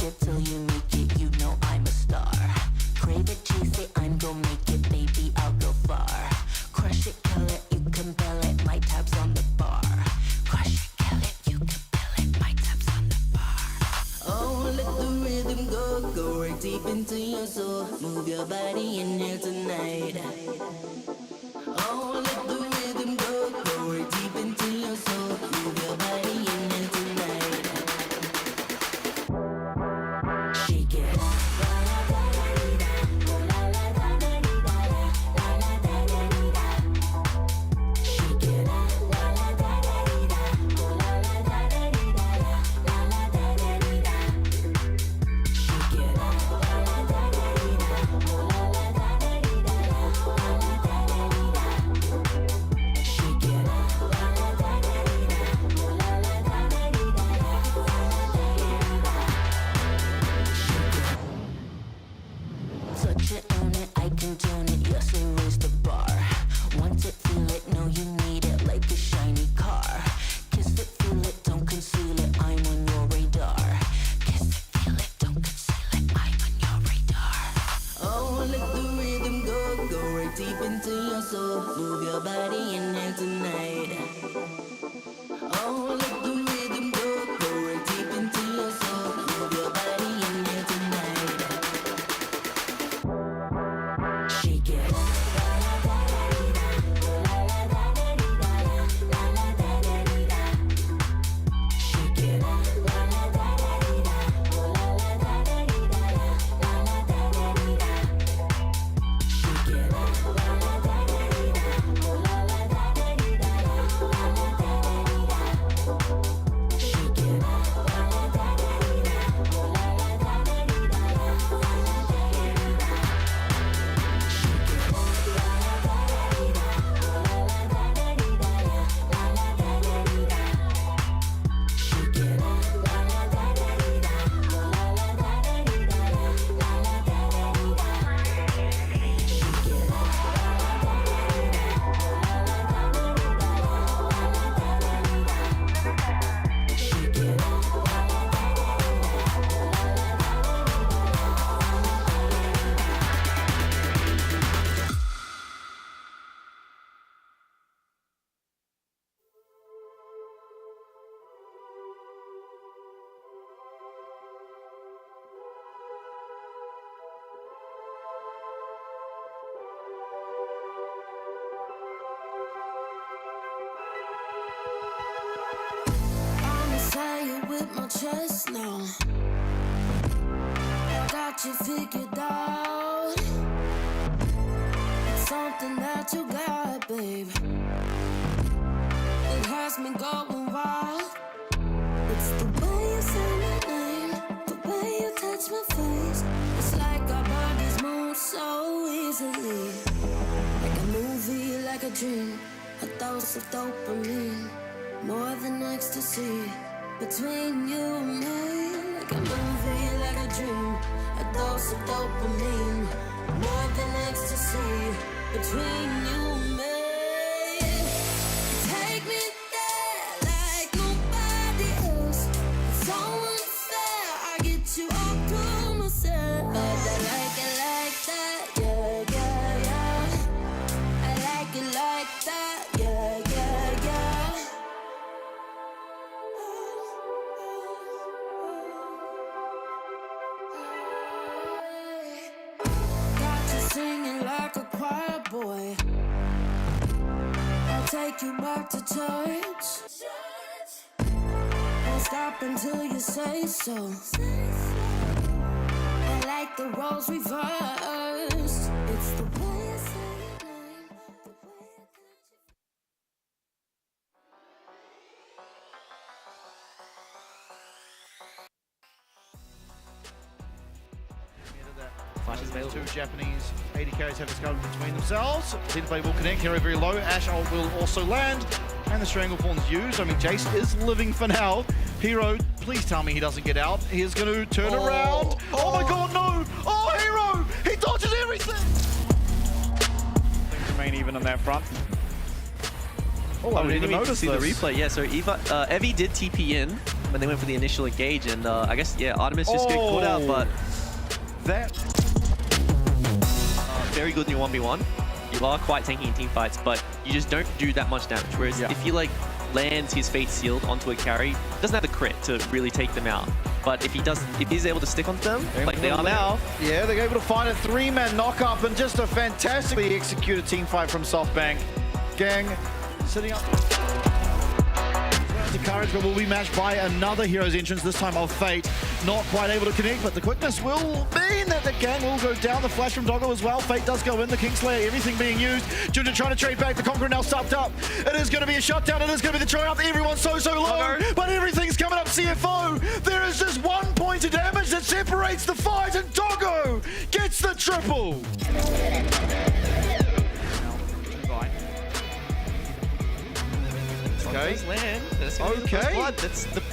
fake it till you make it, you know I'm a star. Crave it, chase it, I'm gon' make it, baby, I'll go far. Crush it, kill it, you can bill it, my tab's on the bar. Crush it, kill it, you can bill it, my tab's on the bar. Oh, let the rhythm go right deep into your soul. Move your body in here tonight. Oh, let the rhythm go right deep into your soul. Move your body in here tonight. Shake it. Touch it, own it, I can tune it, yes, we raise the bar. Want it, feel it, know you need it, like a shiny car. Kiss it, feel it, don't conceal it, I'm on your radar. Kiss it, feel it, don't conceal it, I'm on your radar. Oh, let the rhythm go right deep into your soul. Move your body in there tonight. Oh, let the rhythm go right deep into your soul. Move your body in there tonight. Shake it. Shake it. With my chest now, I got you figured out. It's something that you got, babe. It has me going wild. It's the way you say my name, the way you touch my face. It's like our bodies move so easily, like a movie, like a dream. A dose of dopamine, more than ecstasy. Between you and me, like a movie, like a dream. A dose of dopamine, more than ecstasy. Between you and me, take me there like nobody else. It's so unfair, I get you all to myself. But I like it like that, yeah, yeah, yeah. I like it like that, yeah, yeah, yeah. Singing like a choir boy, I'll take you back to church. Won't stop until you say so. I like the roles reversed. It's the way you say your name, the way I touch you. Flashes available. Two Japanese AD carries have discovered between themselves. Blade will connect, carry very low. Ash will also land. And the Strangleform's used. I mean, Jace is living for now. Hero, please tell me he doesn't get out. He is going to turn around. Oh my god, no! Oh, Hero! He dodges everything! Things remain even on that front. Oh, I didn't even notice see this. the replay. Yeah, so Evie did TP in. when they went for the initial engage, and I guess, yeah, Artemis just got caught out, but that very good in your 1v1. You are quite tanky in team fights, but you just don't do that much damage. Whereas if you like lands his fate sealed onto a carry, doesn't have the crit to really take them out. But if he's able to stick onto them, like they are now. Yeah, they're able to find a 3-man knock-up and just a fantastically executed team fight from SoftBank. Gang sitting up. The courage, but will be matched by another hero's entrance, this time of Fate. Not quite able to connect, but the quickness will mean that the gang will go down. The flash from Doggo as well. Fate does go in, the Kingslayer, everything being used. Ginger trying to trade back, the Conqueror now stuffed up. It is going to be a shutdown, it is going to be the try up. Everyone's so low, but everything's coming up CFO. There is just 1 point of damage that separates the fight, and Doggo gets the triple. Okay. Land. Okay.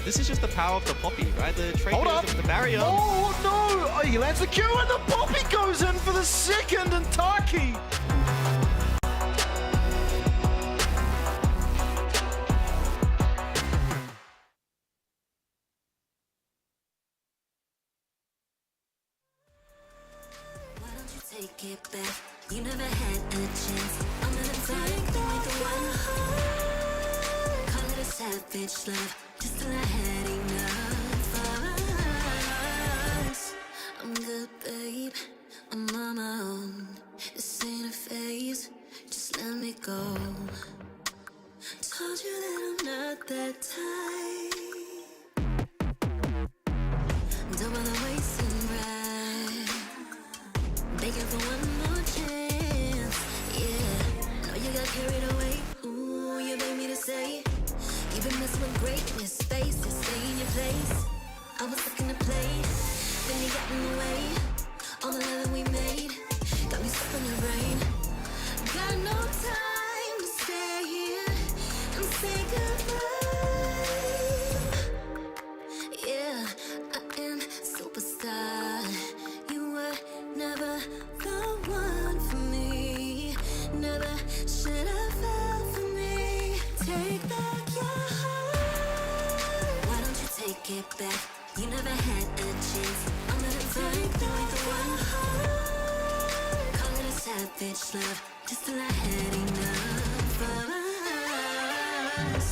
This is just the power of the Poppy, right? The trade of the barrier. Oh no! Oh, he lands the Q and the Poppy goes in for the second, and Taki. Why don't you take it back? You never had a chance. I'm gonna take the one. Call it a savage love, just till I had enough of us. I'm good, babe. I'm on my own. This ain't a phase. Just let me go. Told you that I'm not that type. Don't bother wasting breath. Begging for one more chance, yeah. Know you got carried away, ooh, you made me to say. You've been messing with greatness, space, to stay in your place. I was looking to play, then you got in the way. All the love that we made, got me stuck in the rain. Got no time to stay here and say goodbye. Yeah, I am superstar. You were never the one for me. Never should have fell for me. Take back your heart. Why don't you take it back? You never had a chance. I'm gonna take the one. Call it a savage love, just till I had enough of us.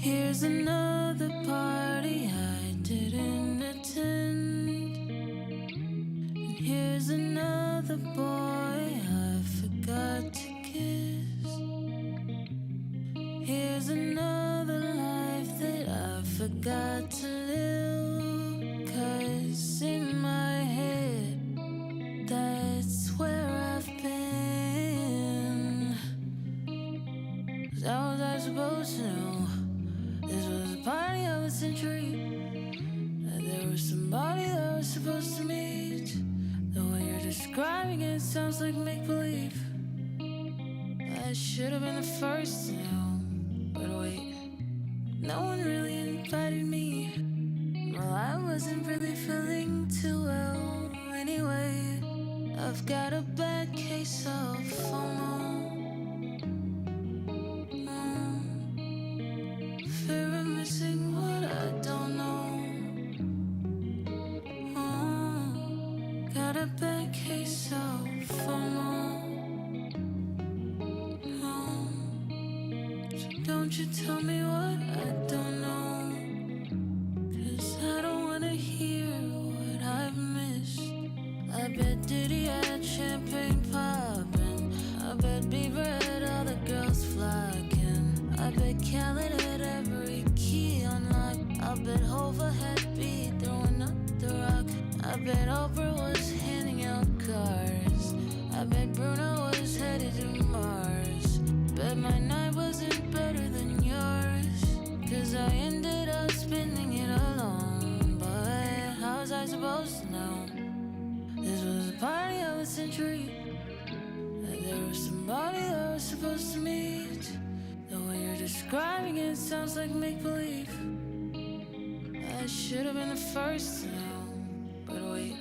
Here's another party I didn't attend. And here's another boy I forgot to kiss. Here's another life that I forgot to live. 'Cause in my head, that's where I've been. 'Cause how was I supposed to know? This was a party of a century, that there was somebody that I was supposed to meet. The way you're describing it sounds like make-believe. I should have been the first to know. But wait, no one really invited me. Well, I wasn't really feeling too well anyway. I've got a bad case of FOMO. Fear of missing what I don't know. Got a bad case of FOMO. So don't you tell me what I don't know. 'Cause I don't wanna hear what I've missed. I bet Diddy had champagne poppin'. I bet Bieber bet Oprah was handing out cars. I bet Bruno was headed to Mars. Bet my night wasn't better than yours, 'cause I ended up spending it alone. But how was I supposed to know? This was a party of a century, that there was somebody that was supposed to meet. The way you're describing it sounds like make-believe. I should have been the first to know. But wait,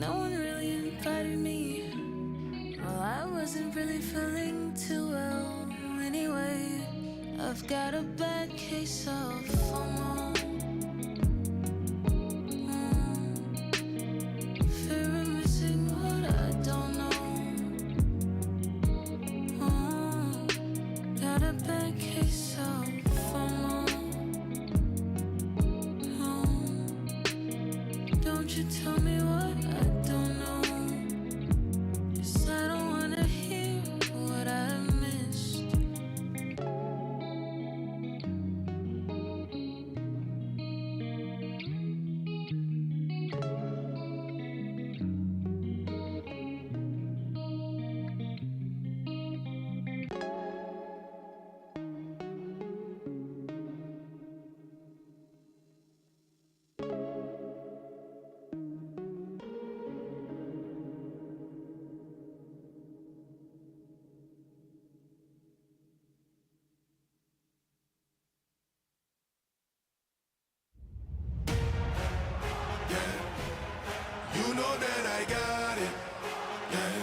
no one really invited me. Well, I wasn't really feeling too well anyway. I've got a bad case of FOMO. Fear of missing what I don't know. Got a bad case of FOMO. Don't you tell me what I don't know, 'cause I don't wanna hear what I missed. You know that I got it, yeah.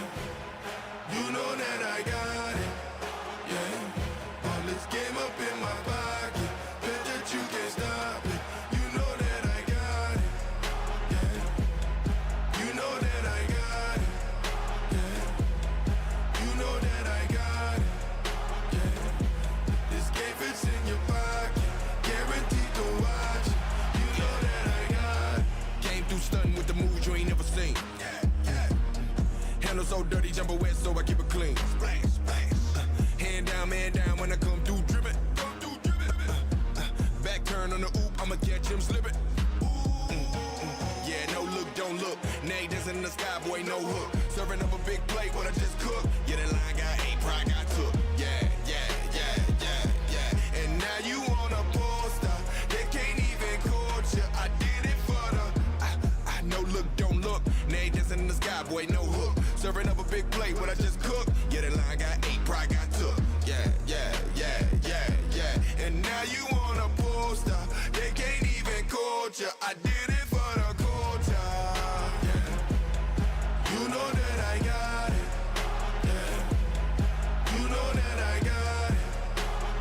You know that I got it, yeah. All this game up in my pocket, bet that you can't stop it. You know that I got it, yeah. You know that I got it, yeah. You know that I got it, yeah. This game fits in your pocket, guaranteed to watch it. You know that I got it. Came through stunting with the moves you ain't never seen. Handle so dirty, jumper wet, so I keep it clean. Hand down, man down when I come through drippin'. Back turn on the oop, I'ma catch him slippin'. Yeah, no look, don't look. Nay, dancing in the sky, boy, no hook. Serving up a big plate, what I just cooked. Yeah, that line got 8, pride got took. Yeah. And now you on a poster, they can't even court you. I did it for the, I no look, don't look. Nay, dancing in the sky, boy, no hook. Serving up a big plate, what I just cooked. Yeah, that line got 8, pride got took. Yeah. And now you on a poster, they can't even court you. I did it for the culture. Yeah. You know that I got it. Yeah. You know that I got it.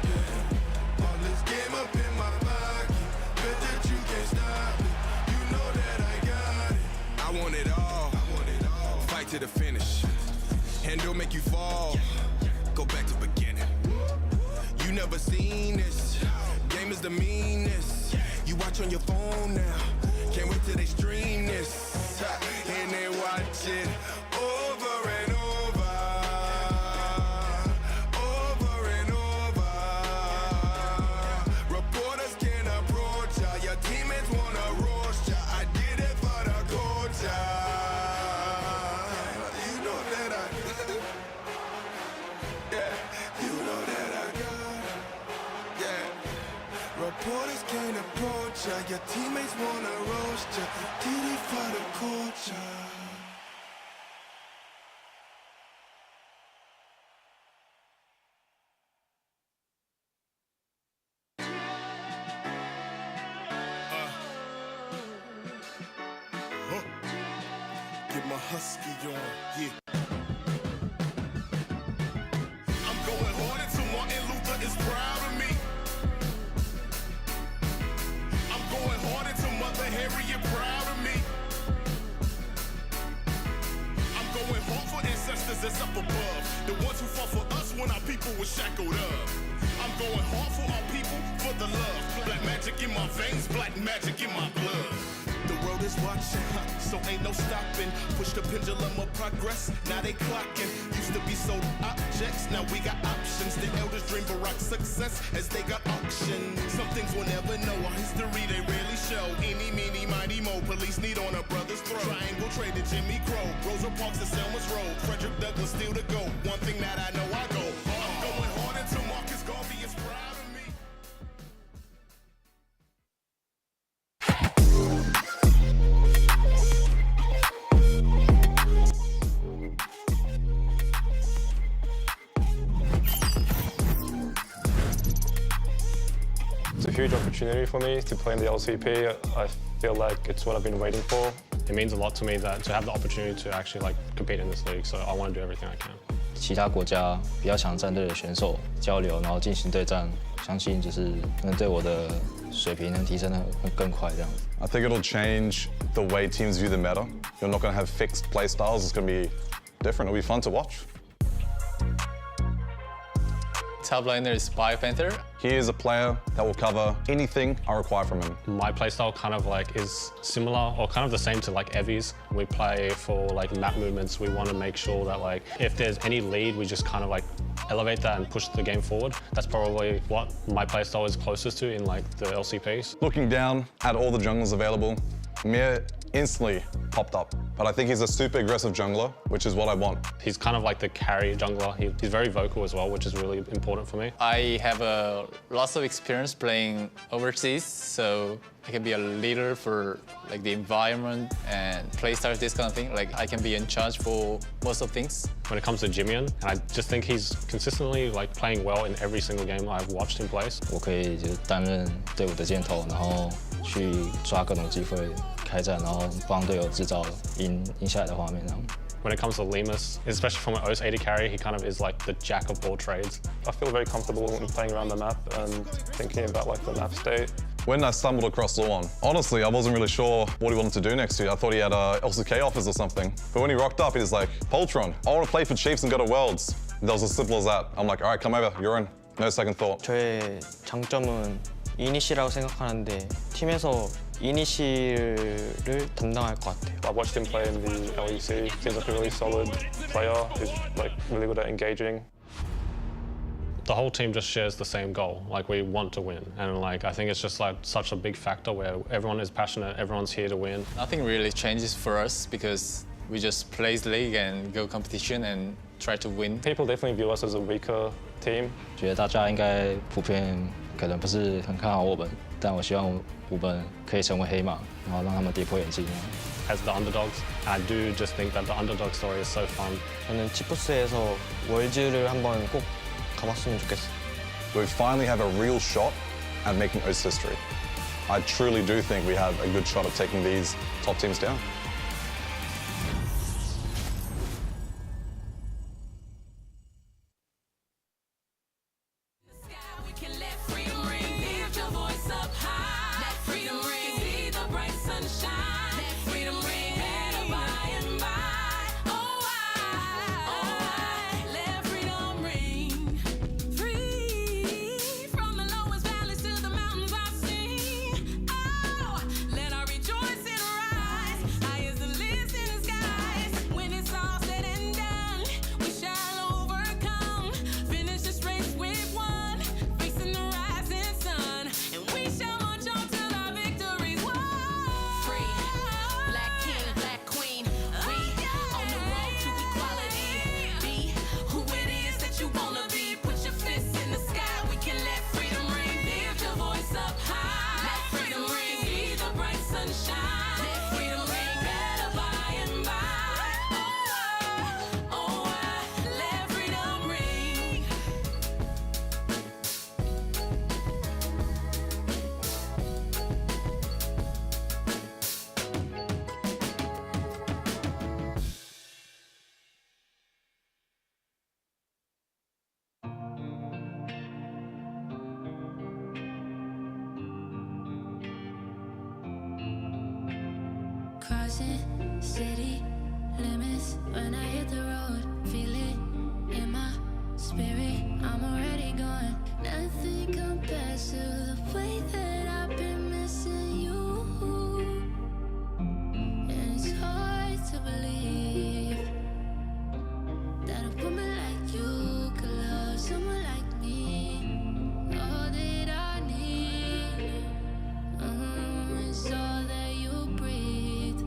Yeah. All this game up in my pocket, bet that you can't stop it. You know that I got it. I want it all. Fight to the finish. And don't make you fall. Go back to beginning. You never seen this. Game is the meanest. You watch on your phone now. Can't wait till they stream this. And they watch it over and over. Over and over. Reporters can't approach ya. Your teammates wanna roast ya. I did it for the culture. You know that I yeah, you know that I got it. Yeah. Reporters can't approach ya. Your teammates wanna roast ya. Did it for the culture. Get my husky on, yeah. I'm going hard until Martin Luther is proud of me. I'm going hard until Mother Harriet proud of me. I'm going hard for ancestors that's up above, the ones who fought for us when our people were shackled up. I'm going hard for our people, for the love. Black magic in my veins, black magic in my blood. The world is watching, so ain't no stopping. Push the pendulum of progress, now they clocking. Used to be sold objects, now we got options. The elders dream Barack success as they got auctioned. Some things we'll never know, our history they rarely show. Eeny, meeny, mighty, mo, police need on a brother's throat. traded Jimmy Crow. Rosa Parks to Selma's Road. Frederick Douglass still the GOAT. One thing that I know I go. I'm going hard until Marcus Garvey is proud of me. It's a huge opportunity for me to play in the LCP. I feel like it's what I've been waiting for. It means a lot to me that to have the opportunity to actually compete in this league. So I want to do everything I can. 其他国家比较强战队的选手交流，然后进行对战，相信就是能对我的水平能提升的更快这样子。 I think it'll change the way teams view the meta. You're not going to have fixed play styles. It's going to be different. It'll be fun to watch. Top laner is Panther. He is a player that will cover anything I require from him. My playstyle kind of is similar or kind of the same to Evie's. We play for map movements. We want to make sure that if there's any lead, we just kind of elevate that and push the game forward. That's probably what my playstyle is closest to in the LCPs. Looking down at all the junglers available, Mir instantly popped up. But I think he's a super aggressive jungler, which is what I want. He's kind of the carry jungler. He's very vocal as well, which is really important for me. I have lots of experience playing overseas, so I can be a leader for the environment and play styles, this kind of thing. I can be in charge for most of things. When it comes to Jimian, and I just think he's consistently playing well in every single game I've watched him play. 我可以就是担任队伍的箭头，然后去抓各种机会开战，然后帮队友制造赢下来的画面这样。 When it comes to Lemus, especially from an OS 80 carry, he kind of is the jack of all trades. I feel very comfortable when playing around the map and thinking about the map state. When I stumbled across Luan, honestly, I wasn't really sure what he wanted to do next year. I thought he had LCK offers or something. But when he rocked up, he was like, Poltron, I want to play for Chiefs and go to Worlds. That was as simple as that. I'm like, all right, come over, you're in. No second thought. 저의 장점은 이니시라고 생각하는데 팀에서 이니시를 담당할 것 같아요. I watched him play in the LEC. Seems like a really solid player. He's really good at engaging. The whole team just shares the same goal. We want to win, and I think it's just such a big factor where everyone is passionate. Everyone's here to win. Nothing really changes for us because we just play the league and go competition and try to win. People definitely view us as a weaker team. 觉得大家应该普遍可能不是很看好我们，但我希望我们可以成为黑马，然後讓他們跌破眼鏡。 As the underdogs, I do just think that the underdog story is so fun. 저는 치프스에서 월즈를 한번 꼭 가봤으면 좋겠어요. We finally have a real shot at making OS history. I truly do think we have a good shot at taking these top teams down. Crossing city limits when I hit the road, feel it in my spirit. I'm already gone. Nothing compares to the way that I've been missing you. And it's hard to believe that a woman like you could love someone like me. All that I need is all that you breathe.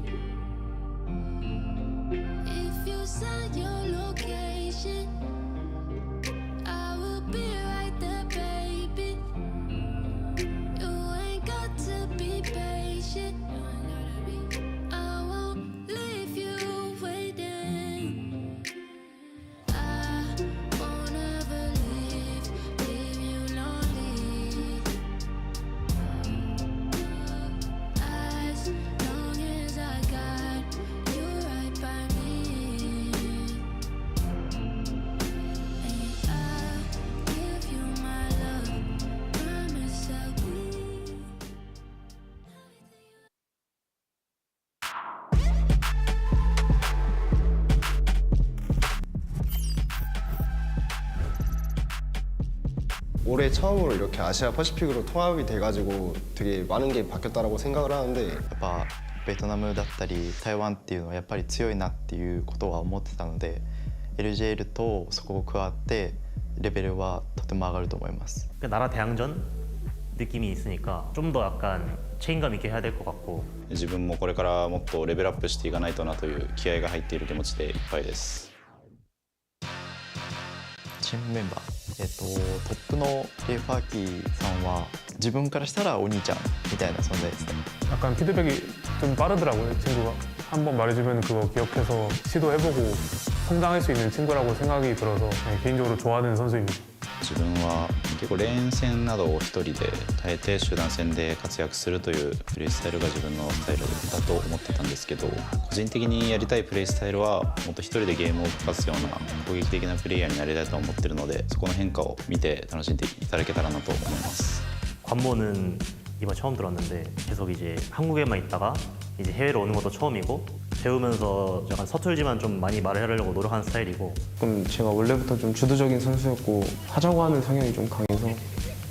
올해 처음으로 이렇게 아시아 퍼시픽으로 통합이 돼가지고 되게 많은 게 바뀌었다라고 생각을 하는데 やっぱベトナムだったり台湾っていうのはやっぱり強いなっていうことは思ってたので LJL とそこを加わってレベルはとても上がると思います 나라 대항전 느낌이 있으니까 좀 더 약간 책임감 있게 해야 될 것 같고 自分もこれからもっとレベルアップしていかないとなという気合が入っている気持ちでいっぱいです。チームメンバー、トップのレイファーキーさんは自分からしたらお兄ちゃんみたいな存在ですね 약간 피드백이 좀 빠르더라고요, 친구가. 한번 말해주면 그거 기억해서 시도해보고 성장할 수 있는 친구라고 생각이 들어서 개인적으로 좋아하는 선수입니다. 自分は結構連戦などを一人で耐えて集団戦で活躍するというプレースタイルが自分のスタイルだと思ってたんですけど、個人的にやりたいプレースタイルはもっと一人でゲームを動かすような攻撃的なプレイヤーになりたいと思ってるので、そこの変化を見て楽しんでいただけたらなと思います。 관모는 이번 처음 들었는데 계속 이제 한국에만 있다가 이제 해외로 오는 것도 처음이고 배우면서 약간 서툴지만 좀 많이 말을 하려고 노력하는 스타일이고 그럼 제가 원래부터 좀 주도적인 선수였고 하자고 하는 성향이 좀 강해서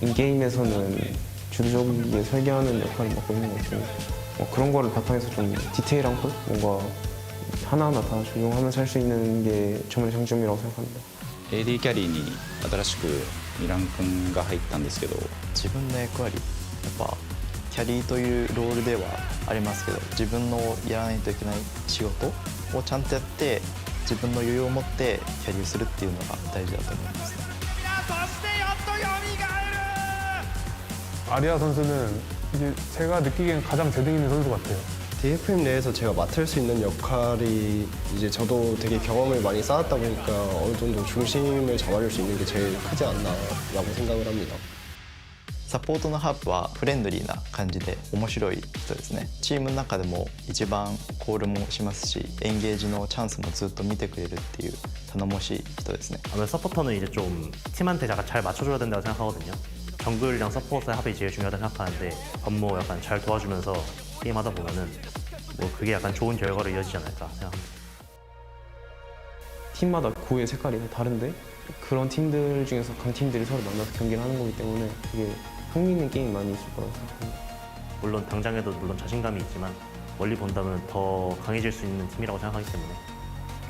인게임에서는 주도적이게 설계하는 역할을 맡고 있는 것 같고 그런 거를 바탕에서 좀 디테일한 것 뭔가 하나하나 다 조종하면서 할 수 있는 게 저만의 장점이라고 생각합니다. AD キャリーに新しくミラン君が入ったんですけど、自分の役割やっぱキャリーというロールではありますけど自分のやらないといけない仕事をちゃんとやって自分の余裕を持ってキャリーするっていうのが大事だと思いますね 아리아 선수는 이제 제가 느끼기엔 가장 재능 있는 선수 같아요. DFM 내에서 제가 맡을 수 있는 역할이 이제 저도 되게 경험을 많이 쌓았다 보니까 어느 정도 중심을 잡아줄 수 있는 게 제일 크지 않나라고 생각을 합니다. サポートのハープはフレンドリーな感じで面白い人ですねチームの中でも一番コールもしますしエンゲージのチャンスもずっと見てくれるっていう頼もしい人ですね 아무래도 서포터는 이제 좀 팀한테 약간 잘 맞춰줘야 된다고 생각하거든요 정글이랑 서포터의 합이 제일 중요하다고 생각하는데 관모 약간 잘 도와주면서 게임하다 보면은 뭐 그게 약간 좋은 결과로 이어지지 않을까 생각합니다 팀마다 구의 색깔이 다른데 그런 팀들 중에서 강팀들이 서로 만나서 경기를 하는 거기 때문에 되게 흥미있는 게임이 많이 있을 거라고 생각합니다. 물론 당장에도 물론 자신감이 있지만 멀리 본다면 더 강해질 수 있는 팀이라고 생각하기 때문에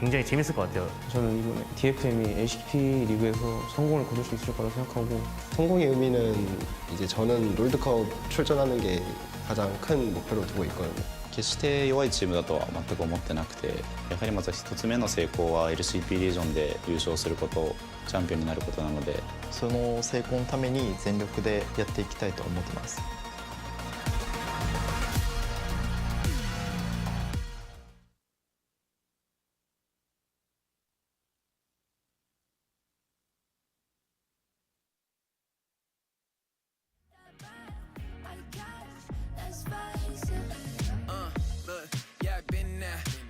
굉장히 재밌을 것 같아요. 저는 이번에 DFM이 LCP 리그에서 성공을 거둘 수 있을 거라고 생각하고 성공의 의미는 이제 저는 롤드컵 출전하는 게 가장 큰 목표로 두고 있거든요. 決して弱いチームだとは全く思ってなくて、やはりまず一つ目の成功は LCP リージョンで優勝すること、チャンピオンになることなので、その成功のために全力でやっていきたいと思ってます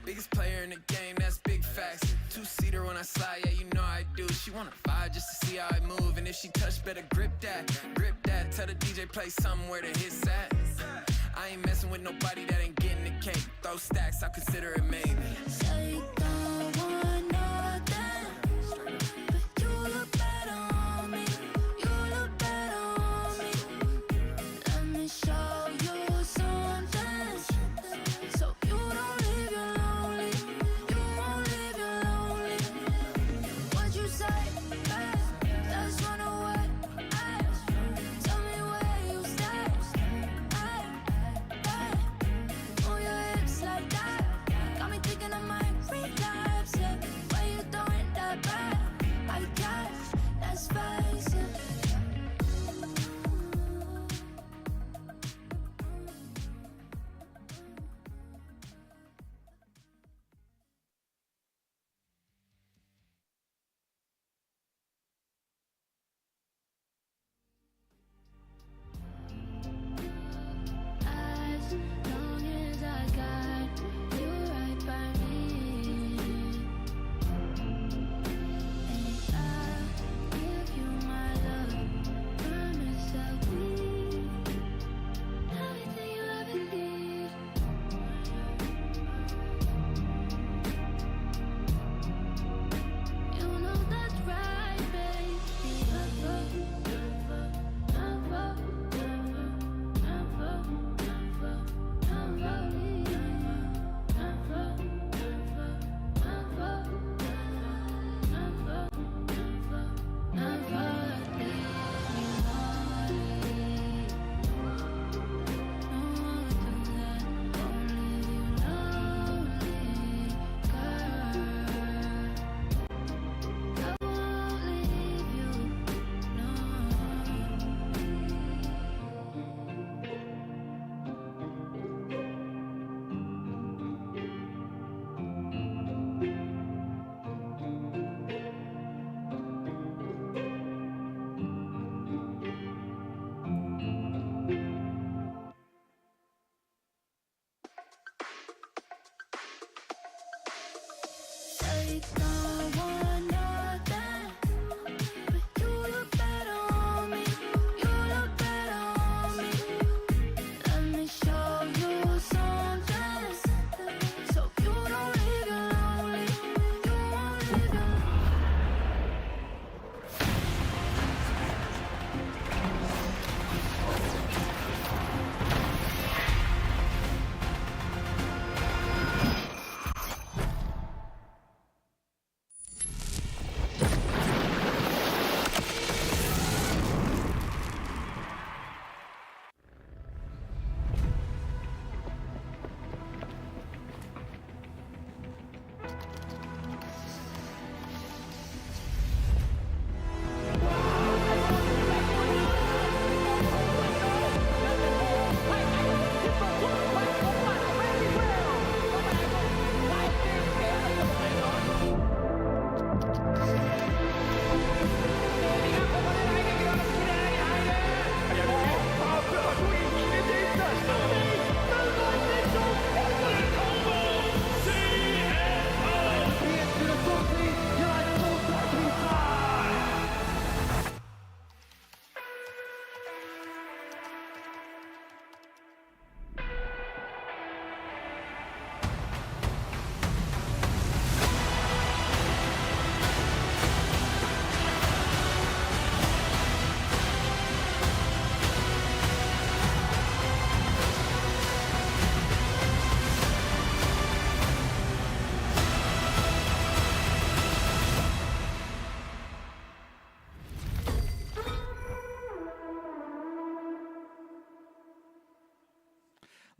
Biggest player in the game, that's big facts. Two-seater when I slide, yeah, you know I do. She wanna fight just to see how I move. And if she touch, better grip that, grip that. Tell the DJ play somewhere to hit that. I ain't messing with nobody that ain't getting the cake. Throw stacks, I'll consider it maybe. Say you don't want nothing, but you look better on me. You look better on me. Let me show you something, so you don't leave you lonely. You won't leave you lonely. What you say? Let's run away. Tell me where you stay. Move your hips like that. Got me thinking I might relapse.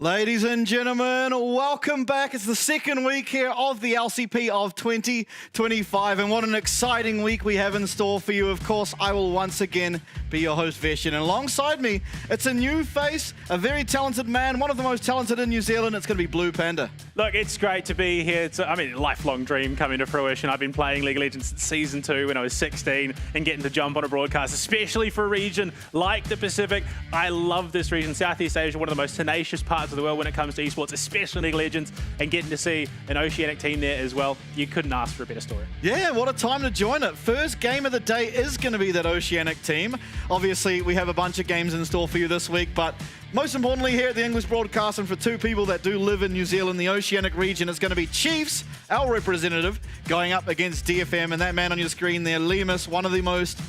Ladies and gentlemen, welcome back. It's the second week here of the LCP of 2025, and what an exciting week we have in store for you. Of course, I will once again be your host, Veshin, and alongside me, it's a new face, a very talented man, one of the most talented in New Zealand. It's going to be Blue Panda. Look, it's great to be here. It's a lifelong dream coming to fruition. I've been playing League of Legends since Season 2 when I was 16, and getting to jump on a broadcast, especially for a region like the Pacific. I love this region. Southeast Asia, one of the most tenacious parts of the world when it comes to esports, especially League of Legends, and getting to see an Oceanic team there as well. You couldn't ask for a better story. Yeah, what a time to join it. First game of the day is going to be that Oceanic team. Obviously, we have a bunch of games in store for you this week, but most importantly here at the English broadcast, and for two people that do live in New Zealand, the Oceanic region, is going to be Chiefs, our representative, going up against DFM, and that man on your screen there, Lemus, one of the most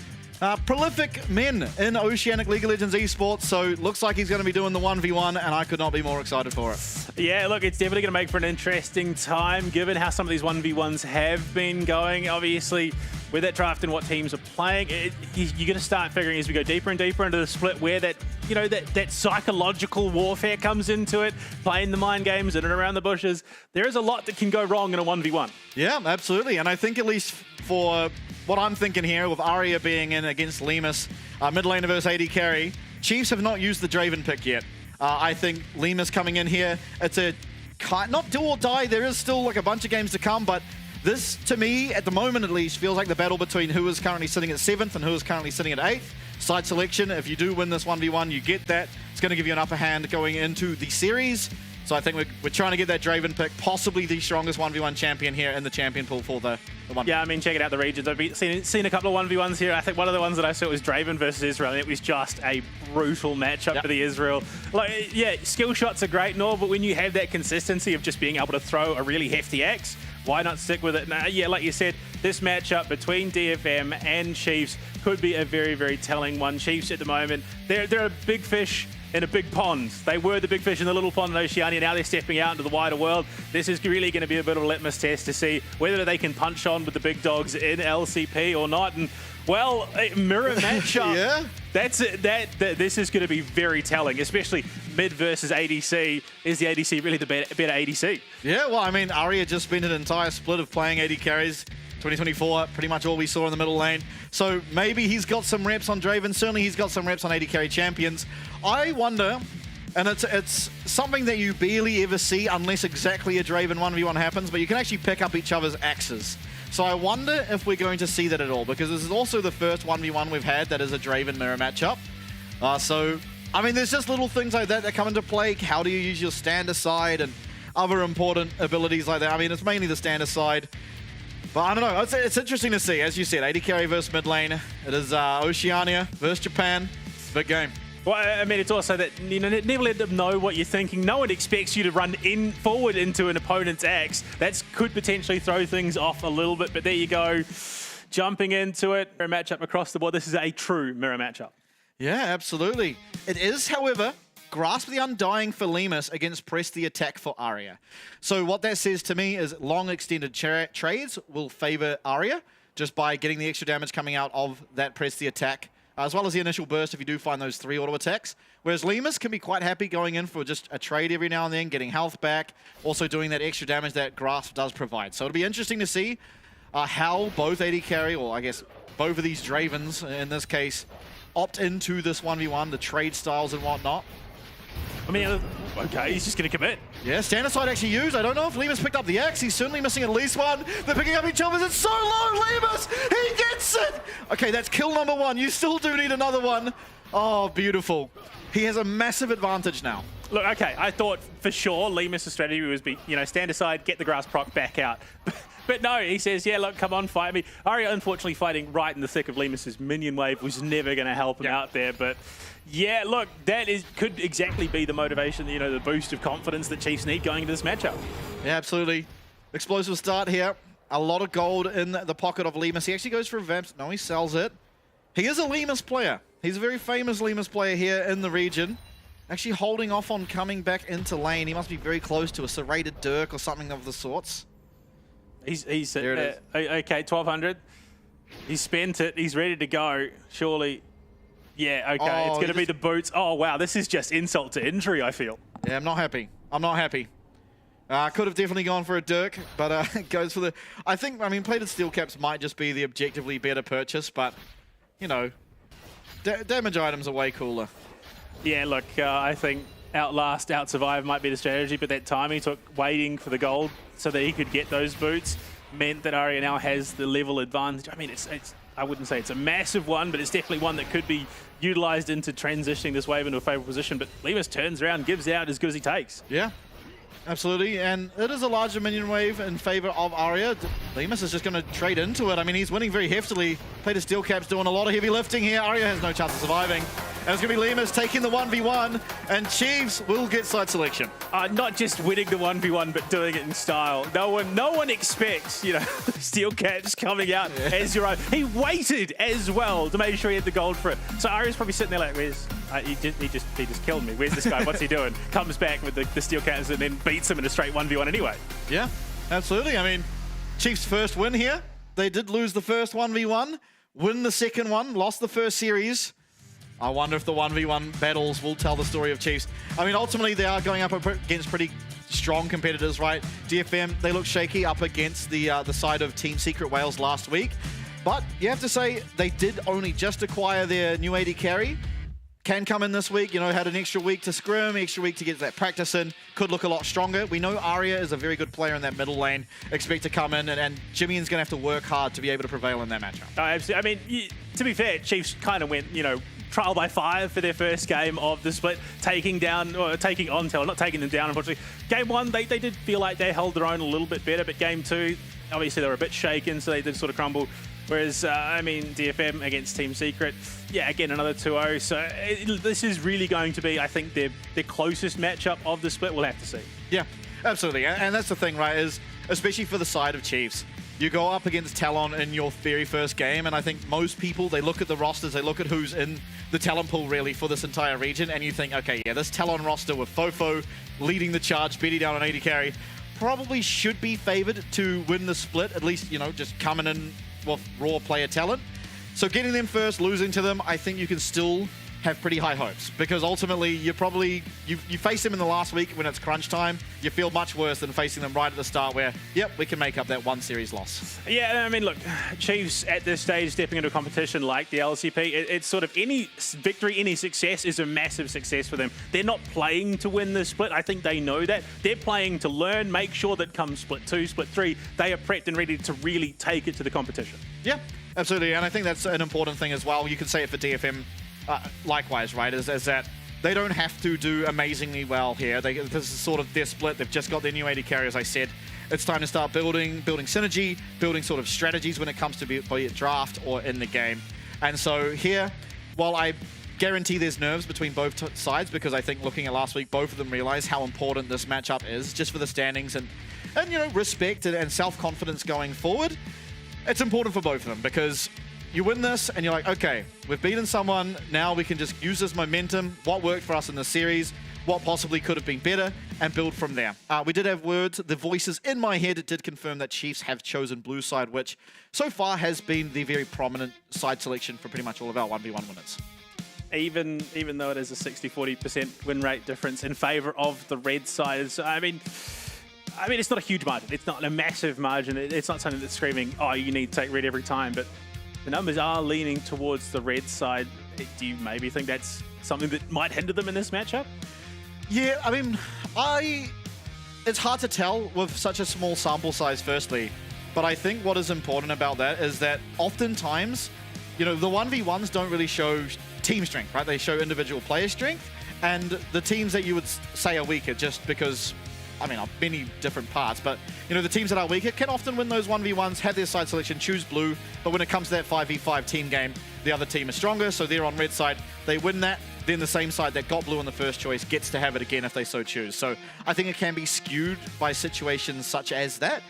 prolific men in Oceanic League of Legends esports, so looks like he's going to be doing the 1v1, and I could not be more excited for it. Yeah, look, it's definitely going to make for an interesting time, given how some of these 1v1s have been going. Obviously, with that draft and what teams are playing, you're going to start figuring as we go deeper and deeper into the split where that, you know, that psychological warfare comes into it, playing the mind games in and around the bushes. There is a lot that can go wrong in a 1v1. Yeah, absolutely, and I think at least for what I'm thinking here, with Arya being in against Lemus, mid laner versus AD carry, Chiefs have not used the Draven pick yet. I think Lemus coming in here, it's a not do or die. There is still like a bunch of games to come, but this, to me, at the moment at least, feels like the battle between who is currently sitting at 7th and who is currently sitting at 8th. Side selection, if you do win this 1v1, you get that. It's going to give you an upper hand going into the series. So I think we're trying to get that Draven pick, possibly the strongest 1v1 champion here in the champion pool for the one. Yeah, I mean, checking out the regions. I've seen a couple of 1v1s here. I think one of the ones that I saw was Draven versus Israel, and it was just a brutal matchup for the Israel. Like, yeah, skill shots are great and all, but when you have that consistency of just being able to throw a really hefty axe, why not stick with it? Now, yeah, like you said, this matchup between DFM and Chiefs could be a very, very telling one. Chiefs at the moment, they're a big fish in a big pond. They were the big fish in the little pond in Oceania. Now they're stepping out into the wider world. This is really going to be a bit of a litmus test to see whether they can punch on with the big dogs in LCP or not. And, well, a mirror matchup. Yeah. That's it. This is going to be very telling, especially mid versus ADC. Is the ADC really the better ADC? Yeah, well, I mean, Arya just spent an entire split of playing AD carries. 2024, pretty much all we saw in the middle lane. So maybe he's got some reps on Draven. Certainly he's got some reps on AD carry champions. I wonder, and it's something that you barely ever see unless exactly a Draven 1v1 happens, but you can actually pick up each other's axes. So I wonder if we're going to see that at all, because this is also the first 1v1 we've had that is a Draven mirror matchup. So, I mean, there's just little things like that come into play. How do you use your stand aside and other important abilities like that? I mean, it's mainly the stand aside. But I don't know. It's interesting to see. As you said, AD carry versus mid lane. It is Oceania versus Japan. It's a big game. Well, I mean, it's also that, you know, never let them know what you're thinking. No one expects you to run forward into an opponent's axe. That could potentially throw things off a little bit, but there you go. Jumping into it. Mirror matchup across the board. This is a true mirror matchup. Yeah, absolutely. It is, however, Grasp the Undying for Lemus against Press the Attack for Arya. So what that says to me is long extended trades will favor Arya just by getting the extra damage coming out of that Press the Attack, as well as the initial burst if you do find those 3 auto attacks. Whereas Lemus can be quite happy going in for just a trade every now and then, getting health back, also doing that extra damage that Grasp does provide. So it'll be interesting to see how both AD carry, or I guess both of these Dravens in this case, opt into this 1v1, the trade styles and whatnot. I mean, okay, he's just going to commit. Yeah, standard side actually used. I don't know if Lemus picked up the axe. He's certainly missing at least one. They're picking up each other's. It's so low, Lemus! He gets it! Okay, that's kill number 1. You still do need another one. Oh, beautiful. He has a massive advantage now. Look, okay, I thought for sure Lemus' strategy was be, you know, stand aside, get the grass proc back out. But no, he says, yeah, look, come on, fight me. Arya, unfortunately, fighting right in the thick of Lemus' minion wave was never going to help him out there. But yeah, look, that could exactly be the motivation, you know, the boost of confidence that Chiefs need going into this matchup. Yeah, absolutely. Explosive start here. A lot of gold in the pocket of Lemus. He actually goes for a Vamps. No, he sells it. He is a Lemus player. He's a very famous Lemus player here in the region. Actually holding off on coming back into lane. He must be very close to a serrated Dirk or something of the sorts. He's there it is. Okay, 1200. He's spent it. He's ready to go. Surely. Yeah, okay. It's going to be the boots. Oh, wow. This is just insult to injury, I feel. Yeah, I'm not happy. I'm not happy. Could have definitely gone for a Dirk, but goes for the... I mean, plated steel caps might just be the objectively better purchase, but, you know, damage items are way cooler. Yeah, look, I think outlast, outsurvive might be the strategy, but that time he took waiting for the gold so that he could get those boots meant that Arya now has the level advantage. I mean, it's I wouldn't say it's a massive one, but it's definitely one that could be utilized into transitioning this wave into a favorable position. But Lemus turns around, gives out as good as he takes. Yeah, absolutely. And it is a larger minion wave in favor of Arya. Lemus is just going to trade into it. I mean, he's winning very heftily. Plated steel caps doing a lot of heavy lifting here. Arya has no chance of surviving. And it's going to be Lemus taking the 1v1, and Chiefs will get side selection. Not just winning the 1v1, but doing it in style. No one expects, you know, steel caps coming out as your own. He waited as well to make sure he had the gold for it. So Arya's probably sitting there like, where's... he just killed me. Where's this guy? What's he doing? Comes back with the steel caps and then beats him in a straight 1v1 anyway. Yeah, absolutely. I mean, Chiefs' first win here. They did lose the first 1v1, win the second one, lost the first series. I wonder if the 1v1 battles will tell the story of Chiefs. I mean, ultimately, they are going up against pretty strong competitors, right? DFM, they look shaky up against the side of Team Secret Wales last week. But you have to say, they did only just acquire their new AD carry. Can come in this week, you know, had an extra week to scrim, extra week to get that practice in, could look a lot stronger. We know Arya is a very good player in that middle lane, expect to come in, and Jimmy's going to have to work hard to be able to prevail in that matchup. Absolutely. I mean, to be fair, Chiefs kind of went, you know, trial by fire for their first game of the split, taking on Talon, not taking them down, unfortunately. Game 1, they did feel like they held their own a little bit better, but Game 2, obviously they were a bit shaken, so they did sort of crumble. Whereas, I mean, DFM against Team Secret, yeah, again, another 2-0. So this is really going to be, I think, their closest matchup of the split. We'll have to see. Yeah, absolutely. And that's the thing, right, is especially for the side of Chiefs, you go up against Talon in your very first game, and I think most people, they look at the rosters, they look at who's in the Talon pool, really, for this entire region, and you think, okay, yeah, this Talon roster with Fofo leading the charge, Betty down on AD carry, probably should be favored to win the split, at least, you know, just coming in with raw player talent. So getting them first, losing to them, I think you can still have pretty high hopes, because ultimately you face them in the last week when it's crunch time. You feel much worse than facing them right at the start where, yep, we can make up that one series loss. Yeah, I mean, look, Chiefs at this stage stepping into a competition like the LCP, it's sort of any victory, any success is a massive success for them. They're not playing to win this split. I think they know that. They're playing to learn, make sure that come split 2, split 3, they are prepped and ready to really take it to the competition. Yeah, absolutely. And I think that's an important thing as well. You can say it for DFM. Likewise, right, is that they don't have to do amazingly well here. This is sort of their split. They've just got their new AD carry, as I said. It's time to start building synergy, building sort of strategies when it comes to be it draft or in the game. And so here, while I guarantee there's nerves between both sides, because I think looking at last week, both of them realize how important this matchup is just for the standings and you know, respect and self-confidence going forward. It's important for both of them because you win this and you're like, okay, we've beaten someone, now we can just use this momentum, what worked for us in the series, what possibly could have been better, and build from there. We did have words, the voices in my head did confirm that Chiefs have chosen blue side, which so far has been the very prominent side selection for pretty much all of our 1v1 winners. Even though it is a 60-40% win rate difference in favor of the red side, I mean, it's not a huge margin. It's not a massive margin. It's not something that's screaming, oh, you need to take red every time, but the numbers are leaning towards the red side. Do you maybe think that's something that might hinder them in this matchup? Yeah, I mean, it's hard to tell with such a small sample size, firstly. But I think what is important about that is that oftentimes, you know, the 1v1s don't really show team strength, right? They show individual player strength. And the teams that you would say are weaker just because, I mean, many different parts, but, you know, the teams that are weaker can often win those 1v1s, have their side selection, choose blue. But when it comes to that 5v5 team game, the other team is stronger, so they're on red side. They win that. Then the same side that got blue on the first choice gets to have it again if they so choose. So I think it can be skewed by situations such as that.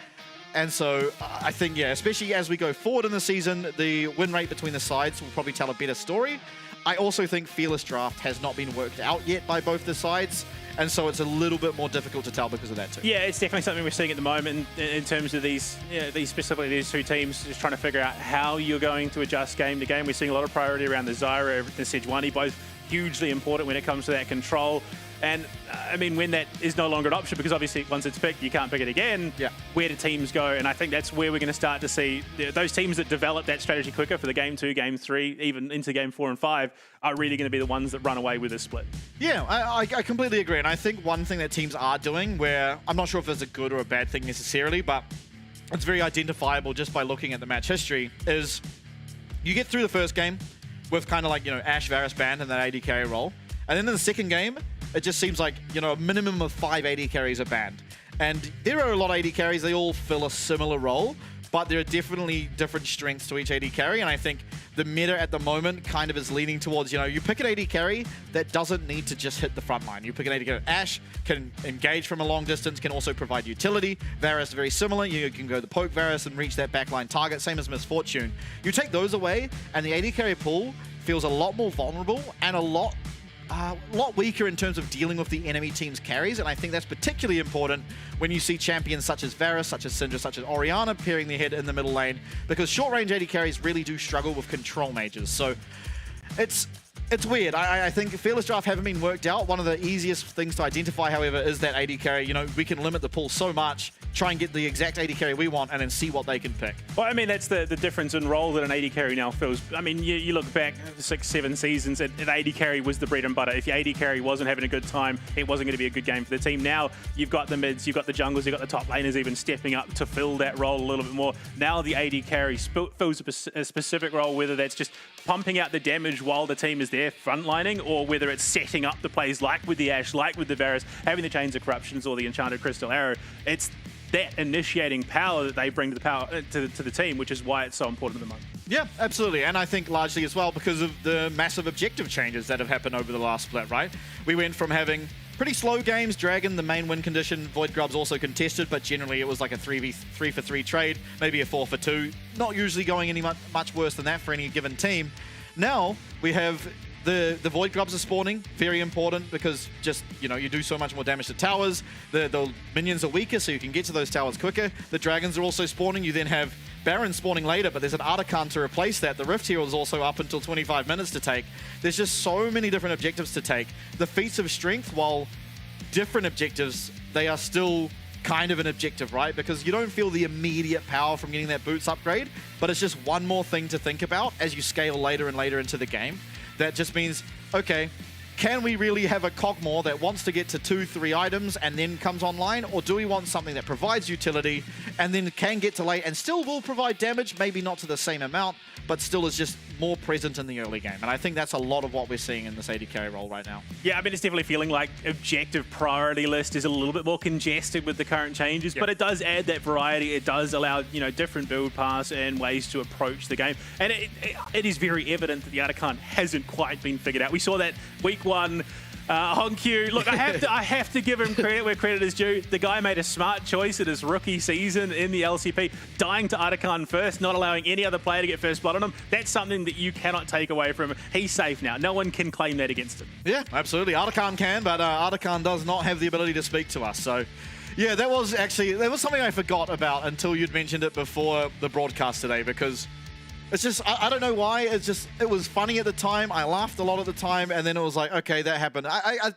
And so I think, yeah, especially as we go forward in the season, the win rate between the sides will probably tell a better story. I also think Fearless Draft has not been worked out yet by both the sides. And so it's a little bit more difficult to tell because of that too. Yeah, it's definitely something we're seeing at the moment in terms of these specifically these two teams just trying to figure out how you're going to adjust game to game. We're seeing a lot of priority around the Zyra and the Sejuani, both hugely important when it comes to that control. And I mean, when that is no longer an option, because obviously once it's picked, you can't pick it again. Yeah. Where do teams go? And I think that's where we're going to start to see those teams that develop that strategy quicker for the game 2, game 3, even into game 4 and 5 are really going to be the ones that run away with this split. Yeah, I completely agree. And I think one thing that teams are doing, where I'm not sure if it's a good or a bad thing necessarily, but it's very identifiable just by looking at the match history, is you get through the first game with kind of like, you know, Ashe, Varus banned and that AD carry role. And then in the second game, it just seems like, you know, a minimum of 5 AD carries are banned. And there are a lot of AD carries, they all fill a similar role, but there are definitely different strengths to each AD carry. And I think the meta at the moment kind of is leaning towards, you know, you pick an AD carry that doesn't need to just hit the front line. You pick an AD carry. Ashe can engage from a long distance, can also provide utility. Varus, very similar. You can go the poke Varus and reach that backline target, same as Misfortune. You take those away, and the AD carry pool feels a lot more vulnerable and a lot weaker in terms of dealing with the enemy team's carries, and I think that's particularly important when you see champions such as Varus, such as Syndra, such as Orianna peering their head in the middle lane, because short-range AD carries really do struggle with control mages. So it's weird. I think Fearless Draft haven't been worked out. One of the easiest things to identify, however, is that AD carry. You know, we can limit the pool so much, try and get the exact AD carry we want, and then see what they can pick. Well, I mean, that's the difference in role that an AD carry now fills. I mean, you look back 6, 7 seasons, and AD carry was the bread and butter. If your AD carry wasn't having a good time, it wasn't going to be a good game for the team. Now, you've got the mids, you've got the junglers, you've got the top laners even stepping up to fill that role a little bit more. Now the AD carry fills a specific role, whether that's just pumping out the damage while the team is there frontlining, or whether it's setting up the plays like with the Ashe, like with the Varus, having the Chains of Corruptions or the Enchanted Crystal Arrow. It's that initiating power that they bring to the power to the team, which is why it's so important at the moment. Yeah, absolutely. And I think largely as well because of the massive objective changes that have happened over the last split, right? We went from having pretty slow games, Dragon, the main win condition, Void Grubs also contested, but generally it was like a 3v3 trade, maybe a 4-for-2, not usually going any much worse than that for any given team. Now we have the Void Grubs are spawning, very important because just, you know, you do so much more damage to towers. The minions are weaker, so you can get to those towers quicker. The dragons are also spawning. You then have Baron spawning later, but there's an Artican to replace that. The Rift Hero is also up until 25 minutes to take. There's just so many different objectives to take. The Feats of Strength, while different objectives, they are still kind of an objective, right? Because you don't feel the immediate power from getting that boots upgrade, but it's just one more thing to think about as you scale later and later into the game. That just means, okay, can we really have a Cogmore that wants to get to 2-3 items and then comes online, or do we want something that provides utility and then can get to late and still will provide damage, maybe not to the same amount, but still is just more present in the early game. And I think that's a lot of what we're seeing in this AD carry role right now. Yeah, I mean, it's definitely feeling like objective priority list is a little bit more congested with the current changes, but it does add that variety. It does allow, you know, different build paths and ways to approach the game. And it is very evident that the Arakan hasn't quite been figured out. We saw that week one. Honkyu, look, I have to give him credit where credit is due. The guy made a smart choice at his rookie season in the LCP, dying to Arakan first, not allowing any other player to get first blood on him. That's something that you cannot take away from him. He's safe now. No one can claim that against him. Yeah, absolutely. Arakan can, but Arakan does not have the ability to speak to us. So, yeah, that was something I forgot about until you'd mentioned it before the broadcast today, because it's just, I don't know why, it was funny at the time, I laughed a lot at the time, and then it was like, okay, that happened.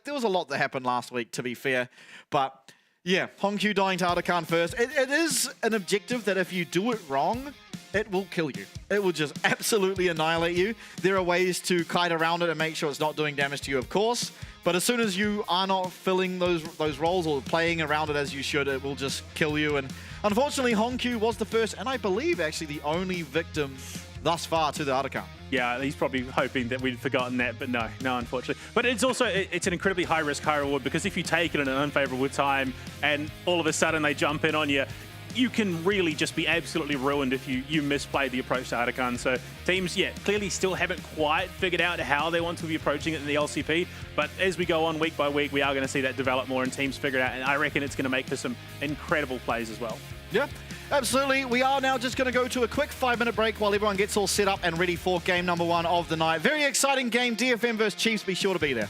There was a lot that happened last week, to be fair, but yeah, Honkyu dying to Arakan first. It is an objective that if you do it wrong, it will kill you. It will just absolutely annihilate you. There are ways to kite around it and make sure it's not doing damage to you, of course, but as soon as you are not filling those roles or playing around it as you should, it will just kill you. And unfortunately, Honkyu was the first, and I believe actually the only victim thus far to the Arakan. Yeah, he's probably hoping that we'd forgotten that, but no, unfortunately. But it's also, it's an incredibly high risk, high reward, because if you take it at an unfavorable time and all of a sudden they jump in on you, you can really just be absolutely ruined if you misplay the approach to Arakan. So teams, yeah, clearly still haven't quite figured out how they want to be approaching it in the LCP. But as we go on week by week, we are going to see that develop more and teams figure it out. And I reckon it's going to make for some incredible plays as well. Yeah, absolutely. We are now just going to go to a quick 5-minute break while everyone gets all set up and ready for game number 1 of the night. Very exciting game, DFM versus Chiefs. Be sure to be there.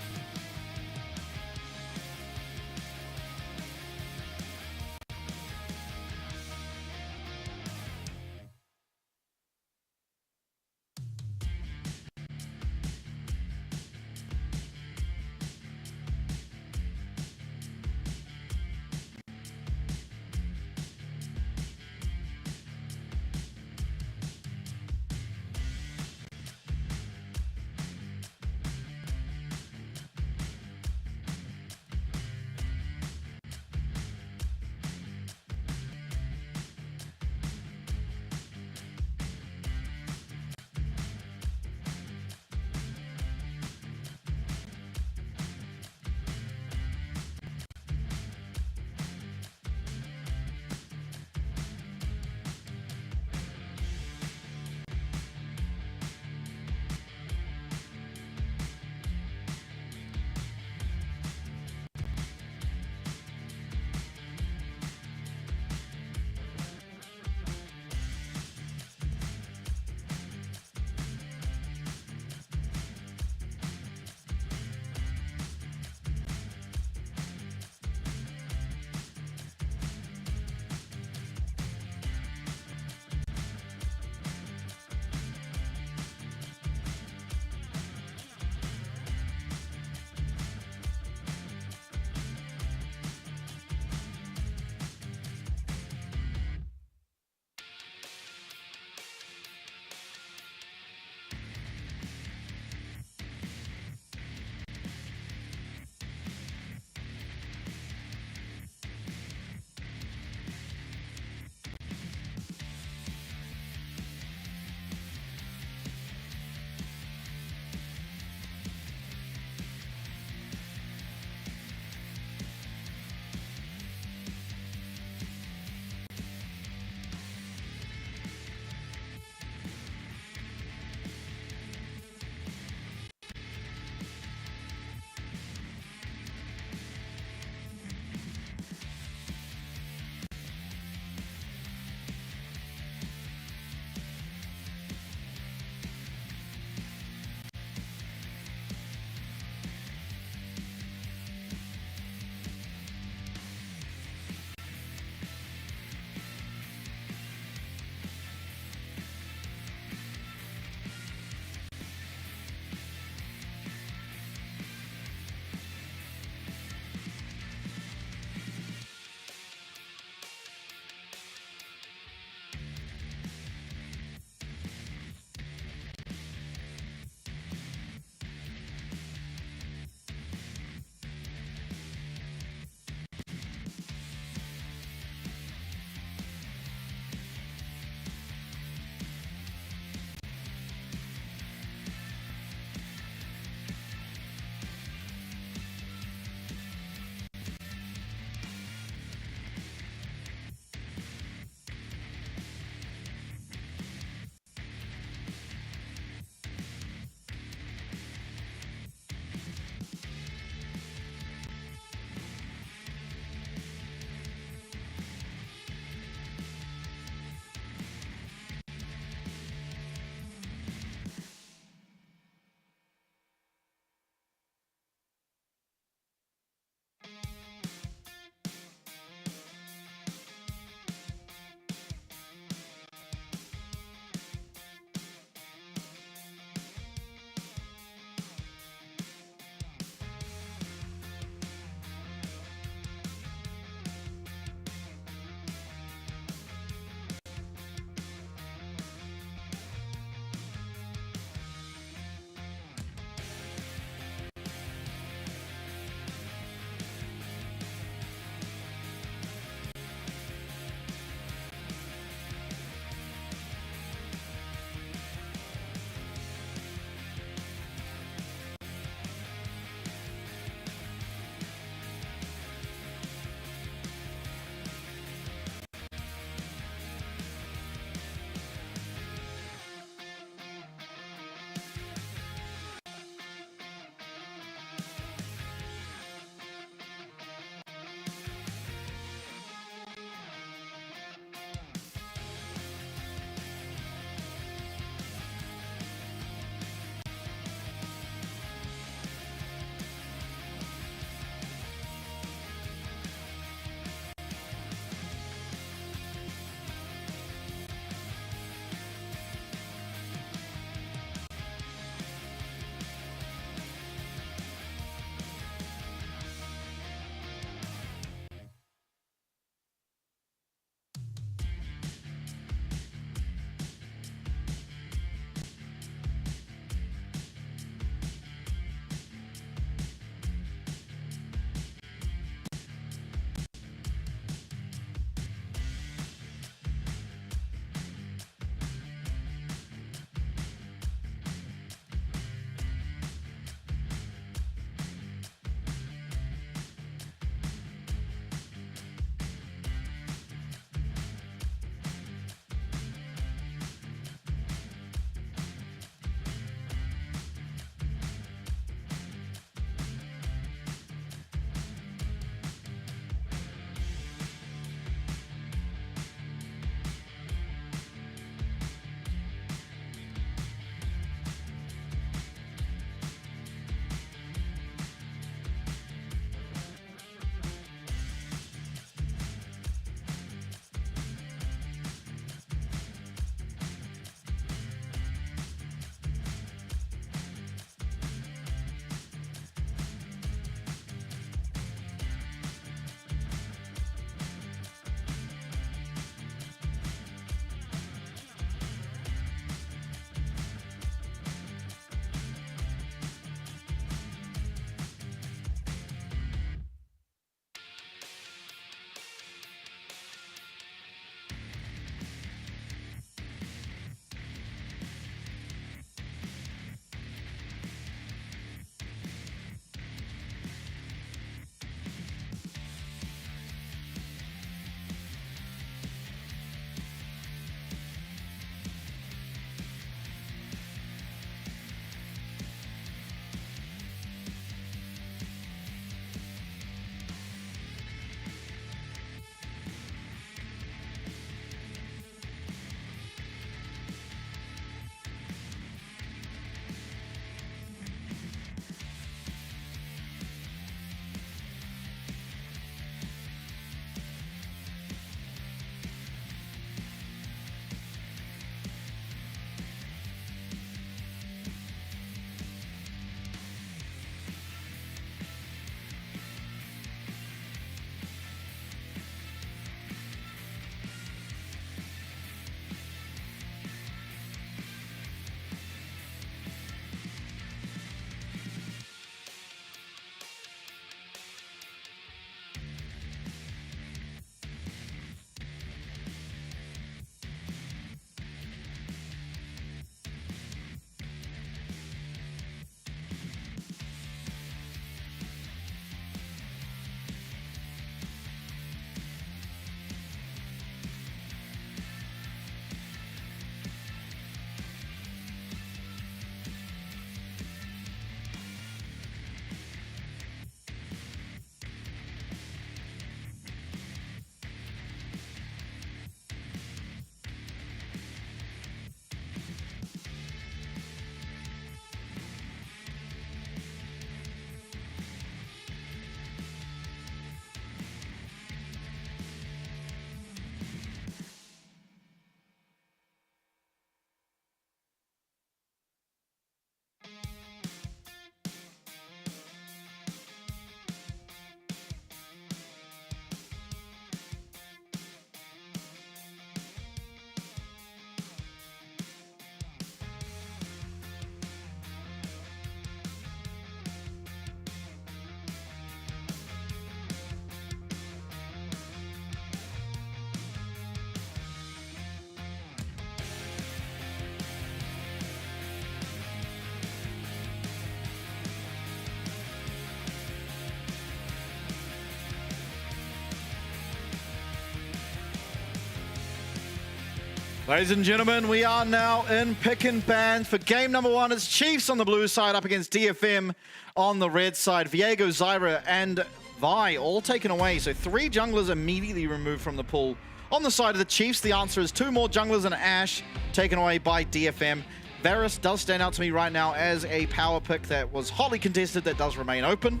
Ladies and gentlemen, we are now in pick and ban for game number 1. It's Chiefs on the blue side up against DFM on the red side. Viego, Zyra, and Vi all taken away. So 3 junglers immediately removed from the pool. On the side of the Chiefs, the answer is 2 more junglers and Ashe taken away by DFM. Varus does stand out to me right now as a power pick that was hotly contested that does remain open.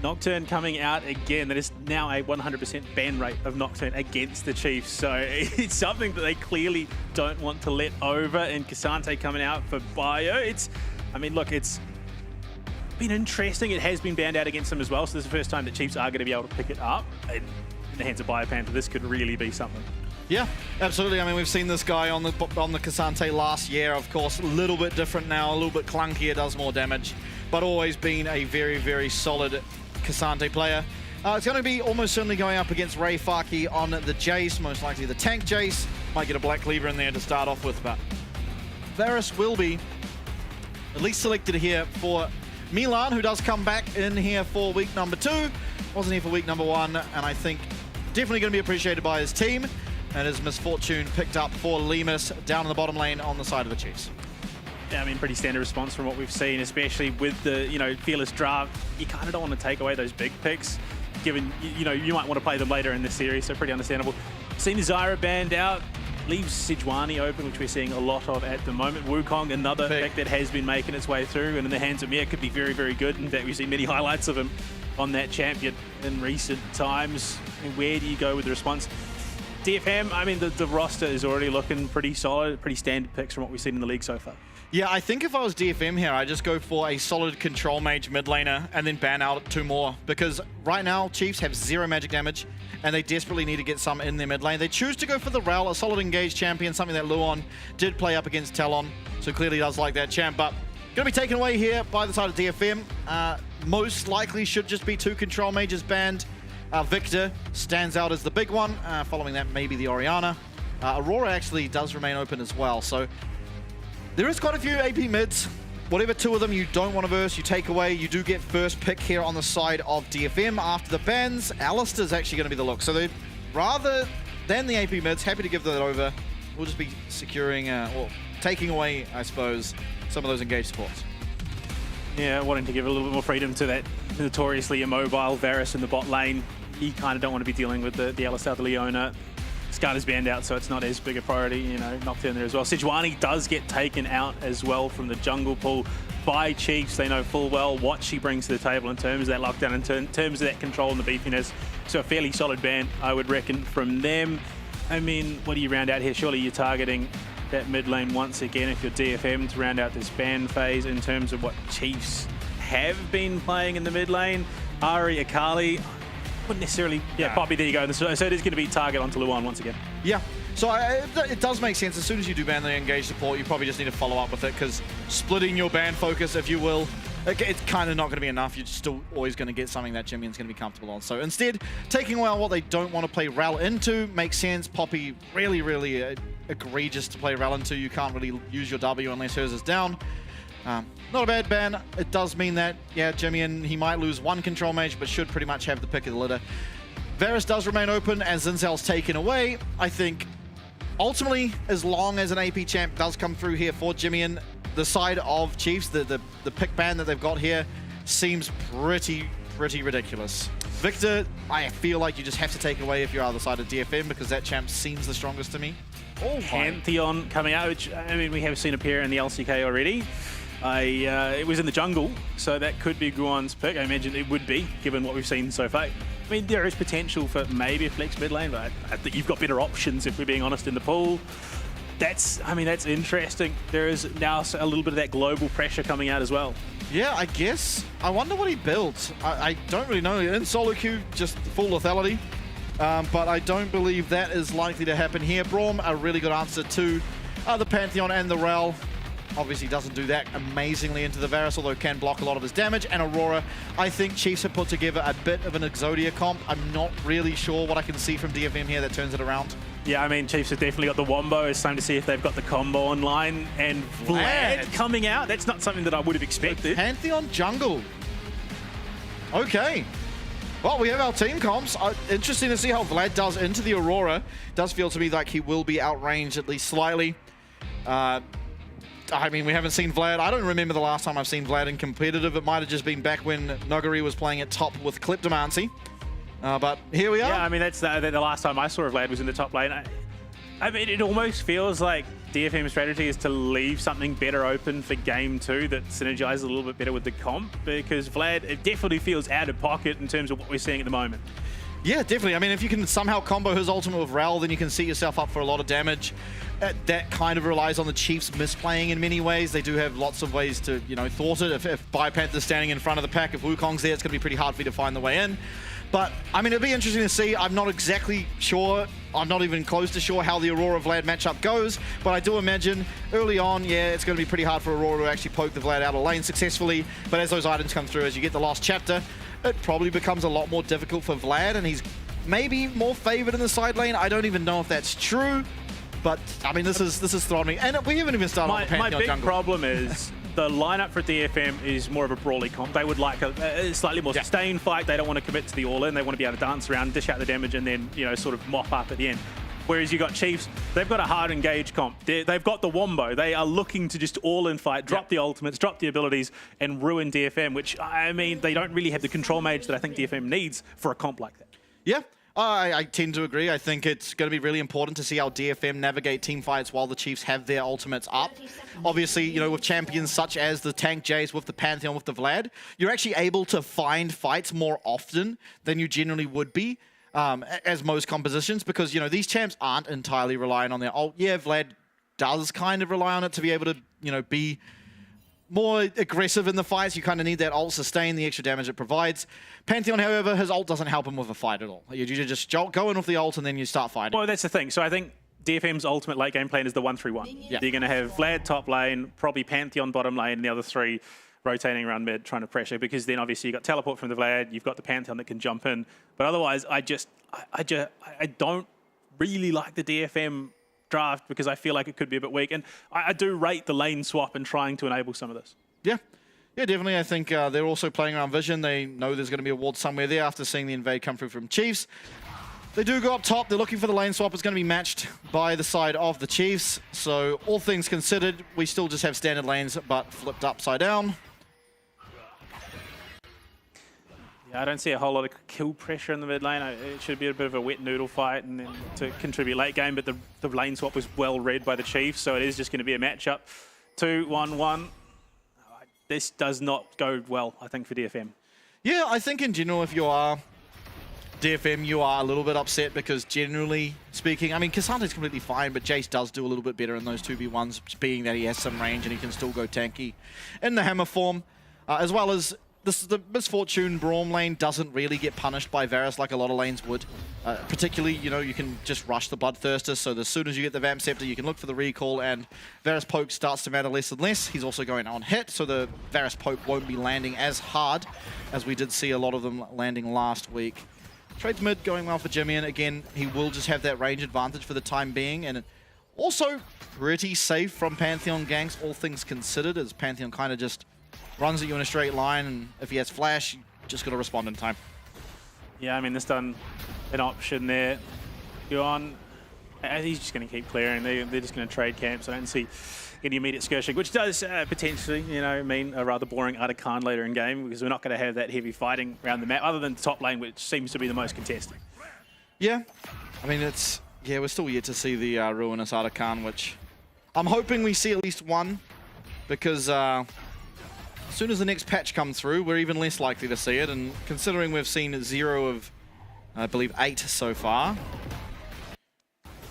Nocturne coming out again. That is now a 100% ban rate of Nocturne against the Chiefs. So it's something that they clearly don't want to let over. And Cassante coming out for Bio. I mean, look, it's been interesting. It has been banned out against them as well. So this is the first time that Chiefs are going to be able to pick it up. In the hands of Biopanther, this could really be something. Yeah, absolutely. I mean, we've seen this guy on the Cassante last year, of course. A little bit different now, a little bit clunkier, does more damage, but always been a very, very solid Cassante player. It's going to be almost certainly going up against Ray Faki on the Jace, most likely the tank Jace. Might get a Black Cleaver in there to start off with, but Varus will be at least selected here for Milan, who does come back in here for week number 2. Wasn't here for week number 1, and I think definitely going to be appreciated by his team. And his misfortune picked up for Lemus down in the bottom lane on the side of the Chiefs. Yeah, I mean, pretty standard response from what we've seen, especially with the, Fearless draft. You kind of don't want to take away those big picks, given, you might want to play them later in this series, so pretty understandable. Seeing Zyra banned out, leaves Sejuani open, which we're seeing a lot of at the moment. Wukong, another pick that has been making its way through, and in the hands of Mir, could be very, very good. In fact, we've seen many highlights of him on that champion in recent times. And where do you go with the response? DFM, I mean, the roster is already looking pretty solid, pretty standard picks from what we've seen in the league so far. Yeah, I think if I was DFM here, I'd just go for a solid control mage mid laner and then ban out 2 more. Because right now, Chiefs have 0 magic damage and they desperately need to get some in their mid lane. They choose to go for the Rel, a solid engaged champion, something that Luon did play up against Talon, so clearly does like that champ. But going to be taken away here by the side of DFM. Most likely should just be 2 control mages banned. Victor stands out as the big one. Following that, maybe the Orianna. Aurora actually does remain open as well. So there is quite a few AP mids. Whatever 2 of them you don't want to verse, you take away. You do get first pick here on the side of DFM. After the bans, Alistair's actually going to be the look. So they, rather than the AP mids, happy to give that over. We'll just be securing, or taking away, I suppose, some of those engaged supports. Yeah, wanting to give a little bit more freedom to that notoriously immobile Varus in the bot lane. You kind of don't want to be dealing with the Alistair, the Leona. Skarner's banned out, so it's not as big a priority, Nocturne there as well. Sejuani does get taken out as well from the jungle pool by Chiefs. They know full well what she brings to the table in terms of that lockdown, in terms of that control and the beefiness. So a fairly solid ban, I would reckon, from them. I mean, what do you round out here? Surely you're targeting that mid lane once again if you're DFM to round out this ban phase in terms of what Chiefs have been playing in the mid lane. Ari, Akali, wouldn't necessarily, Poppy, there you go. So it is going to be target onto Luan once again. Yeah, so it does make sense. As soon as you do ban the engaged support, you probably just need to follow up with it, because splitting your ban focus, if you will, it's kind of not going to be enough. You're still always going to get something that Jimmy's going to be comfortable on. So instead, taking away what they don't want to play Rel into makes sense. Poppy, really, really egregious to play Rel into. You can't really use your W unless hers is down. Not a bad ban. It does mean that, Jimmy, he might lose 1 control mage, but should pretty much have the pick of the litter. Varus does remain open as Zinzel's taken away. I think, ultimately, as long as an AP champ does come through here for Jimmy, the side of Chiefs, the pick ban that they've got here seems pretty ridiculous. Victor, I feel like you just have to take away if you're on the side of DFM, because that champ seems the strongest to me. Pantheon coming out, which, I mean, we have seen appear in the LCK already. It was in the jungle, so that could be Guan's pick. I imagine it would be, given what we've seen so far. I mean, there is potential for maybe a flex mid lane, but I think you've got better options, if we're being honest, in the pool. That's interesting. There is now a little bit of that global pressure coming out as well. Yeah, I guess. I wonder what he built. I don't really know. In solo queue, just full lethality. But I don't believe that is likely to happen here. Braum, a really good answer to the Pantheon and the Rel. Obviously doesn't do that amazingly into the Varus, although can block a lot of his damage. And Aurora, I think Chiefs have put together a bit of an Exodia comp. I'm not really sure what I can see from DFM here that turns it around. Yeah, I mean, Chiefs have definitely got the Wombo. It's time to see if they've got the combo online. And Vlad coming out, that's not something that I would have expected. Pantheon jungle. Okay. Well, we have our team comps. Interesting to see how Vlad does into the Aurora. Does feel to me like he will be outranged at least slightly. I mean, we haven't seen Vlad. I don't remember the last time I've seen Vlad in competitive. It might have just been back when Nogari was playing at top with Kleptomancy. But here we are. Yeah, I mean, that's the last time I saw Vlad was in the top lane. I mean, it almost feels like DFM's strategy is to leave something better open for game 2 that synergizes a little bit better with the comp, because Vlad, it definitely feels out of pocket in terms of what we're seeing at the moment. Yeah, definitely. I mean, if you can somehow combo his ultimate with Rel, then you can set yourself up for a lot of damage. That kind of relies on the Chiefs misplaying in many ways. They do have lots of ways to, you know, thwart it. If Bipanther's standing in front of the pack, if Wukong's there, it's going to be pretty hard for you to find the way in. But, I mean, it'll be interesting to see. I'm not exactly sure. I'm not even close to sure how the Aurora-Vlad matchup goes, but I do imagine early on, yeah, it's going to be pretty hard for Aurora to actually poke the Vlad out of lane successfully. But as those items come through, as you get the last chapter, it probably becomes a lot more difficult for Vlad, and he's maybe more favored in the side lane. I don't even know if that's true, but I mean, this is throwing me. And we haven't even started on the Pantheon My big jungle. problem is the lineup for DFM is more of a brawly comp. They would like a slightly more sustained fight. They don't want to commit to the all-in. They want to be able to dance around, dish out the damage, and then, you know, sort of mop up at the end. Whereas you got Chiefs, they've got a hard engage comp. They've got the Wombo. They are looking to just all-in fight, drop the ultimates, drop the abilities, and ruin DFM, which, I mean, they don't really have the control mage that I think DFM needs for a comp like that. Yeah. I tend to agree. I think it's going to be really important to see how DFM navigate team fights while the Chiefs have their ultimates up. Obviously, you know, with champions such as the tank Jace, with the Pantheon, with the Vlad, you're actually able to find fights more often than you generally would be, as most compositions, because, you know, these champs aren't entirely relying on their ult. Yeah, Vlad does kind of rely on it to be able to, you know, be more aggressive in the fights. You kind of need that ult sustain, the extra damage it provides. Pantheon, however, his ult doesn't help him with a fight at all. You just go in with the ult and then you start fighting. Well, that's the thing. So I think DFM's ultimate late game plan is the 1-3-1. Yeah. You're going to have Vlad top lane, probably Pantheon bottom lane, and the other 3 rotating around mid, trying to pressure, because then obviously you've got teleport from the Vlad, you've got the Pantheon that can jump in. But otherwise, I don't really like the DFM draft, because I feel like it could be a bit weak. And I do rate the lane swap and trying to enable some of this. Yeah. Yeah, definitely. I think they're also playing around vision. They know there's going to be a ward somewhere there after seeing the invade come through from Chiefs. They do go up top. They're looking for the lane swap. It's going to be matched by the side of the Chiefs. So all things considered, we still just have standard lanes, but flipped upside down. Yeah, I don't see a whole lot of kill pressure in the mid lane. It should be a bit of a wet noodle fight and then to contribute late game, but the lane swap was well read by the Chiefs, so it is just going to be a matchup. 2-1-1. This does not go well, I think, for DFM. Yeah, I think in general, if you are DFM, you are a little bit upset because generally speaking, I mean, Kassante's completely fine, but Jace does do a little bit better in those 2v1s, being that he has some range and he can still go tanky in the hammer form, as well as the Misfortune Braum lane doesn't really get punished by Varus like a lot of lanes would. Particularly, you know, you can just rush the Bloodthirster, so as soon as you get the Vamp Scepter, you can look for the recall, and Varus Poke starts to matter less and less. He's also going on hit, so the Varus Poke won't be landing as hard as we did see a lot of them landing last week. Trades mid going well for Jimmy, and again, he will just have that range advantage for the time being, and also pretty safe from Pantheon ganks, all things considered, as Pantheon kind of just runs at you in a straight line, and if he has flash, you just got to respond in time. Yeah, I mean, there's done an option there. Go on. He's just going to keep clearing. They're just going to trade camps. I don't see any immediate skirmishing, which does potentially, you know, mean a rather boring Atakan later in game, because we're not going to have that heavy fighting around the map, other than the top lane, which seems to be the most contested. Yeah, I mean, we're still yet to see the ruinous Atakan, which I'm hoping we see at least one, because as soon as the next patch comes through, we're even less likely to see it, and considering we've seen 0 of, I believe, 8 so far,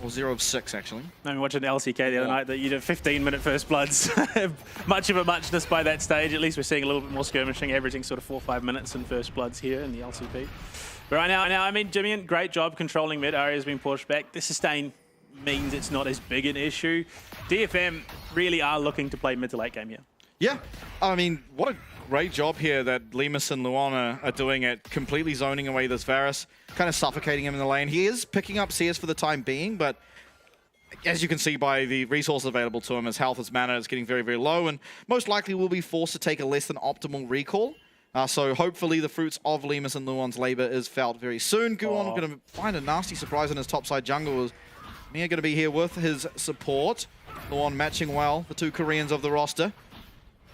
or 0 of 6 actually. I mean, watching LCK the other night, that you did 15-minute first bloods. Much of a muchness by that stage. At least we're seeing a little bit more skirmishing, averaging sort of 4 or 5 minutes in first bloods here in the LCP. But right now, I mean, Jimmy, great job controlling mid. Aria's been pushed back. The sustain means it's not as big an issue. DFM really are looking to play mid to late game here. Yeah, I mean, what a great job here that Lemus and Luana are doing at completely zoning away this Varus, kind of suffocating him in the lane. He is picking up CS for the time being, but as you can see by the resources available to him, his health, his mana is getting very, very low, and most likely will be forced to take a less than optimal recall. So hopefully the fruits of Lemus and Luon's labor is felt very soon. Guwon going to find a nasty surprise in his topside jungle. Mia going to be here with his support. Luon matching well, the two Koreans of the roster.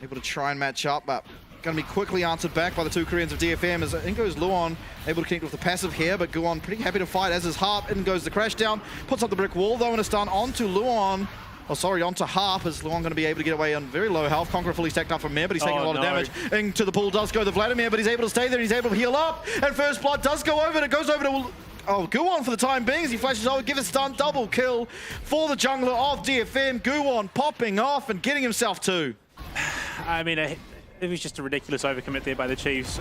Able to try and match up, but going to be quickly answered back by the two Koreans of DFM as in goes Luon, able to connect with the passive here, but Guwon pretty happy to fight as his Harp. In goes the crash down, puts up the brick wall though, and a stun onto Luon. Oh, sorry, onto Harp. Is Luon going to be able to get away on very low health? Conqueror fully stacked up from Mir, but he's taking a lot of damage. Into the pool does go the Vladimir, but he's able to stay there. He's able to heal up, and first blood does go over, and it goes over to Guwon for the time being as he flashes over, give a stun, double kill for the jungler of DFM. Guwon popping off and getting himself two. I mean, it was just a ridiculous overcommit there by the Chiefs.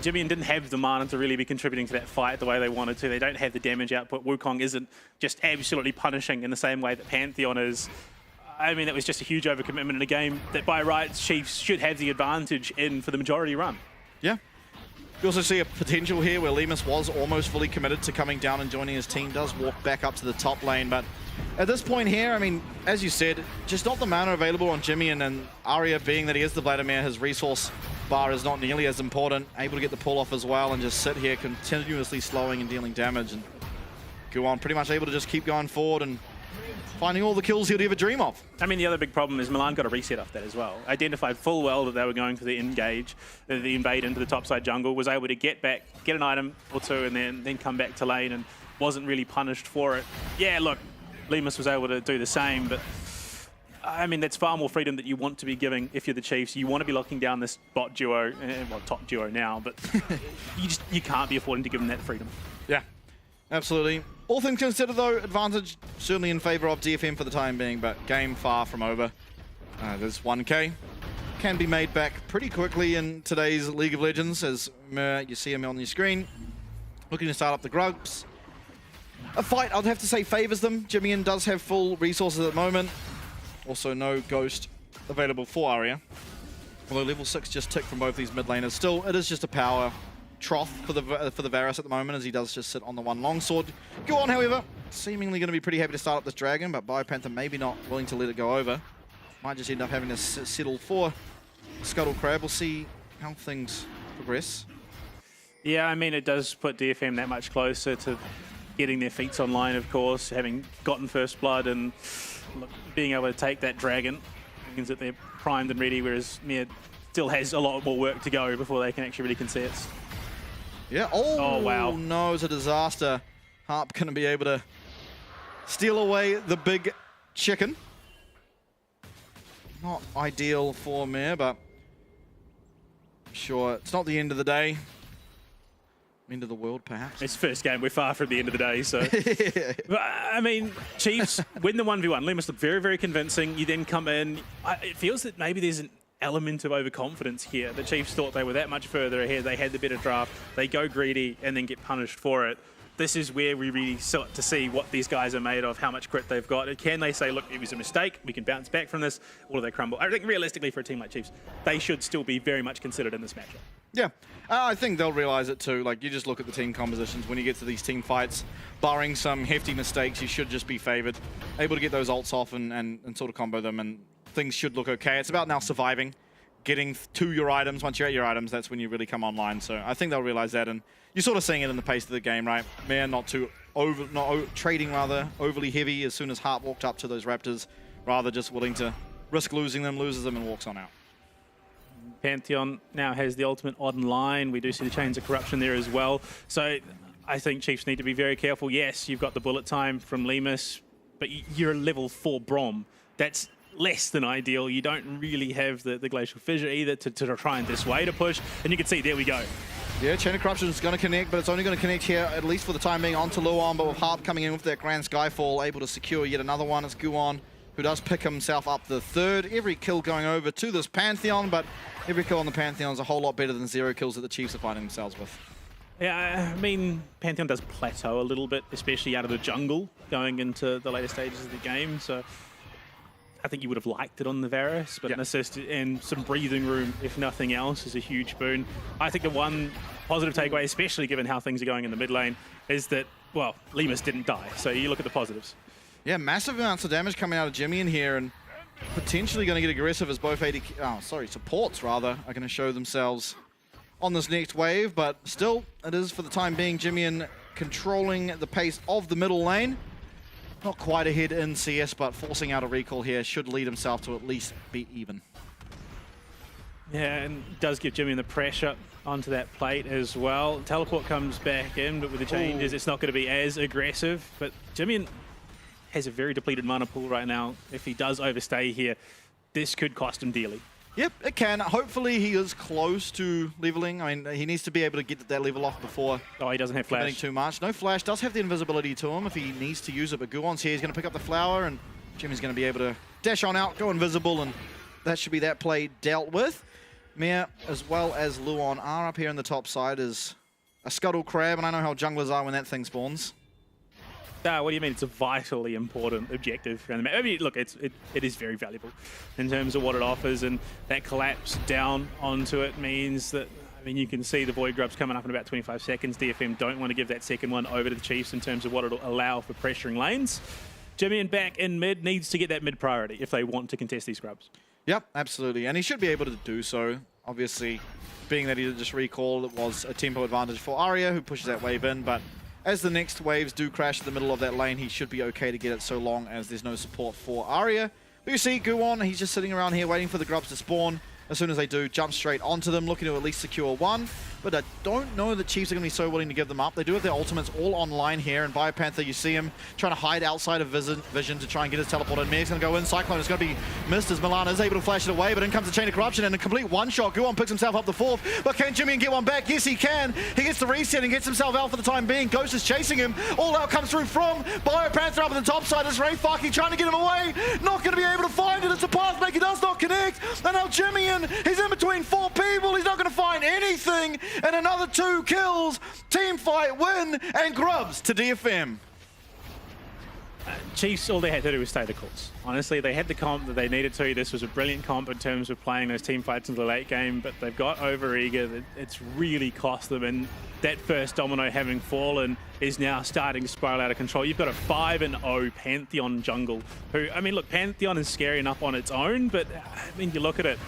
Jimmy didn't have the mana to really be contributing to that fight the way they wanted to. They don't have the damage output. Wukong isn't just absolutely punishing in the same way that Pantheon is. I mean, that was just a huge overcommitment in a game that by rights, Chiefs should have the advantage in for the majority run. Yeah. You also see a potential here where Lemus was almost fully committed to coming down and joining his team. Does walk back up to the top lane, but at this point here, I mean, as you said, just not the mana available on Jimmy, and then Arya being that he is the Vladimir, his resource bar is not nearly as important. Able to get the pull off as well and just sit here continuously slowing and dealing damage. And Guwon pretty much able to just keep going forward and finding all the kills he'd ever dream of. I mean, the other big problem is Milan got a reset off that as well. Identified full well that they were going for the engage, the invade into the topside jungle, was able to get back, get an item or two, and then come back to lane and wasn't really punished for it. Yeah, look, Lemus was able to do the same, but I mean, that's far more freedom that you want to be giving if you're the Chiefs. You want to be locking down this bot duo, well, top duo now, but you can't be affording to give them that freedom. Yeah, absolutely. All things considered, though, advantage certainly in favor of DFM for the time being, but game far from over. There's 1K. Can be made back pretty quickly in today's League of Legends, as you see him on your screen. Looking to start up the Grubs. A fight, I'd have to say, favors them. Jimmyan does have full resources at the moment. Also, no Ghost available for Arya. Although level 6 just ticked from both these mid laners. Still, it is just a power trough for the Varus at the moment, as he does just sit on the one longsword. Guwon, however, seemingly going to be pretty happy to start up this dragon, but Biopanther maybe not willing to let it go over. Might just end up having to settle for Scuttle Crab. We'll see how things progress. Yeah, I mean, it does put DFM that much closer to getting their feet online, of course, having gotten first blood and being able to take that dragon means that they're primed and ready, whereas Mir still has a lot more work to go before they can actually really concede. Yeah, oh wow. No, it's a disaster. Harp going to be able to steal away the big chicken. Not ideal for Mir, but I'm sure it's not the end of the day. End of the world, perhaps. It's first game. We're far from the end of the day, so. But, I mean, Chiefs win the 1v1. Lemus look very, very convincing. You then come in. It feels that maybe there's an element of overconfidence here. The Chiefs thought they were that much further ahead. They had the better draft. They go greedy and then get punished for it. This is where we really start to see what these guys are made of, how much crit they've got. Can they say, look, it was a mistake, we can bounce back from this, or do they crumble? I think realistically for a team like Chiefs, they should still be very much considered in this matchup. Yeah, I think they'll realize it too. Like, you just look at the team compositions. When you get to these team fights, barring some hefty mistakes, you should just be favored. Able to get those ults off and sort of combo them, and things should look okay. It's about now surviving, getting to your items. Once you're at your items, that's when you really come online. So I think they'll realize that, and you're sort of seeing it in the pace of the game, right? Man, trading rather overly heavy as soon as Hart walked up to those Raptors, rather just willing to risk losing them, loses them, and walks on out. Pantheon now has the ultimate online. We do see the Chains of Corruption there as well. So I think Chiefs need to be very careful. Yes, you've got the bullet time from Lemus, but you're a level 4 Brom. That's less than ideal. You don't really have the Glacial Fissure either to try and dissuade a push. And you can see, there we go. Yeah, Chain of Corruption is going to connect, but it's only going to connect here, at least for the time being, onto Luon. But with Harp coming in with that Grand Skyfall, able to secure yet another one. It's Guwon, who does pick himself up the third. Every kill going over to this Pantheon, but every kill on the Pantheon is a whole lot better than 0 kills that the Chiefs are finding themselves with. Yeah, I mean, Pantheon does plateau a little bit, especially out of the jungle, going into the later stages of the game. So I think you would have liked it on the Varus, but an assist and some breathing room, if nothing else, is a huge boon. I think the one positive takeaway, especially given how things are going in the mid lane, is that, well, Lemus didn't die. So you look at the positives. Yeah, massive amounts of damage coming out of Jimmy in here, and potentially going to get aggressive as both supports rather, are going to show themselves on this next wave, but still, it is for the time being Jimmy controlling the pace of the middle lane. Not quite ahead in CS, but forcing out a recall here should lead himself to at least be even. Yeah, and does give Jimmy the pressure onto that plate as well. Teleport comes back in, but with the changes, it's not going to be as aggressive. But Jimmy has a very depleted mana pool right now. If he does overstay here, this could cost him dearly. Yep, it can. Hopefully he is close to leveling. I mean, he needs to be able to get that level off before... Oh, he doesn't have flash. Too much. No flash. Does have the invisibility to him if he needs to use it, but Guwon's here. He's going to pick up the flower, and Jimmy's going to be able to dash on out, go invisible, and that should be that play dealt with. Mia, as well as Luon, are up here in the top side as a scuttle crab, and I know how junglers are when that thing spawns. What do you mean? It's a vitally important objective around the map. I mean, look, it is very valuable in terms of what it offers, and that collapse down onto it means that, I mean, you can see the Void Grubs coming up in about 25 seconds. DFM don't want to give that second one over to the Chiefs in terms of what it'll allow for pressuring lanes. Jimmy back in mid needs to get that mid priority if they want to contest these Grubs. Yep, absolutely, and he should be able to do so. Obviously, being that he did just recall, it was a tempo advantage for Arya, who pushes that wave in, but as the next waves do crash in the middle of that lane, he should be okay to get it so long as there's no support for Arya. But you see Guwon, he's just sitting around here waiting for the Grubs to spawn. As soon as they do, jump straight onto them, looking to at least secure one. But I don't know that Chiefs are going to be so willing to give them up. They do have their ultimates all online here, and Biopanther, you see him trying to hide outside of vision to try and get his teleport in. Meg's going to go in. Cyclone is going to be missed as Milan is able to flash it away, but in comes the Chain of Corruption and a complete one-shot. Guwon picks himself up the fourth, but can Jimmy get one back? Yes, he can. He gets the reset and gets himself out for the time being. Ghost is chasing him. All out comes through from Biopanther up on the top side. It's Rayfucky trying to get him away. Not going to be able to find it. It's a pathmaker, does not connect. And now Jimmy, he's in between four people. He's not going to find anything. And another 2 kills. Team fight win and Grubs to DFM. Chiefs, all they had to do was stay the course. Honestly, they had the comp that they needed to. This was a brilliant comp in terms of playing those team fights in the late game, but they've got over-eager. It's really cost them, and that first domino having fallen is now starting to spiral out of control. You've got a 5-0 Pantheon jungle, who, I mean, look, Pantheon is scary enough on its own, but, I mean, you look at it,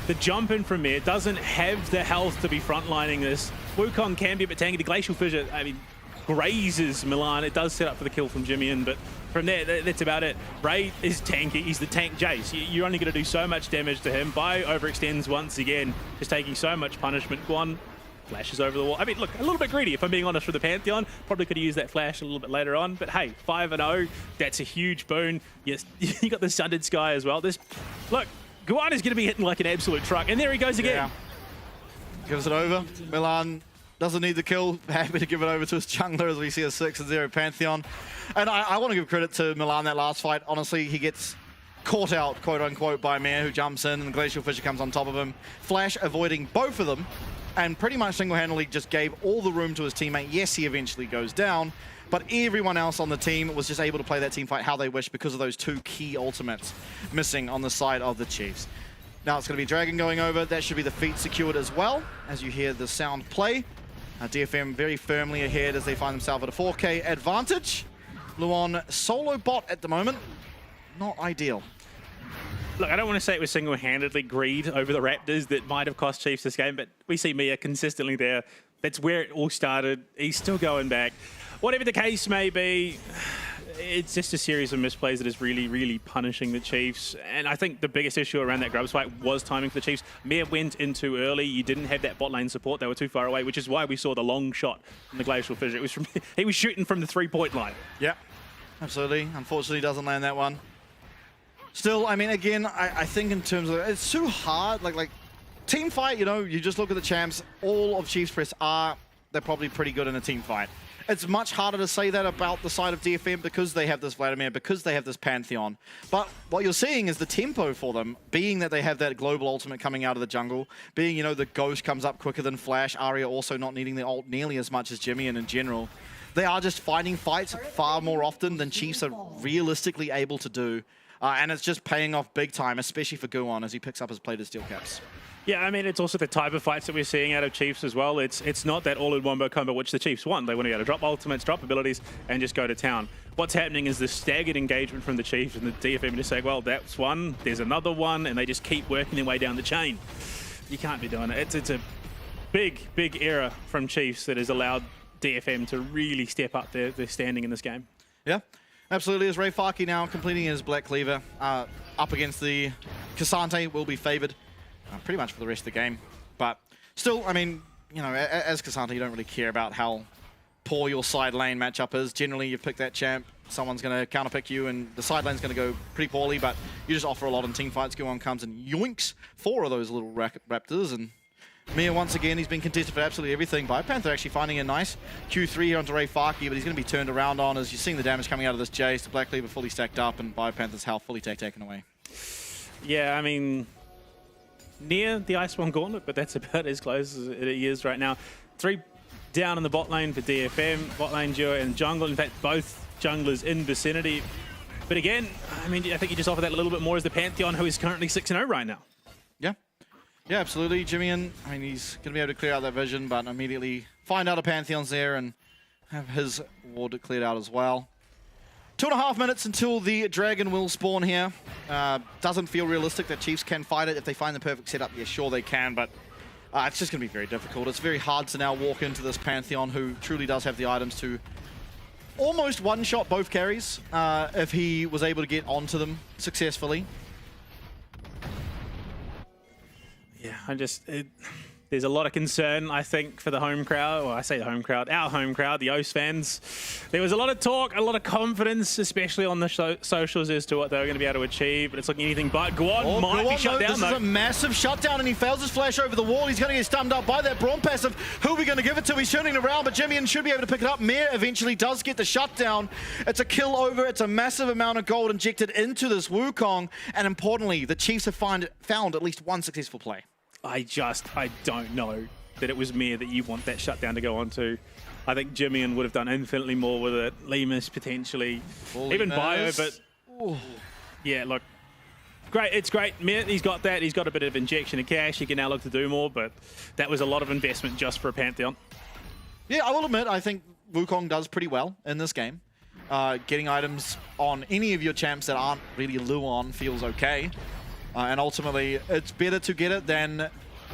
the jump in from there doesn't have the health to be frontlining this. Wukong can be a bit tanky. The Glacial Fissure, I mean, grazes Milan. It does set up for the kill from Jimmy, but from there, that's about it. Ray is tanky. He's the tank Jace. You're only going to do so much damage to him. Bio overextends once again, just taking so much punishment. Guan flashes over the wall. I mean, look, a little bit greedy, if I'm being honest, for the Pantheon. Probably could have used that flash a little bit later on, but hey, 5-0, that's a huge boon. Yes, you got the Sundered Sky as well. Look, Guan is going to be hitting like an absolute truck, and there he goes again. Yeah. Gives it over. Milan doesn't need the kill. Happy to give it over to his jungler as we see a 6-0 Pantheon. And I want to give credit to Milan that last fight. Honestly, he gets caught out, quote-unquote, by Mare, who jumps in, and the Glacial Fissure comes on top of him. Flash avoiding both of them, and pretty much single-handedly just gave all the room to his teammate. Yes, he eventually goes down, but everyone else on the team was just able to play that team fight how they wish because of those 2 key ultimates missing on the side of the Chiefs. Now it's going to be Dragon going over. That should be the feat secured as well, as you hear the sound play. DFM very firmly ahead as they find themselves at a 4K advantage. Luon solo bot at the moment. Not ideal. Look, I don't want to say it was single-handedly greed over the Raptors that might have cost Chiefs this game, but we see Mia consistently there. That's where it all started. He's still going back. Whatever the case may be, it's just a series of misplays that is really, really punishing the Chiefs. And I think the biggest issue around that Grubs fight was timing for the Chiefs. Mia went in too early. You didn't have that bot lane support. They were too far away, which is why we saw the long shot from the Glacial Fissure. It was he was shooting from the 3-point line. Yeah, absolutely. Unfortunately, doesn't land that one. Still, I mean, again, I think in terms of, it's too hard. Like team fight, you know, you just look at the champs. All of Chiefs Press they're probably pretty good in a team fight. It's much harder to say that about the side of DFM because they have this Vladimir, because they have this Pantheon. But what you're seeing is the tempo for them, being that they have that global ultimate coming out of the jungle, being, you know, the Ghost comes up quicker than Flash, Arya also not needing the ult nearly as much as Jimmy, and in general, they are just finding fights far more often than Chiefs are realistically able to do. And it's just paying off big time, especially for Guwon as he picks up his plated steel caps. Yeah, I mean, it's also the type of fights that we're seeing out of Chiefs as well. It's not that all-in-one combo which the Chiefs want. They want to be able to drop ultimates, drop abilities, and just go to town. What's happening is the staggered engagement from the Chiefs, and the DFM just say, well, that's one, there's another one, and they just keep working their way down the chain. You can't be doing it. It's a big error from Chiefs that has allowed DFM to really step up their standing in this game. Yeah, absolutely. As Ray Farkey now completing his Black Cleaver up against the Cassante will be favored pretty much for the rest of the game. But still, I mean, you know, as Cassante, you don't really care about how poor your side lane matchup is. Generally, you pick that champ, someone's going to counterpick you, and the side lane's going to go pretty poorly, but you just offer a lot in team fights. Guwon comes and yoinks 4 of those little raptors, and Mia, once again, he's been contested for absolutely everything. Panther actually finding a nice Q3 here onto Ray Farkey, but he's going to be turned around on as you're seeing the damage coming out of this Jace. The Black Cleaver fully stacked up, and Panther's health fully taken away. Yeah, I mean, near the Iceborne Gauntlet, but that's about as close as it is right now. 3 down in the bot lane for DFM, bot lane duo and jungle. In fact, both junglers in vicinity. But again, I mean, I think you just offer that a little bit more as the Pantheon, who is currently 6-0 right now. Yeah. Yeah, absolutely. Jimmy, I mean, he's going to be able to clear out that vision, but immediately find out a Pantheon's there and have his ward cleared out as well. 2.5 minutes until the dragon will spawn here. Doesn't feel realistic that Chiefs can fight it. If they find the perfect setup, yeah, sure they can, but it's just going to be very difficult. It's very hard to now walk into this Pantheon who truly does have the items to almost one-shot both carries if he was able to get onto them successfully. Yeah, there's a lot of concern, I think, for the home crowd. Well, I say the home crowd, our home crowd, the OS fans. There was a lot of talk, a lot of confidence, especially on the socials as to what they were going to be able to achieve, but it's looking anything but. Guwon might be shut down, This is a massive shutdown, and he fails his flash over the wall. He's going to get stunned up by that Braum passive. Who are we going to give it to? He's turning around, but Jimmy should be able to pick it up. Mir eventually does get the shutdown. It's a kill over. It's a massive amount of gold injected into this Wukong, and importantly, the Chiefs have found at least one successful play. I don't know that it was Mir that you want that shutdown to go on to. I think Jimmy would have done infinitely more with it. Lemus potentially, even Bio, but yeah, look, great. It's great. Mir, he's got that. He's got a bit of injection of cash. He can now look to do more, but that was a lot of investment just for a Pantheon. Yeah, I will admit, I think Wukong does pretty well in this game. Getting items on any of your champs that aren't really Luon feels okay. And ultimately, it's better to get it than,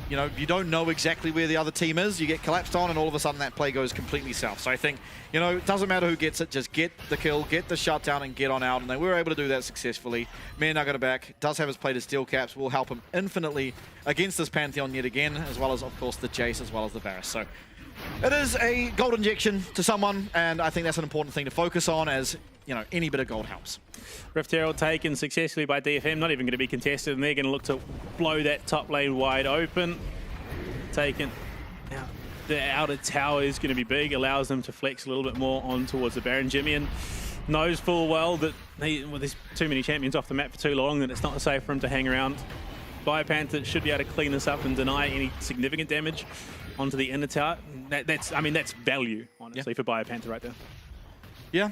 you know, you don't know exactly where the other team is. You get collapsed on, and all of a sudden that play goes completely south. So I think, you know, it doesn't matter who gets it. Just get the kill, get the shutdown, and get on out. And they were able to do that successfully. Mir Nugget back does have his play to steel caps. Will help him infinitely against this Pantheon yet again, as well as, of course, the Jace, as well as the Varus. So it is a gold injection to someone, and I think that's an important thing to focus on, as, you know, any bit of gold helps. Rift Herald taken successfully by DFM, not even going to be contested, and they're going to look to blow that top lane wide open. Taken. Now, the outer tower is going to be big, allows them to flex a little bit more on towards the Baron. Jimmy knows full well that there's too many champions off the map for too long, that it's not safe for him to hang around. Panther should be able to clean this up and deny any significant damage onto the inner tower. That's value, honestly, for Panther right there. Yeah.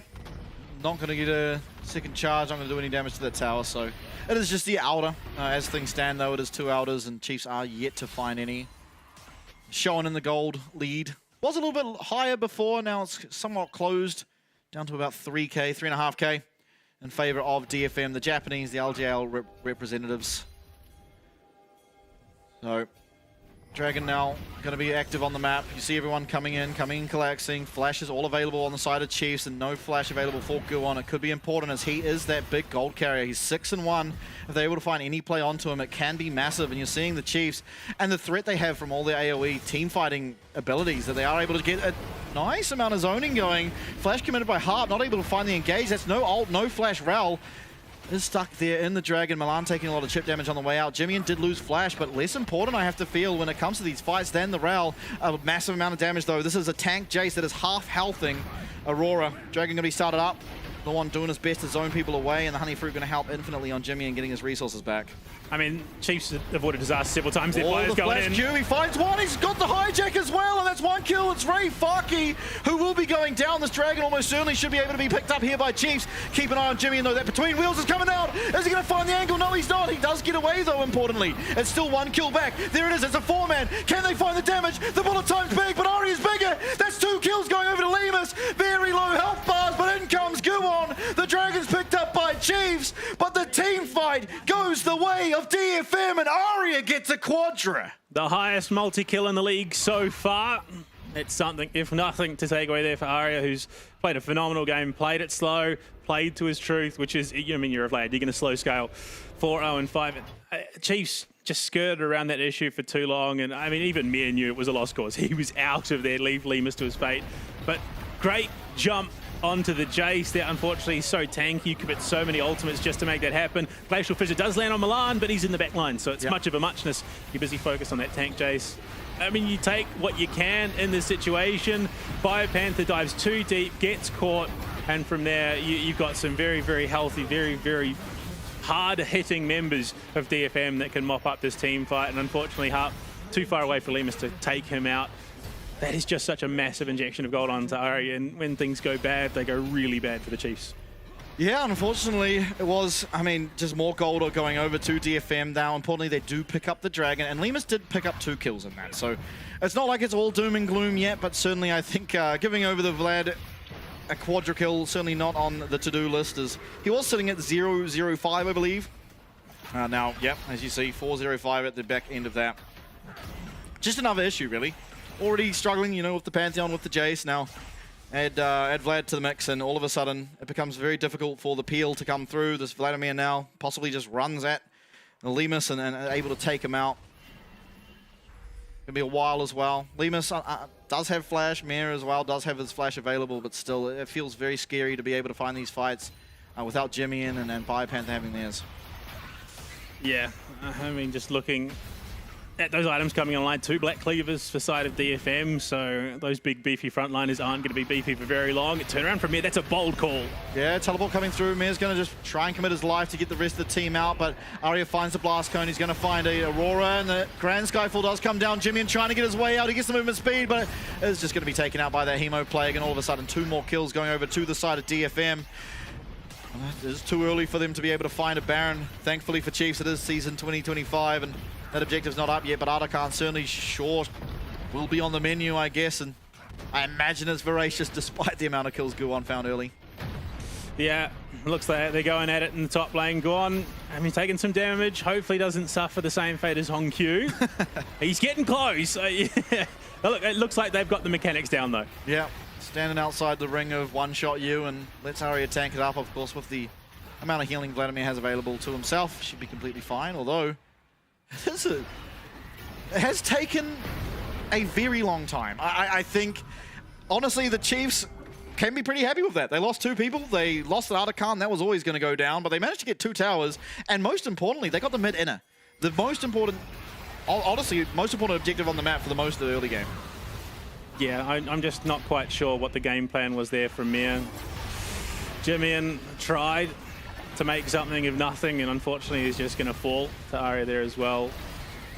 Not going to get a second charge. I'm going to do any damage to that tower, so it is just the outer. As things stand, though, it is 2 outers, and Chiefs are yet to find any. Showing in the gold lead. Was a little bit higher before. Now it's somewhat closed, down to about 3K, 3.5K, in favor of DFM, the Japanese, the LJL representatives. So Dragon now going to be active on the map. You see everyone coming in, collapsing. Flash is all available on the side of Chiefs, and no flash available for Guwon. It could be important, as he is that big gold carrier. He's 6-1. If they're able to find any play onto him, it can be massive. And you're seeing the Chiefs and the threat they have from all their AoE team fighting abilities, that they are able to get a nice amount of zoning going. Flash committed by Harp, not able to find the engage. That's no ult, no flash. Rel is stuck there in the Dragon. Milan taking a lot of chip damage on the way out. Jimmy did lose flash, but less important, I have to feel, when it comes to these fights than the Rel. A massive amount of damage, though. This is a tank Jace that is half healthing Aurora. Dragon going to be started up. The one doing his best to zone people away, and the Honey Fruit going to help infinitely on Jimmy and getting his resources back. I mean, Chiefs avoided disaster several times. Their players the going flash in. Q, he finds one. He's got the hijack as well, and that's 1 kill. It's Ray Farkey who will be going down. This Dragon almost certainly should be able to be picked up here by Chiefs. Keep an eye on Jimmy, though. That between wheels is coming out. Is he going to find the angle? No, he's not. He does get away, though, importantly. It's still 1 kill back. There it is. It's a 4-man. Can they find the damage? The bullet time's big, but Ari is bigger. That's 2 kills going over to Lemus. Very low health bars, but in comes Guwon. The Dragon's picked up by Chiefs, but the team fight goes the way of DFM and Aria gets a quadra. The highest multi-kill in the league so far. It's something, if nothing, to take away there for Aria, who's played a phenomenal game, played it slow, played to his truth, which is, I mean, you're a Vlad, you're going to slow scale 4-0-5. Chiefs just skirted around that issue for too long, and I mean, even Mir knew it was a lost cause. He was out of there, leave Lemus to his fate. But great jump onto the Jace. That unfortunately is so tanky. You commit so many ultimates just to make that happen. Glacial Fissure does land on Milan, but he's in the back line, so it's much of a muchness. You're busy focused on that tank Jace. I mean, you take what you can in this situation. Biopanther dives too deep, gets caught, and from there, you've got some very, very healthy, very, very hard-hitting members of DFM that can mop up this team fight, and unfortunately, Harp too far away for Lemus to take him out. That is just such a massive injection of gold onto Ari, and when things go bad, they go really bad for the Chiefs. Yeah, unfortunately, it was, I mean, just more gold going over to DFM now. Importantly, they do pick up the Dragon, and Lemus did pick up 2 kills in that. So it's not like it's all doom and gloom yet, but certainly I think giving over the Vlad a quadra kill, certainly not on the to-do list, as he was sitting at 0-0-5, I believe. Now, yep, as you see, 4-0-5 at the back end of that. Just another issue, really. Already struggling, you know, with the Pantheon, with the Jace. Now, add Vlad to the mix, and all of a sudden, it becomes very difficult for the peel to come through. This Vladimir now possibly just runs at Lemus and able to take him out. Gonna be a while as well. Lemus does have flash, Mir as well does have his flash available, but still, it feels very scary to be able to find these fights without Jimmy and Biopanther having theirs. Yeah, I mean, just looking at those items coming online, 2 Black Cleavers for side of DFM, so those big beefy frontliners aren't going to be beefy for very long. Turn around from Mir, that's a bold call. Yeah, teleport coming through. Mir's going to just try and commit his life to get the rest of the team out, but Aria finds the blast cone. He's going to find a Aurora, and the Grand Skyfall does come down. Jimmy trying to get his way out. He gets the movement speed, but it's just going to be taken out by that Hemo Plague, and all of a sudden 2 more kills going over to the side of DFM. It's too early for them to be able to find a Baron. Thankfully for Chiefs, it is season 2025, and that objective's not up yet, but Ardakan certainly sure will be on the menu, I guess, and I imagine it's voracious despite the amount of kills Guwon found early. Yeah, looks like they're going at it in the top lane. Guwon, I mean, taking some damage, hopefully doesn't suffer the same fate as Hong Q. He's getting close. Yeah. Look, it looks like they've got the mechanics down, though. Yeah, standing outside the ring of one-shot you, and lets Aria tank it up, of course, with the amount of healing Vladimir has available to himself. Should be completely fine, although it has taken a very long time. I think, honestly, the Chiefs can be pretty happy with that. They lost 2 people. They lost Ardakan. That was always going to go down, but they managed to get 2 towers, and most importantly, they got the mid-inner. The most important, honestly, most important objective on the map for the most of the early game. Yeah, I'm just not quite sure what the game plan was there from Mir. Jimmy tried to make something of nothing, and unfortunately he's just going to fall to Aria there as well.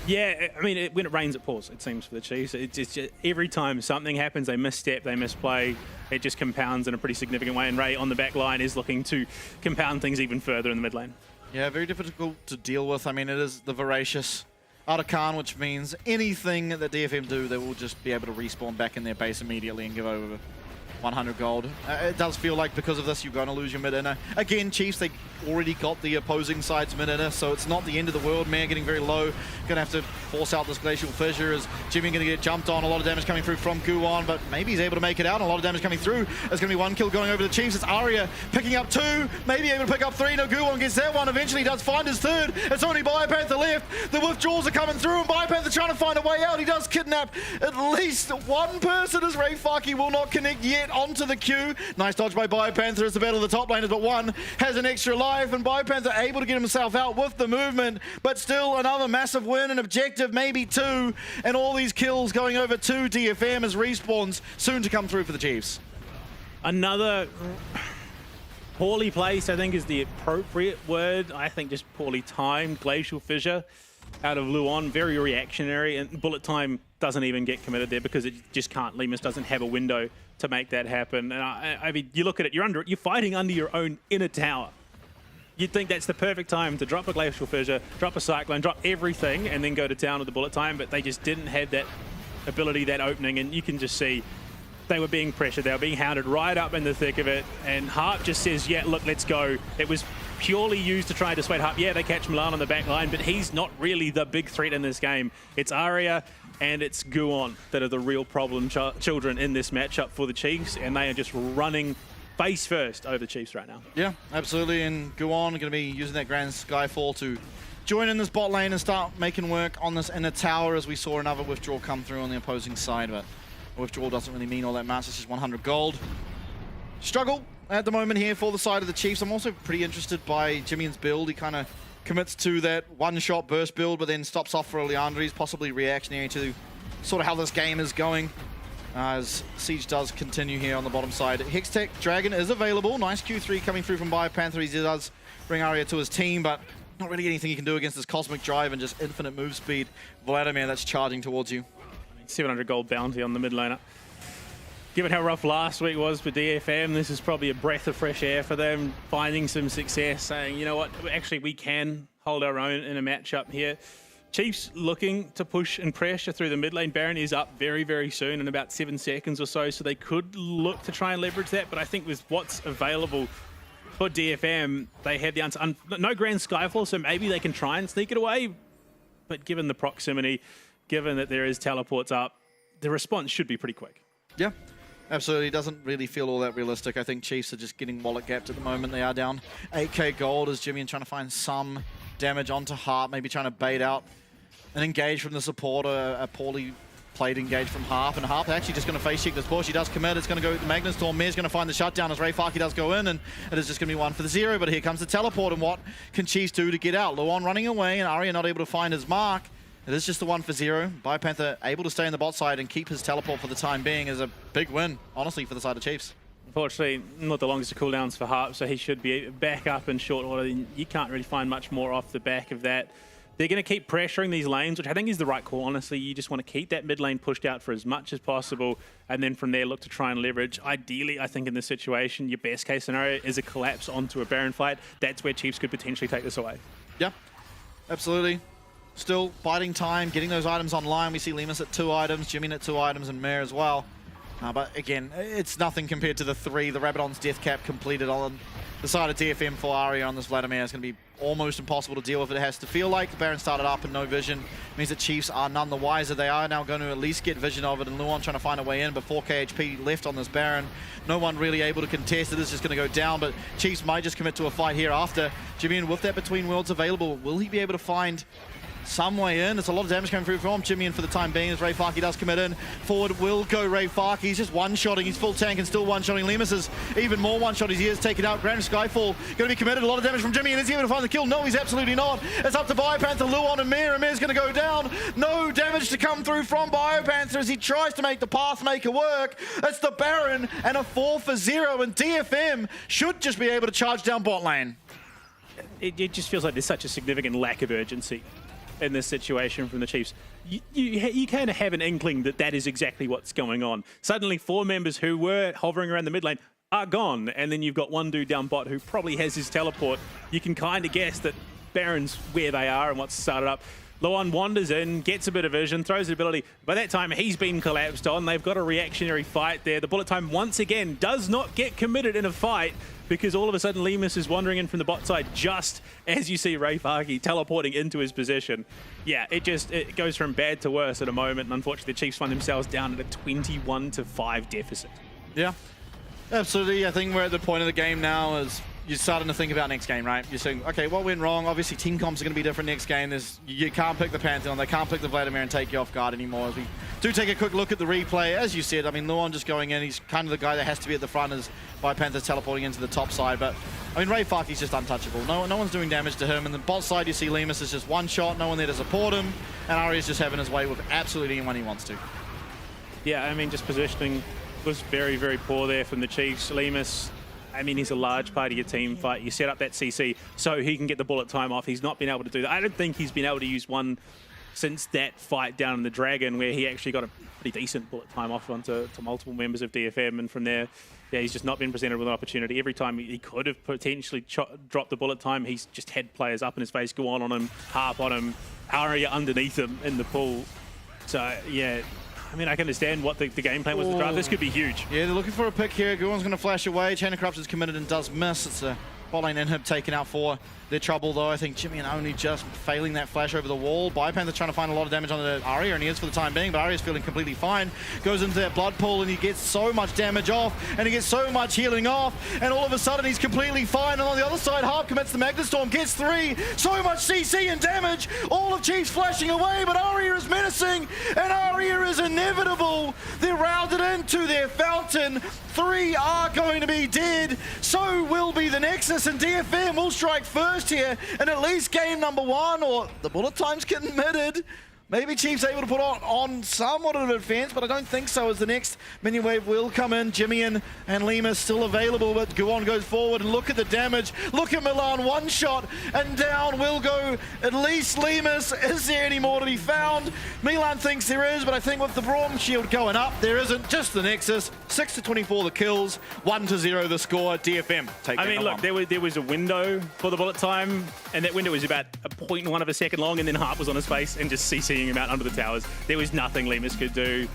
Yeah, I mean, when it rains, it pours, it seems, for the Chiefs. It's just every time something happens, they misstep, they misplay, it just compounds in a pretty significant way, and Ray on the back line is looking to compound things even further in the mid lane. Yeah, very difficult to deal with. I mean, it is the voracious Ardakan, which means anything that DFM do, they will just be able to respawn back in their base immediately and give over 100 gold. It does feel like because of this, you're going to lose your mid-inner. Again, Chiefs, they already got the opposing side's mid-inner, so it's not the end of the world. Mare getting very low. Going to have to force out this Glacial Fissure as Jimmy going to get jumped on. A lot of damage coming through from Guwon, but maybe he's able to make it out. A lot of damage coming through. There's going to be 1 kill going over the Chiefs. It's Aria picking up 2, maybe able to pick up 3. No, Guwon gets that one. Eventually does find his 3rd. It's only Biopanther left. The withdrawals are coming through, and Biopanther trying to find a way out. He does kidnap at least 1 person as Ray Faki will not connect yet onto the queue. Nice dodge by Biopanther as the battle of the top laners, but 1 has an extra life, and Biopanther able to get himself out with the movement, but still another massive win, an objective, maybe 2, and all these kills going over to DFM as respawns soon to come through for the Chiefs. Another poorly placed, I think, is the appropriate word. I think just poorly timed Glacial Fissure out of Luon, very reactionary, and bullet time doesn't even get committed there because it just can't. Lemus doesn't have a window to make that happen. And I mean, you look at it, you're fighting under your own inner tower. You'd think that's the perfect time to drop a Glacial Fissure, drop a Cyclone, drop everything, and then go to town with the bullet time, but they just didn't have that ability, that opening, and you can just see they were being pressured, they were being hounded right up in the thick of it, and Harp just says, yeah, look, let's go. It was purely used to try and dissuade Harp. Yeah, they catch Milan on the back line, but he's not really the big threat in this game. It's Aria and it's Guon that are the real problem children in this matchup for the Chiefs, and they are just running face first over the Chiefs right now. Yeah, absolutely, and Guon going to be using that Grand Skyfall to join in this bot lane and start making work on this inner tower, as we saw another withdrawal come through on the opposing side, but withdrawal doesn't really mean all that much. It's just 100 gold. Struggle at the moment here for the side of the Chiefs. I'm also pretty interested by Jimmy's build. He kind of commits to that one-shot burst build, but then stops off for Oleandre. He's possibly reactionary to sort of how this game is going, as Siege does continue here on the bottom side. Hextech Dragon is available. Nice Q3 coming through from BioPanther. He does bring Aria to his team, but not really anything he can do against this Cosmic Drive and just infinite move speed. Vladimir, that's charging towards you. 700 gold bounty on the mid laner. Given how rough last week was for DFM, this is probably a breath of fresh air for them, finding some success, saying, you know what, actually we can hold our own in a matchup here. Chiefs looking to push and pressure through the mid lane. Baron is up very, very soon in about 7 seconds or so, so they could look to try and leverage that, but I think with what's available for DFM, they have the answer. No Grand Skyfall, so maybe they can try and sneak it away, but given the proximity, given that there is teleports up, the response should be pretty quick. Yeah, absolutely. Doesn't really feel all that realistic. I think Chiefs are just getting wallet gapped at the moment. They are down 8k gold as Jimmy and trying to find some damage onto Harp, maybe trying to bait out an engage from the support, a poorly played engage from Harp, and Harp actually just going to face check this push. He does commit. It's going to go with the Magnus Storm. Mir's going to find the shutdown as Rayfaki does go in, and it is just going to be 1 for the 0, but here comes the teleport, and what can Chiefs do to get out? Luon running away, and Aria not able to find his mark. It is just the 1 for 0. BioPanther able to stay in the bot side and keep his teleport for the time being is a big win, honestly, for the side of Chiefs. Unfortunately, not the longest of cooldowns for Harp, so he should be back up in short order. You can't really find much more off the back of that. They're going to keep pressuring these lanes, which I think is the right call, honestly. You just want to keep that mid lane pushed out for as much as possible, and then from there look to try and leverage. Ideally, I think in this situation, your best case scenario is a collapse onto a Baron fight. That's where Chiefs could potentially take this away. Yeah, absolutely. Still biding time, getting those items online. We see Lemus at 2 items, Jimmy at 2 items, and Mare as well. But again, it's nothing compared to the 3. The Rabadon's death cap completed on the side of DFM for Aria on this Vladimir. It's going to be almost impossible to deal with. It has to feel like the Baron started up and no vision. Means that Chiefs are none the wiser. They are now going to at least get vision of it, and Luon trying to find a way in, but 4k HP left on this Baron. No one really able to contest it. It's just going to go down, but Chiefs might just commit to a fight here after. Jimmy, with that Between Worlds available, will he be able to find some way in? There's a lot of damage coming through from Jimmy, and for the time being, as Rayfaki does commit in. Forward will go Rayfaki. He's just one-shotting. He's full tank and still one-shotting. Lemus is even more one-shotting. He is taken out. Grand Skyfall going to be committed. A lot of damage from Jimmy, and is he able to find the kill? No, he's absolutely not. It's up to BioPanther, Luon, and Mir. And Mir's going to go down. No damage to come through from BioPanther as he tries to make the Pathmaker work. It's the Baron and a 4 for 0, and DFM should just be able to charge down bot lane. It just feels like there's such a significant lack of urgency in this situation from the Chiefs. You kind of have an inkling that that is exactly what's going on. Suddenly 4 members who were hovering around the mid lane are gone, and then you've got one dude down bot who probably has his teleport. You can kind of guess that Baron's where they are and what's started up. Luon wanders in, gets a bit of vision, throws the ability. By that time, he's been collapsed on. They've got a reactionary fight there. The bullet time, once again, does not get committed in a fight because all of a sudden Lemus is wandering in from the bot side just as you see Rayfaki teleporting into his position. Yeah, it goes from bad to worse at a moment, and unfortunately the Chiefs find themselves down at a 21-5 deficit. Yeah, absolutely. I think we're at the point of the game now as you're starting to think about next game, right? You're saying, okay, what went wrong? Obviously, team comps are going to be different next game. You can't pick the Pantheon. They can't pick the Vladimir and take you off guard anymore. As we do take a quick look at the replay, as you said, I mean, Luon just going in. He's kind of the guy that has to be at the front as BioPanther's teleporting into the top side. But, I mean, Rayfaki's just untouchable. No one's doing damage to him. And the bot side, you see Lemus is just one shot. No one there to support him. And Aria's just having his way with absolutely anyone he wants to. Yeah, I mean, just positioning was very, very poor there from the Chiefs. Lemus, I mean, he's a large part of your team fight. You set up that CC so he can get the bullet time off. He's not been able to do that. I don't think he's been able to use one since that fight down in the Dragon where he actually got a pretty decent bullet time off onto multiple members of DFM. And from there, yeah, he's just not been presented with an opportunity. Every time he could have potentially dropped the bullet time, he's just had players up in his face, go on him, Harp on him, Aria underneath him in the pool. So, yeah, I mean, I can understand what the game plan was to draft. This could be huge. Yeah, they're looking for a pick here. Guon's going to flash away. Chain of Corruption's committed and does miss. It's a Bot lane inhib taken out for their trouble though. I think Jimmy only just failing that flash over the wall. Biopanther trying to find a lot of damage on the Arya, and he is for the time being, but Arya's feeling completely fine. Goes into that blood pool and he gets so much damage off, and he gets so much healing off, and all of a sudden he's completely fine. And on the other side, Harp commits the Magnet Storm, gets 3. So much CC and damage. All of Chiefs flashing away, but Arya is menacing, and Arya is inevitable. They're rounded into their fountain. 3 are going to be dead. So will be the Nexus, and DFM will strike first here, and at least game number 1, or the bullet time's committed. Maybe Chiefs able to put on somewhat of an advance, but I don't think so, as the next minion wave will come in. Jimmy and Lima still available, but Guon goes forward, and look at the damage. Look at Milan, 1 shot, and down will go at least Limas. Is there any more to be found? Milan thinks there is, but I think with the Braum shield going up, there isn't. Just the Nexus. 6-24 the kills, 1-0 the score. DFM take I mean, look, there was a window for the bullet time, and that window was about a 0.1 of a second long, and then Harp was on his face and just CCing him out under the towers. There was nothing Lemus could do.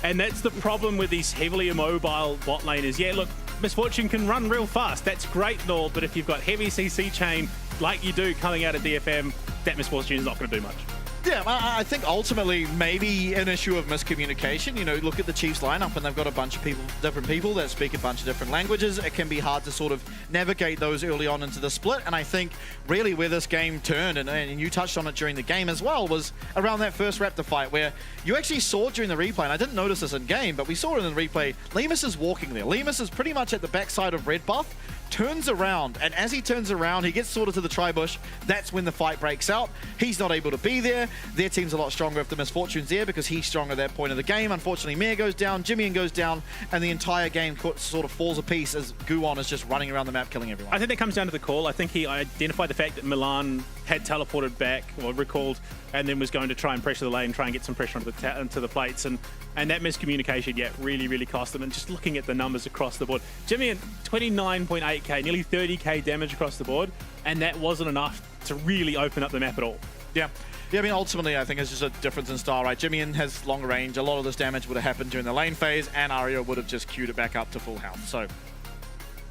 And that's the problem with these heavily immobile bot laners. Yeah, look, Misfortune can run real fast. That's great and all, but if you've got heavy CC chain like you do coming out of DFM, that Misfortune is not going to do much. Yeah, I think ultimately maybe an issue of miscommunication. You know, look at the Chiefs lineup and they've got a bunch of people, different people that speak a bunch of different languages. It can be hard to sort of navigate those early on into the split. And I think really where this game turned, and you touched on it during the game as well, was around that first Raptor fight where you actually saw during the replay, and I didn't notice this in game, but we saw it in the replay, Lemus is walking there. Lemus is pretty much at the backside of Red Buff, turns around, and as he turns around, he gets sorted to the tri-bush. That's when the fight breaks out. He's not able to be there. Their team's a lot stronger if the Misfortune's there because he's stronger at that point of the game. Unfortunately, Mir goes down, Jimmy goes down, and the entire game sort of falls a piece as Guon is just running around the map killing everyone. I think that comes down to the call. I think he identified the fact that Milan had teleported back, or recalled, and then was going to try and pressure the lane, try and get some pressure onto the plates, and that miscommunication, yeah, really cost them. And just looking at the numbers across the board, Jimmy 29.8k, nearly 30k damage across the board, and that wasn't enough to really open up the map at all. Yeah, I mean, ultimately, I think it's just a difference in style, right? Jimmy has longer range. A lot of this damage would have happened during the lane phase, and Arya would have just queued it back up to full health. So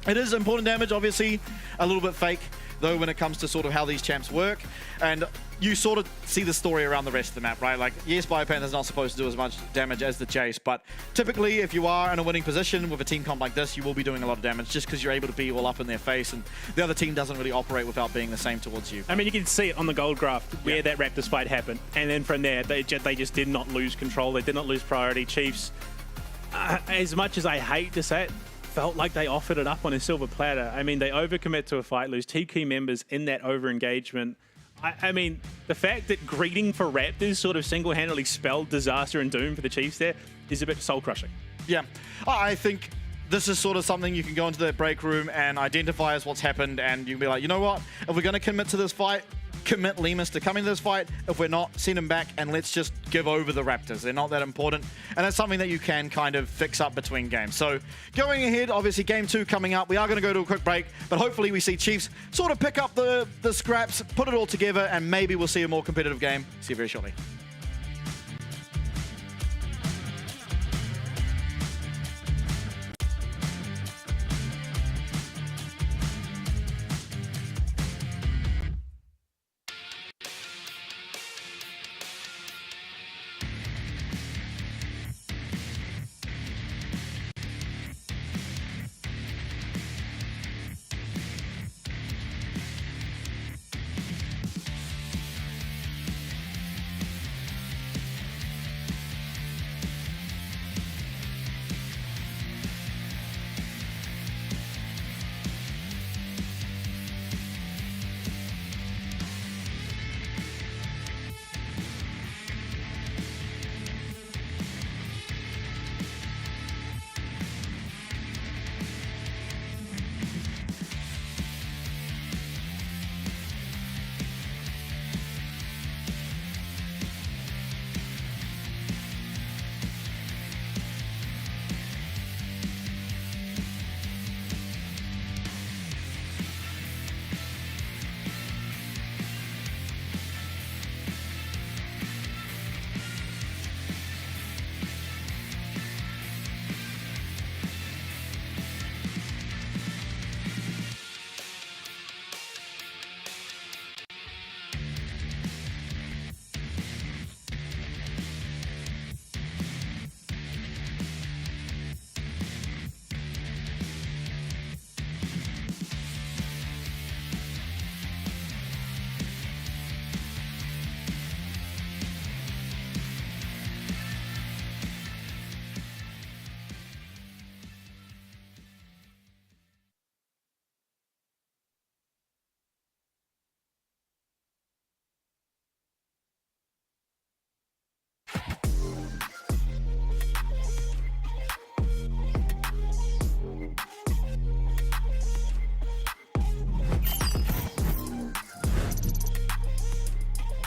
it is important damage, obviously, a little bit fake, though, when it comes to sort of how these champs work. And you sort of see the story around the rest of the map, right? Like, yes, Biopanther's not supposed to do as much damage as the Jace, but typically, if you are in a winning position with a team comp like this, you will be doing a lot of damage just because you're able to be all up in their face, and the other team doesn't really operate without being the same towards you. I mean, you can see it on the gold graph where that Raptors fight happened, and then from there, they just did not lose control. They did not lose priority. Chiefs, as much as I hate to say it, felt like they offered it up on a silver platter. I mean, they overcommit to a fight, lose 2 key members in that over-engagement. I mean, the fact that greeting for Raptors sort of single-handedly spelled disaster and doom for the Chiefs there is a bit soul-crushing. Yeah, I think this is sort of something you can go into the break room and identify as what's happened, and you can be like, you know what, if we're going to commit to this fight, commit Lemus to coming to this fight. If we're not, send him back, and let's just give over the Raptors. They're not that important, and that's something that you can kind of fix up between games. So going ahead, obviously game 2 coming up. We are going to go to a quick break, but hopefully we see Chiefs sort of pick up the scraps, put it all together, and maybe we'll see a more competitive game. See you very shortly.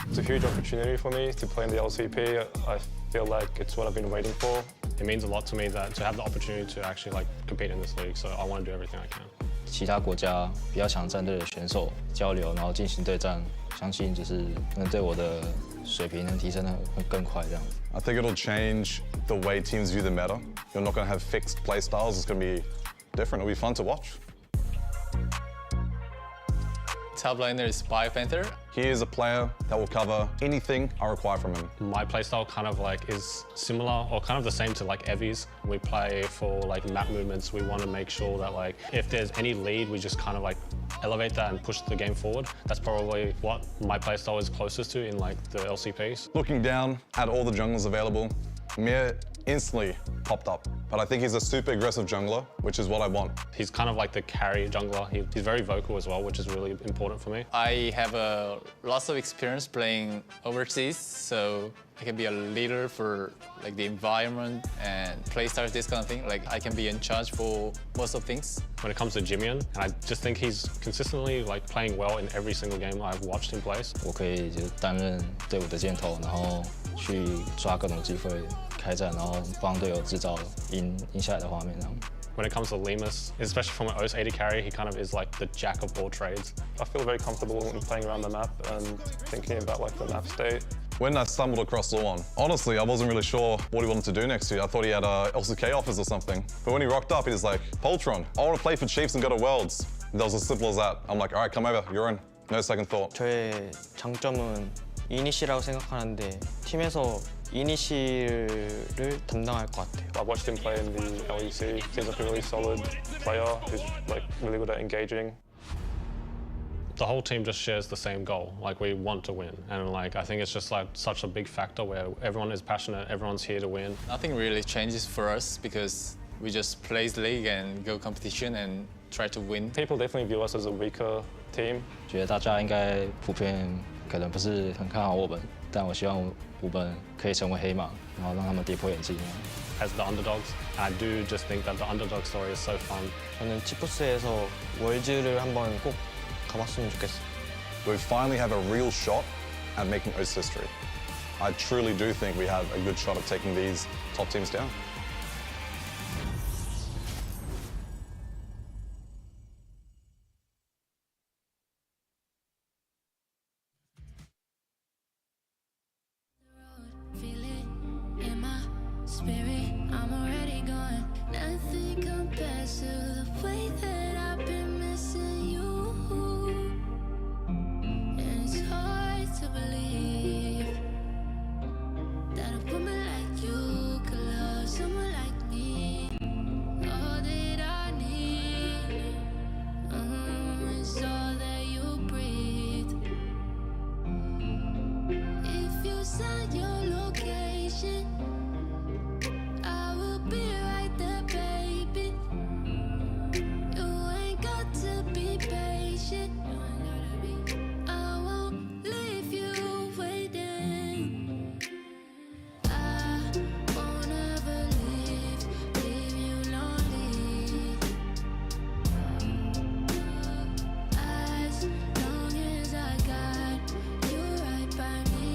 It's a huge opportunity for me to play in the LCP. I feel like it's what I've been waiting for. It means a lot to me that to have the opportunity to actually like compete in this league. So I want to do everything I can. 其他国家比较强战队的选手交流，然后进行对战，相信就是能对我的水平能提升的会更快这样子。I think it'll change the way teams view the meta. You're not going to have fixed play styles. It's going to be different. It'll be fun to watch. Top laner is Panther. He is a player that will cover anything I require from him. My playstyle kind of like is similar or kind of the same to like Evie's. We play for like map movements. We want to make sure that like if there's any lead, we just kind of like elevate that and push the game forward. That's probably what my playstyle is closest to in like the LCPs. Looking down at all the junglers available, Mir instantly popped up. But I think he's a super aggressive jungler, which is what I want. He's kind of like the carry jungler. He's very vocal as well, which is really important for me. I have lots of experience playing overseas, so I can be a leader for like the environment and play styles, this kind of thing. Like I can be in charge for most of things. When it comes to Jimian, and I just think he's consistently like playing well in every single game I've watched him play. 我可以就担任队伍的箭头，然后去抓各种机会开战，然后帮队友制造赢下来的画面这样。When it comes to Lemus, especially from an OS AD carry, he kind of is like the jack of all trades. I feel very comfortable when playing around the map and thinking about like the map state. When I stumbled across Talon, honestly, I wasn't really sure what he wanted to do next year. I thought he had LCK offers or something. But when he rocked up, he was like, Poltron, I want to play for Chiefs and go to Worlds. That was as simple as that. I'm like, all right, come over, you're in. No second thought. 저의 장점은 이니시라고 생각하는데 팀에서 이니시를 담당할 것 같아요. I've watched him play in the LEC. Seems like a really solid player who's like really good at engaging. The whole team just shares the same goal. Like we want to win, and like I think it's just like such a big factor where everyone is passionate, everyone's here to win. Nothing really changes for us because we just play the league and go competition and try to win. People definitely view us as a weaker team. 觉得大家应该普遍可能不是很看好我们，但我希望我们可以成为黑马，然后让他们跌破眼镜。As the underdogs, and I do just think that the underdog story is so fun. 저는 치프스에서 월즈를 한번 꼭 가봤으면 좋겠어요. We finally have a real shot at making OS history. I truly do think we have a good shot at taking these top teams down. Feel it in my spirit, I'm already gone. Nothing compares to the way that I've been missing you. And it's hard to believe that a woman like you could love someone like me. All that I need is all that you breathe. If you send your location, I will be right there, baby. You ain't got to be patient. I won't leave you waiting. I won't ever leave you lonely. As long as I got you right by me.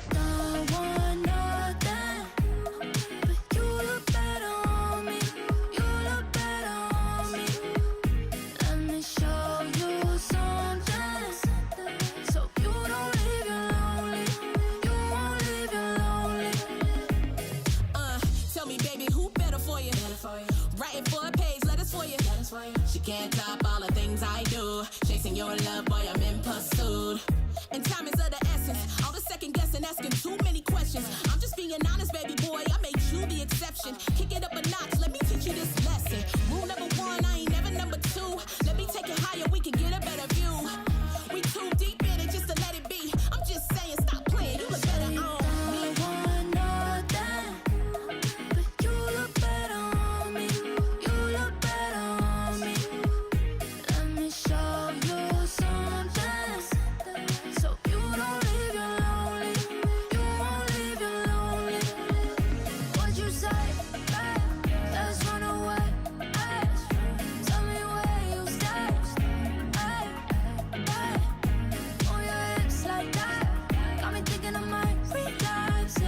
don't want nothing, but you look better on me. You look better on me. Let me show you something, so you don't leave you lonely. You won't leave you lonely. Tell me, baby, who better for you? Writing for a page, letters for you. She can't top all the things I do. Chasing your love, boy, I'm in pursuit. And time is of the essence. All the second guessing, asking too many questions. I'm just being honest, baby boy. I made you the exception. Kick it up a notch. Let me teach you this lesson. Rule number one, I ain't never number two. Let me take it higher. We can get a better view. We too deep in it just to let it be. I'm just saying, stop playing. You look better on me. Want nothing, but you look better on me. You look better on me. Let me show you something, so you don't leave you lonely. You won't leave you lonely. What'd you say? Babe, let's run away. Ay, tell me where you stay. Ay, ay, on your hips like that. Got me thinking I might relapse it.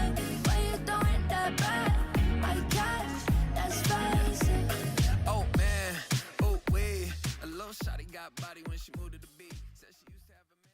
When you doing that bad, I guess that's basic. Oh man, oh wait. A little shawty got body when she moved to the beat. Said she used to have a man.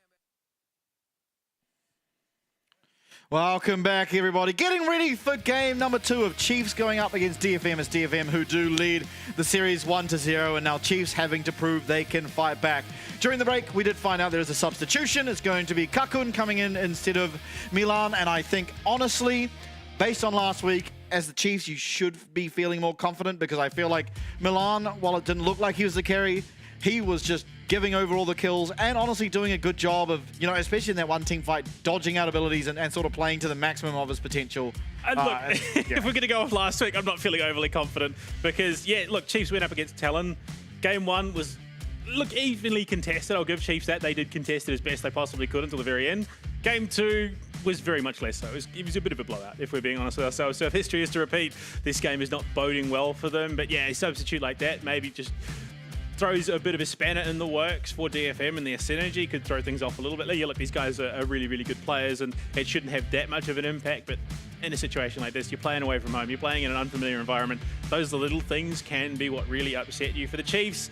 Welcome back, everybody. Getting ready for game number 2 of Chiefs going up against DFM, as DFM who do lead the series 1-0, and now Chiefs having to prove they can fight back. During the break, we did find out there is a substitution. It's going to be Kakun coming in instead of Milan, and I think, honestly, based on last week, as the Chiefs, you should be feeling more confident, because I feel like Milan, while it didn't look like he was the carry, he was just giving over all the kills and honestly doing a good job of, you know, especially in that one team fight, dodging out abilities and sort of playing to the maximum of his potential. And look, if we're going to go off last week, I'm not feeling overly confident because, yeah, look, Chiefs went up against Talon. Game 1 was, look, evenly contested. I'll give Chiefs that. They did contest it as best they possibly could until the very end. Game 2 was very much less so. It was a bit of a blowout, if we're being honest with ourselves. So if history is to repeat, this game is not boding well for them. But yeah, a substitute like that maybe just throws a bit of a spanner in the works for DFM, and their synergy could throw things off a little bit. Yeah, look, these guys are really, really good players, and it shouldn't have that much of an impact, but in a situation like this, you're playing away from home, you're playing in an unfamiliar environment, those little things can be what really upset you. For the Chiefs,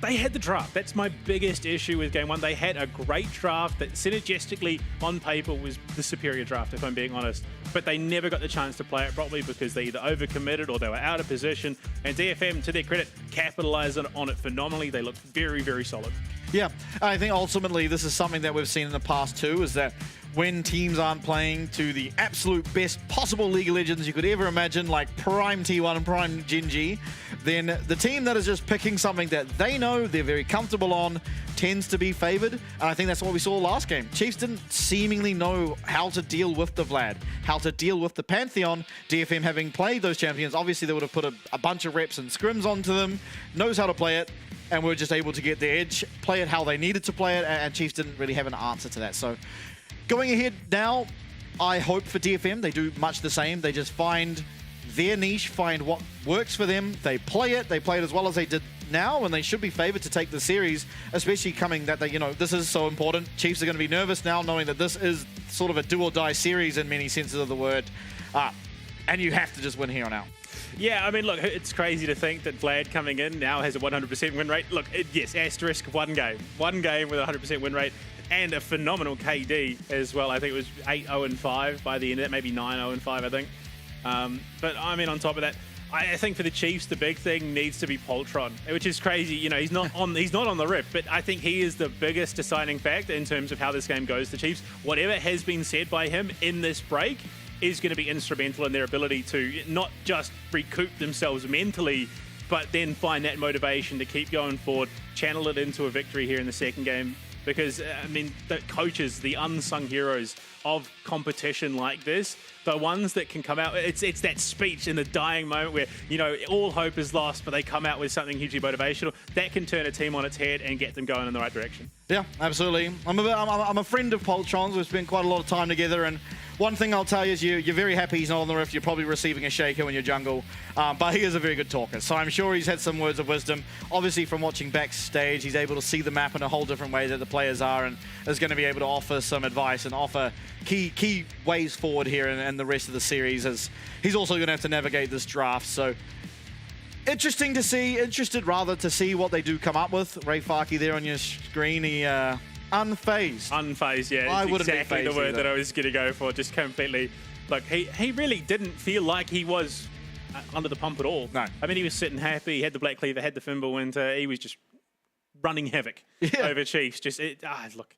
they had the draft. That's my biggest issue with game 1. They had a great draft that synergistically on paper was the superior draft, if I'm being honest. But they never got the chance to play it properly because they either overcommitted or they were out of position. And DFM, to their credit, capitalized on it phenomenally. They looked very, very solid. Yeah, I think ultimately this is something that we've seen in the past too, is that when teams aren't playing to the absolute best possible League of Legends you could ever imagine, like Prime T1 and Prime Gen G, then the team that is just picking something that they know they're very comfortable on tends to be favored. And I think that's what we saw last game. Chiefs didn't seemingly know how to deal with the Vlad, how to deal with the Pantheon. DFM, having played those champions, obviously they would have put a bunch of reps and scrims onto them, knows how to play it, and were just able to get the edge, play it how they needed to play it, and Chiefs didn't really have an answer to that. So going ahead now, I hope for DFM they do much the same. They just find their niche, find what works for them. They play it as well as they did now, and they should be favored to take the series, especially coming that they, you know, this is so important. Chiefs are going to be nervous now, knowing that this is sort of a do or die series in many senses of the word, and you have to just win here on out. Yeah, I mean, look, it's crazy to think that Vlad coming in now has a 100% win rate. Look, yes, asterisk, one game with a 100% win rate and a phenomenal KD as well. I think it was 8-0-5 by the end of that, maybe 9-0-5, I think. But I mean, on top of that, I think for the Chiefs, the big thing needs to be Poltron, which is crazy. You know, he's not on the rip, but I think he is the biggest deciding factor in terms of how this game goes. The Chiefs, whatever has been said by him in this break, is going to be instrumental in their ability to not just recoup themselves mentally, but then find that motivation to keep going forward, channel it into a victory here in the second game. Because, I mean, the coaches, the unsung heroes of competition like this, the ones that can come out, it's that speech in the dying moment where, you know, all hope is lost, but they come out with something hugely motivational. That can turn a team on its head and get them going in the right direction. Yeah, absolutely. I'm a friend of Poltron's. We've spent quite a lot of time together, and One thing I'll tell you is you're very happy he's not on the Rift. You're probably receiving a shaker when you're jungle. But he is a very good talker, so I'm sure he's had some words of wisdom. Obviously, from watching backstage, he's able to see the map in a whole different way that the players are, and is going to be able to offer some advice and offer key ways forward here and the rest of the series, as he's also going to have to navigate this draft. So interested to see what they do come up with. Ray Farkey there on your screen, he unfazed. Unfazed, yeah. It's exactly the word that I was going to go for. Just completely, like, he really didn't feel like he was under the pump at all. No. I mean, he was sitting happy. He had the Black Cleaver, had the Fimbulwinter. He was just running havoc over Chiefs. Look,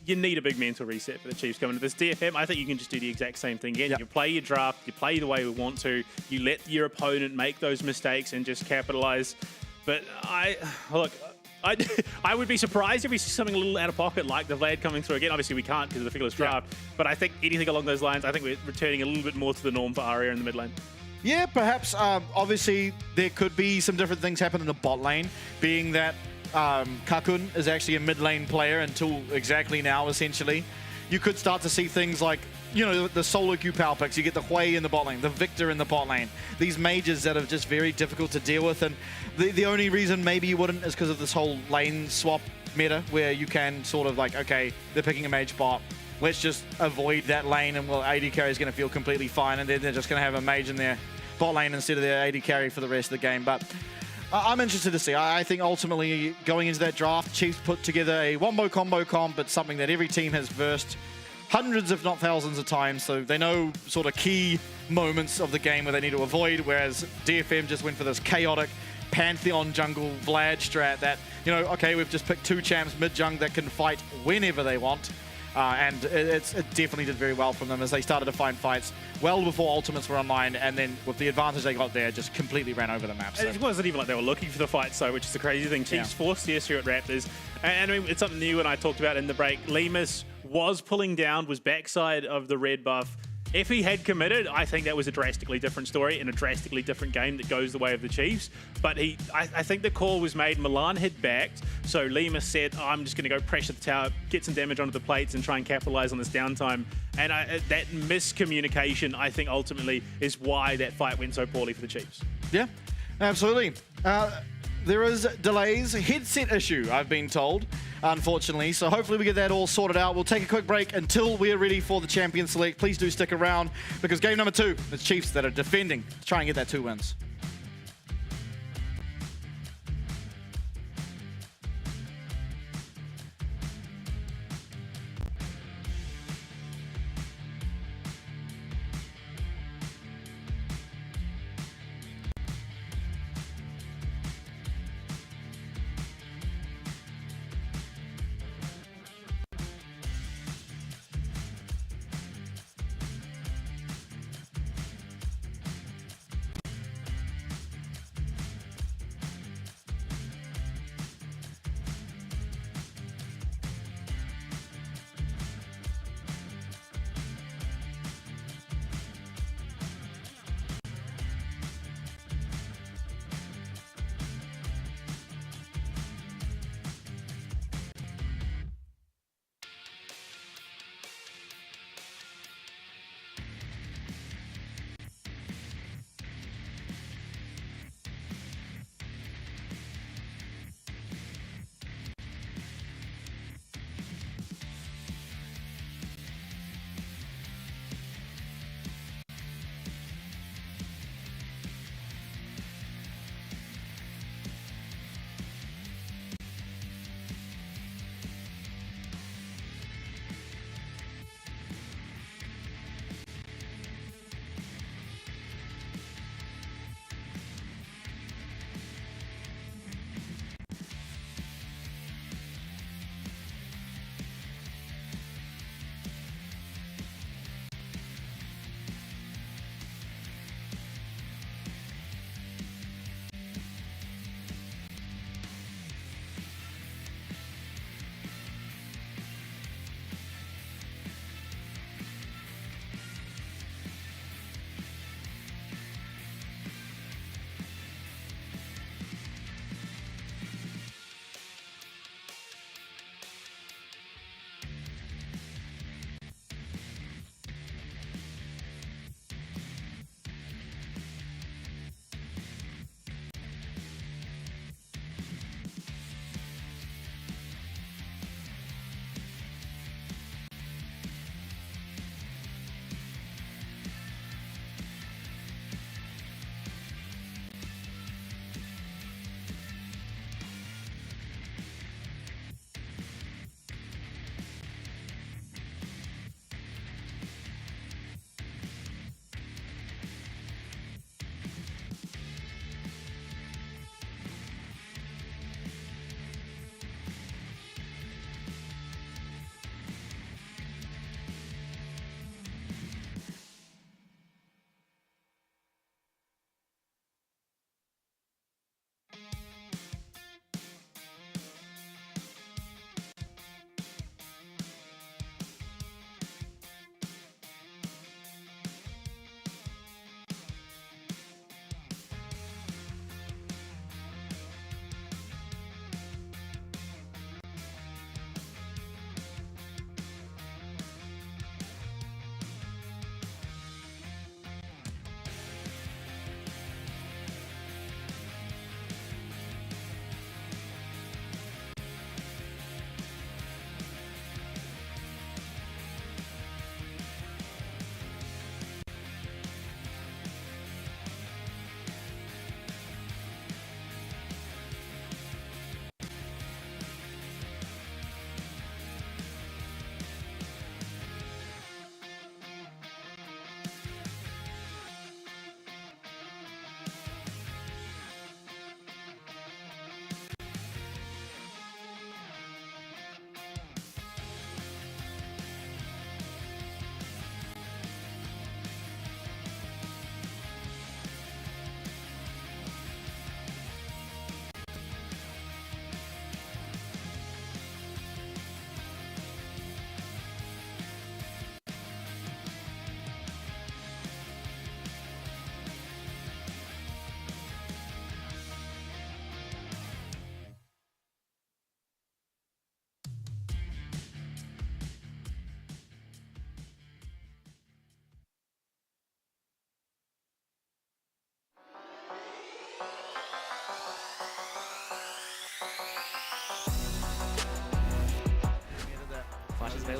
you need a big mental reset for the Chiefs coming to this DFM. I think you can just do the exact same thing again. You play your draft, you play the way we want to, you let your opponent make those mistakes and just capitalize. But I would be surprised if we see something a little out of pocket like the Vlad coming through again. Obviously, we can't because of the fearless draft. But I think anything along those lines, I think we're returning a little bit more to the norm for Aria in the mid lane. Yeah, perhaps. Obviously, there could be some different things happen in the bot lane, being that Kakun is actually a mid lane player until exactly now, essentially. You could start to see things like, you know, the solo queue power picks. You get the Hui in the bot lane, the Victor in the bot lane. These mages that are just very difficult to deal with. And the only reason maybe you wouldn't is because of this whole lane swap meta, where you can sort of like, okay, they're picking a mage bot. Let's just avoid that lane, and AD carry is going to feel completely fine, and then they're just going to have a mage in their bot lane instead of their AD carry for the rest of the game. But I'm interested to see. I think ultimately going into that draft, Chiefs put together a wombo combo comp, but something that every team has versed hundreds, if not thousands of times, so they know sort of key moments of the game where they need to avoid, whereas DFM just went for this chaotic Pantheon jungle Vlad strat that, you know, okay, we've just picked two champs mid-jung that can fight whenever they want. And it definitely did very well from them as they started to find fights well before ultimates were online, and then with the advantage they got there, just completely ran over the map. So. It wasn't even like they were looking for the fights, though, which is the crazy thing. Chiefs forced the issue at Raptors. And I mean, it's something new, and I talked about in the break. Lemus was pulling down, was backside of the red buff. If he had committed, I think that was a drastically different story and a drastically different game that goes the way of the Chiefs. But I think the call was made. Milan had backed, so Lemus said, I'm just going to go pressure the tower, get some damage onto the plates and try and capitalize on this downtime. And that miscommunication, I think, ultimately is why that fight went so poorly for the Chiefs. Yeah, absolutely. There is delays, headset issue, I've been told, unfortunately. So hopefully we get that all sorted out. We'll take a quick break until we're ready for the champion select. Please do stick around, because game number 2, it's Chiefs that are defending to try and get that 2 wins.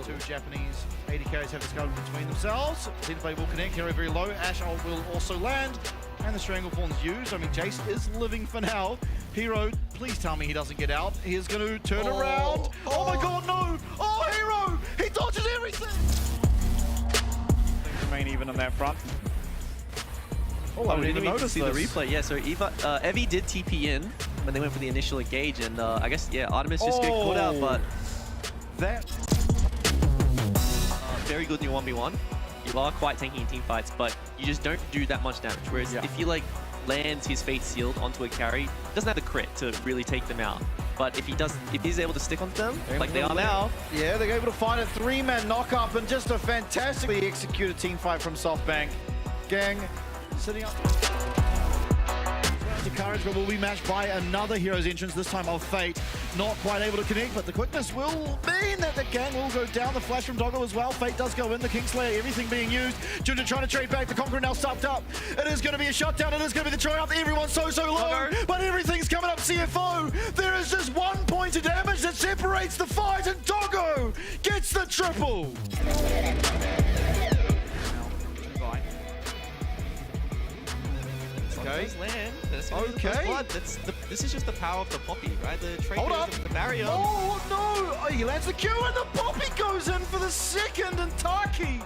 Two Japanese AD carries have discovered between themselves. Xenoblade will connect, carry very low. Ash will also land. And the Stranglethorn's used. I mean, Jace is living for now. Hero, please tell me he doesn't get out. He is going to turn around. Oh my god, no! Oh, Hero! He dodges everything! Things remain even on that front. Oh, I didn't even see the replay. Yeah, so Evie did TP in when they went for the initial engage, and I guess, yeah, Artemis just got caught out, but that... very good in your 1v1. You are quite tanky in team fights, but you just don't do that much damage. Whereas if you like lands his fate sealed onto a carry, doesn't have the crit to really take them out. But if he's able to stick onto them, like they are now. Yeah, they're able to find a 3-man knock-up and just a fantastically executed team fight from SoftBank. Gang sitting up. To Courage, but will be matched by another hero's entrance, this time of Fate. Not quite able to connect, but the quickness will mean that the gang will go down. The flash from Doggo as well. Fate does go in, the Kingslayer, everything being used. Junja trying to trade back, the Conqueror now stuffed up. It is going to be a shutdown, it is going to be the try up. Everyone's so low, but everything's coming up CFO. There is just 1 point of damage that separates the fight, and Doggo gets the triple. Okay. Land. Okay. This is just the power of the poppy, right? The trade Hold goes up. the barrier. Oh no! Oh, he lands the Q and the poppy goes in for the second, and Taki.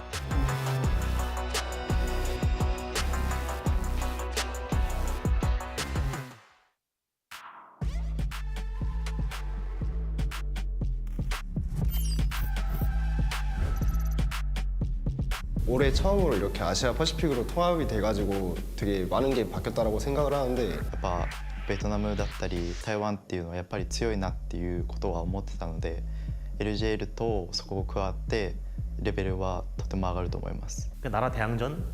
올해 처음으로 이렇게 아시아 퍼시픽으로 통합이 돼가지고 되게 많은 게 바뀌었다라고 생각을 하는데 やっぱベトナムだったり台湾っていうのはやっぱり強いなっていうことは思ってたので LGL とそこを加わってレベルはとても上がると思います 나라 대항전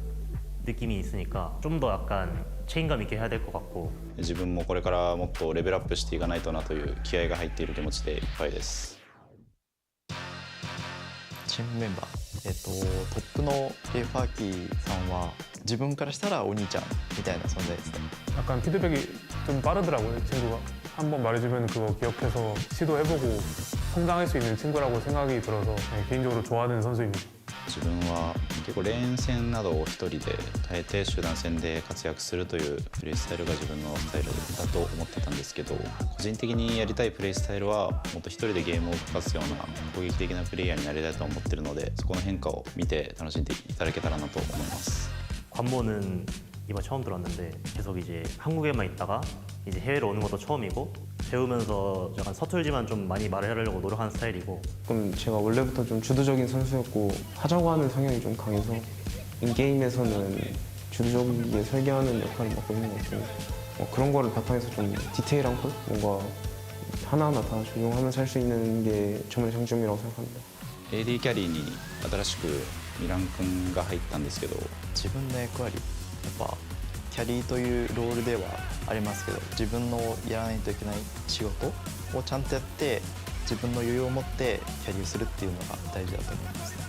느낌이 있으니까 좀 더 약간 책임감 있게 해야 될 것 같고 自分もこれからもっとレベルアップしていかないとなという気合が入っている気持ちでいっぱいです。チームメンバートップのレイファーキーさんは自分からしたらお兄ちゃんみたいな存在ですね 약간 피드백이 좀 빠르더라고요, 친구가. 한번 말해주면 그거 기억해서 시도해보고 성장할 수 있는 친구라고 생각이 들어서 개인적으로 좋아하는 선수입니다. 自分は結構連戦などを一人で耐えて集団戦で活躍するというプレイスタイルが自分のスタイルだと思ってたんですけど、個人的にやりたいプレイスタイルはもっと一人でゲームを動かすような攻撃的なプレイヤーになりたいと思ってるので、そこの変化を見て楽しんでいただけたらなと思います。 관모는 이번 처음 들었는데 계속 이제 한국에만 있다가 이제 해외로 오는 것도 처음이고 배우면서 약간 서툴지만 좀 많이 말을 하려고 노력하는 스타일이고 그럼 제가 원래부터 좀 주도적인 선수였고 하자고 하는 성향이 좀 강해서 인게임에서는 주도적이게 설계하는 역할을 맡고 있는 것 같고 그런 거를 바탕에서 좀 디테일한 걸 뭔가 하나하나 다 조정하면서 할 수 있는 게 저만의 장점이라고 생각합니다. AD キャリーに新しくミラン君が入ったんですけど、自分の役割やっぱキャリーというロールではありますけど自分のやらないといけない仕事をちゃんとやって自分の余裕を持ってキャリーをするっていうのが大事だと思いますね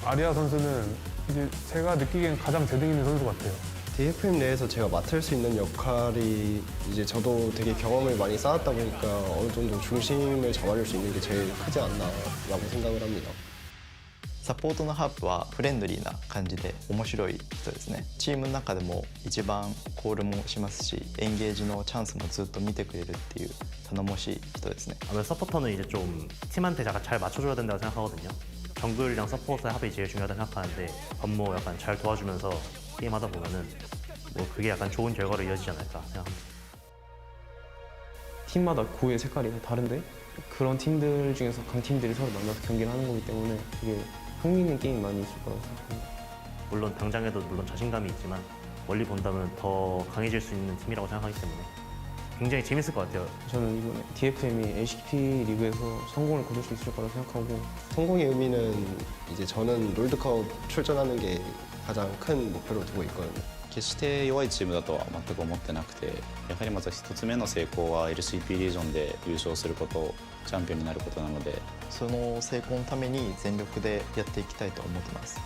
아리아 선수는 이제 제가 느끼기엔 가장 재능 있는 선수 같아요. DFM 내에서 제가 맡을 수 있는 역할이 이제 저도 되게 경험을 많이 쌓았다 보니까 어느 정도 중심을 잡아줄 수 있는 게 제일 크지 않나라고 생각을 합니다. サポートのハープはフレンドリーな感じで面白い人ですねチームの中でも一番コールもしますしエンゲージのチャンスもずっと見てくれるっていう頼もしい人ですね 아무래도 서포터는 이제 좀 팀한테 약간 잘 맞춰줘야 된다고 생각하거든요 정글이랑 서포트의 합이 제일 중요하다고 생각하는데 관모 약간 잘 도와주면서 게임하다 보면은 뭐 그게 약간 좋은 결과로 이어지지 않을까 생각합니다 팀마다 고유의 색깔이 다른데 그런 팀들 중에서 강팀들이 서로 만나서 경기를 하는 거기 때문에 되게 흥미있는 게임이 많이 있을 거라고 생각합니다. 물론 당장에도 물론 자신감이 있지만 멀리 본다면 더 강해질 수 있는 팀이라고 생각하기 때문에 굉장히 재밌을 것 같아요. 저는 이번에 DFM이 LCP 리그에서 성공을 거둘 수 있을 거라고 생각하고 성공의 의미는 이제 저는 롤드컵 출전하는 게 가장 큰 목표로 두고 있거든요. 決して弱いチームだとは全く思ってなくて、やはりまず一つ目の成功は LCP リージョンで優勝すること、チャンピオンになることなので、その成功のために全力でやっていきたいと思ってます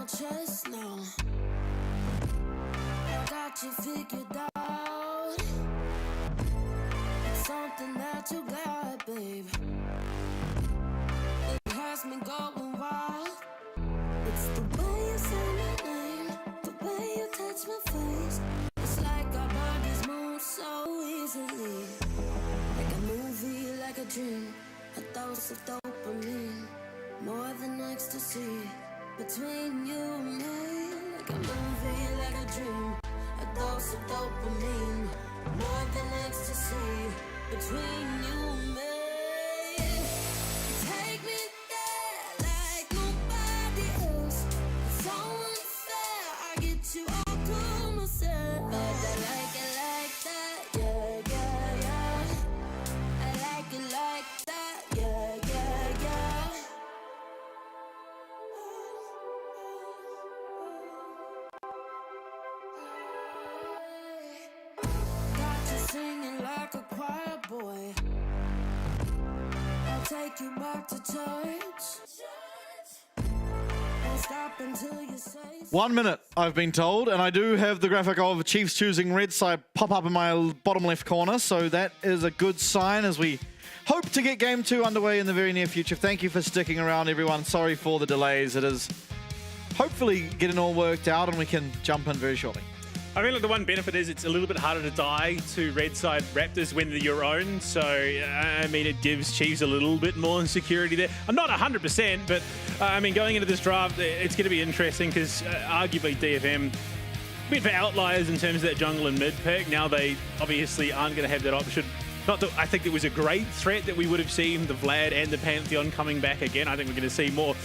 chest now. I got you figured out. It's something that you got, babe. It has me going wild. It's the way you say my name, the way you touch my face. It's like our bodies move so easily. Like a movie, like a dream. A dose of dopamine, more than ecstasy. Between you and me, like a movie, like a dream. A dose of dopamine, more than ecstasy. Between you and me. Take me there like nobody else. It's so unfair, I get you all to myself. But I like it like that, yeah, yeah, yeah. I like it like that, yeah, yeah, yeah. Got you singing like a choir boy. I'll take you back to church. Won't stop until you say 1 minute, I've been told, and I do have the graphic of Chiefs choosing red side pop up in my bottom left corner, so that is a good sign as we hope to get game 2 underway in the very near future. Thank you for sticking around, everyone. Sorry for the delays. It is hopefully getting all worked out and we can jump in very shortly. I mean, look, the one benefit is it's a little bit harder to die to red side Raptors when they're your own. So, I mean, it gives Chiefs a little bit more insecurity there. I'm not 100%, but, I mean, going into this draft, it's going to be interesting because arguably DFM, a bit of outliers in terms of that jungle and mid pick. Now they obviously aren't going to have that option. Not that I think it was a great threat that we would have seen the Vlad and the Pantheon coming back again. I think we're going to see more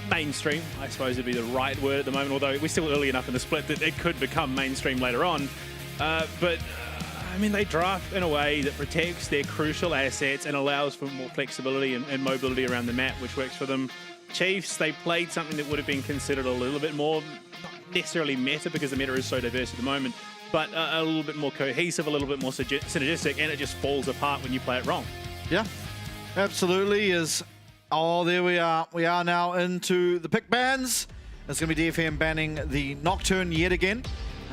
mainstream, I suppose would be the right word at the moment, although we're still early enough in the split that it could become mainstream later on. I mean, they draft in a way that protects their crucial assets and allows for more flexibility and mobility around the map, which works for them. Chiefs, they played something that would have been considered a little bit more, not necessarily meta because the meta is so diverse at the moment, but a little bit more cohesive, a little bit more synergistic, and it just falls apart when you play it wrong. Yeah, absolutely is. Oh, there we are. We are now into the pick bans. It's going to be DFM banning the Nocturne yet again,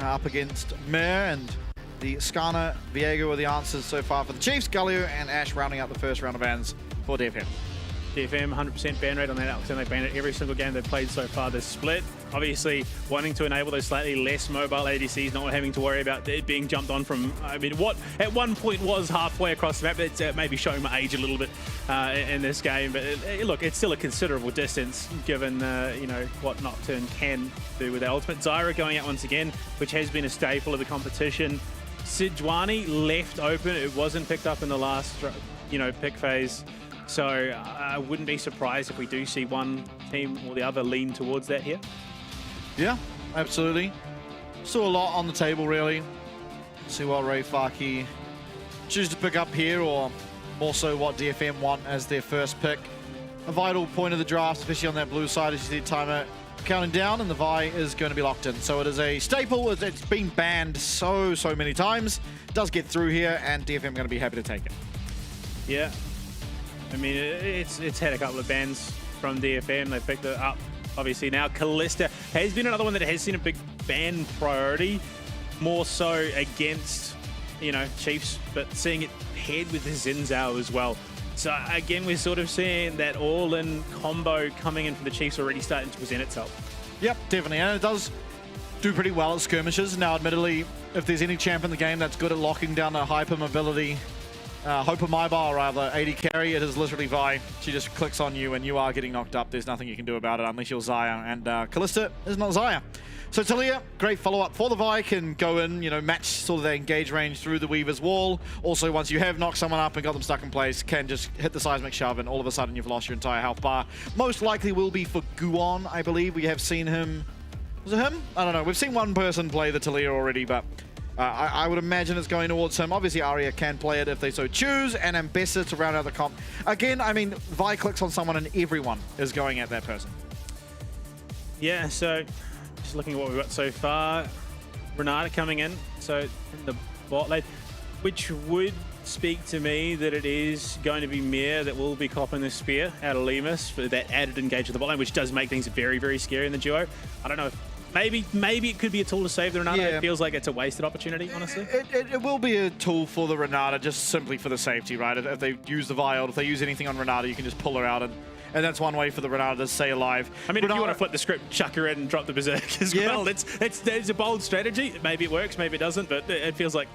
up against Mir, and the Skana Viego are the answers so far for the Chiefs. Galio and Ash rounding out the first round of bans for DFM. DFM, 100% ban rate on that outcome. They banned it every single game they've played so far this split. Obviously, wanting to enable those slightly less mobile ADCs, not having to worry about it being jumped on from, I mean, what at one point was halfway across the map. It's maybe showing my age a little bit in this game. But look, it's still a considerable distance given, you know, what Nocturne can do with their ultimate. Zyra going out once again, which has been a staple of the competition. Sejuani left open. It wasn't picked up in the last, you know, pick phase. So I wouldn't be surprised if we do see one team or the other lean towards that here. Yeah, absolutely. Still a lot on the table, really. See what Ray Faki choose to pick up here, or more so what DFM want as their first pick. A vital point of the draft, especially on that blue side, as you see the timer counting down, and the Vi is going to be locked in. So it is a staple. It's been banned so many times. It does get through here, and DFM going to be happy to take it. Yeah. I mean, it's had a couple of bans from DFM. They picked it up. Obviously now Callista has been another one that has seen a big ban priority, more so against, you know, Chiefs, but seeing it head with the Xin Zhao as well. So again, we're sort of seeing that all-in combo coming in for the Chiefs already starting to present itself. Yep, definitely, and it does do pretty well at skirmishes. Now, admittedly, if there's any champ in the game that's good at locking down a hyper mobility, Hoper Mybar, rather, AD carry, it is literally Vi. She just clicks on you and you are getting knocked up. There's nothing you can do about it unless you're Xayah, and Callista is not Xayah. So Talia, great follow-up for the Vi, can go in, you know, match sort of their engage range through the Weaver's wall. Also, once you have knocked someone up and got them stuck in place, can just hit the seismic shove and all of a sudden you've lost your entire health bar. Most likely will be for Guon, I believe. We have seen him, was it him? I don't know. We've seen one person play the Talia already, but I would imagine it's going towards him. Obviously, Arya can play it if they so choose, and Ambessa to round out the comp. Again, I mean, Vi clicks on someone and everyone is going at that person. Yeah, so just looking at what we've got so far, Renata coming in, so in the bot lane, which would speak to me that it is going to be Mir that will be copping the spear out of Lemus for that added engage with the bot lane, which does make things very, very scary in the duo. I don't know if maybe it could be a tool to save the Renata. Yeah. It feels like it's a wasted opportunity, honestly. It will be a tool for the Renata just simply for the safety, right? If they use the Vial, if they use anything on Renata, you can just pull her out, and that's one way for the Renata to stay alive. I mean, if you want to flip the script, chuck her in and drop the Berserk as well. That's a bold strategy. Maybe it works, maybe it doesn't, but it feels like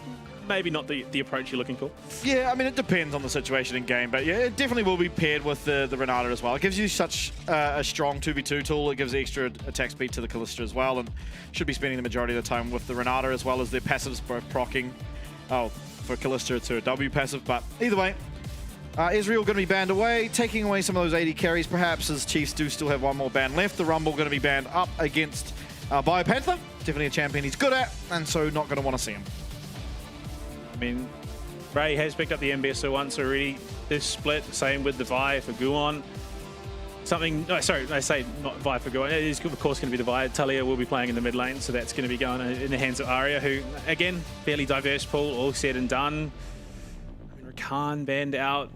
maybe not the approach you're looking for. Yeah, I mean, it depends on the situation in game, but yeah, it definitely will be paired with the Renata as well. It gives you such a strong 2v2 tool. It gives extra attack speed to the Kalista as well, and should be spending the majority of the time with the Renata as well as their passives both proccing. Oh, for Kalista, it's her W passive, but either way, Israel going to be banned away, taking away some of those AD carries perhaps, as Chiefs do still have one more ban left. The Rumble going to be banned up against Biopanther. Definitely a champion he's good at, and so not going to want to see him. I mean, Ray has picked up the MBSO once already. This split, same with the Vi for Guon. Sorry, I say not Vi for Guon. It is, of course, going to be the Vi. Talia will be playing in the mid lane, so that's going to be going in the hands of Arya, who, again, fairly diverse pool, all said and done. I mean, Rakan banned out.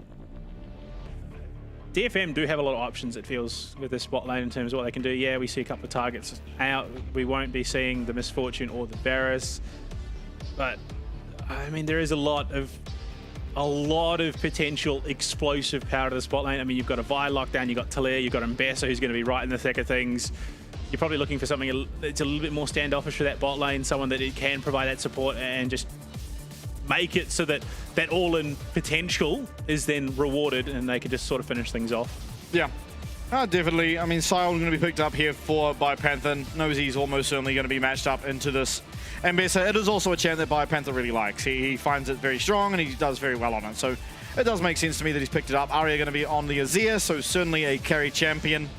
DFM do have a lot of options, it feels, with this bot lane in terms of what they can do. Yeah, we see a couple of targets out. We won't be seeing the Misfortune or the Varus, but I mean, there is a lot of potential explosive power to the spot lane. I mean, you've got a Vi lockdown, you've got Talia, you've got Mbessa, who's going to be right in the thick of things. You're probably looking for something that's a little bit more standoffish for that bot lane, someone that it can provide that support and just make it so that that all-in potential is then rewarded and they can just sort of finish things off. Yeah. Definitely. I mean, Sion going to be picked up here for Biopanther. Knows he's almost certainly going to be matched up into this Mbessa. It is also a champ that Biopanther really likes. He finds it very strong and he does very well on it. So it does make sense to me that he's picked it up. Arya going to be on the Azir, so certainly a carry champion.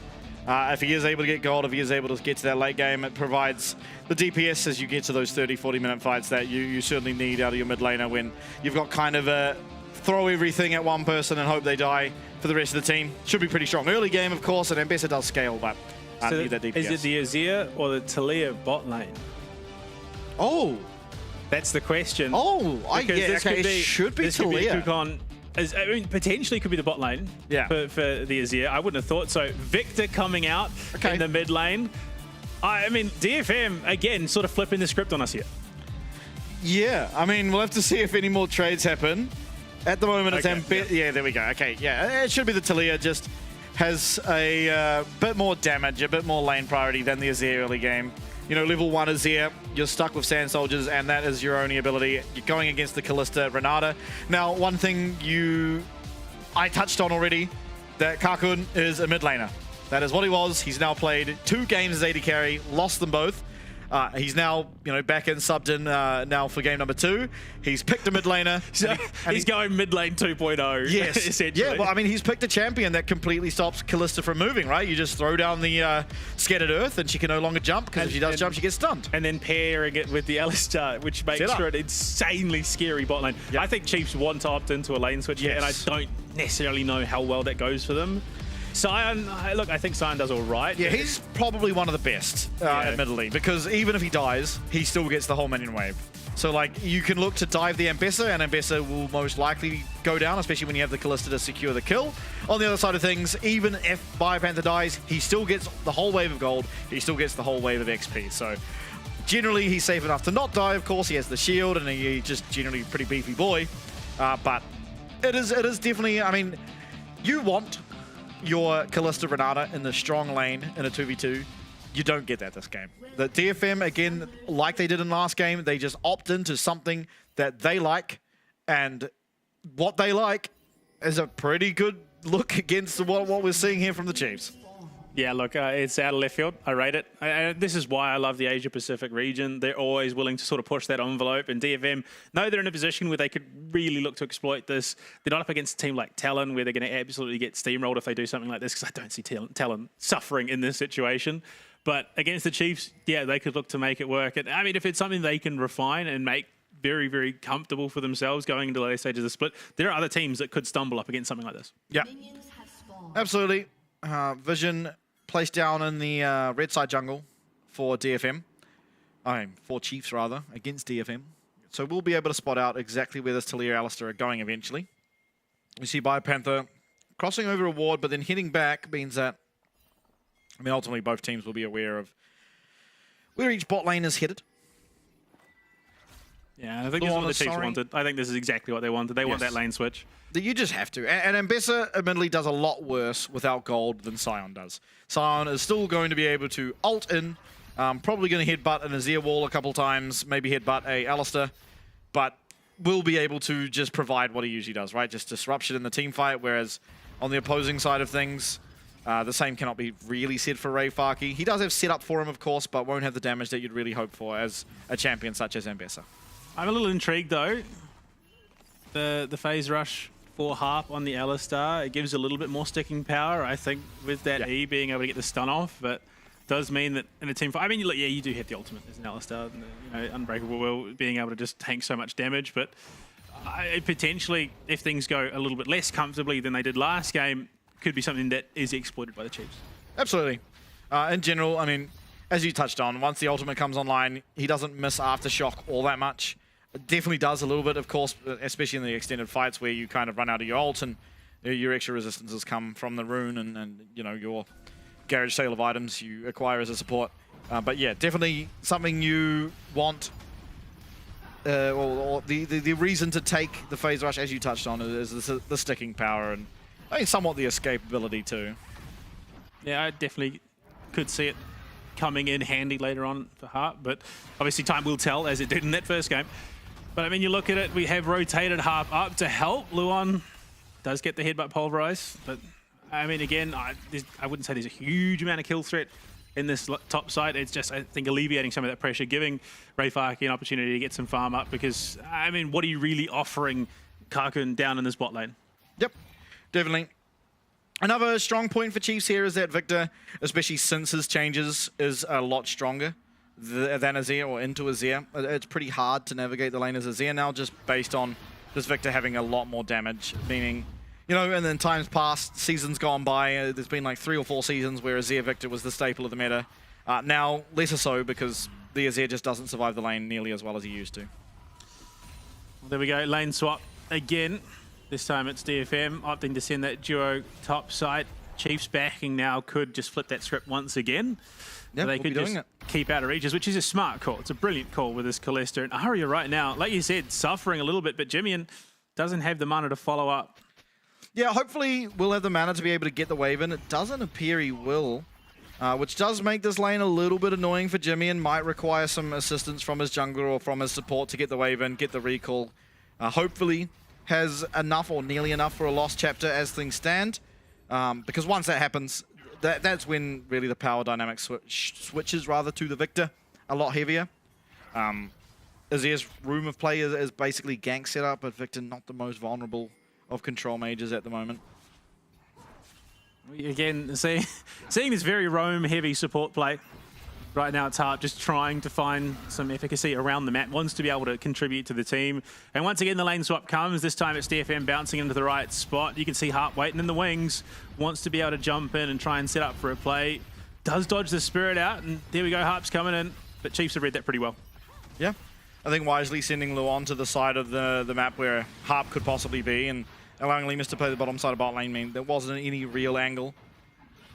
If he is able to get gold, if he is able to get to that late game, it provides the DPS as you get to those 30, 40-minute fights that you certainly need out of your mid laner when you've got kind of a throw everything at one person and hope they die for the rest of the team. Should be pretty strong. Early game, of course, and Mbessa does scale, but So need that DPS. is it the Azir or the Talia bot lane? Oh! That's the question. Oh, Because it should be this could be Talia. Kukon. I mean, potentially could be the bot lane for the Azir. I wouldn't have thought so. Victor coming out in the mid lane. I mean, DFM, again, sort of flipping the script on us here. Yeah, I mean, we'll have to see if any more trades happen. At the moment, it's yeah, there we go. Okay, yeah, it should be the Talia, just has a bit more damage, a bit more lane priority than the Azir early game. You know, level 1 Azir, you're stuck with Sand Soldiers, and that is your only ability. You're going against the Kalista Renata. Now, one thing I touched on already, that Kakun is a mid laner. That is what he was. He's now played 2 games as AD carry, lost them both. He's now, back in, subbed in now for game number 2. He's picked a mid laner. He's going mid lane 2.0. Yes. essentially. Yeah, well, I mean, he's picked a champion that completely stops Kalista from moving, right? You just throw down the Scattered Earth and she can no longer jump, because if she does jump, she gets stunned. And then pairing it with the Alistar, which makes for an insanely scary bot lane. Yep. I think Chiefs want to opt into a lane switch here, and I don't necessarily know how well that goes for them. Sion, look, I think Sion does all right. Yeah, he's probably one of the best, admittedly, because even if he dies, he still gets the whole minion wave. So, like, you can look to dive the Mbessa, and Mbessa will most likely go down, especially when you have the Kalista to secure the kill. On the other side of things, even if Biopanther dies, he still gets the whole wave of gold. He still gets the whole wave of XP. So, generally, he's safe enough to not die, of course. He has the shield, and he's just generally a pretty beefy boy. But it is definitely, I mean, you want your Kalista Renata in the strong lane in a 2v2. You don't get that this game. The DFM, again, like they did in last game, they just opt into something that they like, and what they like is a pretty good look against what we're seeing here from the Chiefs. Yeah, look, it's out of left field. I rate it. This is why I love the Asia-Pacific region. They're always willing to sort of push that envelope, and DFM know they're in a position where they could really look to exploit this. They're not up against a team like Talon, where they're going to absolutely get steamrolled if they do something like this, because I don't see Talon suffering in this situation. But against the Chiefs, yeah, they could look to make it work. And I mean, if it's something they can refine and make very, very comfortable for themselves going into the later stages of the split, there are other teams that could stumble up against something like this. Yeah, absolutely. Vision placed down in the red side jungle for DFM. For Chiefs, rather, against DFM. So we'll be able to spot out exactly where this Talia Alistair are going eventually. We see Biopanther crossing over a ward, but then heading back means that, I mean, ultimately both teams will be aware of where each bot lane is headed. Yeah, I think this is what the Chiefs wanted. I think this is exactly what they wanted. They want that lane switch. You just have to. And Ambessa admittedly does a lot worse without gold than Sion does. Sion is still going to be able to ult in, probably going to headbutt an Azir wall a couple times, maybe headbutt a Alistair, but will be able to just provide what he usually does, right? Just disruption in the team fight, whereas on the opposing side of things, the same cannot be really said for Ray Farkey. He does have setup for him, of course, but won't have the damage that you'd really hope for as a champion such as Ambessa. I'm a little intrigued though. The phase rush for Harp on the Alistar, it gives a little bit more sticking power, I think, with that E being able to get the stun off, but does mean that in a team fight, I mean, look, yeah, you do have the ultimate as an Alistar, Unbreakable Will being able to just tank so much damage, but potentially, if things go a little bit less comfortably than they did last game, could be something that is exploited by the Chiefs. Absolutely. In general, I mean, as you touched on, once the ultimate comes online, he doesn't miss Aftershock all that much. It definitely does a little bit, of course, especially in the extended fights where you kind of run out of your ult and your extra resistances come from the rune and you know, your garage sale of items you acquire as a support. But yeah, definitely something you want, or the reason to take the phase rush, as you touched on, is the sticking power and I mean, somewhat the escapability too. Yeah, I definitely could see it coming in handy later on for Harp, but obviously time will tell, as it did in that first game. But I mean, you look at it, we have rotated Harp up to help. Luon does get the headbutt pulverize, but I mean, again, I wouldn't say there's a huge amount of kill threat in this top side. It's just, I think, alleviating some of that pressure, giving Ray Farkey an opportunity to get some farm up because, I mean, what are you really offering Karkun down in this bot lane? Yep, definitely. Another strong point for Chiefs here is that Victor, especially since his changes, is a lot stronger than Azir or into Azir. It's pretty hard to navigate the lane as Azir now, just based on this Victor having a lot more damage, meaning, you know, and then times past, seasons gone by, there's been like 3 or 4 seasons where Azir Victor was the staple of the meta. Now, lesser so because the Azir just doesn't survive the lane nearly as well as he used to. Well, there we go, lane swap again. This time it's DFM opting to send that duo top side. Chiefs backing now could just flip that script once again. Yeah, so they could just keep out of reaches, which is a smart call. It's a brilliant call with this Kalista. And Arya right now, like you said, suffering a little bit, but Jimmy doesn't have the mana to follow up. Yeah, hopefully we'll have the mana to be able to get the wave in. It doesn't appear he will, which does make this lane a little bit annoying for Jimmy and might require some assistance from his jungler or from his support to get the wave in, get the recall. Hopefully has enough or nearly enough for a lost chapter as things stand. Because once that happens, that's when really the power dynamic switches rather to the Victor a lot heavier. Azir's room of play is basically gank setup, but Victor not the most vulnerable of control mages at the moment. Again, seeing this very roam-heavy support play. Right now it's Harp just trying to find some efficacy around the map, wants to be able to contribute to the team. And once again, the lane swap comes. This time it's DFM bouncing into the right spot. You can see Harp waiting in the wings, wants to be able to jump in and try and set up for a play. Does dodge the spirit out, and there we go, Harp's coming in. But Chiefs have read that pretty well. Yeah, I think wisely sending Luon to the side of the map where Harp could possibly be, and allowing Lemus to play the bottom side of bot lane mean there wasn't any real angle.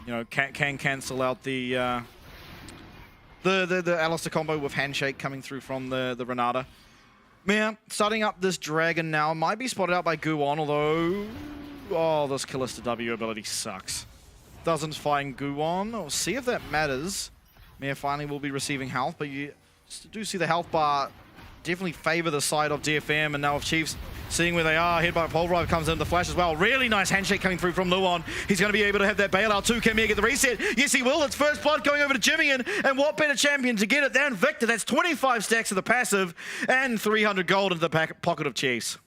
You know, can cancel out the Alistair combo with Handshake coming through from the Renata. Yeah, starting up this Dragon now. Might be spotted out by Guwon, although... Oh, this Kalista W ability sucks. Doesn't find Guwon. We'll see if that matters. Mia finally will be receiving health, but you do see the health bar definitely favor the side of DFM, and now with Chiefs seeing where they are. Headbutt Pulverize comes in the flash as well. Really nice handshake coming through from Luon. He's going to be able to have that bailout too. Can Mia get the reset? Yes, he will. It's first blood going over to Jimmy, and what better champion to get it than Victor? That's 25 stacks of the passive and 300 gold into the pocket of Chiefs.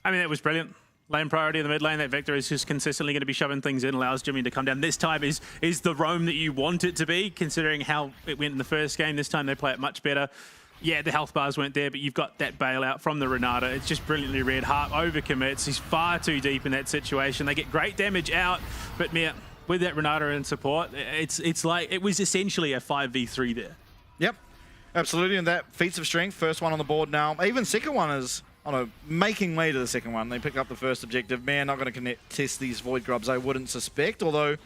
I mean, that was brilliant. Lane priority in the mid lane. That Victor is just consistently going to be shoving things in, allows Jimmy to come down. This time is the roam that you want it to be, considering how it went in the first game. This time they play it much better. Yeah, the health bars weren't there, but you've got that bailout from the Renata. It's just brilliantly read. Harp overcommits. He's far too deep in that situation. They get great damage out, but Mia, with that Renata in support, it's like it was essentially a 5v3 there. Yep. Absolutely, and that feats of strength, first one on the board now. Even second one is making way to the second one. They pick up the first objective. Man, not going to test these Void Grubs, I wouldn't suspect, although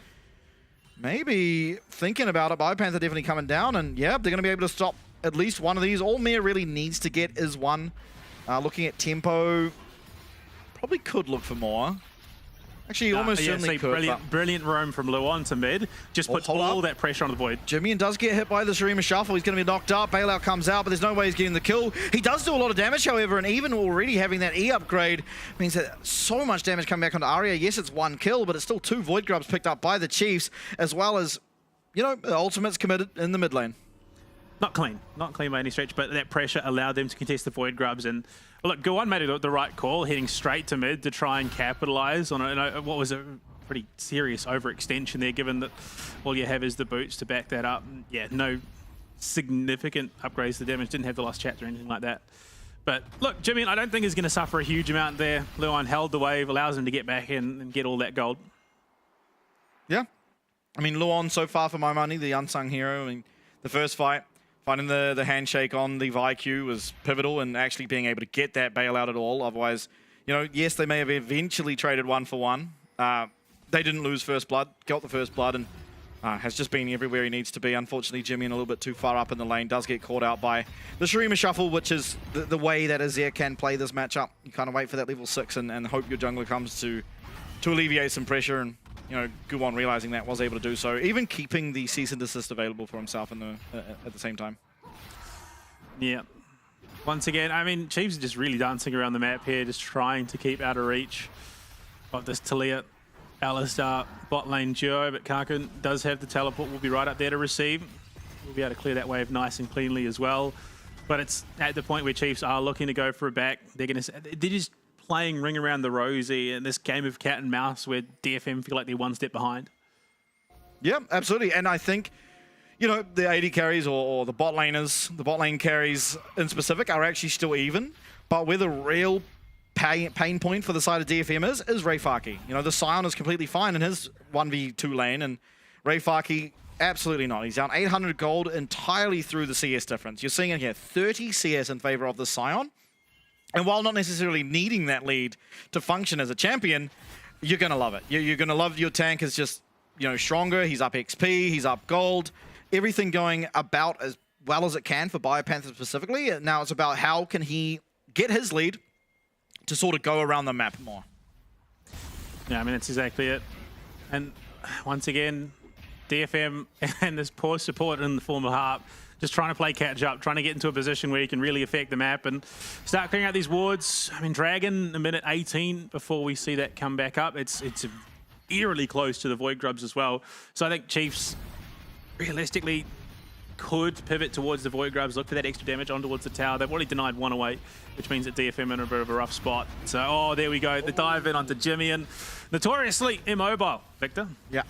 maybe thinking about it, BioPanther definitely coming down, and yeah, they're going to be able to stop at least one of these. All Mir really needs to get is one. Looking at tempo, probably could look for more. Actually, almost certainly could. Brilliant roam from Luon to mid. Just puts all that pressure on the Void. Jimmy does get hit by the Shurima Shuffle. He's going to be knocked up. Bailout comes out, but there's no way he's getting the kill. He does do a lot of damage, however, and even already having that E upgrade means that so much damage coming back onto Arya. Yes, it's one kill, but it's still 2 Void Grubs picked up by the Chiefs, as well as, you know, the ultimate's committed in the mid lane. Not clean by any stretch, but that pressure allowed them to contest the Void Grubs. And well, look, Guan made the right call, heading straight to mid to try and capitalize on what was a pretty serious overextension there, given that all you have is the boots to back that up. And yeah, no significant upgrades to damage, didn't have the lost chapter or anything like that. But look, Jimmy, I don't think is going to suffer a huge amount there. Luon held the wave, allows him to get back in and get all that gold. Yeah. I mean, Luon, so far for my money, the unsung hero. I mean, the first fight, finding the handshake on the VIQ was pivotal and actually being able to get that bailout at all. Otherwise, you know, yes, they may have eventually traded 1 for 1. They didn't lose first blood, got the first blood, and has just been everywhere he needs to be. Unfortunately, Jimmy a little bit too far up in the lane, does get caught out by the Shurima Shuffle, which is the way that Azir can play this matchup. You kind of wait for that level 6 and hope your jungler comes to alleviate some pressure, and you know, Guwon realizing that was able to do so, even keeping the cease and desist available for himself at the same time. Yeah. Once again, I mean, Chiefs are just really dancing around the map here, just trying to keep out of reach of this Talia Alistar bot lane duo, but Karkun does have the teleport, will be right up there to receive. We'll be able to clear that wave nice and cleanly as well. But it's at the point where Chiefs are looking to go for a back. They're just playing ring around the rosy in this game of cat and mouse where DFM feel like they're one step behind. Yeah, absolutely. And I think, you know, the AD carries or the bot laners, the bot lane carries in specific are actually still even. But where the real pain point for the side of DFM is Rayfaki. You know, the Scion is completely fine in his 1v2 lane, and Rayfaki, absolutely not. He's down 800 gold entirely through the CS difference. You're seeing it here, 30 CS in favor of the Scion. And while not necessarily needing that lead to function as a champion, you're going to love it. You're going to love your tank is just, you know, stronger. He's up XP, he's up gold. Everything going about as well as it can for BioPanther specifically. Now it's about how can he get his lead to sort of go around the map more. Yeah, I mean, that's exactly it. And once again, DFM and this poor support in the form of Harp, just trying to play catch up, trying to get into a position where you can really affect the map and start clearing out these wards. I mean, Dragon, a minute 18 before we see that come back up. It's eerily close to the Void Grubs as well. So I think Chiefs realistically could pivot towards the Void Grubs, look for that extra damage on towards the tower. They've already denied 1 away, which means that DFM in a bit of a rough spot. So, oh, there we go. The dive in onto Jimmy and notoriously immobile. Victor? Yeah.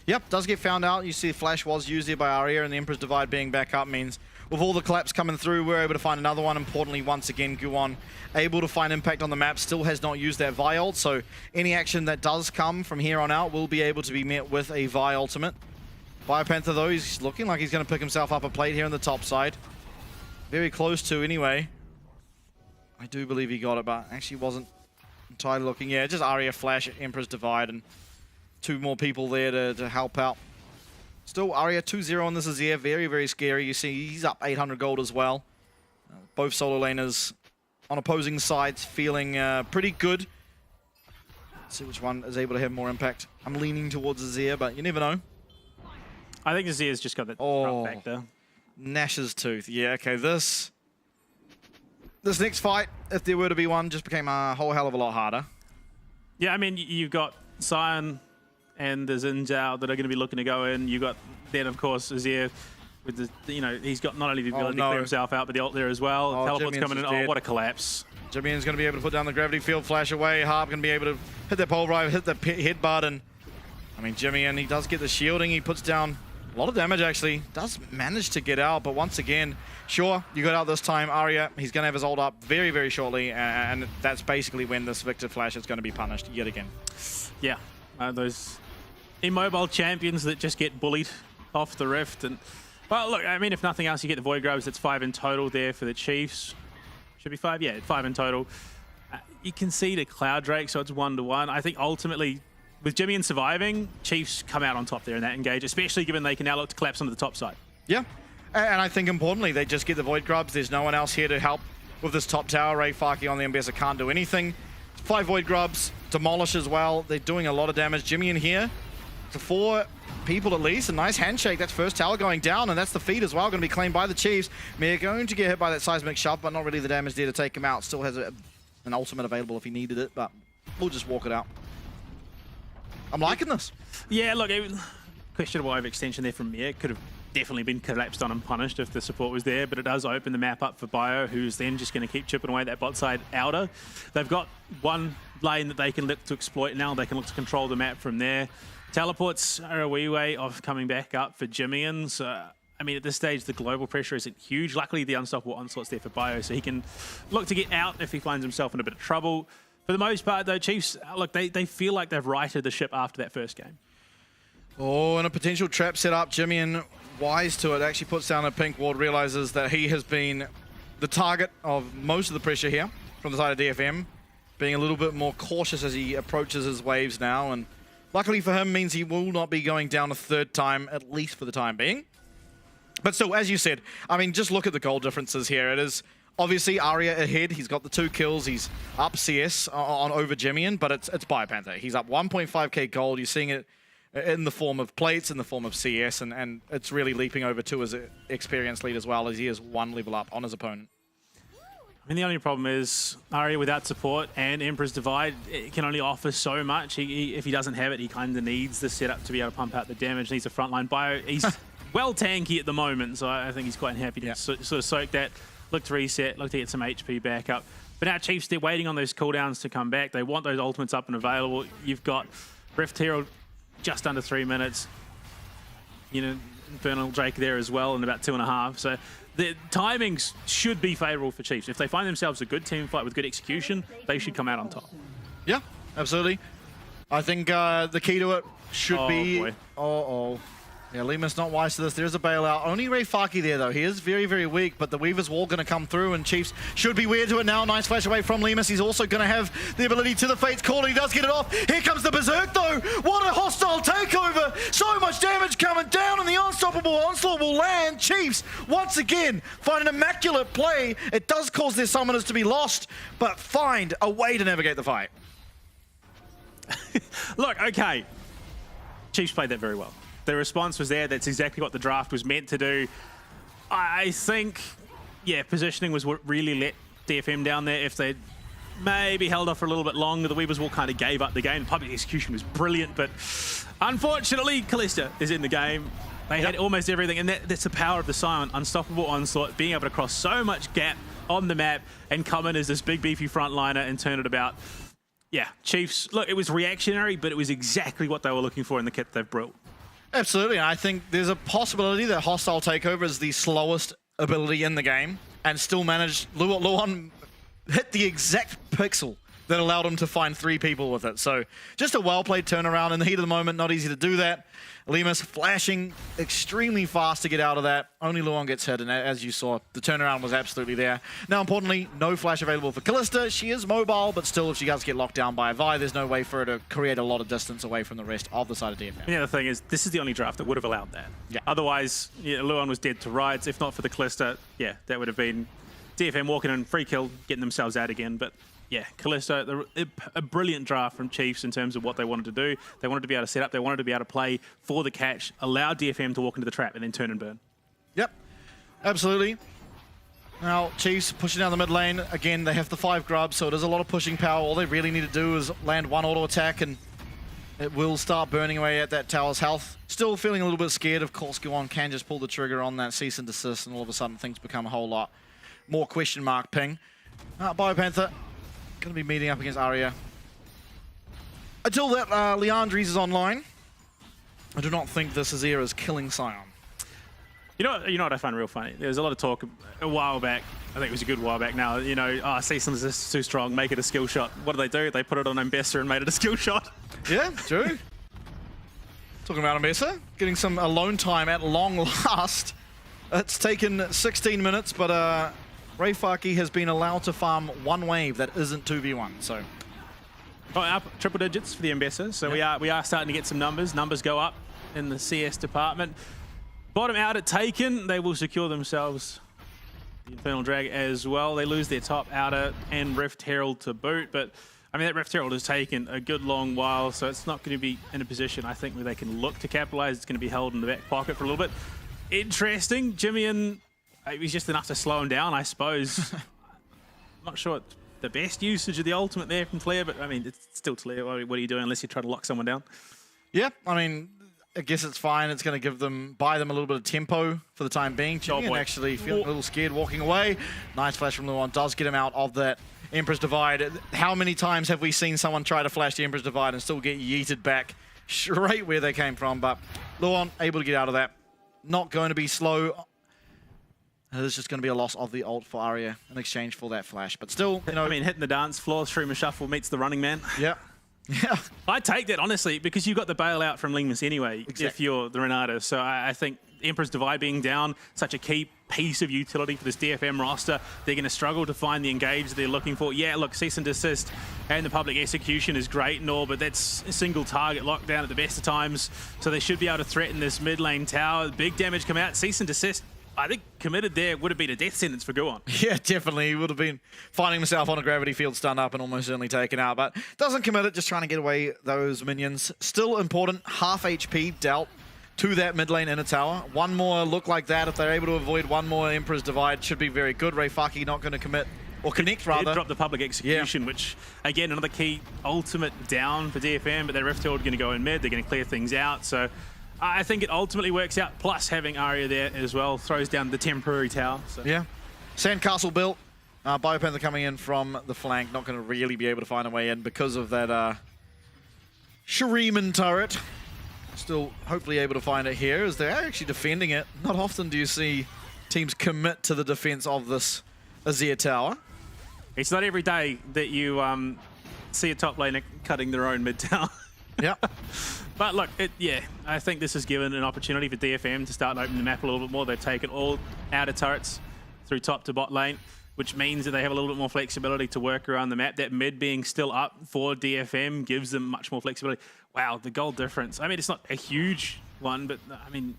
Yep, does get found out. You see Flash was used here by Arya, and the Emperor's Divide being back up means with all the collapse coming through, we're able to find another one. Importantly, once again, Guwon able to find impact on the map, still has not used that Vi ult, so any action that does come from here on out will be able to be met with a Vi ultimate. BioPanther, though, he's looking like he's going to pick himself up a plate here on the top side. Very close to, anyway. I do believe he got it, but actually wasn't entirely looking. Yeah, just Arya, Flash, Emperor's Divide, and 2 more people there to help out. Still, Arya 2-0 on this Azir. Very, very scary. You see he's up 800 gold as well. Both solo laners on opposing sides feeling pretty good. Let's see which one is able to have more impact. I'm leaning towards Azir, but you never know. I think Azir's just got that front back there. Nash's Tooth. Yeah, okay, this next fight, if there were to be one, just became a whole hell of a lot harder. Yeah, I mean, you've got Sion and the Xin Zhao that are going to be looking to go in. You've got then, of course, Azir with the, you know, he's got not only the ability to clear himself out, but the ult there as well. Teleport's coming in. Oh, what a collapse. Jimmy's going to be able to put down the gravity field, flash away. Harp going to be able to hit that pole drive, hit the headbutt, and I mean, Jimmy, and he does get the shielding. He puts down a lot of damage, actually. Does manage to get out, but once again, sure, you got out this time. Arya, he's going to have his ult up very, very shortly, and that's basically when this Victor Flash is going to be punished yet again. Yeah, those immobile champions that just get bullied off the rift, and Well, look, I mean, if nothing else, you get the Void Grubs. That's 5 in total there for the Chiefs. Should be 5? Yeah, 5 in total. You concede a Cloud Drake, so it's 1-1. I think ultimately, with Jimmy surviving, Chiefs come out on top there in that engage, especially given they can now look to collapse onto the top side. Yeah, and I think importantly, they just get the Void Grubs. There's no one else here to help with this top tower. Ray Faki on the Mbessa can't do anything. 5 Void Grubs, demolish as well. They're doing a lot of damage. Jimmy in here, to 4 people at least. A nice handshake. That's first tower going down, and that's the feed as well. Going to be claimed by the Chiefs. Mia going to get hit by that seismic shove, but not really the damage there to take him out. Still has an ultimate available if he needed it, but we'll just walk it out. I'm liking this. Yeah, look, questionable overextension there from Mia. Could have definitely been collapsed on and punished if the support was there, but it does open the map up for Bio, who's then just going to keep chipping away that bot side outer. They've got one lane that they can look to exploit now. They can look to control the map from there. Teleports are a wee way of coming back up for Jimmyans. I mean, at this stage, the global pressure isn't huge. Luckily, the unstoppable onslaught's there for Bio, so he can look to get out if he finds himself in a bit of trouble. For the most part, though, Chiefs, look, they feel like they've righted the ship after that first game. Oh, and a potential trap set up. Jimmyan, wise to it, actually puts down a pink ward, realizes that he has been the target of most of the pressure here from the side of DFM, being a little bit more cautious as he approaches his waves now, and luckily for him means he will not be going down a third time, at least for the time being. But still, as you said, I mean, just look at the goal differences here. It is obviously Arya ahead. He's got the 2 kills. He's up CS on over Jimmyan, but it's BioPanther. He's up 1.5k gold. You're seeing it in the form of plates, in the form of CS, and it's really leaping over to his experienced lead as well, as he is 1 level up on his opponent. I mean, the only problem is Arya without support and Emperor's Divide, it can only offer so much. If he doesn't have it, he kind of needs the setup to be able to pump out the damage. Needs a frontline Bio. He's well tanky at the moment, so I think he's quite happy to sort of soak that, look to reset, look to get some HP back up. But now Chiefs, they're waiting on those cooldowns to come back. They want those ultimates up and available. You've got Rift Herald just under 3 minutes. You know, Infernal Drake there as well in about 2.5. So the timings should be favourable for Chiefs. If they find themselves a good team fight with good execution, they should come out on top. Yeah, absolutely. I think the key to it should be... Boy. Yeah, Lima's not wise to this. There's a bailout. Only Ray Faki there, though. He is very, very weak, but the Weaver's Wall going to come through, and Chiefs should be weird to it now. Nice flash away from Limas. He's also going to have the ability to the Fate's Call. He does get it off. Here comes the Berserk, though. What a hostile takeover. So much damage coming down, and the unstoppable onslaught will land. Chiefs, once again, find an immaculate play. It does cause their summoners to be lost, but find a way to navigate the fight. Look, okay. Chiefs played that very well. The response was there. That's exactly what the draft was meant to do. I think, yeah, positioning was what really let DFM down there. If they maybe held off for a little bit longer, the Weaver's Wall kind of gave up the game. Public execution was brilliant, but unfortunately, Callista is in the game. They had almost everything, and that's the power of the Scion. Unstoppable onslaught, being able to cross so much gap on the map and come in as this big, beefy frontliner and turn it about. Yeah, Chiefs, look, it was reactionary, but it was exactly what they were looking for in the kit they've built. Absolutely, I think there's a possibility that Hostile Takeover is the slowest ability in the game and still managed... Luan hit the exact pixel that allowed him to find 3 people with it. So just a well-played turnaround in the heat of the moment, not easy to do that. Limas flashing extremely fast to get out of that. Only Luan gets hit, and as you saw, the turnaround was absolutely there. Now, importantly, no flash available for Callista. She is mobile, but still, if she does get locked down by a Vi, there's no way for her to create a lot of distance away from the rest of the side of DFM. Yeah, the thing is, this is the only draft that would have allowed that. Yeah. Otherwise, yeah, Luan was dead to rights. If not for the Callista, yeah, that would have been DFM walking in, free kill, getting themselves out again. But yeah, Callista, a brilliant draft from Chiefs in terms of what they wanted to do. They wanted to be able to set up, they wanted to be able to play for the catch, allow DFM to walk into the trap and then turn and burn. Yep, absolutely. Now, Chiefs pushing down the mid lane. Again, they have the 5 grubs, so it is a lot of pushing power. All they really need to do is land 1 auto attack, and it will start burning away at that tower's health. Still feeling a little bit scared. Of course, Guan can just pull the trigger on that cease and desist, and all of a sudden things become a whole lot more question mark ping. BioPanther going to be meeting up against Arya. Until that, Leandres is online. I do not think this Azir is killing Scion. You know what I find real funny? There was a lot of talk a while back. I think it was a good while back now. You know, cease and desist is too strong, make it a skill shot. What do? They put it on Mbessa and made it a skill shot. Yeah, true. Talking about Mbessa, getting some alone time at long last. It's taken 16 minutes, but Reifaki has been allowed to farm one wave that isn't 2v1, so. Oh, up triple digits for the Ambassadors, so we are starting to get some numbers. Numbers go up in the CS department. Bottom out at Taken, they will secure themselves the Infernal Drag as well. They lose their top outer and Rift Herald to boot, but I mean that Rift Herald has taken a good long while, so it's not going to be in a position, I think, where they can look to capitalize. It's going to be held in the back pocket for a little bit. Interesting, Jimmy, and it was just enough to slow him down, I suppose. Not sure it's the best usage of the ultimate there from Tlair, but I mean, it's still Tlair. What are you doing unless you try to lock someone down? Yeah, I mean, I guess it's fine. It's going to buy them a little bit of tempo for the time being. Jimmy actually feeling a little scared walking away. Nice flash from Luon. Does get him out of that Emperor's Divide. How many times have we seen someone try to flash the Emperor's Divide and still get yeeted back straight where they came from? But Luon able to get out of that. Not going to be slow. It is just going to be a loss of the ult for Arya in exchange for that flash. But still, you know... I mean, hitting the dance floor, Shroom Shuffle meets the running man. Yeah. Yeah. I take that, honestly, because you've got the bailout from Lingmas anyway, if you're the Renata. So I think Emperor's Divide being down, such a key piece of utility for this DFM roster. They're going to struggle to find the engage they're looking for. Yeah, look, cease and desist and the public execution is great and all, but that's a single target lockdown at the best of times. So they should be able to threaten this mid lane tower. Big damage come out. Cease and desist, I think committed there would have been a death sentence for Guon. Yeah, definitely. He would have been finding himself on a gravity field stunned up and almost certainly taken out, but doesn't commit it, just trying to get away those minions. Still important, half HP dealt to that mid lane inner tower. One more look like that, if they're able to avoid one more Emperor's Divide, should be very good. Reifaki not going to commit, or connect rather. Did drop the public execution, which again, another key ultimate down for DFM, but their Rift Herald going to go in mid, they're going to clear things out, so I think it ultimately works out, plus having Arya there as well throws down the temporary tower. So. Yeah. Sandcastle built. Biopanther coming in from the flank, not going to really be able to find a way in because of that Shuriman turret. Still hopefully able to find it here as they're actually defending it. Not often do you see teams commit to the defense of this Azir tower. It's not every day that you see a top laner cutting their own mid tower. Yeah. But look, I think this has given an opportunity for DFM to start opening the map a little bit more. They've taken all outer turrets through top to bot lane, which means that they have a little bit more flexibility to work around the map. That mid being still up for DFM gives them much more flexibility. Wow, the gold difference. I mean, it's not a huge one, but I mean,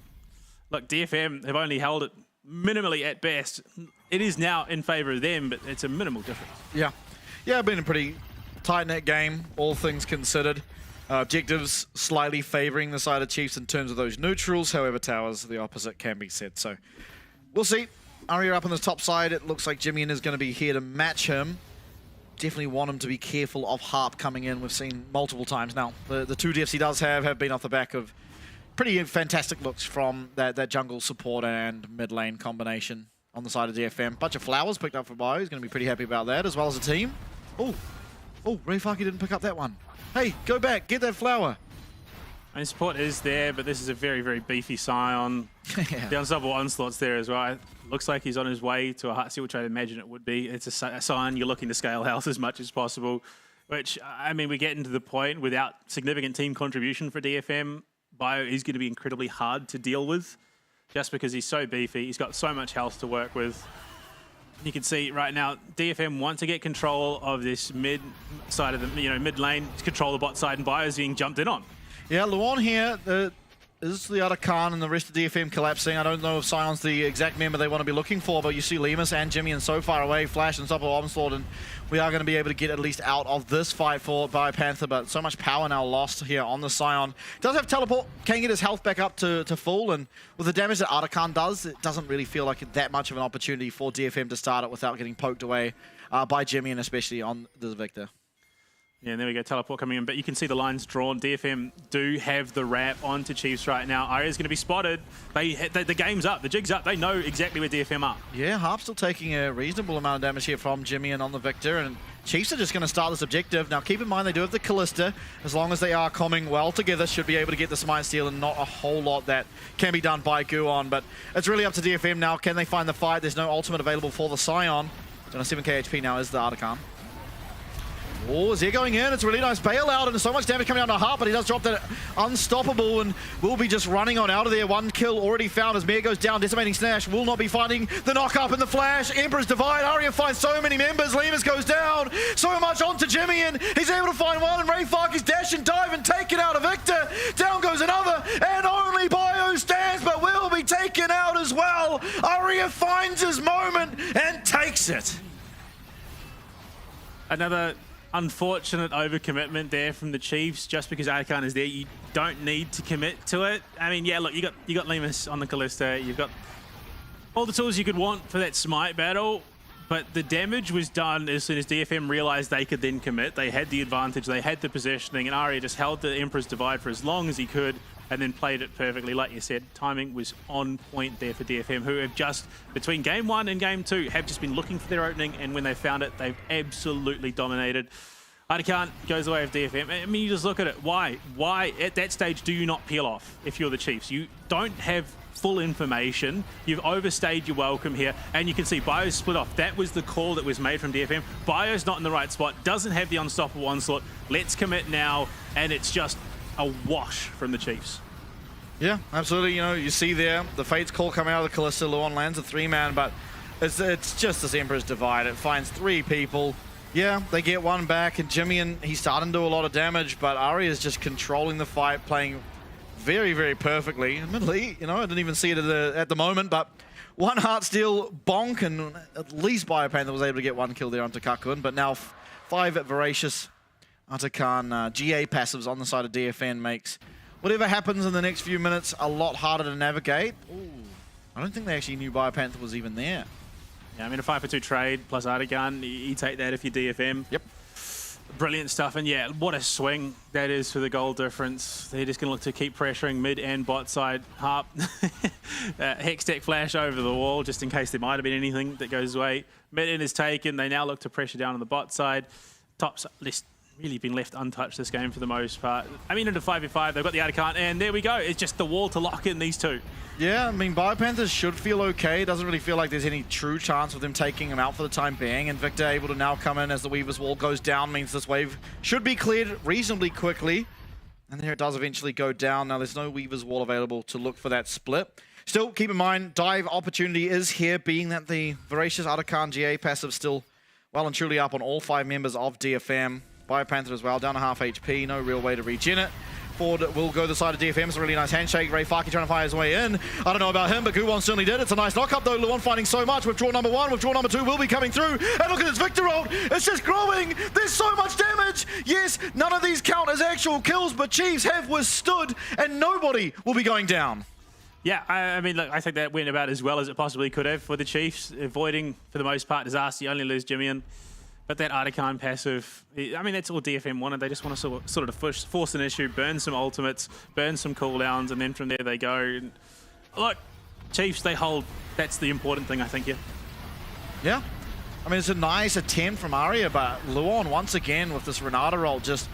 look, DFM have only held it minimally at best. It is now in favor of them, but it's a minimal difference. Yeah. Yeah, been a pretty tight-knit game, all things considered. Objectives slightly favoring the side of Chiefs in terms of those neutrals. However, towers, the opposite can be said. So we'll see. Arya up on the top side. It looks like Jimmy is going to be here to match him. Definitely want him to be careful of Harp coming in. We've seen multiple times now. The two deaths he does have been off the back of pretty fantastic looks from that jungle support and mid lane combination on the side of DFM. Bunch of flowers picked up for Bio. He's going to be pretty happy about that, as well as a team. Oh, Reifaki didn't pick up that one. Hey, go back, get that flower. I mean, support is there, but this is a very, very beefy Scion. Yeah. The Unstoppable Onslaught's there as well. It looks like he's on his way to a Heartseal, which I imagine it would be. It's a Scion, you're looking to scale health as much as possible, which, I mean, we're getting to the point without significant team contribution for DFM, Bio is going to be incredibly hard to deal with, just because he's so beefy. He's got so much health to work with. You can see right now, DFM want to get control of this mid side of the, mid lane, to control the bot side, and Bio's being jumped in on. Yeah, Luon here is the other Khan and the rest of DFM collapsing. I don't know if Sion's the exact member they want to be looking for, but you see Lemus and Jimmy and so far away, Flash and Unstoppable Onslaught, and we are going to be able to get at least out of this fight for Biopanther, but so much power now lost here on the Sion. Does have teleport, can get his health back up to full, and with the damage that Artican does, it doesn't really feel like that much of an opportunity for DFM to start it without getting poked away by Jimmy, and especially on the Victor. Yeah, and there we go, teleport coming in, but you can see the lines drawn. DFM do have the wrap onto Chiefs right now. Arya's going to be spotted. The game's up, the jig's up. They know exactly where DFM are. Yeah, Harp's still taking a reasonable amount of damage here from Jimmy and on the Victor, and Chiefs are just going to start this objective. Now, keep in mind, they do have the Callista. As long as they are combing well together, should be able to get the Smite Steal, and not a whole lot that can be done by Guon. But it's really up to DFM now. Can they find the fight? There's no ultimate available for the Scion. And a 7k HP now is the Artican. Oh, is he going in? It's a really nice bailout and so much damage coming down to Hart, but he does drop that unstoppable and will be just running on out of there. One kill already found as Mir goes down. Decimating Snash will not be finding the knock up in the flash. Emperor's Divide. Aria finds so many members. Lemus goes down. So much onto Jimmy and he's able to find one and Ray Farkey's dash and dive and take it out of Victor. Down goes another and only Bio stands but will be taken out as well. Aria finds his moment and takes it. Another unfortunate overcommitment there from the Chiefs. Just because Arkan is there, you don't need to commit to it. I mean, yeah, look, you got Lemus on the Callista. You've got all the tools you could want for that smite battle, but the damage was done as soon as DFM realized they could then commit. They had the advantage, they had the positioning, and Aria just held the Emperor's Divide for as long as he could and then played it perfectly. Like you said, timing was on point there for DFM, who have just, between game 1 and game 2, have just been looking for their opening, and when they found it, they've absolutely dominated. Arkan goes away with DFM. I mean, you just look at it. Why at that stage do you not peel off if you're the Chiefs? You don't have full information. You've overstayed your welcome here, and you can see Bio's split off. That was the call that was made from DFM. Bio's not in the right spot, doesn't have the unstoppable onslaught. Let's commit now, and it's just a wash from the Chiefs. Yeah, absolutely. You know, you see there the Fate's call coming out of the Callista. Luon lands a 3-man, but it's just this Emperor's Divide. It finds 3 people. Yeah, they get one back, and Jimmy, and he's starting to do a lot of damage, but Aria is just controlling the fight, playing very, very perfectly. Admittedly, you know, I didn't even see it at the moment, but one Heartsteel bonk, and at least Biopanther was able to get 1 kill there onto Kakun, but now 5 at Voracious. Atakan GA passives on the side of DFN makes whatever happens in the next few minutes a lot harder to navigate. Ooh, I don't think they actually knew Biopanther was even there. Yeah, I mean, a 5-for-2 trade plus Artigan, you take that if you're DFM. Yep. Brilliant stuff, and yeah, what a swing that is for the goal difference. They're just going to look to keep pressuring mid and bot side. Harp, Hextech flash over the wall, just in case there might have been anything that goes away. Mid end is taken, they now look to pressure down on the bot side. Top list really been left untouched this game for the most part. I mean, into 5v5, they've got the Artican, and there we go. It's just the wall to lock in these two. Yeah, I mean, Biopanthers should feel okay. It doesn't really feel like there's any true chance of them taking him out for the time being. And Victor able to now come in as the Weaver's Wall goes down means this wave should be cleared reasonably quickly. And there it does eventually go down. Now, there's no Weaver's Wall available to look for that split. Still, keep in mind, dive opportunity is here, being that the Voracious Artican GA passive still well and truly up on all 5 members of DFM. Biopanther as well, down to half HP, no real way to regen it. Ford will go the side of DFM. It's a really nice handshake. Ray Farkey trying to find his way in. I don't know about him, but Guwon certainly did. It's a nice knock-up, though. Luon finding so much. Withdraw number 1, withdraw number 2 will be coming through. And look at this Victor ult. It's just growing. There's so much damage. Yes, none of these count as actual kills, but Chiefs have withstood, and nobody will be going down. Yeah, I mean, look, I think that went about as well as it possibly could have for the Chiefs, avoiding, for the most part, disaster. You only lose Jimmy. But that Artican passive, I mean, that's all DFM wanted. They just want to sort of force an issue, burn some ultimates, burn some cooldowns, and then from there they go. And look, Chiefs, they hold. That's the important thing, I think, yeah. Yeah. I mean, it's a nice attempt from Aria, but Luon, once again, with this Renata roll, just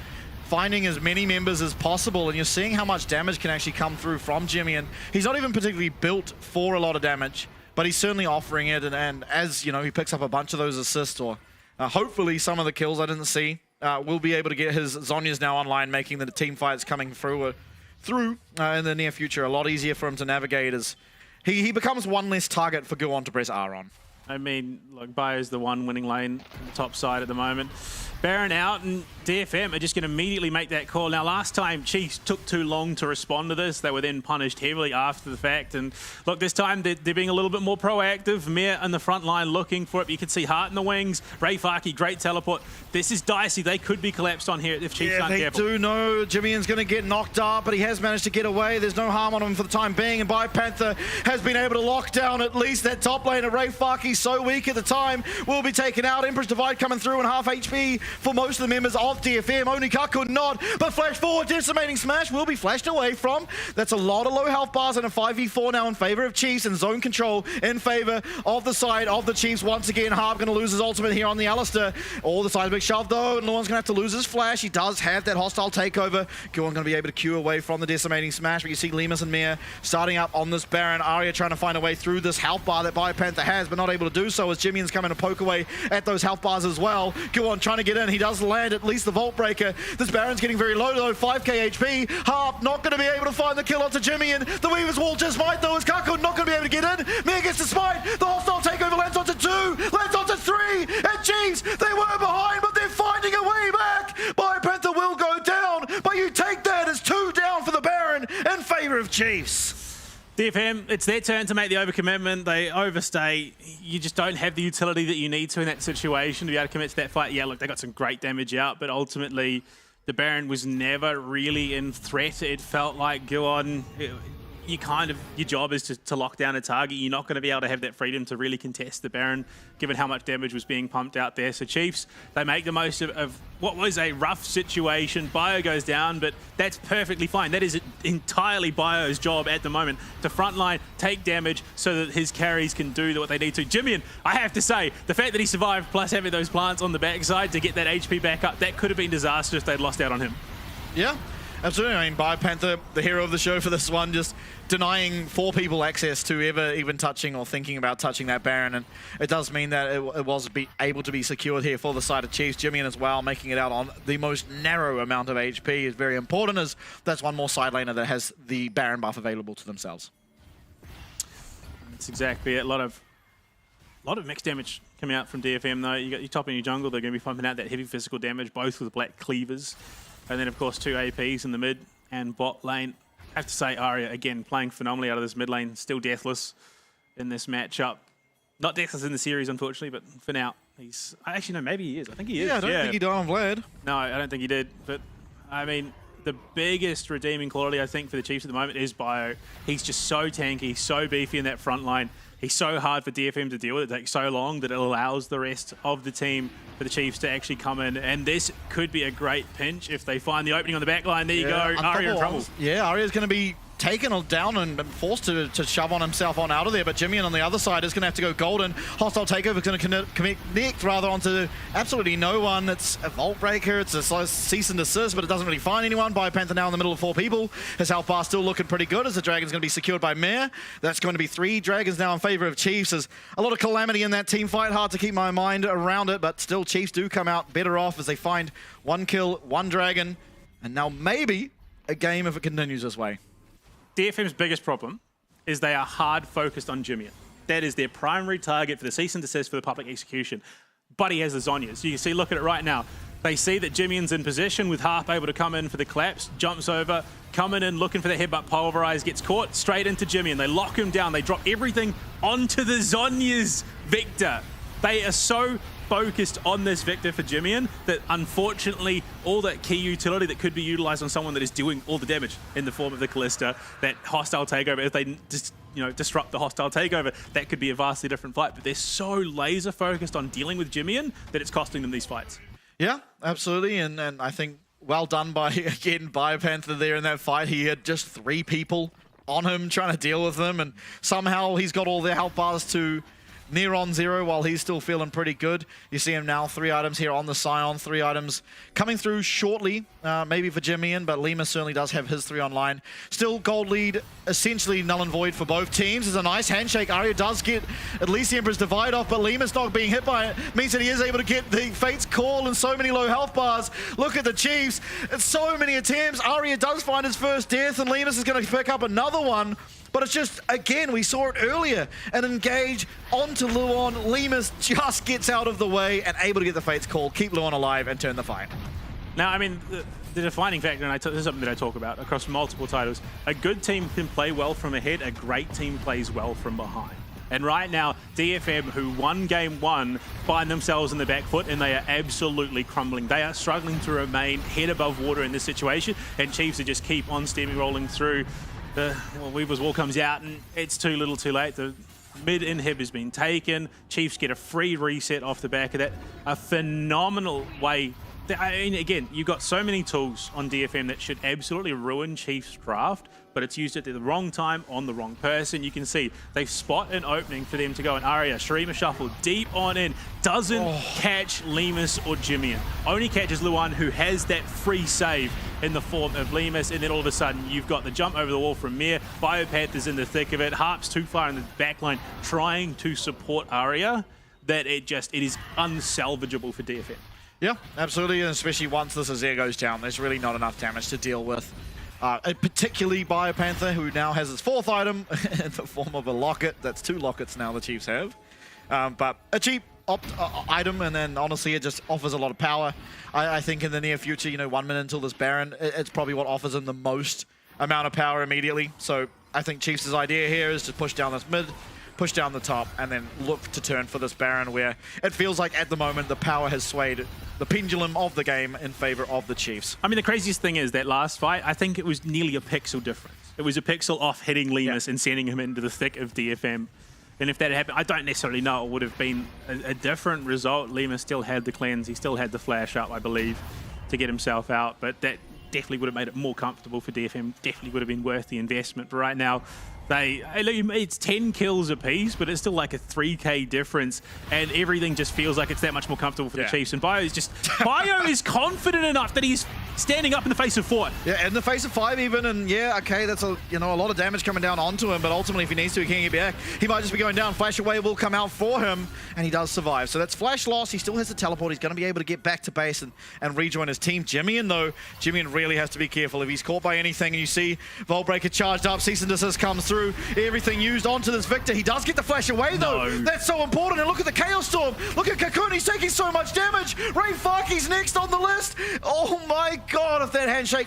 finding as many members as possible, and you're seeing how much damage can actually come through from Jimmy. And he's not even particularly built for a lot of damage, but he's certainly offering it. And as, you know, he picks up a bunch of those assists, or hopefully some of the kills I didn't see, will be able to get his Zhonya's now online, making the team fights coming through in the near future a lot easier for him to navigate, as he becomes one less target for Guwon to press R on. I mean, look, Bio's the one winning lane on the top side at the moment. Baron out, and DFM are just going to immediately make that call. Now, last time, Chiefs took too long to respond to this. They were then punished heavily after the fact. And look, this time, they're being a little bit more proactive. Mir in the front line looking for it. You can see Hart in the wings. Ray Farkey, great teleport. This is dicey. They could be collapsed on here if Chiefs aren't careful. They do know Jimmy's going to get knocked up, but he has managed to get away. There's no harm on him for the time being, and Biopanther has been able to lock down at least that top lane of Ray Farkey, so weak at the time, will be taken out. Emperor's Divide coming through, and half HP for most of the members of DFM. Only Kakun not, but flash forward, Decimating Smash will be flashed away from. That's a lot of low health bars and a 5v4 now in favor of Chiefs, and zone control in favor of the side of the Chiefs. Once again, Harp going to lose his ultimate here on the Alistair. All the side big shove though, and Luon's going to have to lose his flash. He does have that hostile takeover. Guwon going to be able to queue away from the Decimating Smash, but you see Lemus and Mir starting up on this Baron. Aria trying to find a way through this health bar that Biopanther has, but not able able to do so as Jimmy's coming to poke away at those health bars as well. Guon trying to get in. He does land at least the Vault Breaker. This Baron's getting very low though, 5k HP. Harp not going to be able to find the kill onto Jimmy, and the Weaver's Wall just might though, as Kako not going to be able to get in. Mir gets the smite. The hostile takeover lands onto 2, lands onto 3, and Chiefs, they were behind, but they're finding a way back. Biopanther will go down, but you take that as 2 down for the Baron in favor of Chiefs. DFM, it's their turn to make the overcommitment. They overstay. You just don't have the utility that you need to in that situation to be able to commit to that fight. Yeah, look, they got some great damage out, but ultimately the Baron was never really in threat. It felt like, go on, your job is to lock down a target. You're not going to be able to have that freedom to really contest the Baron, given how much damage was being pumped out there. So Chiefs, they make the most of what was a rough situation. Bio goes down, but that's perfectly fine. That is entirely Bio's job at the moment, to frontline, take damage so that his carries can do what they need to. Jimmy, I have to say, the fact that he survived, plus having those plants on the backside to get that HP back up, that could have been disastrous if they'd lost out on him. Yeah. Absolutely. I mean, Biopanther, the hero of the show for this one, just denying 4 people access to ever even touching or thinking about touching that Baron. And it does mean that it was able to be secured here for the side of Chiefs. Jimmy as well, making it out on the most narrow amount of HP is very important, as that's one more side laner that has the Baron buff available to themselves. That's exactly it. A lot of mixed damage coming out from DFM though. You got your top and your jungle, they're going to be pumping out that heavy physical damage, both with black cleavers. And then, of course, 2 APs in the mid and bot lane. I have to say, Arya, again, playing phenomenally out of this mid lane. Still deathless in this matchup. Not deathless in the series, unfortunately, but for now, he's... Actually, no, maybe he is. I think he is. Yeah, I don't think he died on Vlad. No, I don't think he did. But, I mean, the biggest redeeming quality, I think, for the Chiefs at the moment is Bio. He's just so tanky, so beefy in that front line. He's so hard for DFM to deal with. It takes so long that it allows the rest of the team, for the Chiefs, to actually come in. And this could be a great pinch if they find the opening on the back line. There you go. Arya in trouble. Yeah, Arya's going to be taken down and forced to shove on himself on out of there, but Jimmy on the other side is going to have to go golden. Hostile takeover is going to connect rather onto absolutely no one. It's a Vault Breaker, it's a cease and desist, but it doesn't really find anyone. Biopanther now in the middle of 4 people. His health bar still looking pretty good as the Dragon's going to be secured by Mir. That's going to be 3 Dragons now in favor of Chiefs. There's a lot of calamity in that team fight, hard to keep my mind around it, but still Chiefs do come out better off as they find 1 kill, 1 Dragon, and now maybe a game if it continues this way. DFM's biggest problem is they are hard focused on Jimmy. That is their primary target for the cease and desist for the public execution. But he has the Zhonyas. You can see, look at it right now. They see that Jimmy's in position with Harp able to come in for the collapse, jumps over, coming in, looking for the headbutt, pulverize, gets caught straight into Jimmy, and they lock him down. They drop everything onto the Zhonya's Victor. They are so focused on this Victor for Jimmy that unfortunately all that key utility that could be utilized on someone that is doing all the damage in the form of the Callista, that hostile takeover, if they just disrupt the hostile takeover, that could be a vastly different fight. But they're so laser focused on dealing with Jimmy that it's costing them these fights. Yeah, absolutely, and I think well done by, again, Biopanther there in that fight. He had just 3 people on him trying to deal with them, and somehow he's got all their health bars to near on 0 while he's still feeling pretty good. You see him now, 3 items here on the Scion, 3 items coming through shortly, maybe for Jimmy, but Lima certainly does have his 3 online. Still gold lead, essentially null and void for both teams. There's a nice handshake. Arya does get at least the Emperor's Divide off, but Lima's not being hit by it. Means that he is able to get the Fate's Call and so many low health bars. Look at the Chiefs. It's so many attempts. Arya does find his first death, and Limas is going to pick up another one. But it's just, again, we saw it earlier, an engage onto Luon. Limas just gets out of the way and able to get the Fate's Call, keep Luon alive, and turn the fight. Now, I mean, the defining factor, and this is something that I talk about across multiple titles, a good team can play well from ahead, a great team plays well from behind. And right now, DFM, who won game 1, find themselves in the back foot, and they are absolutely crumbling. They are struggling to remain head above water in this situation, and Chiefs are just keep on steamrolling through. Weaver's Wall comes out, and it's too little too late. The mid inhib has been taken. Chiefs get a free reset off the back of that. A phenomenal way. I mean, again, you've got so many tools on DFM that should absolutely ruin Chiefs' draft, but it's used at the wrong time on the wrong person. You can see they spot an opening for them to go, and Aria, Shurima Shuffle deep on in, doesn't catch Lemus or Jimian. Only catches Luan, who has that free save in the form of Lemus, and then all of a sudden you've got the jump over the wall from Mir. Biopanthers in the thick of it. Harp's too far in the backline trying to support Aria that it is unsalvageable for DFM. Yeah, absolutely, and especially once this Azir goes down, there's really not enough damage to deal with. Particularly Biopanther, who now has his 4th item in the form of a locket. That's 2 lockets now the Chiefs have. But a cheap item, and then honestly it just offers a lot of power. I think in the near future, 1 minute until this Baron, it's probably what offers him the most amount of power immediately. So I think Chiefs' idea here is to push down this mid, push down the top, and then look to turn for this Baron, where it feels like at the moment the power has swayed the pendulum of the game in favor of the Chiefs. I mean, the craziest thing is that last fight, I think it was nearly a pixel difference. It was a pixel off hitting Lemus and sending him into the thick of DFM. And if that had happened, I don't necessarily know, it would have been a different result. Lemus still had the cleanse, he still had the flash up, I believe, to get himself out, but that definitely would have made it more comfortable for DFM, definitely would have been worth the investment. But right now, it's 10 kills apiece, but it's still like a 3k difference, and everything just feels like it's that much more comfortable for the Chiefs. And Bio is confident enough that he's standing up in the face of 4. Yeah, in the face of 5 even, and yeah, okay, that's a lot of damage coming down onto him, but ultimately if he needs to, he can't get back. He might just be going down. Flash away will come out for him, and he does survive. So that's flash loss. He still has the teleport. He's going to be able to get back to base and rejoin his team. Jimian, though, really has to be careful. If he's caught by anything, and you see Vault Breaker charged up, Cease and Desist comes through, everything used onto this Victor. He does get the flash away, though. No. That's so important. And look at the Chaos Storm. Look at Cocoon. He's taking so much damage. Ray Farki's next on the list. Oh my god, if that handshake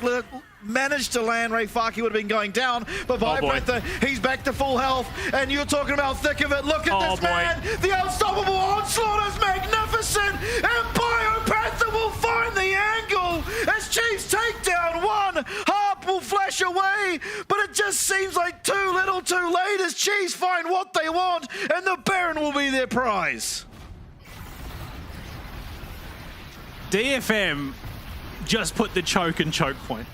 managed to land, Ray Farki would have been going down. But Biopanther, he's back to full health. And you're talking about thick of it. Look at this man. The unstoppable onslaught is magnificent. And Biopanther will find the angle as Chiefs take down 1. Harp will flash away, but it just seems like too little too late as Chiefs find what they want, and the Baron will be their prize. DFM just put the choke and choke point.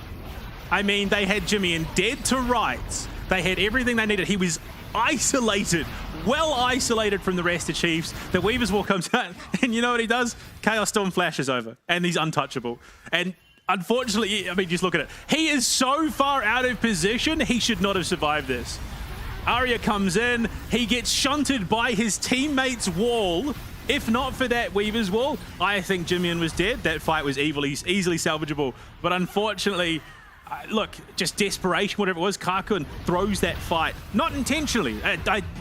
I mean, they had Jimian dead to rights. They had everything they needed. He was isolated, well isolated from the rest of Chiefs. The Weaver's Wall comes out, and you know what he does? Chaos Storm flashes over, and he's untouchable. And unfortunately, I mean, just look at it. He is so far out of position, he should not have survived this. Aria comes in, he gets shunted by his teammate's wall. If not for that Weaver's Wall, I think Jimian was dead. That fight was easily salvageable. But unfortunately, look, just desperation, whatever it was, Karkun throws that fight. Not intentionally.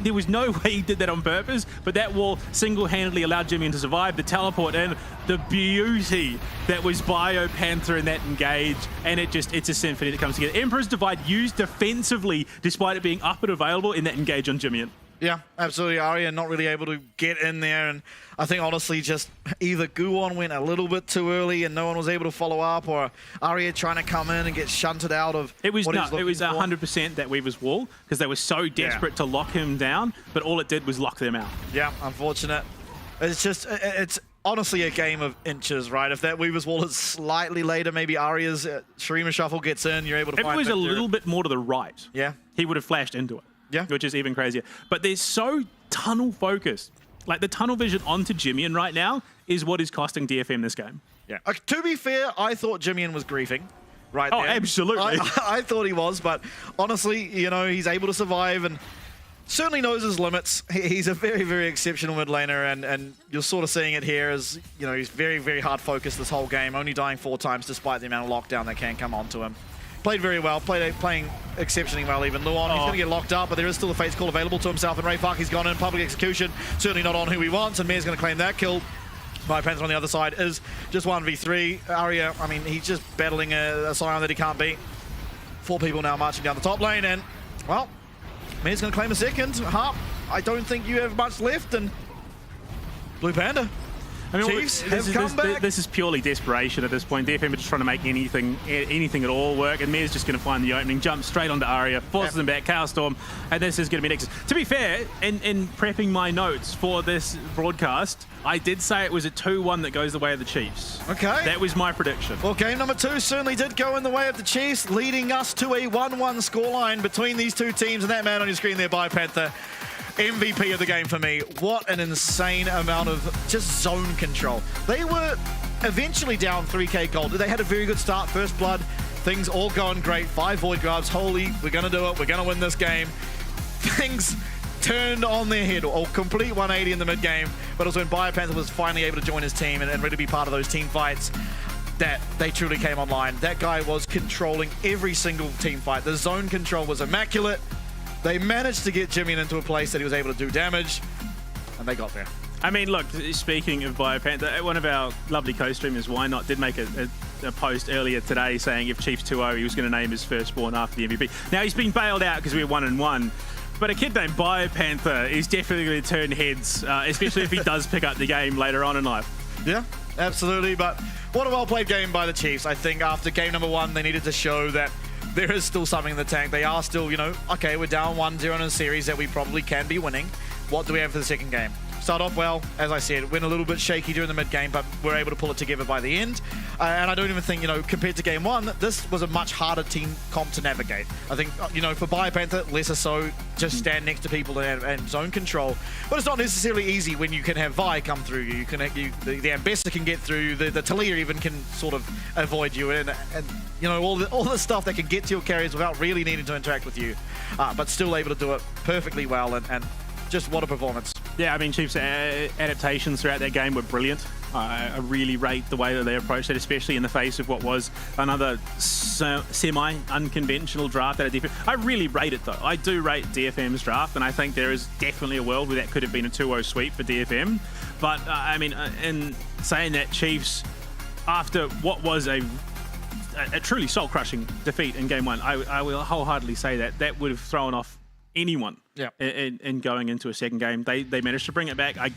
There was no way he did that on purpose, but that wall single-handedly allowed Jimian to survive. The teleport in, the beauty that was Biopanther in that engage, and it's a symphony that comes together. Emperor's Divide used defensively, despite it being up and available in that engage on Jimian. Yeah, absolutely. Aria not really able to get in there, and I think honestly just either Guwon went a little bit too early and no one was able to follow up, or Aria trying to come in and get shunted out of it was 100% for. that Weaver's Wall, because they were so desperate to lock him down, but all it did was lock them out. Yeah, unfortunate. It's honestly a game of inches, right? If that Weaver's Wall is slightly later, maybe Aria's Shurima Shuffle gets in, you're able to find it was a little bit more to the right. Yeah. He would have flashed into it. Yeah. Which is even crazier. But they're so tunnel focused. Like the tunnel vision onto Jimian right now is what is costing DFM this game. Yeah. To be fair, I thought Jimian was griefing right there. Oh, absolutely. I thought he was, but honestly, he's able to survive and certainly knows his limits. He's a very, very exceptional mid laner, and you're sort of seeing it here as, he's very, very hard focused this whole game, only dying 4 times despite the amount of lockdown that can come onto him. Played very well, playing exceptionally well even. Luon, he's going to get locked up, but there is still a Fate's Call available to himself, and Ray Farki's gone in public execution, certainly not on who he wants, and Mir's going to claim that kill. Biopanther on the other side is just 1v3. Aria, I mean, he's just battling a Sion that he can't beat. 4 people now marching down the top lane, and, well, Mir's going to claim a second. Harp, I don't think you have much left, and Blue Panda. I mean, Chiefs have come back. This is purely desperation at this point. DFM are just trying to make anything at all work, and Mir's just going to find the opening, jump straight onto Aria, forces them back, Chaos Storm, and this is going to be next. To be fair, in prepping my notes for this broadcast, I did say it was a 2-1 that goes the way of the Chiefs. Okay. That was my prediction. Well, game number 2 certainly did go in the way of the Chiefs, leading us to a 1-1 scoreline between these two teams, and that man on your screen there, BioPanther, MVP of the game for me. What an insane amount of just zone control. They were eventually down 3k gold. They had a very good start, first blood, things all going great, 5 void grabs, holy, we're gonna do it, we're gonna win this game. Things turned on their head, or complete 180 in the mid game, but it was when BioPanther was finally able to join his team and really be part of those team fights that they truly came online. That guy was controlling every single team fight. The zone control was immaculate. They managed to get Jimmy into a place that he was able to do damage, and they got there. I mean, look, speaking of BioPanther, one of our lovely co-streamers, Why Not, did make a post earlier today saying if Chiefs 2-0, he was going to name his firstborn after the MVP. Now, he's been bailed out because we're 1-1, but a kid named BioPanther is definitely going to turn heads, especially if he does pick up the game later on in life. Yeah, absolutely, but what a well-played game by the Chiefs. I think after game number 1, they needed to show that there is still something in the tank. They are still, you know, okay, we're down 1-0 in a series that we probably can be winning. What do we have for the second game? Start off well, as I said, went a little bit shaky during the mid-game, but we're able to pull it together by the end. And I don't even think, you know, compared to game 1, this was a much harder team comp to navigate. I think, you know, for BioPanther, lesser so, just stand next to people and zone control. But it's not necessarily easy when you can have Vi come through you. The Ambassador can get through, the Talia even can sort of avoid you, and you know, all the stuff that can get to your carriers without really needing to interact with you, but still able to do it perfectly well, and just what a performance. Yeah, I mean, Chiefs' adaptations throughout that game were brilliant. I really rate the way that they approached it, especially in the face of what was another semi-unconventional draft out of DFM. I really rate it, though. I do rate DFM's draft, and I think there is definitely a world where that could have been a 2-0 sweep for DFM. But, I mean, in saying that, Chiefs, after what was a truly soul-crushing defeat in game 1, I will wholeheartedly say that would have thrown off anyone in going into a second game. They managed to bring it back. I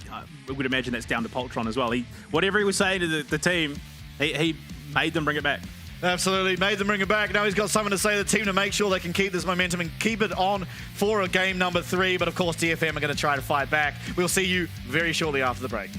would imagine that's down to Poltron as well. Whatever he was saying to the team, he made them bring it back. Absolutely, made them bring it back. Now he's got something to say to the team to make sure they can keep this momentum and keep it on for a game number 3. But of course, DFM are going to try to fight back. We'll see you very shortly after the break.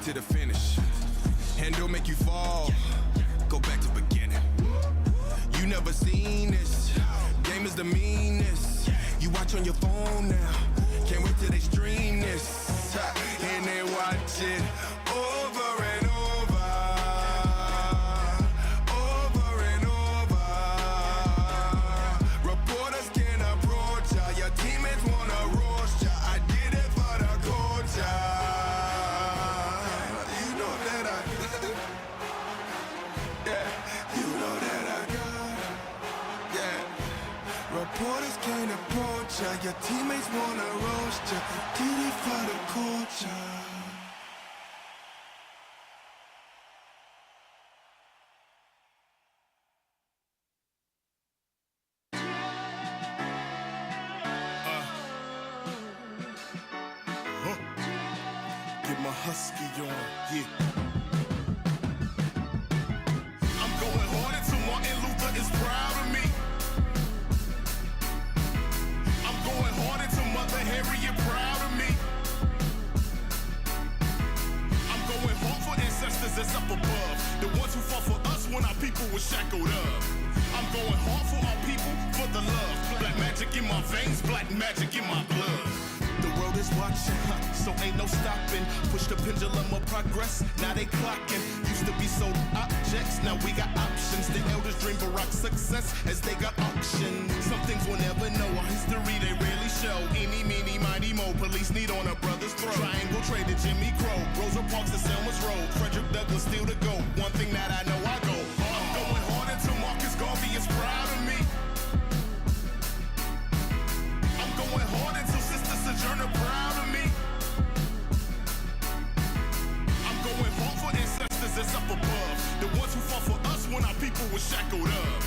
it to the finish. And don't make you fall. Go back to beginning. You never seen this. Game is the meanest. You watch on your phone now. Can't wait till they stream this. And they watch it over and over. Over and over. Reporters can approach ya. Your teammates wanna roast ya. I did it for the culture. You know that I yeah, you know that I got it. Yeah. Reporters can't approach ya. Your teammates wanna roast ya. Did it for the culture. Get my husky on, yeah. I'm going hard until Martin Luther is proud of me. I'm going hard until Mother Harriet proud of me. I'm going hard for ancestors that's up above, the ones who fought for us when our people were shackled up. I'm going hard for our people, for the love. Black magic in my veins, black magic in my blood. The world is watching, so ain't no stopping. Push the pendulum of progress, now they clocking. Used to be sold objects, now we got options. The elders dream for rock success as they got auctioned. Some things we'll never know, our history they rarely show. Eeny, meeny, mighty, mo, police need on a brother's throat. Triangle traded Jimmy Crow, Rosa Parks and Selma's Road. Frederick Douglass still to go, one thing that I know I go. I'm going hard until Marcus Garvey is proud of me. I'm going hard until Sister Sojourner proud of me. I'm going hard for ancestors that's up above, the ones who fought for us when our people were shackled up.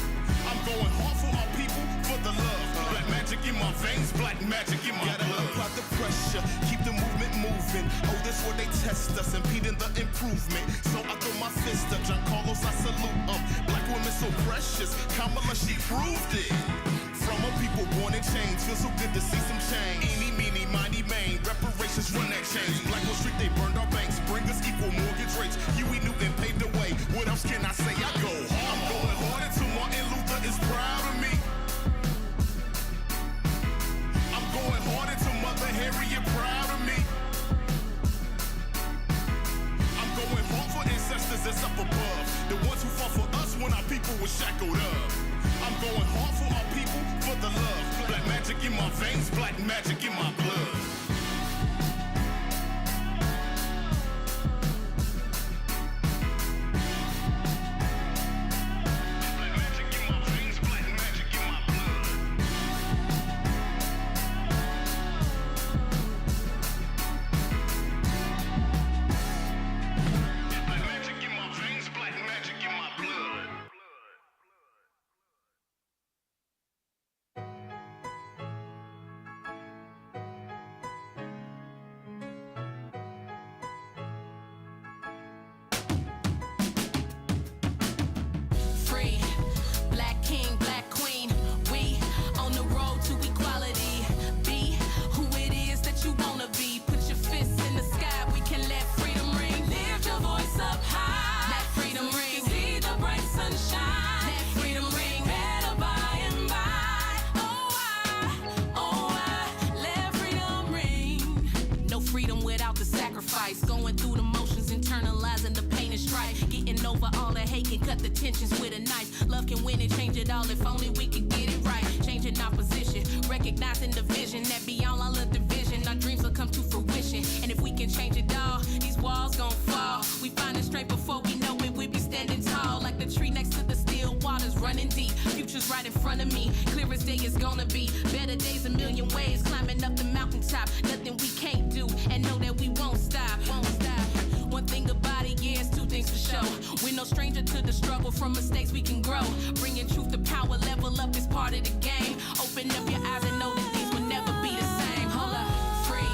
I'm going hard for our people, for the love. Black magic in my veins, black magic in my blood. Gotta apply the pressure, keep the movement moving. Oh, this where they test us, impeding the improvement. So I throw my fist up, John Carlos, I salute Black women so precious, Kamala, she proved it. From a people born in chains, feel so good to see some change. Eeny, meeny, miny, main, reparations run that change. Black Wall Street, they burned our banks, bring us equal mortgage rates. Huey Newton paved the way, what else can I say? I go hard. I'm going hard until Martin Luther is proud of me. I'm going hard until Mother Harriet proud of me. I'm going hard for ancestors that's up above, the ones who fought for us when our people were shackled up. I'm going hard for our people, for the love. Black magic in my veins, black magic in my blood. Going through the motions, internalizing the pain and strife. Getting over all the hate can cut the tensions with a knife. Love can win and change it all if only we could get it right. Changing our position, recognizing the vision that beyond all of division, our dreams will come to fruition. And if we can change it all, these walls gon' fall. We find it straight before we know it, we be standing tall. Like the tree next to the still waters running deep. Future's right in front of me, clear as day is gonna be. Better days a million ways, climbing up the mountaintop. Nothing we can't do, and know that we won't stop. One thing about it, yeah, it's two things for sure. We're no stranger to the struggle, from mistakes we can grow. Bringing truth to power, level up is part of the game. Open up your eyes and know that things will never be the same. Hold up, free,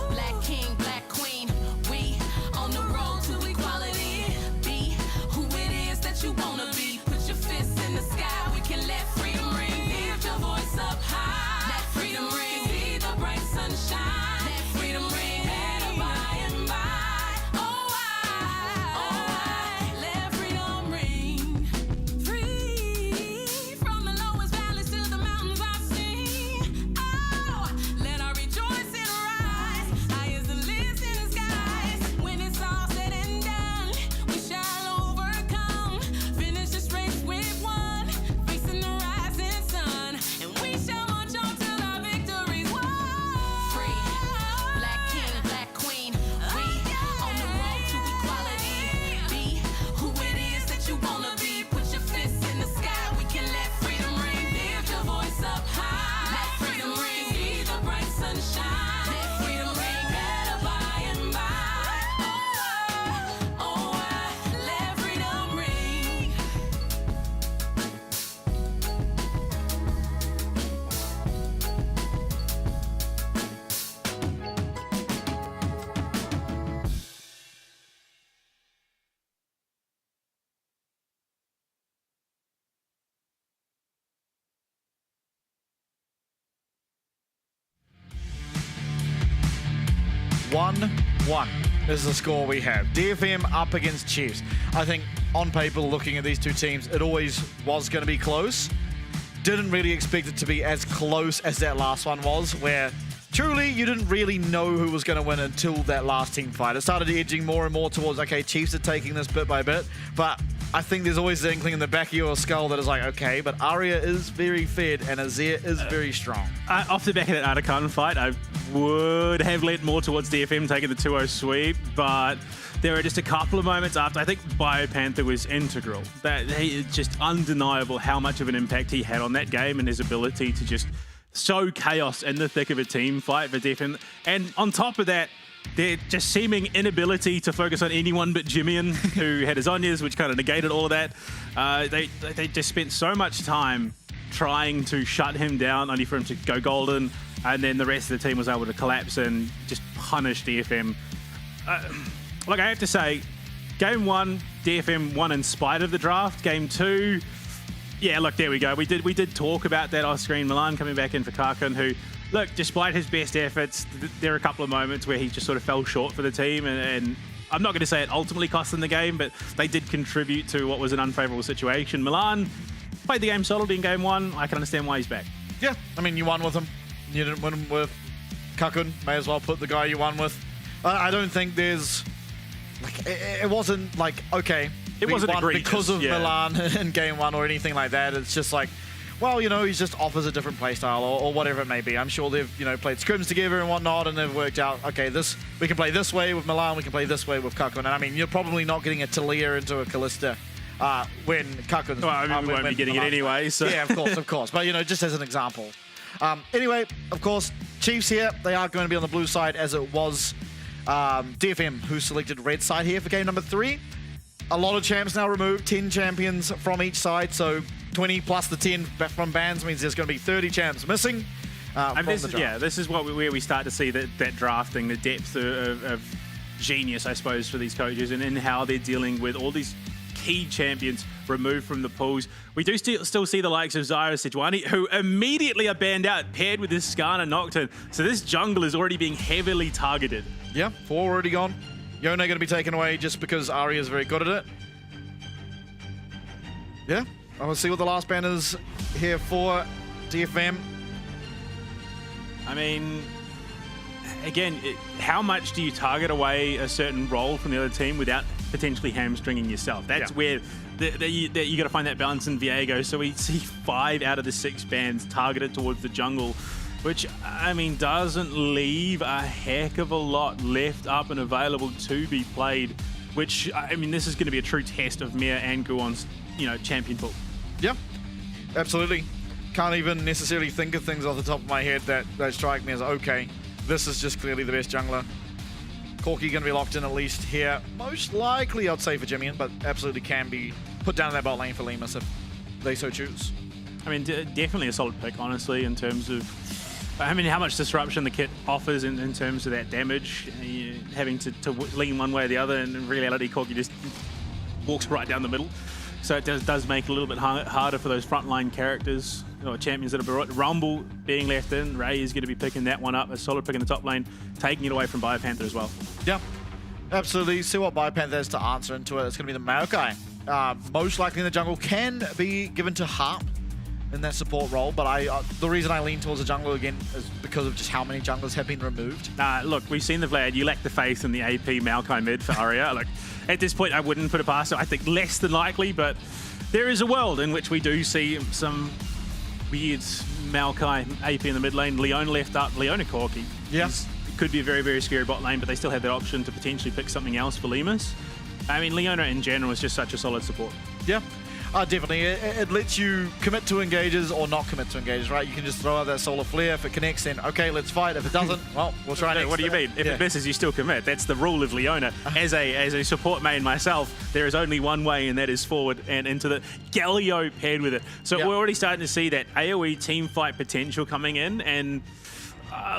black king, black queen. We on the road to equality. Be who it is that you wanna be. Put your fists in the sky, we can let freedom ring. Lift your voice up high, let freedom ring. See the bright sunshine, let freedom ring. Better by and by. Oh, 1-1 is the score we have. DFM up against Chiefs. I think on paper, looking at these two teams, it always was going to be close. Didn't really expect it to be as close as that last one was, where truly you didn't really know who was going to win until that last team fight. It started edging more and more towards, okay, Chiefs are taking this bit by bit, but I think there's always the inkling in the back of your skull that is like, okay, but Aria is very fed and Azir is very strong. Off the back of that Artican fight, I would have led more towards DFM taking the 2-0 sweep, but there were just a couple of moments after. I think BioPanther was integral. It's just undeniable how much of an impact he had on that game and his ability to just sow chaos in the thick of a team fight for DFM. And on top of that, their just seeming inability to focus on anyone but Jimmian, who had his Onyas, which kind of negated all of that. They just spent so much time trying to shut him down, only for him to go golden, and then the rest of the team was able to collapse and just punish DFM. Look, I have to say, Game 1, DFM won in spite of the draft. Game 2, yeah, look, there we go. We did talk about that off-screen. Milan coming back in for Karkun, who, look, despite his best efforts, there are a couple of moments where he just sort of fell short for the team, and I'm not going to say it ultimately cost them the game, but they did contribute to what was an unfavourable situation. Milan played the game solidly in Game 1. I can understand why he's back. Yeah, I mean, you won with him. You didn't win with Karkun. May as well put the guy you won with. I don't think there's... Like, it wasn't like, okay, it wasn't won because of Milan in Game 1 or anything like that. It's just like, well, you know, he just offers a different playstyle or whatever it may be. I'm sure they've, you know, played scrims together and whatnot, and they've worked out, okay, we can play this way with Milan, we can play this way with Karkun. And I mean, you're probably not getting a Talia into a Callista when Karkun's... Well, I mean, we won't be getting it anyway, so... Yeah, of course. But, you know, just as an example. Anyway, of course, Chiefs here, they are going to be on the blue side as it was DFM, who selected red side here for game number 3. A lot of champs now removed, 10 champions from each side, so 20 plus the 10 from bans means there's going to be 30 champs missing. This is where we start to see that drafting, the depth of genius, I suppose, for these coaches, and in how they're dealing with all these key champions removed from the pools. We do still see the likes of Zyra Sejuani, who immediately are banned out, paired with this Skarner Nocturne. So this jungle is already being heavily targeted. Yeah, 4 already gone. Yone going to be taken away just because Arya is very good at it. Yeah, I will see what the last ban is here for DFM. I mean, again, how much do you target away a certain role from the other team without potentially hamstringing yourself? That's where you got to find that balance in Viego. So we see 5 out of the 6 bans targeted towards the jungle, which, I mean, doesn't leave a heck of a lot left up and available to be played, which, I mean, this is going to be a true test of Mir and Guon's, you know, champion pool. Yeah, absolutely. Can't even necessarily think of things off the top of my head that strike me as, okay, this is just clearly the best jungler. Corki going to be locked in at least here. Most likely, I'd say, for Jimmian, but absolutely can be put down in that bot lane for Lemus if they so choose. I mean, definitely a solid pick, honestly, in terms of, I mean, how much disruption the kit offers in terms of that damage. Having to lean one way or the other, and in reality, Corki just walks right down the middle. So it does make it a little bit harder for those frontline characters, or champions that are Rumble being left in. Ray is going to be picking that one up, a solid pick in the top lane, taking it away from BioPanther as well. Yeah, absolutely. See what BioPanther has to answer into it. It's going to be the Maokai. Most likely in the jungle, can be given to Harp in that support role, but the reason I lean towards the jungle again is because of just how many junglers have been removed. Look, we've seen the Vlad. You lack the faith in the AP Maokai mid for Aria. Like, at this point, I wouldn't put it past it. I think less than likely, but there is a world in which we do see some weird Maokai AP in the mid lane. Leona left up, Leona Corki. Yes. Could be a very, very scary bot lane, but they still have that option to potentially pick something else for Lemus. I mean, Leona in general is just such a solid support. Yeah. Definitely. It lets you commit to engages or not commit to engages, right? You can just throw out that solar flare. If it connects, then okay, let's fight. If it doesn't, well, we'll try next. What do you mean? If it misses, you still commit. That's the rule of Leona. As a support main myself, there is only one way, and that is forward and into the Galio paired with it. So we're already starting to see that AoE team fight potential coming in, and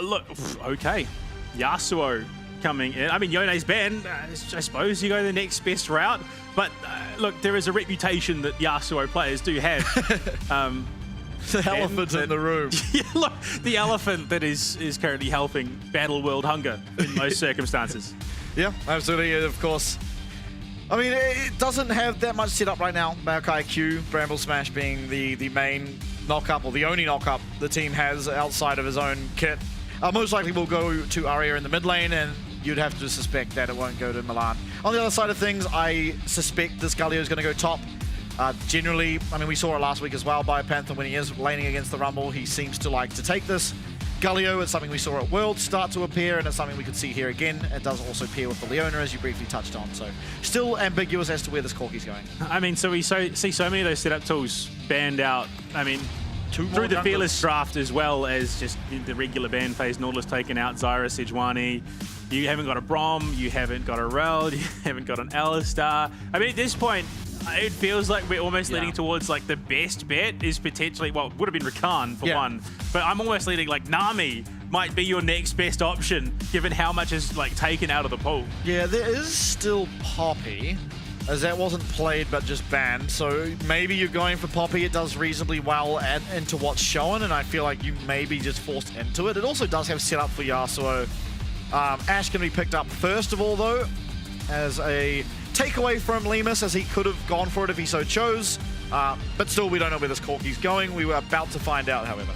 look, okay, Yasuo coming in. I mean, Yone's banned. I suppose you go the next best route. But look, there is a reputation that Yasuo players do have. The elephant in the room. Yeah, look, the elephant that is currently helping battle world hunger in most circumstances. Yeah, absolutely. Of course. I mean, it doesn't have that much set up right now. Maokai Q, Bramble Smash being the main knock-up, or the only knock-up the team has outside of his own kit. Most likely will go to Aria in the mid lane, and you'd have to suspect that it won't go to Milan. On the other side of things, I suspect this Galio is going to go top. Generally, I mean, we saw it last week as well by Panther when he is laning against the Rumble. He seems to like to take this. Galio is something we saw at Worlds start to appear, and it's something we could see here again. It does also appear with the Leona, as you briefly touched on. So still ambiguous as to where this Corki's going. I mean, so we see so many of those setup tools banned out. I mean, through the Fearless draft as well as just the regular ban phase, Nautilus taken out, Zyra, Sejuani. You haven't got a Brom, you haven't got a Reld, you haven't got an Alistar. I mean, at this point, it feels like we're almost leading towards like the best bet is potentially, well, it would have been Rakan for one, but I'm almost leading like Nami might be your next best option given how much is like taken out of the pool. Yeah, there is still Poppy, as that wasn't played but just banned. So maybe you're going for Poppy. It does reasonably well into what's shown, and I feel like you may be just forced into it. It also does have set up for Yasuo. Ashe can be picked up first of all, though, as a takeaway from Lemus, as he could have gone for it if he so chose. But still, we don't know where this Corki's going. We were about to find out, however.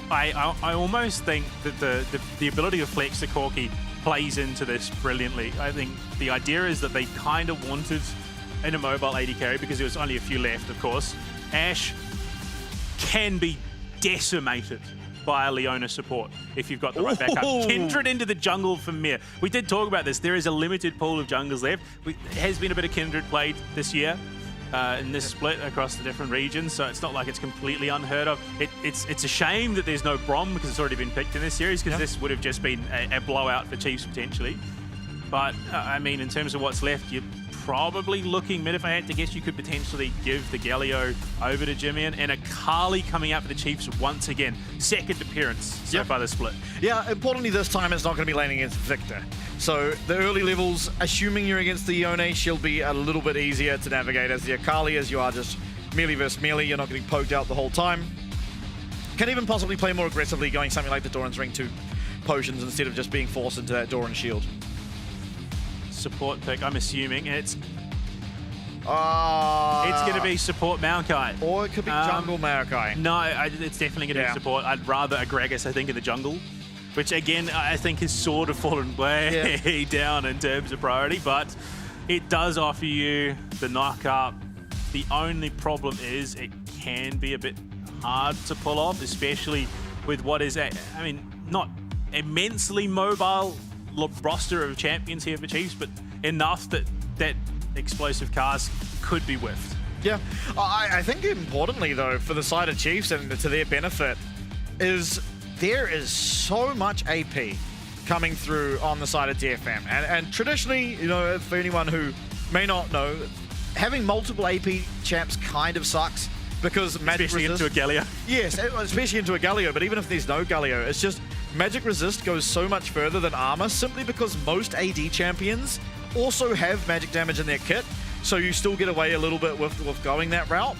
I almost think that the ability to flex the Corki plays into this brilliantly. I think the idea is that they kind of wanted in a mobile AD carry because there was only a few left, of course. Ashe can be decimated by a Leona support if you've got the right backup. Kindred into the jungle for Mir. We did talk about this. There is a limited pool of jungles left. There has been a bit of Kindred played this year in this split across the different regions, so it's not like it's completely unheard of. It's a shame that there's no Brom because it's already been picked in this series, because this would have just been a blowout for Chiefs potentially. But I mean, in terms of what's left, you're probably looking mid. If I had to guess, you could potentially give the Galio over to Jimmy, and a Kali coming out for the Chiefs once again. Second appearance so far this split. Yeah, importantly this time it's not going to be laning against Victor. So the early levels, assuming you're against the Yone, she'll be a little bit easier to navigate as the Akali, as you are just melee versus melee. You're not getting poked out the whole time. Can even possibly play more aggressively, going something like the Doran's Ring 2 potions instead of just being forced into that Doran shield. Support pick, I'm assuming, and it's going to be support Maokai. Or it could be jungle Maokai. No, it's definitely going to be support. I'd rather a Gragas, I think, in the jungle, which again, I think has sort of fallen way down in terms of priority, but it does offer you the knock-up. The only problem is it can be a bit hard to pull off, especially with what is, I mean, not immensely mobile roster of champions here for Chiefs, but enough that that explosive cast could be whiffed. Yeah, I think importantly though, for the side of Chiefs and to their benefit, is there is so much AP coming through on the side of DFM, and traditionally, you know, for anyone who may not know, having multiple AP champs kind of sucks because magic especially resist into a Galio. Yes, especially into a Galio, but even if there's no Galio, it's just magic resist goes so much further than armor simply because most AD champions also have magic damage in their kit, so you still get away a little bit with going that route.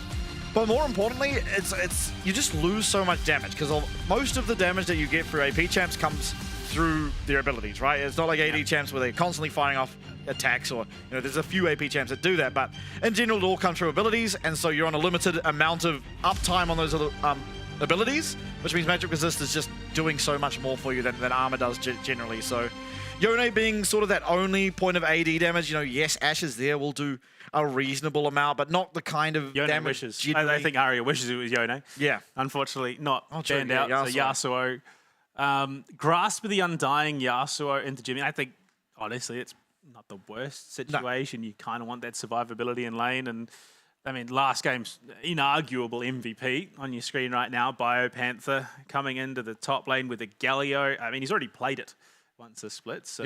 But more importantly, it's you just lose so much damage because most of the damage that you get through AP champs comes through their abilities, right? It's not like AD champs where they're constantly firing off attacks, or you know, there's a few AP champs that do that, but in general it all comes through abilities, and so you're on a limited amount of uptime on those other abilities, which means magic resist is just doing so much more for you than armor does generally. So Yone being sort of that only point of AD damage, you know, yes, Ashe is there, will do a reasonable amount, but not the kind of Yone damage. wishes. I think Arya wishes it was Yone. Yeah. Unfortunately, not banned yeah, out. So Yasuo. Grasp of the Undying Yasuo into Jimmy. I think, honestly, it's not the worst situation. No. You kind of want that survivability in lane, and I mean, last game's inarguable MVP on your screen right now. BioPanther coming into the top lane with a Galio. I mean, he's already played it once a split. So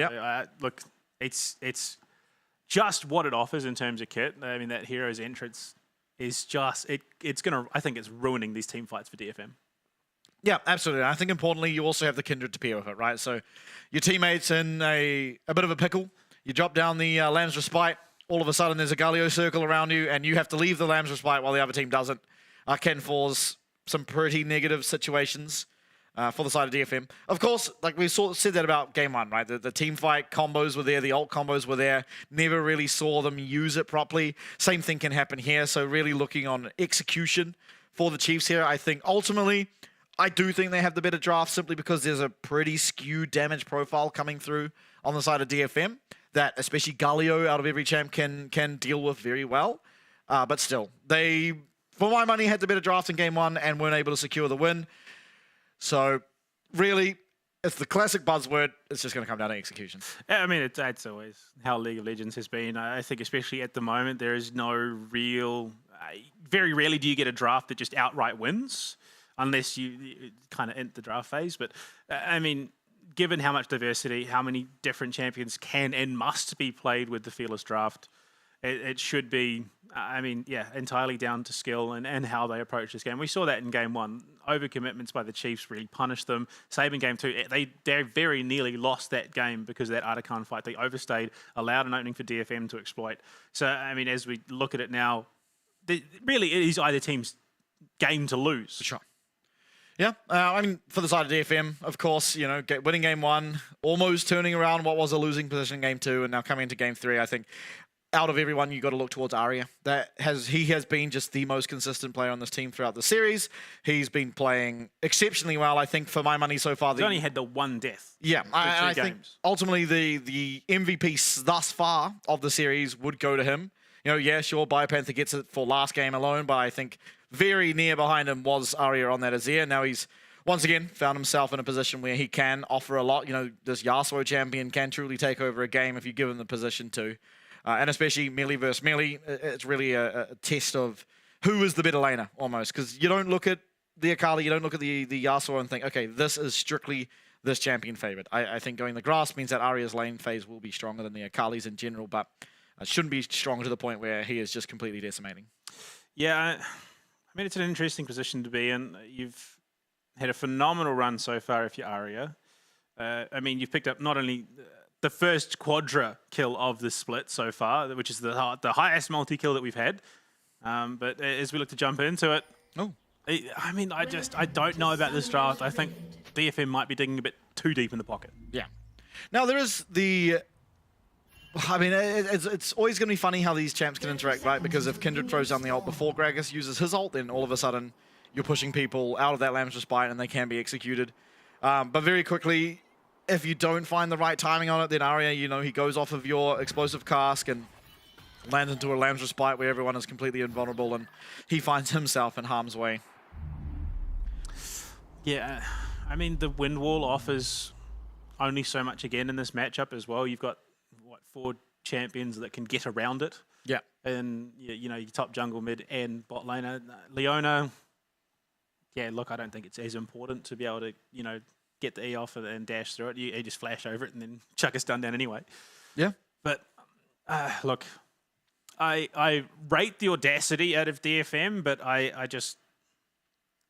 look, it's just what it offers in terms of kit. I mean, that hero's entrance is just it's gonna. I think it's ruining these team fights for DFM. Yeah, absolutely. I think importantly, you also have the Kindred to pair with it, right? So your teammates in a bit of a pickle. You drop down the Lamb's Respite. All of a sudden, there's a Galio circle around you, and you have to leave the Lamb's Respite while the other team doesn't. Ken For's some pretty negative situations for the side of DFM. Of course, like we said that about game one, right? The team fight combos were there, the ult combos were there. Never really saw them use it properly. Same thing can happen here. So really looking on execution for the Chiefs here. I think ultimately, I do think they have the better draft simply because there's a pretty skewed damage profile coming through on the side of DFM that especially Galio out of every champ can deal with very well. But still, they, for my money, had the better draft in game one and weren't able to secure the win. So really, it's the classic buzzword. It's just going to come down to execution. Yeah, I mean, it's always how League of Legends has been. I think especially at the moment, there is no real... very rarely do you get a draft that just outright wins, unless you kind of int the draft phase. But, I mean, given how much diversity, how many different champions can and must be played with the Fearless draft, it should be, I mean, yeah, entirely down to skill and how they approach this game. We saw that in game one. Overcommitments by the Chiefs really punished them. Same in game two. They very nearly lost that game because of that Artican fight. They overstayed, allowed an opening for DFM to exploit. So, I mean, as we look at it now, really it is either team's game to lose. For sure. Yeah, I mean, for the side of DFM, of course, you know, winning game one, almost turning around what was a losing position in game two, and now coming into game three, I think out of everyone, you got to look towards Aria. He has been just the most consistent player on this team throughout the series. He's been playing exceptionally well, I think, for my money so far. He's only had the one death. Yeah, I think ultimately the MVP thus far of the series would go to him. You know, yeah, sure, Biopanther gets it for last game alone, but I think very near behind him was Aria on that Azir. Now he's once again found himself in a position where he can offer a lot. You know, this Yasuo champion can truly take over a game if you give him the position to. And especially melee versus melee, it's really a test of who is the better laner, almost. Because you don't look at the Akali, you don't look at the Yasuo and think, okay, this is strictly this champion favorite. I think going the grass means that Aria's lane phase will be stronger than the Akali's in general, but it shouldn't be strong to the point where he is just completely decimating. Yeah, I mean, it's an interesting position to be in. You've had a phenomenal run so far if you're Aria. I mean, you've picked up not only the first quadra kill of the split so far, which is the highest multi-kill that we've had. But as we look to jump into it, I mean, I don't know about this draft. I think DFM might be digging a bit too deep in the pocket. Yeah. Now, there is the... I mean, it's always going to be funny how these champs can interact, right? Because if Kindred throws down the ult before Gragas uses his ult, then all of a sudden you're pushing people out of that Lamb's Respite and they can be executed. But very quickly, if you don't find the right timing on it, then Aria, you know, he goes off of your explosive cask and lands into a Lamb's Respite where everyone is completely invulnerable and he finds himself in harm's way. Yeah, I mean, the wind wall offers only so much again in this matchup as well. You've got, what, 4 champions that can get around it. Yeah. And, you know, your top jungle, mid, and bot laner. Leona, yeah, look, I don't think it's as important to be able to, you know, get the E off and dash through it. You just flash over it and then chuck a stun down anyway. Yeah. But, look, I rate the audacity out of DFM, but I just...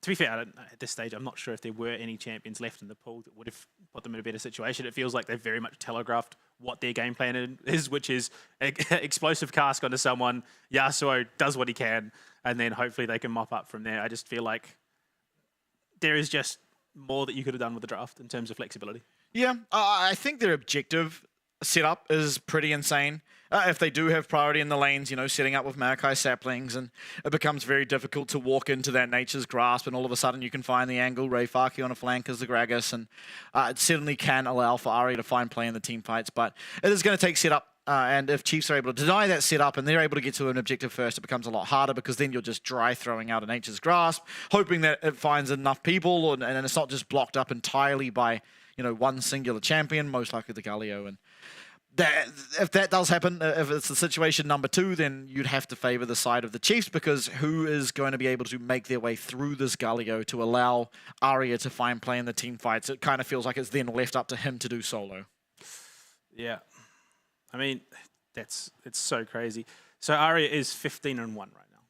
To be fair, at this stage, I'm not sure if there were any champions left in the pool that would have put them in a better situation. It feels like they've very much telegraphed what their game plan is, which is explosive cask onto someone, Yasuo does what he can, and then hopefully they can mop up from there. I just feel like there is just more that you could have done with the draft in terms of flexibility. Yeah, I think their objective setup is pretty insane. If they do have priority in the lanes, you know, setting up with Maokai saplings, and it becomes very difficult to walk into that Nature's Grasp, and all of a sudden you can find the angle, Rayfaki on a flank as the Gragas, and it certainly can allow for Aria to find play in the team fights, but it is going to take setup, and if Chiefs are able to deny that setup and they're able to get to an objective first, it becomes a lot harder because then you're just dry throwing out a Nature's Grasp, hoping that it finds enough people, and it's not just blocked up entirely by, you know, one singular champion, most likely the Galio, and if that does happen, if it's the situation number 2, then you'd have to favor the side of the Chiefs, because who is going to be able to make their way through this Galio to allow Aria to find play in the team fights? It kind of feels like it's then left up to him to do solo. Yeah. I mean, it's so crazy. So Aria is 15-1 right now.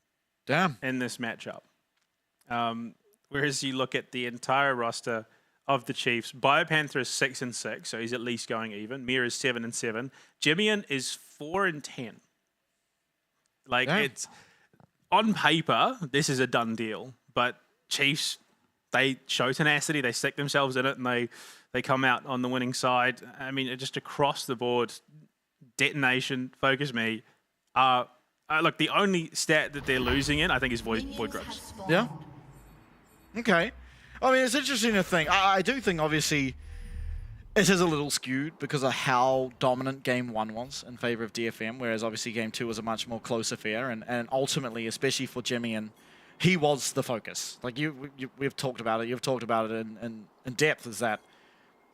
Damn. In this matchup. Whereas you look at the entire roster of the Chiefs, Biopanther is 6-6, so he's at least going even. Mir is 7-7. Jimmian is 4-10. Like, it's on paper, this is a done deal, but Chiefs, they show tenacity, they stick themselves in it, and they come out on the winning side. I mean, just across the board, detonation, focus me. Look, the only stat that they're losing in, I think, is void grubs. Yeah. Okay. I mean, it's interesting to think. I do think, obviously, it is a little skewed because of how dominant Game 1 was in favor of DFM, whereas obviously Game 2 was a much more close affair, and ultimately, especially for Jimmy, and he was the focus. Like, we've talked about it, you've talked about it in depth, is that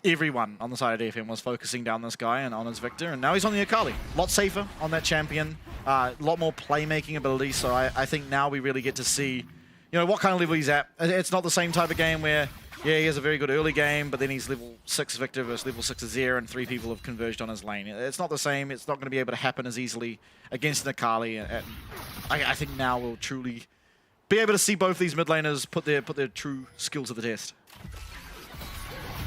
everyone on the side of DFM was focusing down this guy and on his Victor, and now he's on the Akali. A lot safer on that champion, a lot more playmaking ability, so I think now we really get to see, what kind of level he's at. It's not the same type of game where, yeah, he has a very good early game, but then he's level 6 Victor versus level 6 Azir, and 3 people have converged on his lane. It's not the same. It's not going to be able to happen as easily against an Akali. I think now we'll truly be able to see both these mid laners put their true skills to the test.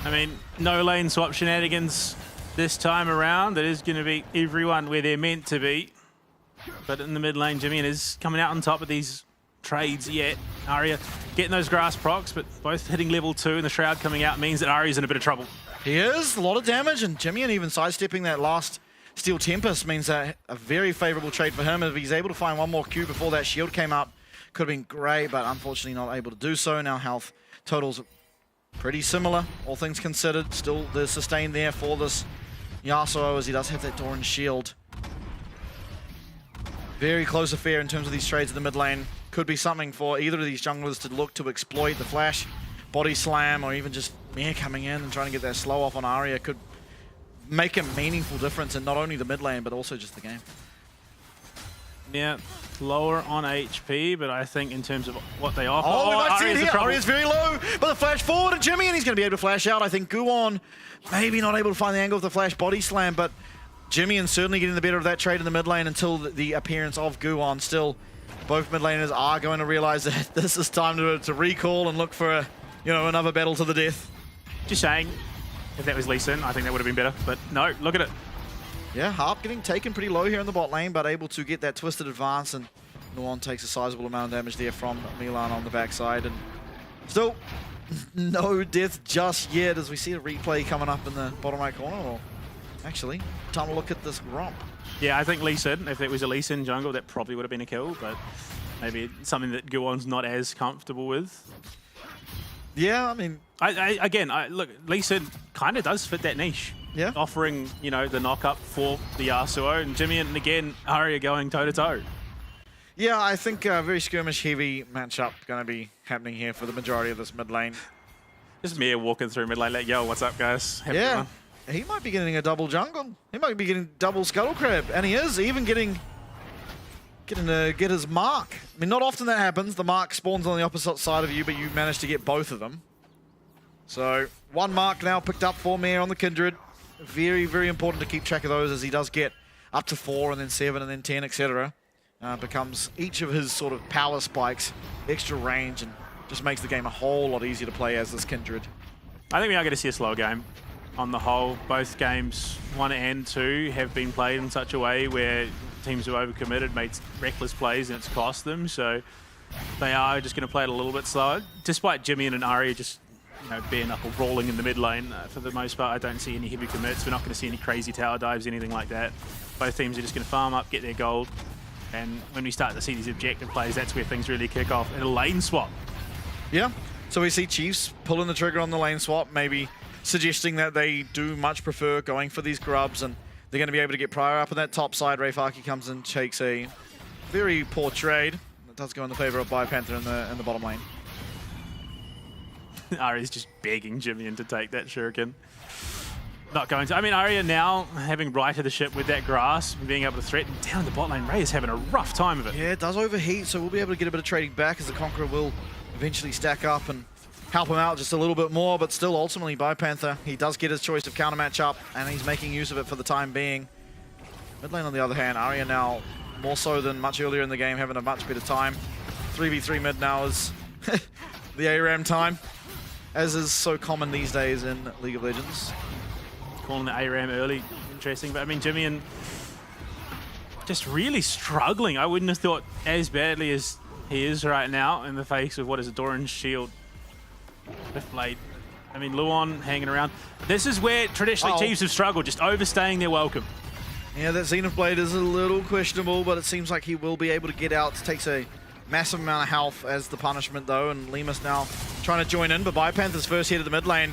I mean, no lane swap shenanigans this time around. It is going to be everyone where they're meant to be. But in the mid lane, Jimmy is coming out on top of these trades yet. Arya getting those grass procs, but both hitting level 2, and the Shroud coming out means that Arya's in a bit of trouble. He is. A lot of damage, and Jimmy even sidestepping that last Steel Tempest means that a very favorable trade for him. If he's able to find one more Q before that shield came up, could have been great, but unfortunately not able to do so. Now health totals pretty similar, all things considered. Still the sustain there for this Yasuo, as he does have that Doran shield. Very close affair in terms of these trades in the mid lane. Could be something for either of these junglers to look to exploit. The flash, body slam, or even just Mir coming in and trying to get that slow off on Arya could make a meaningful difference in not only the mid lane, but also just the game. Yeah, lower on HP, but I think in terms of what they offer... Oh, we might see it here. Arya's Arya's very low, but the flash forward, and Jimmy, and he's going to be able to flash out. I think Guon maybe not able to find the angle of the flash body slam, but Jimmy and certainly getting the better of that trade in the mid lane until the appearance of Guon. Still, both mid laners are going to realize that this is time to recall and look for another battle to the death. Just saying, if that was Lee Sin, I think that would have been better, but no, look at it. Yeah, Harp getting taken pretty low here in the bot lane, but able to get that twisted advance, and Nuon takes a sizable amount of damage there from Milan on the backside, and still no death just yet as we see a replay coming up in the bottom right corner. Or actually, time to look at this romp. Yeah, I think Lee Sin, if it was a Lee Sin jungle, that probably would have been a kill, but maybe something that Guon's not as comfortable with. Yeah, I mean... Look, Lee Sin kind of does fit that niche. Yeah. Offering, the knock-up for the Yasuo, and Jimmy and again, Arya going toe-to-toe. Yeah, I think a very skirmish-heavy matchup going to be happening here for the majority of this mid lane. Just Mir walking through mid lane, like, yo, what's up, guys? Yeah, he might be getting a double jungle. He might be getting double Scuttle Crab, and he is even getting to get his mark. I mean, not often that happens. The mark spawns on the opposite side of you, but you manage to get both of them. So, one mark now picked up for Mir on the Kindred. Very, very important to keep track of those, as he does get up to 4 and then 7 and then 10, etc. Becomes each of his sort of power spikes, extra range, and just makes the game a whole lot easier to play as this Kindred. I think we are going to see a slow game on the whole. Both games 1 and 2 have been played in such a way where teams who overcommitted made reckless plays and it's cost them. So they are just going to play it a little bit slower. Despite Jimmy and Arya just bare knuckle brawling in the mid lane. For the most part, I don't see any heavy commits. We're not going to see any crazy tower dives, anything like that. Both teams are just going to farm up, get their gold. And when we start to see these objective plays, that's where things really kick off. And a lane swap. Yeah. So we see Chiefs pulling the trigger on the lane swap, maybe suggesting that they do much prefer going for these grubs, and they're going to be able to get Prior up on that top side. Rayfaki comes and takes a very poor trade. It does go in the favor of Biopanther in the bottom lane. Arya's just begging Jimmy to take that shuriken. Not going to. I mean, Arya now having righted the ship with that grass and being able to threaten down the bot lane. Ray is having a rough time of it. Yeah, it does overheat, so we'll be able to get a bit of trading back as the Conqueror will eventually stack up and help him out just a little bit more, but still ultimately Biopanther, he does get his choice of counter matchup and he's making use of it for the time being. Mid lane on the other hand, Arya now more so than much earlier in the game having a much better time. 3v3 mid now is the ARAM time, as is so common these days in League of Legends. Calling the ARAM early, interesting, but I mean Jimmy just really struggling. I wouldn't have thought as badly as he is right now in the face of what is a Doran's shield. Left blade. I mean, Luon hanging around. This is where traditionally Chiefs have struggled, just overstaying their welcome. Yeah, that Zenith Blade is a little questionable, but it seems like he will be able to get out. Takes a massive amount of health as the punishment, though, and Lemus now trying to join in, but Biopanther's first hit of the mid lane.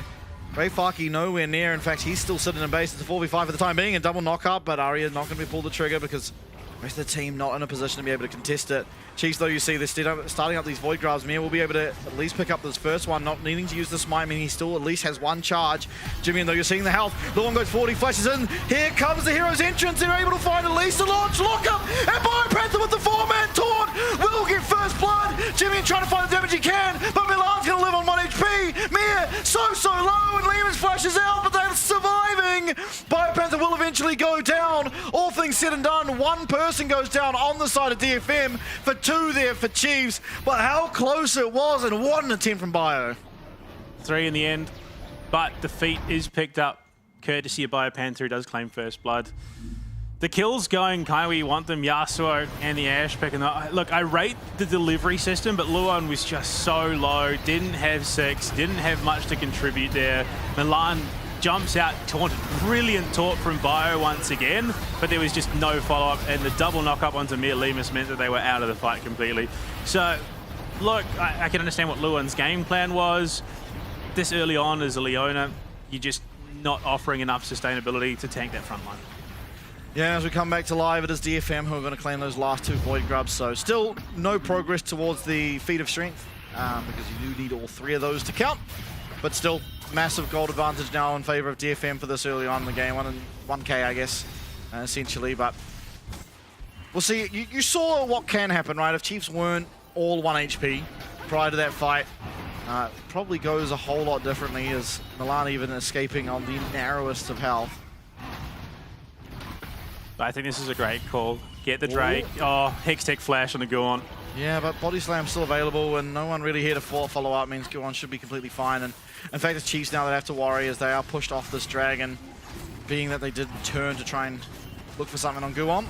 Rayfaki nowhere near. In fact, he's still sitting in base. It's a 4v5 for the time being, a double knock-up, but Arya not going to be pulled the trigger because the rest of the team not in a position to be able to contest it. Chiefs, though, you see they're starting up these Void Grabs. Mir will be able to at least pick up this first one, not needing to use the smite. I mean, he still at least has one charge. Jimmy, though, you're seeing the health. The one goes 40, flashes in. Here comes the hero's entrance. They're able to find at least a launch lockup. And Biopanther with the 4-man taunt will get first blood. Jimmy trying to find the damage he can, but Milan's going to live on 1 HP. Mir so low, and Lehman flashes out, but they're surviving. Biopanther will eventually go down. All things said and done, one person goes down on the side of DFM for 2 there for Chiefs, but how close it was, and what an attempt from Bio. 3 in the end, but defeat is picked up courtesy of Biopanther, who does claim first blood. The kills going kind of where you want them, Yasuo and the Ashe pick. And look, I rate the delivery system, but Luon was just so low, didn't have 6, didn't have much to contribute there. Milan jumps out, taunted, brilliant taunt from Bio once again, but there was just no follow-up, and the double knock-up onto Mir Lemus meant that they were out of the fight completely. So, look, I can understand what Luon's game plan was. This early on as a Leona, you're just not offering enough sustainability to tank that front line. Yeah, as we come back to live, it is DFM who are going to claim those last 2 Void Grubs, so still no progress towards the Feat of Strength, because you do need all 3 of those to count, but still massive gold advantage now in favor of DFM for this early on in the game. 1k, I guess, essentially, but we'll see. You saw what can happen, right? If Chiefs weren't all 1 HP prior to that fight, it probably goes a whole lot differently, as Milan even escaping on the narrowest of health. But I think this is a great call. Get the Drake. Oh, Hextech Flash on the Guon. Yeah, but Body Slam still available, and no one really here to follow up. Means Guon should be completely fine. And in fact, it's Chiefs now that have to worry as they are pushed off this dragon, being that they did turn to try and look for something on Guon.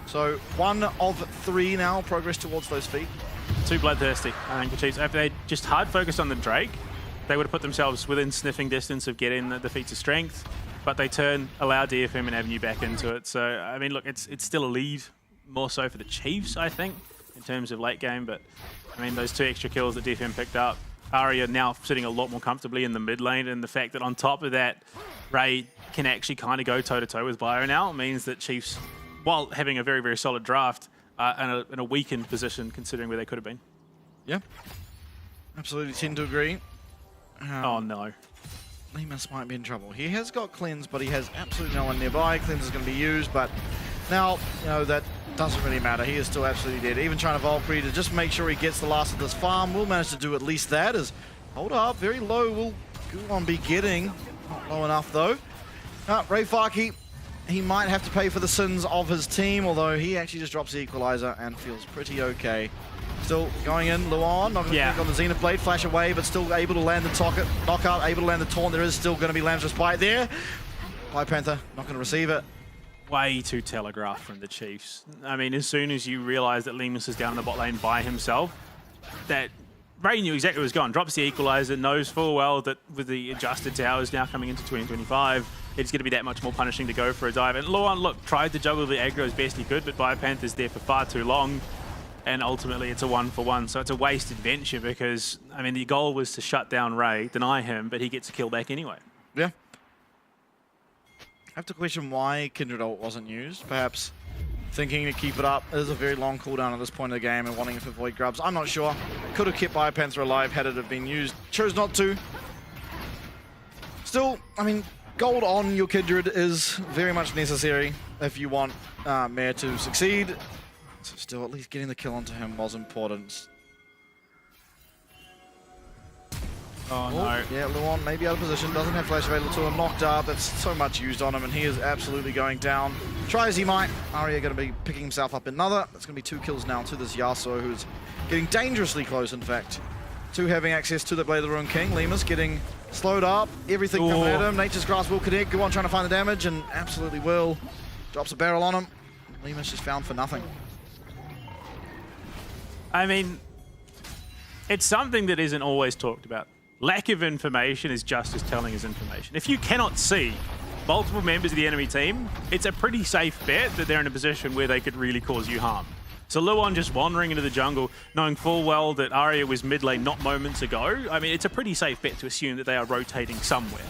So 1 of 3 now progress towards those feet. Too bloodthirsty, I think, the Chiefs. If they just hard focused on the Drake, they would have put themselves within sniffing distance of getting the feats of strength, but they allow DFM an avenue back into it. So, I mean, look, it's still a lead, more so for the Chiefs, I think, in terms of late game, but, I mean, those 2 extra kills that DFM picked up, Arya now sitting a lot more comfortably in the mid lane, and the fact that on top of that, Ray can actually kind of go toe-to-toe with Bio now means that Chiefs, while having a very, very solid draft, are in a weakened position considering where they could have been. Yeah, absolutely tend to agree. Oh no. Lemus might be in trouble. He has got Cleanse, but he has absolutely no one nearby. Cleanse is going to be used, but now, you know, that doesn't really matter. He is still absolutely dead. Even trying to Valkyrie to just make sure he gets the last of this farm. Will manage to do at least that. As hold up, very low. Will Guon be getting? Not low enough, though. Rayfaki, he might have to pay for the sins of his team, although he actually just drops the equalizer and feels pretty okay. Still going in, Luon, not going to click on the Zenith Blade, flash away, but still able to land the knockout, able to land the taunt. There is still going to be Lamb's Respite there. Biopanther not going to receive it. Way too telegraphed from the Chiefs. I mean, as soon as you realize that Lemus is down in the bot lane by himself, that Ray knew exactly what was going. Drops the equalizer, knows full well that with the adjusted towers now coming into 2025, it's going to be that much more punishing to go for a dive. And Luon, look, tried to juggle the aggro as best he could, but Biopanther's there for far too long. And ultimately, it's a 1-for-1. So it's a wasted venture because, I mean, the goal was to shut down Ray, deny him, but he gets a kill back anyway. Yeah. I have to question why Kindred ult wasn't used. Perhaps thinking to keep it up. It is a very long cooldown at this point of the game and wanting it for Void Grubs. I'm not sure. Could have kept Biopanther alive had it have been used. Chose not to. Still, I mean, gold on your Kindred is very much necessary if you want Mare to succeed. So still, at least getting the kill onto him was important. Oh no. Yeah, Luon maybe out of position, doesn't have flash available to him, knocked up. That's so much used on him, and he is absolutely going down. Try as he might, Arya going to be picking himself up another. That's going to be 2 kills now to this Yasuo, who's getting dangerously close, in fact, to having access to the Blade of the Ruined King. Lemus getting slowed up, everything coming at him. Nature's Grasp will connect, go on trying to find the damage, and absolutely will. Drops a barrel on him. Lemus just found for nothing. I mean, it's something that isn't always talked about. Lack of information is just as telling as information. If you cannot see multiple members of the enemy team, it's a pretty safe bet that they're in a position where they could really cause you harm. So Luon just wandering into the jungle, knowing full well that Arya was mid lane not moments ago, I mean, it's a pretty safe bet to assume that they are rotating somewhere.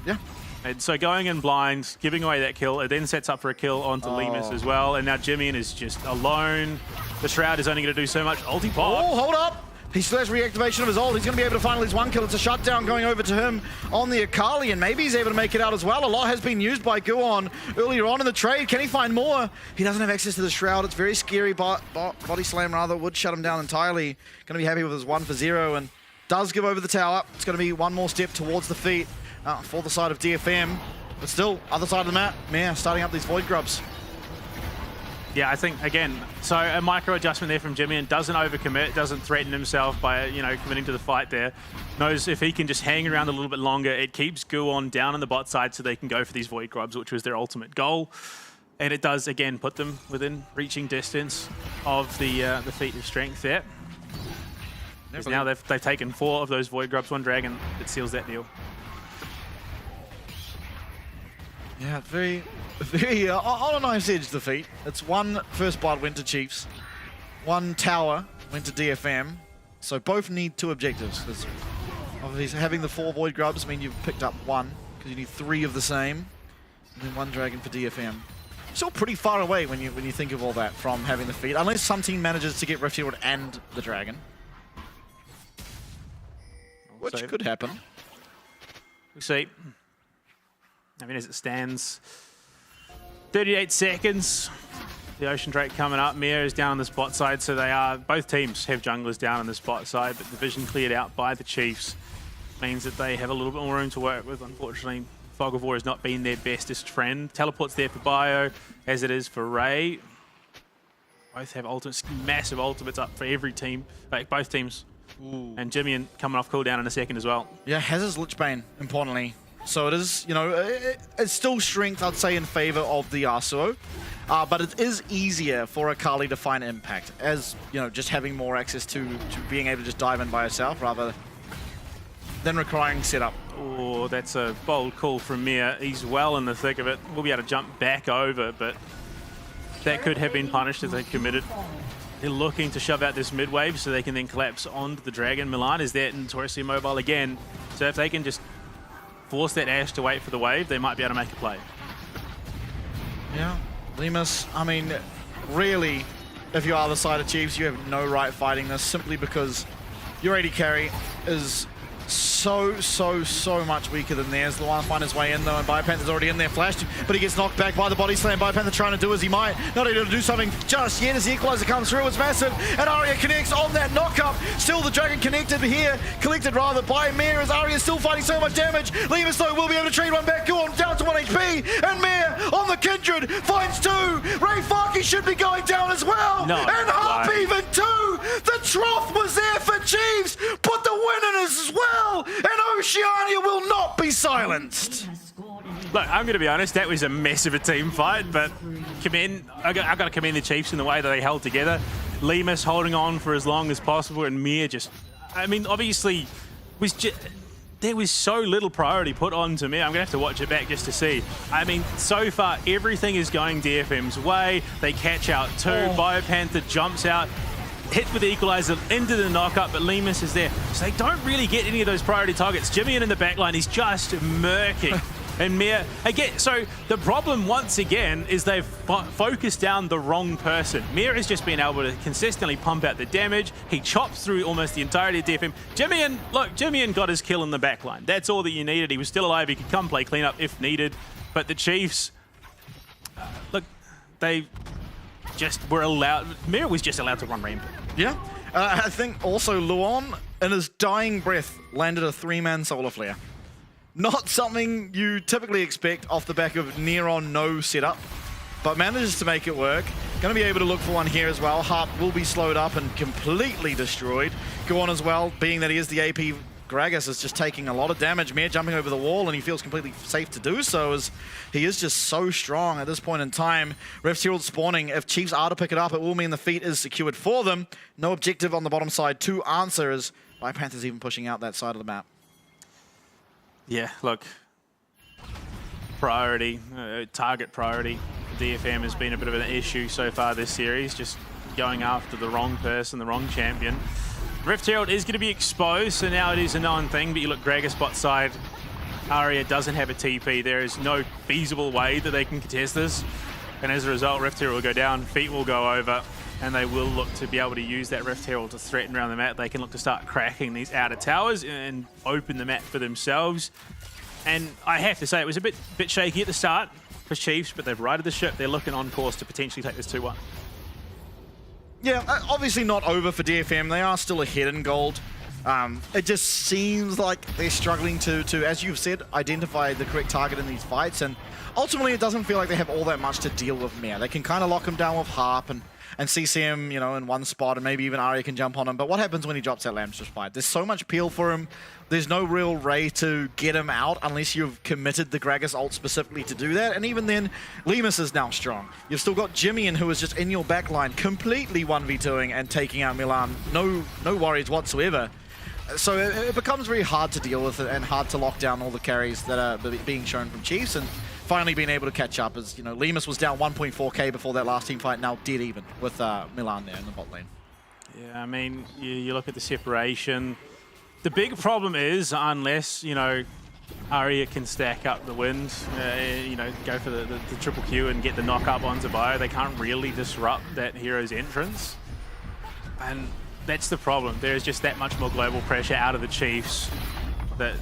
Yeah. And so going in blind, giving away that kill, it then sets up for a kill onto Lemus as well. And now Jimmy is just alone. The Shroud is only going to do so much. Ulti pop. Oh, hold up. He still has reactivation of his ult. He's going to be able to final his one kill. It's a shutdown going over to him on the Akali, and maybe he's able to make it out as well. A lot has been used by Guon earlier on in the trade. Can he find more? He doesn't have access to the Shroud. It's very scary. Body Slam, rather, would shut him down entirely. Going to be happy with his 1 for 0, and does give over the tower. It's going to be one more step towards the feet for the side of DFM. But still, other side of the map, Mare starting up these Void Grubs. Yeah, I think, again, so a micro adjustment there from Jimmy, and doesn't overcommit, doesn't threaten himself by, you know, committing to the fight there. Knows if he can just hang around a little bit longer, it keeps Guon down on the bot side so they can go for these Void Grubs, which was their ultimate goal. And it does, again, put them within reaching distance of the feat of strength there. Because now they've taken 4 of those Void Grubs, 1 dragon, that seals that deal. Yeah, very on a nice edge defeat. It's 1 first blood went to Chiefs, 1 tower went to DFM, so both need 2 objectives. Obviously, having the 4 Void Grubs mean you've picked up 1, because you need 3 of the same, and then 1 dragon for DFM. Still pretty far away when you think of all that from having the feat, unless some team manages to get Rift Herald and the dragon, which could happen. We'll see. I mean, as it stands, 38 seconds. The Ocean Drake coming up. Mia is down on the spot side, so they are, both teams have junglers down on the spot side, but the vision cleared out by the Chiefs means that they have a little bit more room to work with. Unfortunately, Fog of War has not been their bestest friend. Teleport's there for Bio, as it is for Ray. Both have ultimates, massive ultimates up for every team, like both teams. Ooh. And Jimmy coming off cooldown in a second as well. Yeah, has his Lich Bane, importantly. So it is, you know, it's still strength, I'd say, in favor of the Yasuo. But it is easier for Akali to find impact, as, you know, just having more access to being able to just dive in by herself rather than requiring setup. Oh, that's a bold call from Mia. He's well in the thick of it. We'll be able to jump back over, but that could have been punished if they committed. They're looking to shove out this mid wave so they can then collapse onto the dragon. Milan is there notoriously mobile again. So if they can just force that Ashe to wait for the wave, they might be able to make a play. Yeah, Lemus, I mean, really, if you are the side of Chiefs, you have no right fighting this, simply because your AD carry is so much weaker than theirs. The one find his way in though, and Biopanther's already in there, flashed, but he gets knocked back by the body slam. Biopanther trying to do as he might, not able to do something just yet as the equalizer comes through. It's massive, and Arya connects on that knock-up. Still the dragon connected here, collected rather by Mare, as Arya is still fighting so much damage. Lemus though will be able to trade one back, go on down to 1 HP, and Mare on the Kindred finds 2. Ray Farkey should be going down as well, no, and Harp even 2. The trough was there for Chiefs, put the win in as well. And Oceania will not be silenced. Look, I'm going to be honest, that was a mess of a team fight, but I've got to commend the Chiefs in the way that they held together. Lemus holding on for as long as possible, and Mia just, I mean, obviously, there was so little priority put on to Mia. I'm going to have to watch it back just to see. I mean, so far, everything is going DFM's way. They catch out 2. Biopanther jumps out, hit with the equalizer into the knockup, but Lemus is there. So they don't really get any of those priority targets. Jimmy in the backline, he's just murking. And Mia, again, so the problem once again is they've focused down the wrong person. Mia has just been able to consistently pump out the damage. He chops through almost the entirety of DFM. Jimmy got his kill in the backline. That's all that you needed. He was still alive. He could come play cleanup if needed. But the Chiefs, look, they just were allowed, Mira was just allowed to run rampant. Yeah, I think also Luon, in his dying breath, landed a 3-man solar flare. Not something you typically expect off the back of near-on no setup, but manages to make it work. Going to be able to look for one here as well. Harp will be slowed up and completely destroyed. Go on as well, being that he is the AP Gragas is just taking a lot of damage. Mir jumping over the wall, and he feels completely safe to do so, as he is just so strong at this point in time. Rift Herald spawning. If Chiefs are to pick it up, it will mean the feat is secured for them. No objective on the bottom side to answer, as Panthers even pushing out that side of the map. Yeah, look, priority, target priority. DFM has been a bit of an issue so far this series, just going after the wrong person, the wrong champion. Rift Herald is going to be exposed, so now it is a known thing, but you look, Gragas bot side, Aria doesn't have a TP. There is no feasible way that they can contest this, and as a result, Rift Herald will go down, feet will go over, and they will look to be able to use that Rift Herald to threaten around the map. They can look to start cracking these outer towers and open the map for themselves. And I have to say, it was a bit shaky at the start for Chiefs, but they've righted the ship. They're looking on course to potentially take this 2-1. Yeah, obviously not over for DFM. They are still ahead in gold. It just seems like they're struggling to, as you've said, identify the correct target in these fights. And ultimately, it doesn't feel like they have all that much to deal with Mir. They can kind of lock him down with Harp and CC him, you know, in one spot, and maybe even Arya can jump on him. But what happens when he drops that Lamb's fight? There's so much peel for him. There's no real way to get him out unless you've committed the Gragas ult specifically to do that. And even then, Lemus is now strong. You've still got Jimmy, who is just in your backline, completely 1v2ing and taking out Milan. No worries whatsoever. So it becomes very hard to deal with and hard to lock down all the carries that are being shown from Chiefs, and finally being able to catch up, as you know, Lemus was down 1.4k before that last team fight, now dead even with Milan there in the bot lane. Yeah, I mean, you look at the separation. The big problem is, unless, you know, Aria can stack up the wind, you know, go for the triple Q and get the knock up onto Bio, they can't really disrupt that hero's entrance. And that's the problem. There is just that much more global pressure out of the Chiefs that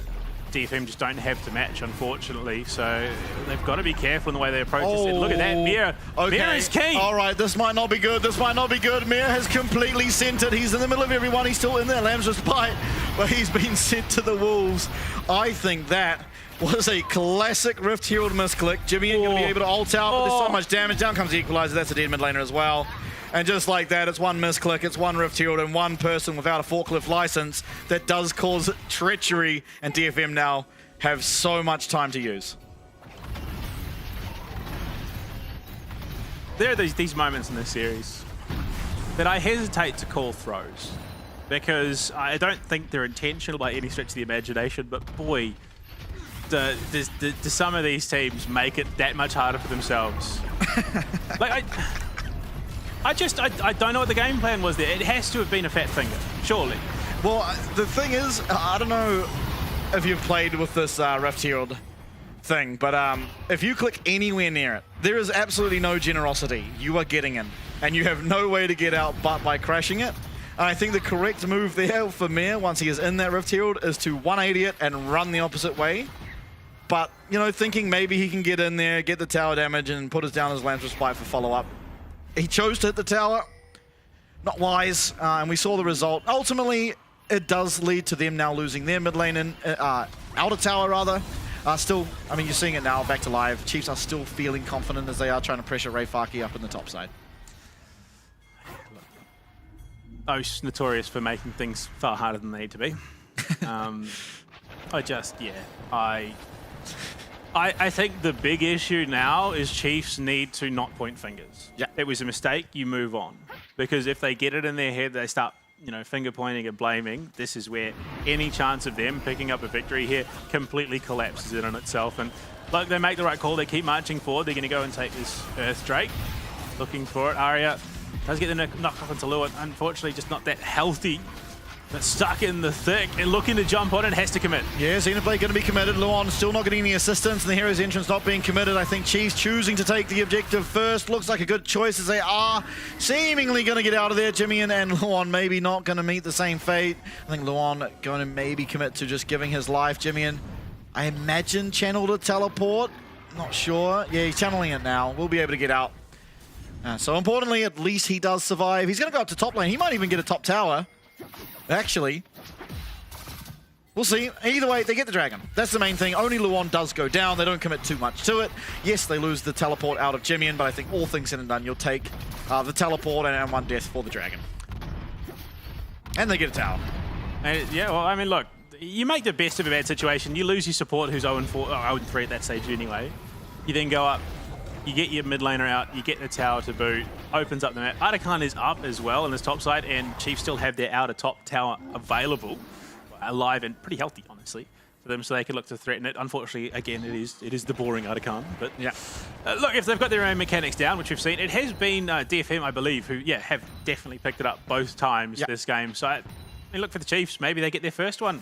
DFM just don't have to match, unfortunately. So they've got to be careful in the way they approach this. Look at that, Mir. Okay. Mir is key. All right, this might not be good. This might not be good. Mir has completely centered. He's in the middle of everyone. He's still in there. Lamb's respite, but he's been sent to the wolves. I think that was a classic Rift Herald misclick. Jimmy ain't going to be able to ult out, but there's so much damage. Down comes the Equalizer. That's a dead mid laner as well. And just like that, it's one misclick, it's one Rift Herald, and one person without a forklift license that does cause treachery, and DFM now have so much time to use. There are these moments in this series that I hesitate to call throws, because I don't think they're intentional by any stretch of the imagination, but boy, do some of these teams make it that much harder for themselves. Like, I don't know what the game plan was there. It has to have been a fat finger, surely. Well, the thing is, I don't know if you've played with this Rift Herald thing, but if you click anywhere near it, there is absolutely no generosity. You are getting in, and you have no way to get out but by crashing it. And I think the correct move there for Mir, once he is in that Rift Herald, is to 180 it and run the opposite way. But, you know, thinking maybe he can get in there, get the tower damage, and put us down as Lamb's respite for follow-up. He chose to hit the tower, not wise, and we saw the result. Ultimately, it does lead to them now losing their mid lane and outer tower rather. Still, I mean, you're seeing it now back to live. Chiefs are still feeling confident as they are trying to pressure Ray Faki up in the top side. O's notorious for making things far harder than they need to be. I think the big issue now is Chiefs need to not point fingers. Yeah. It was a mistake, you move on. Because if they get it in their head, they start, you know, finger pointing and blaming, this is where any chance of them picking up a victory here completely collapses in on itself. And look, they make the right call, they keep marching forward, they're gonna go and take this Earth Drake. Looking for it, Aria does get the knock off into Lua, unfortunately just not that healthy. But stuck in the thick and looking to jump on it, has to commit. Yeah, Xenoblade going to be committed. Luon still not getting any assistance, and the hero's entrance not being committed. I think Chiefs choosing to take the objective first. Looks like a good choice as they are seemingly going to get out of there. Jimmy and Luon maybe not going to meet the same fate. I think Luon going to maybe commit to just giving his life. Jimmy, I imagine, channeled a teleport. Not sure. Yeah, he's channeling it now. We'll be able to get out. So importantly, at least he does survive. He's going to go up to top lane. He might even get a top tower. Actually, we'll see. Either way, they get the dragon. That's the main thing. Only Luon does go down. They don't commit too much to it. Yes, they lose the teleport out of Jimmy, but I think all things said and done, you'll take the teleport and one death for the dragon. And they get a tower. Yeah, well, I mean, look, you make the best of a bad situation. You lose your support who's 0-4, or 0-3 at that stage anyway. You then go up, you get your mid laner out, you get the tower to boot, opens up the map. Artican is up as well on this top side, and Chiefs still have their outer top tower available, alive and pretty healthy, honestly, for them, so they can look to threaten it. Unfortunately, again, it is the boring Artican, but yeah. Look, if they've got their own mechanics down, which we've seen, it has been DFM, I believe, who have definitely picked it up both times this game. So I mean, look for the Chiefs. Maybe they get their first one.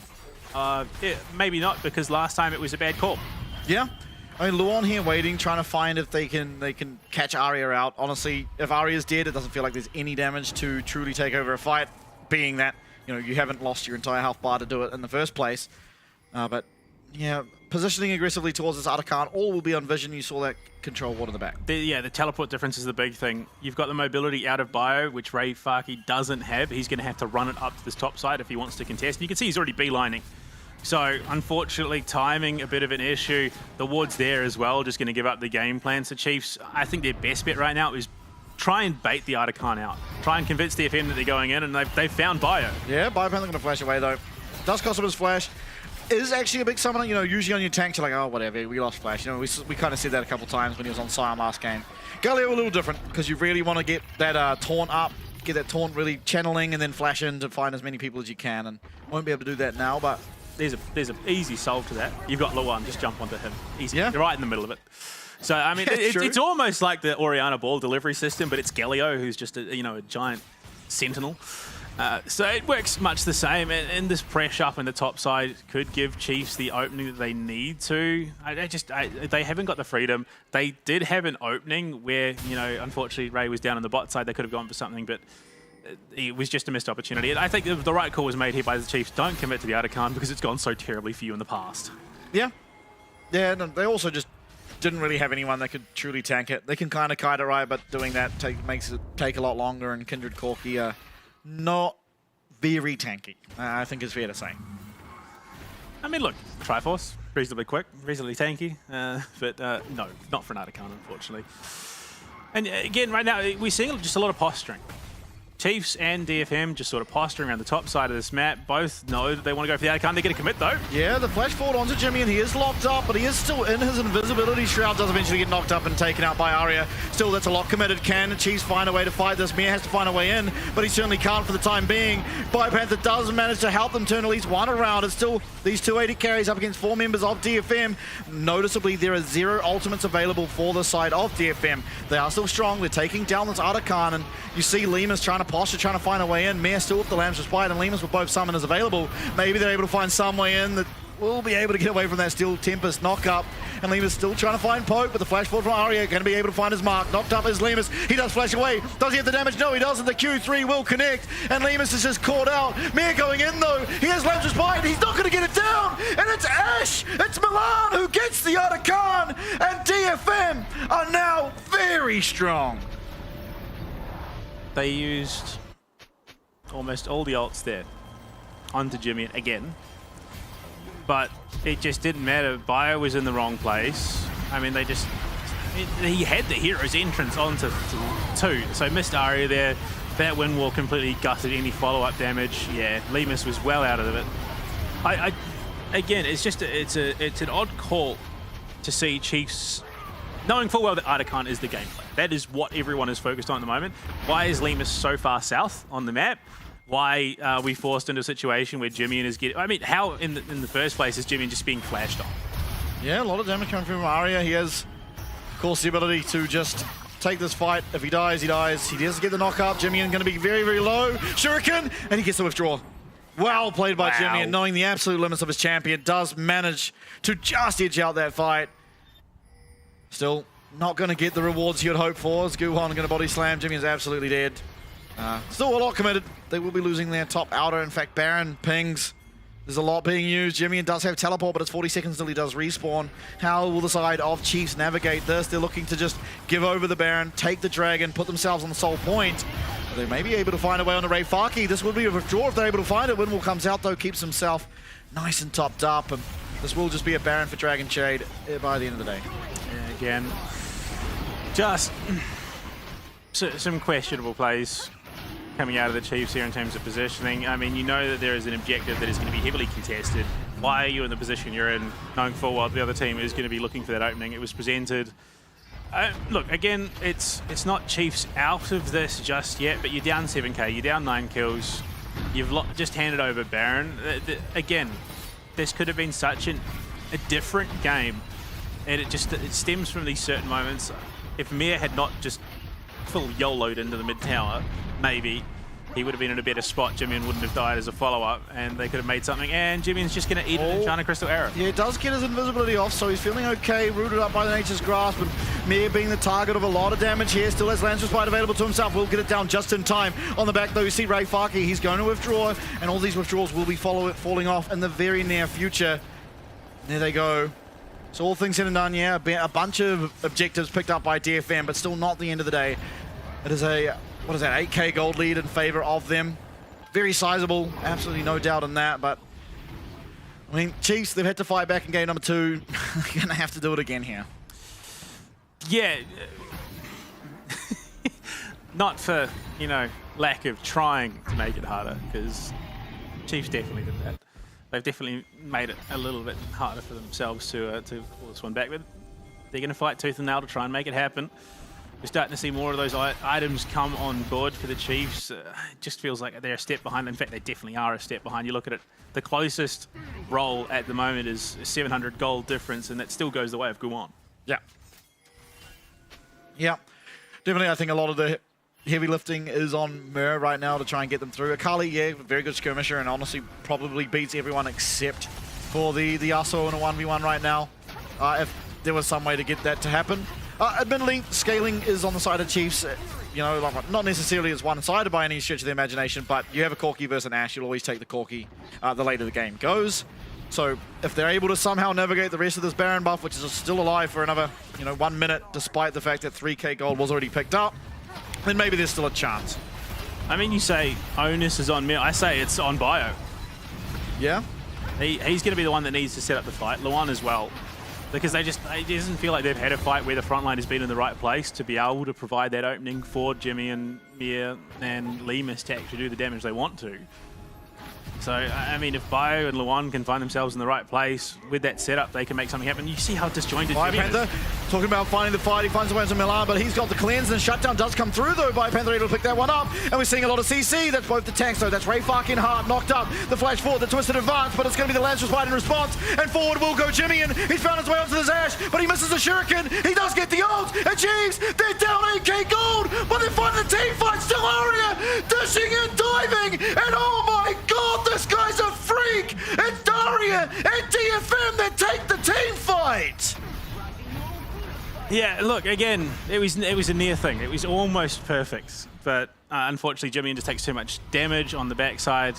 Maybe not, because last time it was a bad call. Yeah. I mean, Luon here waiting, trying to find if they can catch Arya out. Honestly, if Arya's dead, it doesn't feel like there's any damage to truly take over a fight, being that, you know, you haven't lost your entire health bar to do it in the first place. But yeah, positioning aggressively towards this Artican, all will be on vision. You saw that control ward in the back. The teleport difference is the big thing. You've got the mobility out of bio, which Ray Farkey doesn't have. He's going to have to run it up to this top side if he wants to contest. And you can see he's already beelining. So, unfortunately, timing a bit of an issue. The ward's there as well, just going to give up the game plan. So, Chiefs, I think their best bet right now is try and bait the Artican out. Try and convince DFM that they're going in, and they've found Bio. Yeah, Bio apparently going to flash away, though. Does cost him his flash. Is actually a big summoner. You know, usually on your tank, you're like, oh, whatever, we lost flash. You know, we kind of said that a couple times when he was on Sion last game. Galio a little different, because you really want to get that taunt up, get that taunt really channeling, and then flash in to find as many people as you can. And won't be able to do that now, but there's an easy solve to that. You've got Luan, just jump onto him. Easy. Yeah. You're right in the middle of it. So, I mean, it's almost like the Orianna ball delivery system, but it's Galio, who's just a giant sentinel. So it works much the same, and this pressure up in the top side could give Chiefs the opening that they need to. They haven't got the freedom. They did have an opening where, unfortunately Ray was down on the bot side. They could have gone for something, but it was just a missed opportunity. And I think the right call was made here by the Chiefs. Don't commit to the Artican because it's gone so terribly for you in the past. Yeah. Yeah, no, they also just didn't really have anyone that could truly tank it. They can kind of kite it right, but doing that makes it take a lot longer, and Kindred Corki are not very tanky, I think it's fair to say. I mean, look, Triforce, reasonably quick, reasonably tanky, but no, not for an Artican, unfortunately. And again, right now, we're seeing just a lot of posturing. Chiefs and DFM just sort of posturing around the top side of this map. Both know that they want to go for the Artican. They're going to commit, though. Yeah, the flash forward onto Jimmy, and he is locked up, but he is still in his invisibility. Shroud does eventually get knocked up and taken out by Arya. Still, that's a lock committed. Can the Chiefs find a way to fight this? Mia has to find a way in, but he certainly can't for the time being. Panther does manage to help them turn at least one around. It's still these 280 carries up against 4 members of DFM. Noticeably, there are 0 ultimates available for the side of DFM. They are still strong. They're taking down this Artican, and you see Lemus trying to posture, trying to find a way in. Mia still with the Lamb's Respite, and Lemus with both summoners available. Maybe they're able to find some way in that will be able to get away from that Steel Tempest knock-up. And Lemus still trying to find Poke, but the flash forward from Arya going to be able to find his mark. Knocked up is Lemus. He does flash away. Does he have the damage? No, he doesn't. The Q3 will connect, and Lemus is just caught out. Mia going in, though. He has Lamb's Respite. He's not going to get it down. And it's Ash. It's Milan who gets the Artican, and DFM are now very strong. They used almost all the ults there onto Jimmy again, but it just didn't matter. Bio was in the wrong place. I mean, he had the hero's entrance onto 2, so missed Arya there. That wind wall completely gutted any follow-up damage. Yeah, Lemus was well out of it. Again, it's just it's an odd call to see Chiefs knowing full well that Artican is the game plan. That is what everyone is focused on at the moment. Why is Lemus so far south on the map? Why are we forced into a situation where Jimmy is getting... I mean, how in the first place is Jimmy just being flashed on? Yeah, a lot of damage coming from Arya. He has, of course, the ability to just take this fight. If he dies, he dies. He does get the knock up. Jimmy is going to be very, very low. Shuriken, and he gets the withdraw. Well played by Jimmy, and knowing the absolute limits of his champion, does manage to just edge out that fight. Still not going to get the rewards he would hope for. As Guhan going to body slam. Jimmy is absolutely dead. Still a lot committed. They will be losing their top outer. In fact, Baron pings. There's a lot being used. Jimmy does have teleport, but it's 40 seconds till he does respawn. How will the side of Chiefs navigate this? They're looking to just give over the Baron, take the Dragon, put themselves on the Soul Point. They may be able to find a way on the Ray Farkey. This will be a withdraw if they're able to find it. Windwall comes out, though, keeps himself nice and topped up. And this will just be a Baron for Dragon Shade by the end of the day. Yeah, again, just some questionable plays. coming out of the Chiefs here in terms of positioning. I mean, you know that there is an objective that is going to be heavily contested. Why are you in the position you're in, knowing full well the other team is going to be looking for that opening? It was presented. Look, again, it's not Chiefs out of this just yet, but you're down 7k, you're down 9 kills. You've just handed over Baron. Again, this could have been such a different game, and it stems from these certain moments. If Mir had not just full YOLO'd into the mid tower, maybe he would have been in a better spot. Jimmy wouldn't have died as a follow-up, and they could have made something. And Jimmy's just going to eat an Enchanted Crystal Arrow. Yeah, it does get his invisibility off, so he's feeling okay, rooted up by the Nature's Grasp, but Mir being the target of a lot of damage here, still has Lance Respite available to himself, will get it down just in time. On the back though, you see Ray Farkey, he's going to withdraw, and all these withdrawals will be falling off in the very near future. There they go. So all things said and done, yeah, a bunch of objectives picked up by DFM, but still not the end of the day. It is a, what is that, 8k gold lead in favor of them. Very sizable, absolutely no doubt in that, but I mean, Chiefs, they've had to fight back in game number 2. They're gonna have to do it again here. Yeah, not for, you know, lack of trying to make it harder, because Chiefs definitely did that. They've definitely made it a little bit harder for themselves to pull this one back, but they're gonna fight tooth and nail to try and make it happen. We're starting to see more of those items come on board for the Chiefs. It just feels like they're a step behind. In fact, they definitely are a step behind. You look at it, the closest roll at the moment is 700 gold difference, and that still goes the way of Guan. Yeah. Yeah. Definitely, I think a lot of the heavy lifting is on Mir right now to try and get them through. Akali, yeah, very good skirmisher, and honestly probably beats everyone except for the Yasuo in a 1v1 right now. If there was some way to get that to happen. Admittedly, scaling is on the side of Chiefs. You know, like, not necessarily as one-sided by any stretch of the imagination, but you have a Corki versus an Ashe, you'll always take the Corki the later the game goes. So if they're able to somehow navigate the rest of this Baron buff, which is still alive for another, 1 minute, despite the fact that 3k gold was already picked up, then maybe there's still a chance. I mean, you say onus is on Mir. I say it's on Bio. Yeah? He's going to be the one that needs to set up the fight. Luan as well. Because it doesn't feel like they've had a fight where the front line has been in the right place to be able to provide that opening for Jimmy and Mir and Lemus to actually do the damage they want to. So, I mean, if Bio and Luan can find themselves in the right place with that setup, they can make something happen. You see how disjointed Jimmy is. Panther, talking about finding the fight, he finds a way into Milan, but he's got the cleanse, and Shutdown does come through, though. Panther able to pick that one up, and we're seeing a lot of CC. That's both the tanks, though. That's Ray Farkin hard, knocked up. The flash forward, the twisted advance, but it's going to be the Lance Respite in response, and forward will go Jimmy, and he's found his way onto the Zash, but he misses the Shuriken. He does get the ult, and Chiefs, they're down 8k gold, but they're fighting the team fight. Still Aria, dishing and diving, and oh my god, this guy's a freak! It's Daria and DFM that take the team fight! Yeah, look, again, it was a near thing. It was almost perfect, but unfortunately Jimmy just takes too much damage on the backside,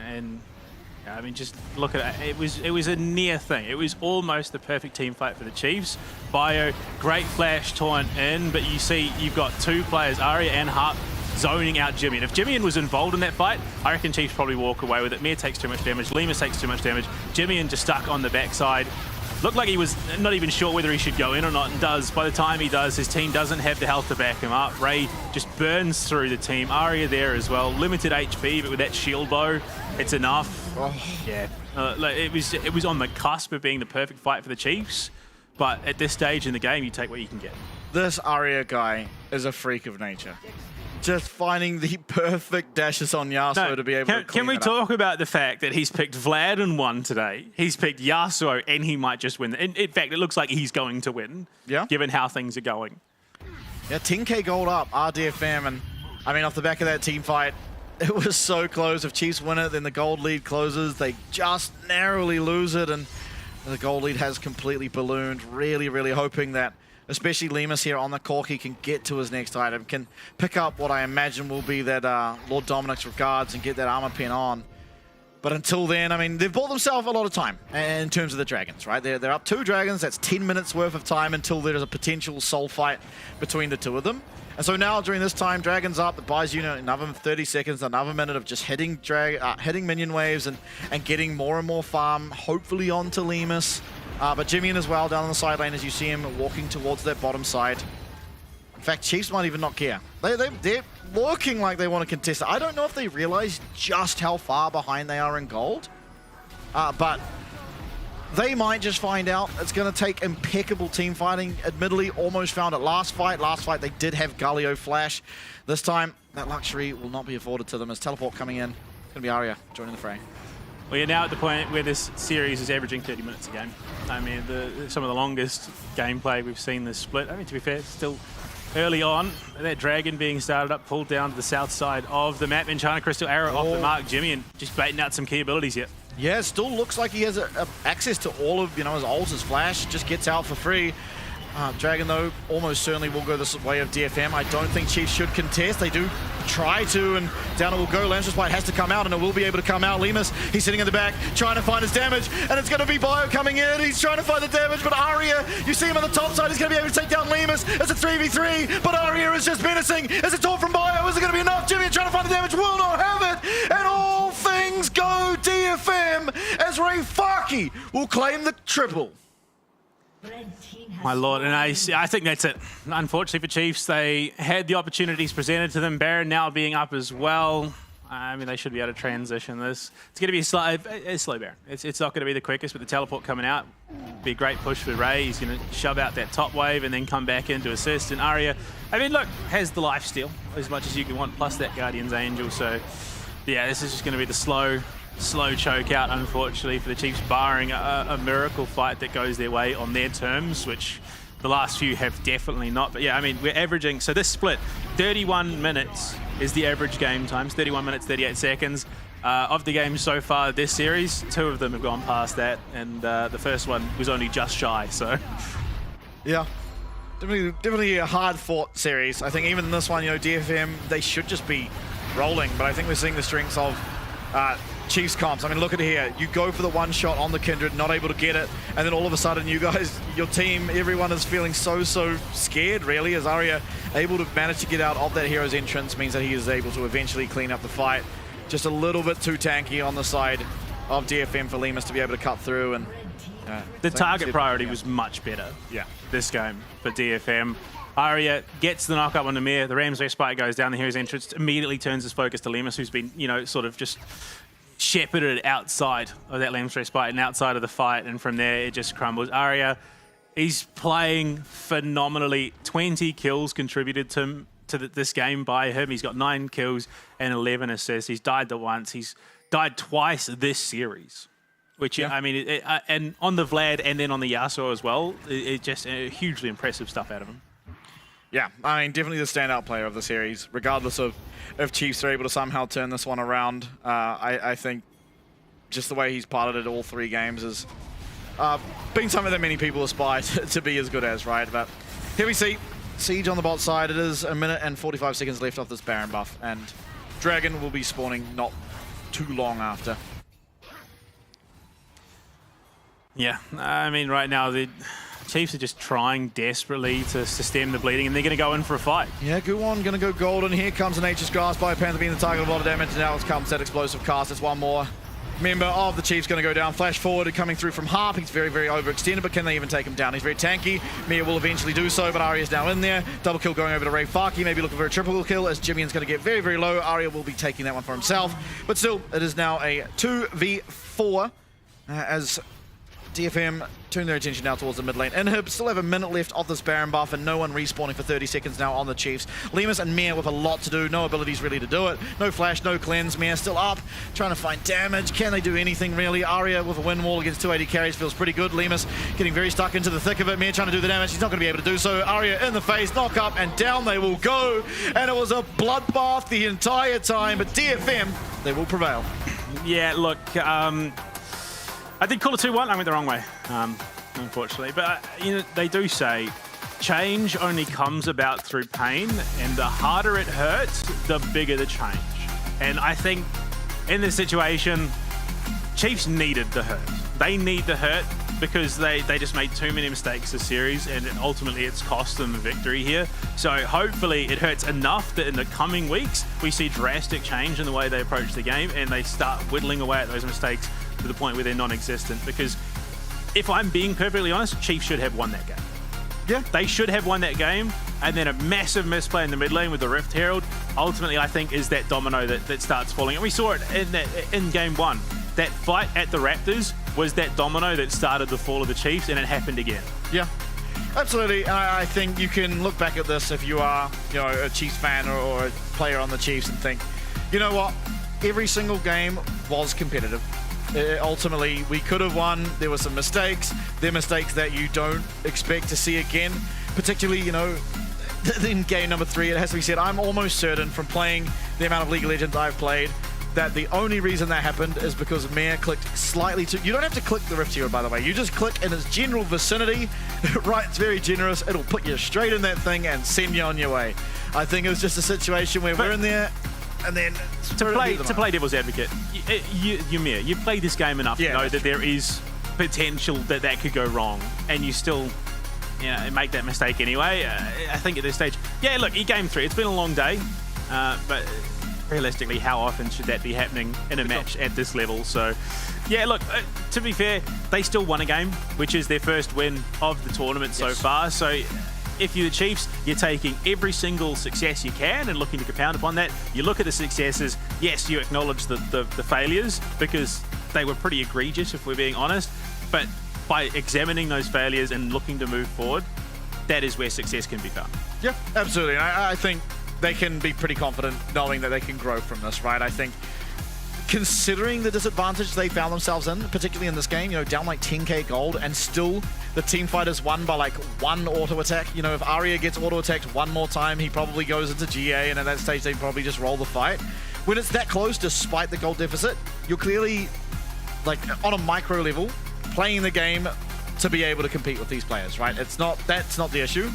and I mean, just look at it. It was a near thing. It was almost the perfect team fight for the Chiefs. Bio, great flash taunt in, but you see you've got two players, Aria and Harp, zoning out Jimmy. And if Jimmy was involved in that fight, I reckon Chiefs probably walk away with it. Mir takes too much damage, Lemus takes too much damage, Jimmy just stuck on the backside. Looked like he was not even sure whether he should go in or not, and does. By the time he does, his team doesn't have the health to back him up. Ray just burns through the team. Aria there as well, limited HP, but with that shield bow, it's enough. Oh. Yeah, like it was on the cusp of being the perfect fight for the Chiefs, but at this stage in the game, you take what you can get. This Aria guy is a freak of nature. Just finding the perfect dashes on Yasuo to be able to Can we talk about the fact that he's picked Vlad and won today? He's picked Yasuo and he might just win. In fact, it looks like he's going to win, given how things are going. Yeah, 10k gold up, RDFM, and I mean, off the back of that team fight, it was so close. If Chiefs win it, then the gold lead closes. They just narrowly lose it, and the gold lead has completely ballooned. Really, really hoping that especially Lemus here on the Corki can get to his next item, can pick up what I imagine will be that Lord Dominic's Regards and get that armor pin on. But until then, I mean, they've bought themselves a lot of time in terms of the dragons, right? They're up 2 dragons, that's 10 minutes worth of time until there is a potential soul fight between the two of them. And so now, during this time, dragons up, it buys you another 30 seconds, another minute of just hitting minion waves and getting more and more farm, hopefully onto Lemus. But Jimmy as well down on the side lane as you see him walking towards that bottom side. fact, Chiefs might even not care. They're looking like they want to contest it. I don't know if they realize just how far behind they are in gold, but they might just find out. It's going to take impeccable team fighting. Admittedly, almost found it last fight. Last fight, they did have Galio flash. This time, that luxury will not be afforded to them as teleport coming in. It's going to be Arya joining the fray. Well, you're now at the point where this series is averaging 30 minutes a game. I mean, some of the longest gameplay we've seen this split. I mean, to be fair, it's still early on. That dragon being started up, pulled down to the south side of the map. Enchanted Crystal Arrow off the mark. Jimmy and just baiting out some key abilities here. Yeah, it still looks like he has access to all of, his ult, his flash, just gets out for free. Dragon, though, almost certainly will go this way of DFM. I don't think Chiefs should contest. They do try to, and down it will go. Lancer's Bite has to come out, and it will be able to come out. Lemus, he's sitting in the back, trying to find his damage, and it's going to be Bio coming in. He's trying to find the damage, but Arya, you see him on the top side, he's going to be able to take down Lemus. It's a 3v3, but Arya is just menacing. Is it taught from Bio? Is it going to be enough? Jimmy trying to find the damage, will not have it, and all things go DFM as Rayfaki will claim the triple. My lord, and I think that's it. Unfortunately for Chiefs, they had the opportunities presented to them. Baron now being up as well. I mean, they should be able to transition this. It's going to be a slow Baron. It's not going to be the quickest, but the teleport coming out be a great push for Ray. He's going to shove out that top wave and then come back in to assist. And Arya, I mean, look, has the lifesteal as much as you can want, plus that Guardian's Angel. So, yeah, this is just going to be the slow choke out, unfortunately, for the Chiefs, barring a miracle fight that goes their way on their terms, which the last few have definitely not. But yeah, I mean, we're averaging, so this split, 31 minutes is the average game times, 31 minutes, 38 seconds. Of the games so far this series, 2 of them have gone past that, and the first one was only just shy, so. Yeah, definitely a hard-fought series. I think even in this one, DFM, they should just be rolling, but I think we're seeing the strengths of Chiefs comps. I mean, look at here. You go for the one shot on the Kindred, not able to get it, and then all of a sudden you guys, your team, everyone is feeling so scared, really, as Arya able to manage to get out of that hero's entrance means that he is able to eventually clean up the fight. Just a little bit too tanky on the side of DFM for Lemus to be able to cut through. And the target priority was much better this game for DFM. Arya gets the knock up on Namir. The Ramsay Spike goes down the hero's entrance, immediately turns his focus to Lemus, who's been, sort of just shepherded outside of that Lamstray Spike and outside of the fight, and from there it just crumbles. Arya, he's playing phenomenally. 20 kills contributed to this game by him. He's got 9 kills and 11 assists. He's died once. He's died twice this series, which, I mean, and on the Vlad and then on the Yasuo as well, it just hugely impressive stuff out of him. Yeah, I mean, definitely the standout player of the series, regardless of if Chiefs are able to somehow turn this one around. I think just the way he's piloted all 3 games has been something that many people aspire to be as good as, right? But here we see Siege on the bot side. It is 1 minute and 45 seconds left off this Baron buff, and Dragon will be spawning not too long after. Yeah, I mean, right now, the Chiefs are just trying desperately to stem the bleeding, and they're going to go in for a fight. Yeah, Guwon going to go golden. Here comes a Nature's Grasp by Panther being the target of a lot of damage, and now comes that explosive cast. It's one more member of the Chiefs going to go down. Flash forward and coming through from Harp. He's very, very overextended, but can they even take him down? He's very tanky. Mia will eventually do so, but Arya's now in there. Double kill going over to Rayfaki, maybe looking for a triple kill as Jimmy's going to get very, very low. Arya will be taking that one for himself, but still, it is now a 2v4 as DFM turn their attention now towards the mid lane. Inhib still have 1 minute left of this Baron buff and no one respawning for 30 seconds now on the Chiefs. Lemus and Mia with a lot to do, no abilities really to do it. No flash, no cleanse. Mia still up, trying to find damage. Can they do anything really? Arya with a win wall against 280 carries feels pretty good. Lemus getting very stuck into the thick of it. Mia trying to do the damage. He's not going to be able to do so. Arya in the face, knock up and down they will go. And it was a bloodbath the entire time, but DFM, they will prevail. Yeah, look, I did call it 2-1. I went the wrong way, unfortunately. But, they do say change only comes about through pain, and the harder it hurts, the bigger the change. And I think in this situation, Chiefs needed the hurt. They need the hurt because they just made too many mistakes this series, and ultimately it's cost them the victory here. So hopefully it hurts enough that in the coming weeks, we see drastic change in the way they approach the game, and they start whittling away at those mistakes to the point where they're non-existent. Because if I'm being perfectly honest, Chiefs should have won that game. Yeah. They should have won that game. and then a massive misplay in the mid lane with the Rift Herald, ultimately I think is that domino that starts falling. And we saw it in game 1. That fight at the Raptors was that domino that started the fall of the Chiefs, and it happened again. Yeah, absolutely. I think you can look back at this if you are, a Chiefs fan or a player on the Chiefs and think, you know what, every single game was competitive. Ultimately, we could have won. There were some mistakes. They're mistakes that you don't expect to see again, particularly, in game number 3, it has to be said, I'm almost certain from playing the amount of League of Legends I've played that the only reason that happened is because Mare clicked slightly too... You don't have to click the Rift Herald, by the way. You just click in its general vicinity. Right, it's very generous. It'll put you straight in that thing and send you on your way. I think it was just a situation where we're in there and then... To play devil's advocate, Mare, you played this game enough to know that there is potential that could go wrong, and you still... make that mistake anyway. I think at this stage, look, game 3, it's been a long day, but realistically, how often should that be happening in a match at this level? So, look, to be fair, they still won a game, which is their first win of the tournament so far. So, if you're the Chiefs, you're taking every single success you can and looking to compound upon that. You look at the successes, yes, you acknowledge the failures because they were pretty egregious, if we're being honest, but by examining those failures and looking to move forward, that is where success can be found. Yeah, absolutely. I think they can be pretty confident knowing that they can grow from this, right? I think considering the disadvantage they found themselves in, particularly in this game, down like 10k gold, and still the team fighters won by like 1 auto attack. If Arya gets auto attacked 1 more time, he probably goes into GA, and at that stage they probably just roll the fight. When it's that close, despite the gold deficit, you're clearly, like, on a micro level, playing the game to be able to compete with these players, right? That's not the issue.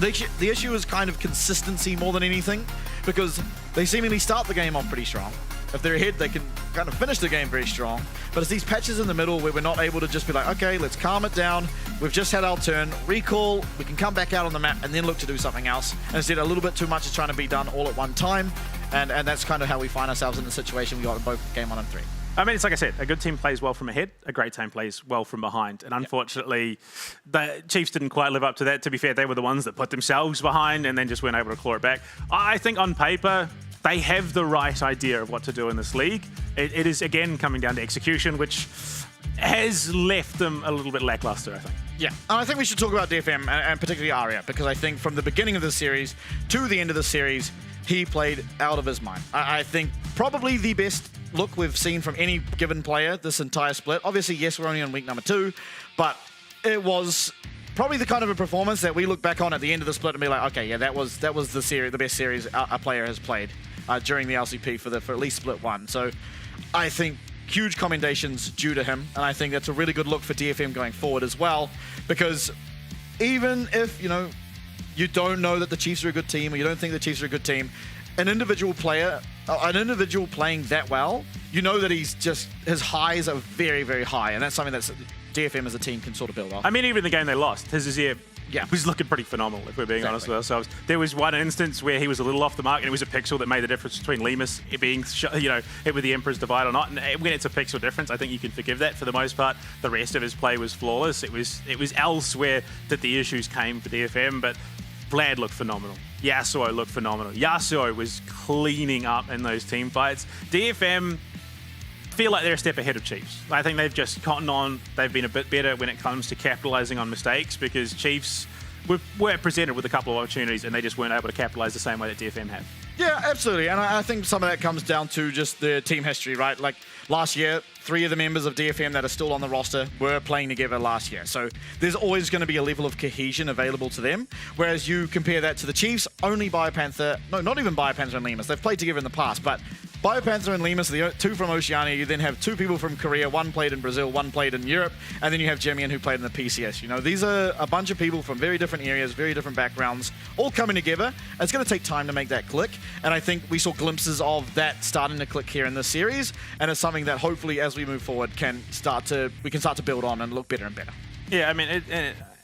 The issue is kind of consistency more than anything, because they seemingly start the game off pretty strong. If they're ahead, they can kind of finish the game very strong. But it's these patches in the middle where we're not able to just be like, okay, let's calm it down. We've just had our turn, recall, we can come back out on the map and then look to do something else. And instead, a little bit too much is trying to be done all at one time. And that's kind of how we find ourselves in the situation we got in both game 1 and 3. I mean, it's like I said, a good team plays well from ahead, a great team plays well from behind. And unfortunately, the Chiefs didn't quite live up to that. To be fair, they were the ones that put themselves behind and then just weren't able to claw it back. I think on paper, they have the right idea of what to do in this league. It is, again, coming down to execution, which has left them a little bit lackluster, I think. Yeah, and I think we should talk about DFM, and particularly Arya, because I think from the beginning of the series to the end of the series, he played out of his mind. I think probably the best look we've seen from any given player this entire split. Obviously, yes, we're only on week number 2, but it was probably the kind of a performance that we look back on at the end of the split and be like, okay, yeah, that was the best series a player has played during the LCP for at least split 1. So I think huge commendations due to him, and I think that's a really good look for DFM going forward as well, because even if, you don't know that the Chiefs are a good team, or you don't think the Chiefs are a good team, an individual player, an individual playing that well, you know that his highs are very, very high, and that's something that DFM as a team can sort of build off. I mean, even the game they lost, his Azir was looking pretty phenomenal, if we're being honest with ourselves. There was one instance where he was a little off the mark, and it was a pixel that made the difference between Lemus being, hit with the Emperor's Divide or not. And when it's a pixel difference, I think you can forgive that for the most part. The rest of his play was flawless. It was elsewhere that the issues came for DFM, but Vlad looked phenomenal. Yasuo looked phenomenal. Yasuo was cleaning up in those team fights. DFM feel like they're a step ahead of Chiefs. I think they've just cottoned on. They've been a bit better when it comes to capitalizing on mistakes, because Chiefs were presented with a couple of opportunities and they just weren't able to capitalize the same way that DFM have. Yeah, absolutely. And I think some of that comes down to just the team history, right? Like last year, 3 of the members of DFM that are still on the roster were playing together last year. So there's always going to be a level of cohesion available to them. Whereas you compare that to the Chiefs, only Biopanther, no, not even Biopanther and Lemus. They've played together in the past, but Biopanther and Lemus are the 2 from Oceania. You then have 2 people from Korea, 1 played in Brazil, 1 played in Europe, and then you have Jemian who played in the PCS. These are a bunch of people from very different areas, very different backgrounds, all coming together. It's going to take time to make that click, and I think we saw glimpses of that starting to click here in this series, and it's something that hopefully as we move forward we can start to build on and look better and better. Yeah, I mean,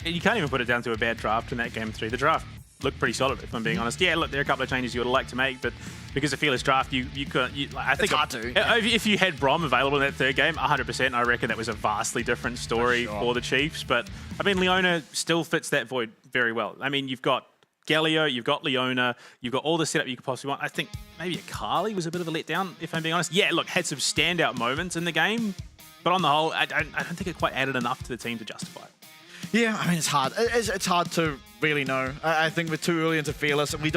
you can't even put it down to a bad draft in that game 3. The draft looked pretty solid, if I'm being honest. Yeah, look, there are a couple of changes you would like to make, but because of Fearless Draft, I think it's hard to. If you had Brom available in that 3rd game, 100%, I reckon that was a vastly different story for the Chiefs. But I mean, Leona still fits that void very well. I mean, you've got Galio, you've got Leona, you've got all the setup you could possibly want. I think maybe Akali was a bit of a letdown, if I'm being honest. Yeah, look, had some standout moments in the game, but on the whole, I don't think it quite added enough to the team to justify it. Yeah, I mean, it's hard. It's hard to really know. I think we're too early into Fearless, and we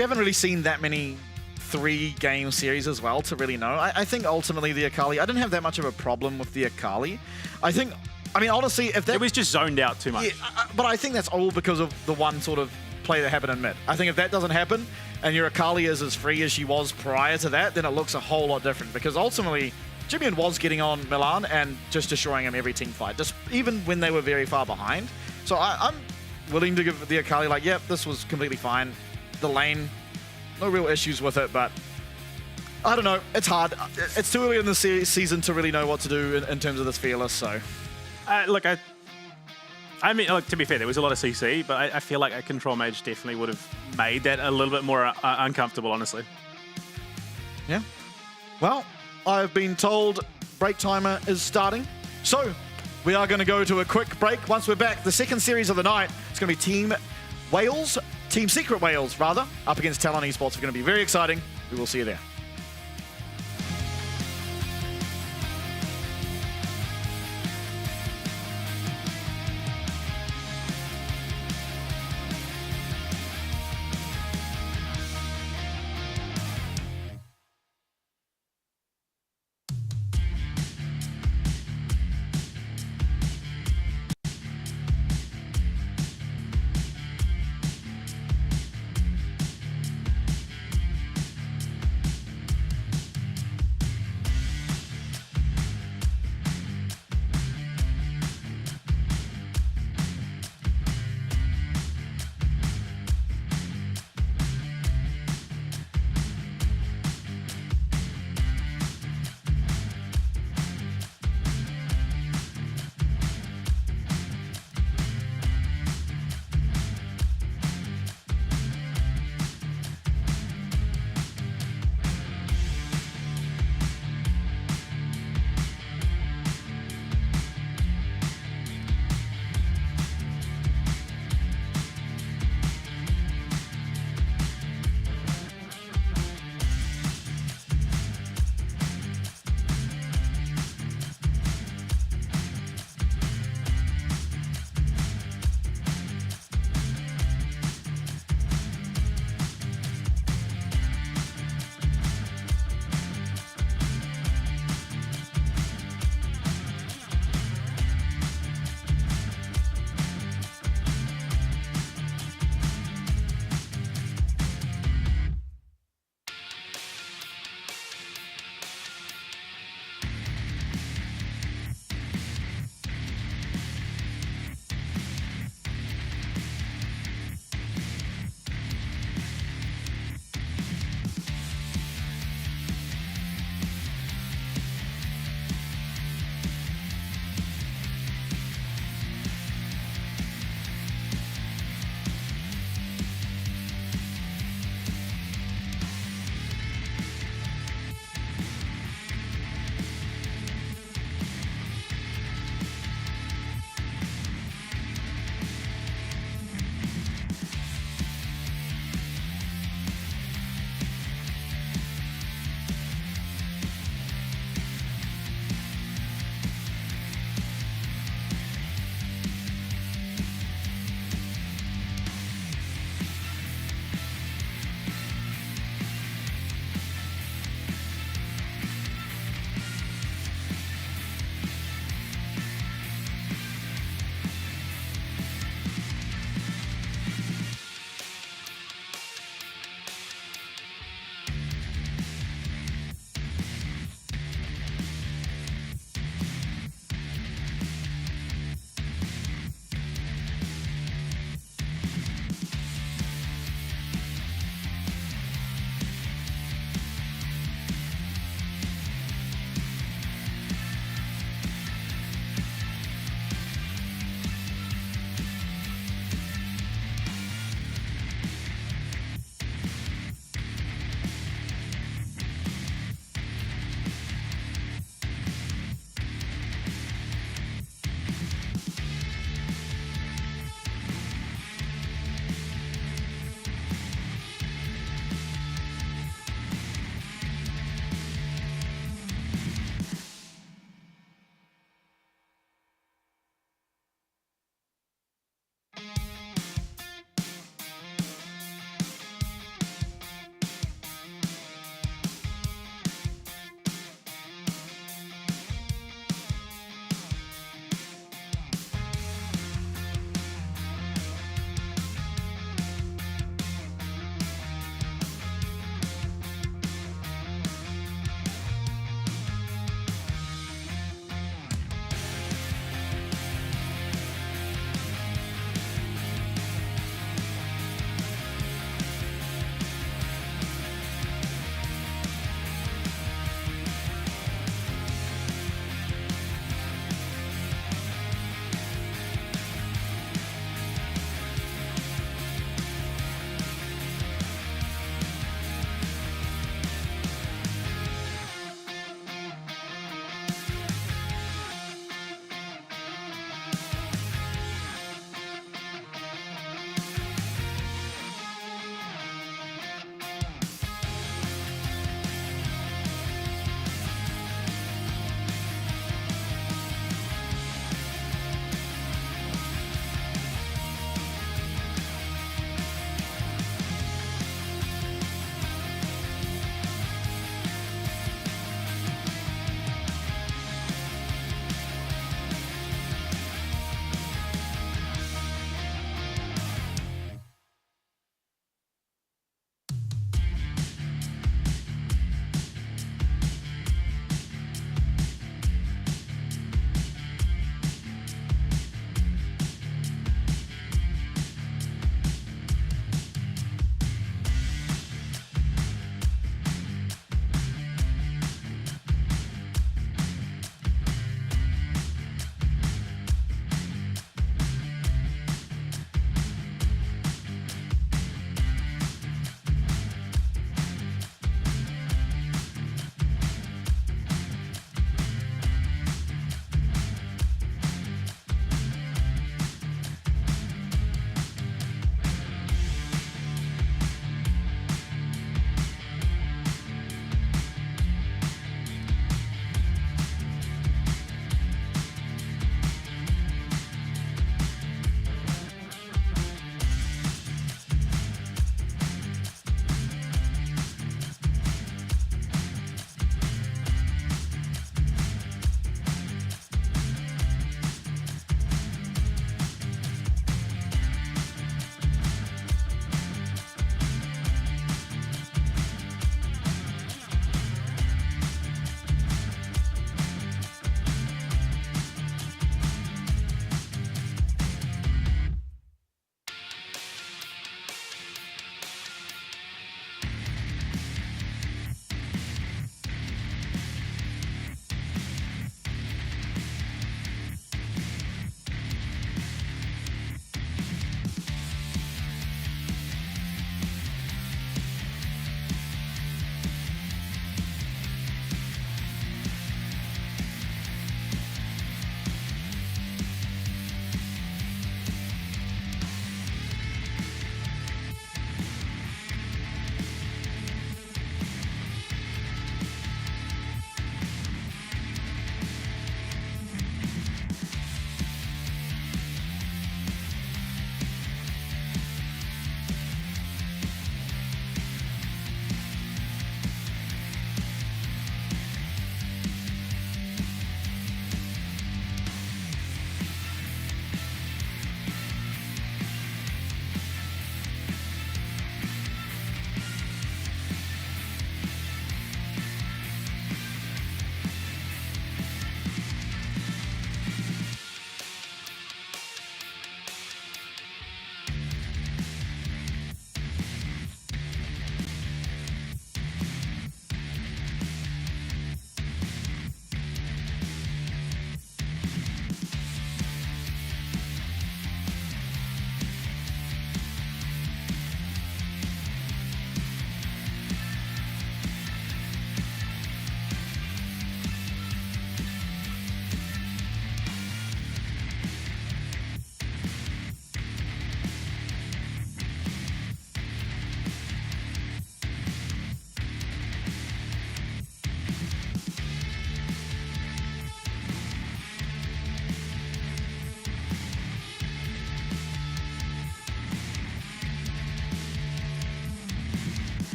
haven't really seen that many 3-game series as well to really know. I think ultimately the Akali, I didn't have that much of a problem with the Akali. I mean, honestly, if that... It was just zoned out too much. Yeah, but I think that's all because of the one sort of play that happened in mid. I think if that doesn't happen, and your Akali is as free as she was prior to that, then it looks a whole lot different, because ultimately, Jimmy was getting on Milan and just destroying him every team fight, just even when they were very far behind. So I'm willing to give the Akali, like, yep, this was completely fine. The lane, no real issues with it, but I don't know. It's hard. It's too early in the season to really know what to do in terms of this Fearless, so... Look, I mean, look, to be fair, there was a lot of CC, but I feel like a Control Mage definitely would have made that a little bit more uncomfortable, honestly. Yeah. Well, I've been told break timer is starting, so we are going to go to a quick break. Once we're back, the second series of the night, it's going to be Team Secret Wales, rather, up against Talon Esports. It's going to be very exciting. We will see you there.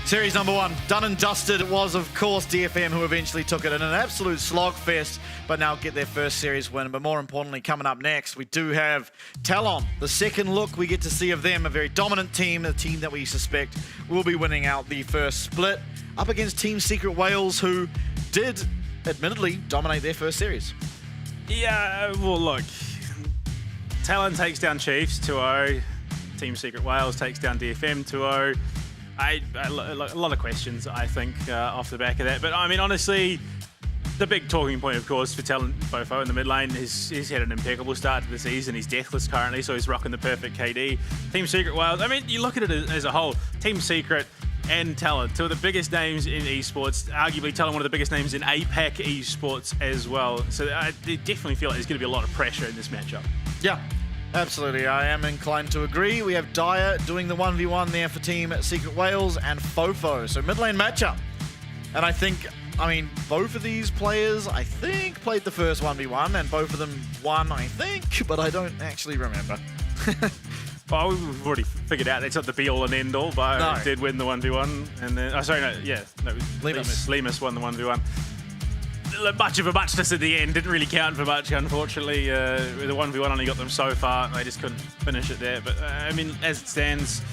Series number 1, done and dusted. It was, of course, DFM who eventually took it in an absolute slogfest, but now get their first series win. But more importantly, coming up next, we do have Talon. The second look we get to see of them, a very dominant team, a team that we suspect will be winning out the first split, up against Team Secret Wales, who did, admittedly, dominate their first series. Yeah, well, look, Talon takes down Chiefs 2-0. Team Secret Wales takes down DFM 2-0. A lot of questions, I think, off the back of that. But, I mean, honestly, the big talking point, of course, for Talon Fofo in the mid lane is he's had an impeccable start to the season. He's deathless currently, so he's rocking the perfect KD. Team Secret Wales, I mean, you look at it as a whole. Team Secret and Talon, two of the biggest names in esports. Arguably, Talon, one of the biggest names in APAC esports as well. So I definitely feel like there's going to be a lot of pressure in this matchup. Yeah. Absolutely, I am inclined to agree. We have Dyer doing the 1v1 there for Team Secret Wales and Fofo. So mid lane matchup. And I think, I mean, both of these players, I think, played the first 1v1 and both of them won, I think, but I don't actually remember. Well, we've already figured out that's not the be-all and end-all, but No. did win the 1v1. And then, Lemus won the 1v1. Much of a muchness at the end, didn't really count for much, unfortunately. The 1v1 only got them so far, they just couldn't finish it there. But, I mean, as it stands,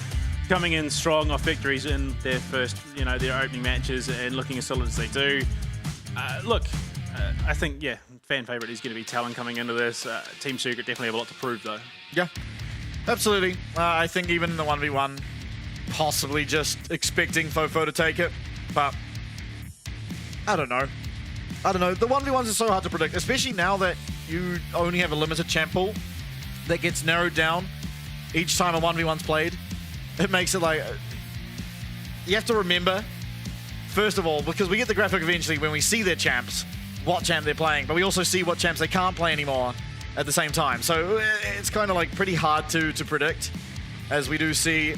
coming in strong off victories in their first, their opening matches and looking as solid as they do. I think, fan favourite is going to be Talon coming into this. Team Secret definitely have a lot to prove, though. Yeah, absolutely. I think even in the 1v1, possibly just expecting Fofo to take it, but I don't know. The 1v1s are so hard to predict, especially now that you only have a limited champ pool that gets narrowed down each time a 1v1's played. It makes it like... You have to remember, first of all, because we get the graphic eventually when we see their champs, what champ they're playing, but we also see what champs they can't play anymore at the same time. So it's kind of like pretty hard to predict, as we do see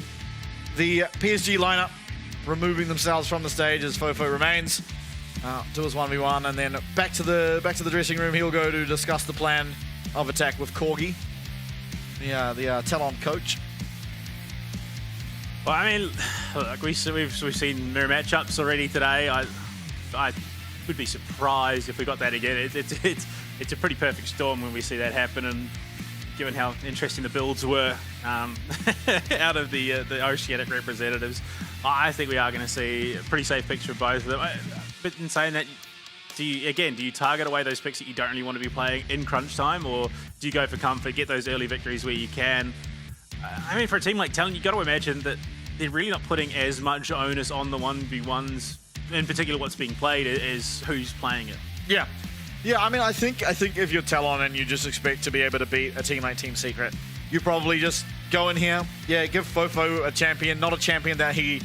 the PSG lineup removing themselves from the stage as Fofo remains. To his 1v1, and then back to the dressing room. He'll go to discuss the plan of attack with Corgi, the Talon coach. Well, I mean, look, we've seen mirror matchups already today. I would be surprised if we got that again. It's a pretty perfect storm when we see that happen, and given how interesting the builds were out of the Oceanic representatives, I think we are going to see a pretty safe picture of both of them. But in saying that, do you target away those picks that you don't really want to be playing in crunch time, or do you go for comfort, get those early victories where you can? I mean, for a team like Talon, you've got to imagine that they're really not putting as much onus on the 1v1s, in particular what's being played, as who's playing it. Yeah, I mean, I think if you're Talon and you just expect to be able to beat a team like Team Secret, you probably just go in here, give Fofo a champion, not a champion that he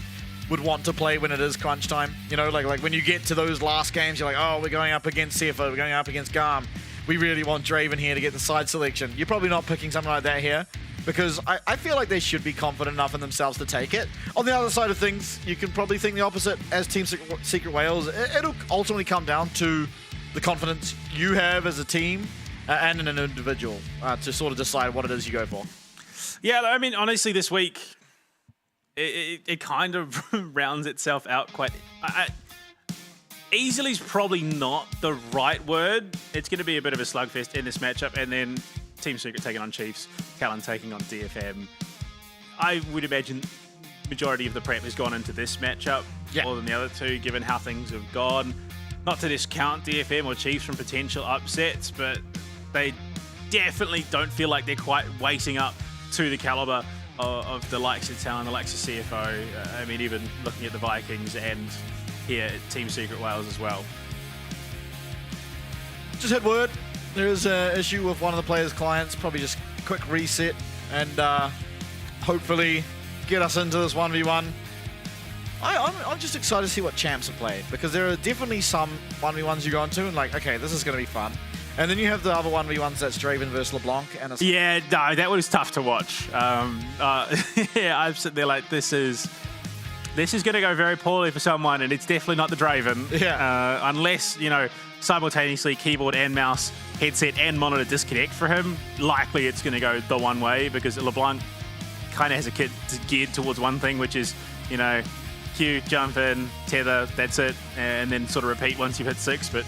would want to play when it is crunch time. Like when you get to those last games, you're like, oh, we're going up against CFO, we're going up against Garm. We really want Draven here to get the side selection. You're probably not picking something like that here, because I feel like they should be confident enough in themselves to take it. On the other side of things, you can probably think the opposite as Team Secret Wales. It'll ultimately come down to the confidence you have as a team and in an individual to sort of decide what it is you go for. Yeah, I mean, honestly, this week, it kind of rounds itself out quite... easily is probably not the right word. It's going to be a bit of a slugfest in this matchup, and then Team Secret taking on Chiefs, Talon taking on DFM. I would imagine majority of the prep has gone into this matchup more than the other two, given how things have gone. Not to discount DFM or Chiefs from potential upsets, but they definitely don't feel like they're quite weighting up to the caliber of the likes of Talon, the likes of CFO. I mean, even looking at the Vikings and here at Team Secret Wales as well. Just had word. There is an issue with one of the players' clients. Probably just quick reset and hopefully get us into this 1v1. I'm just excited to see what champs are played, because there are definitely some 1v1s you go into and like, okay, this is going to be fun. And then you have the other 1v1s that's Draven versus LeBlanc. And it's that was tough to watch. I'm sitting there like, this is going to go very poorly for someone, and it's definitely not the Draven. Unless, simultaneously keyboard and mouse, headset and monitor disconnect for him, likely it's going to go the one way, because LeBlanc kind of has a kit geared towards one thing, which is, Q, jump in, tether, that's it, and then sort of repeat once you've hit 6, but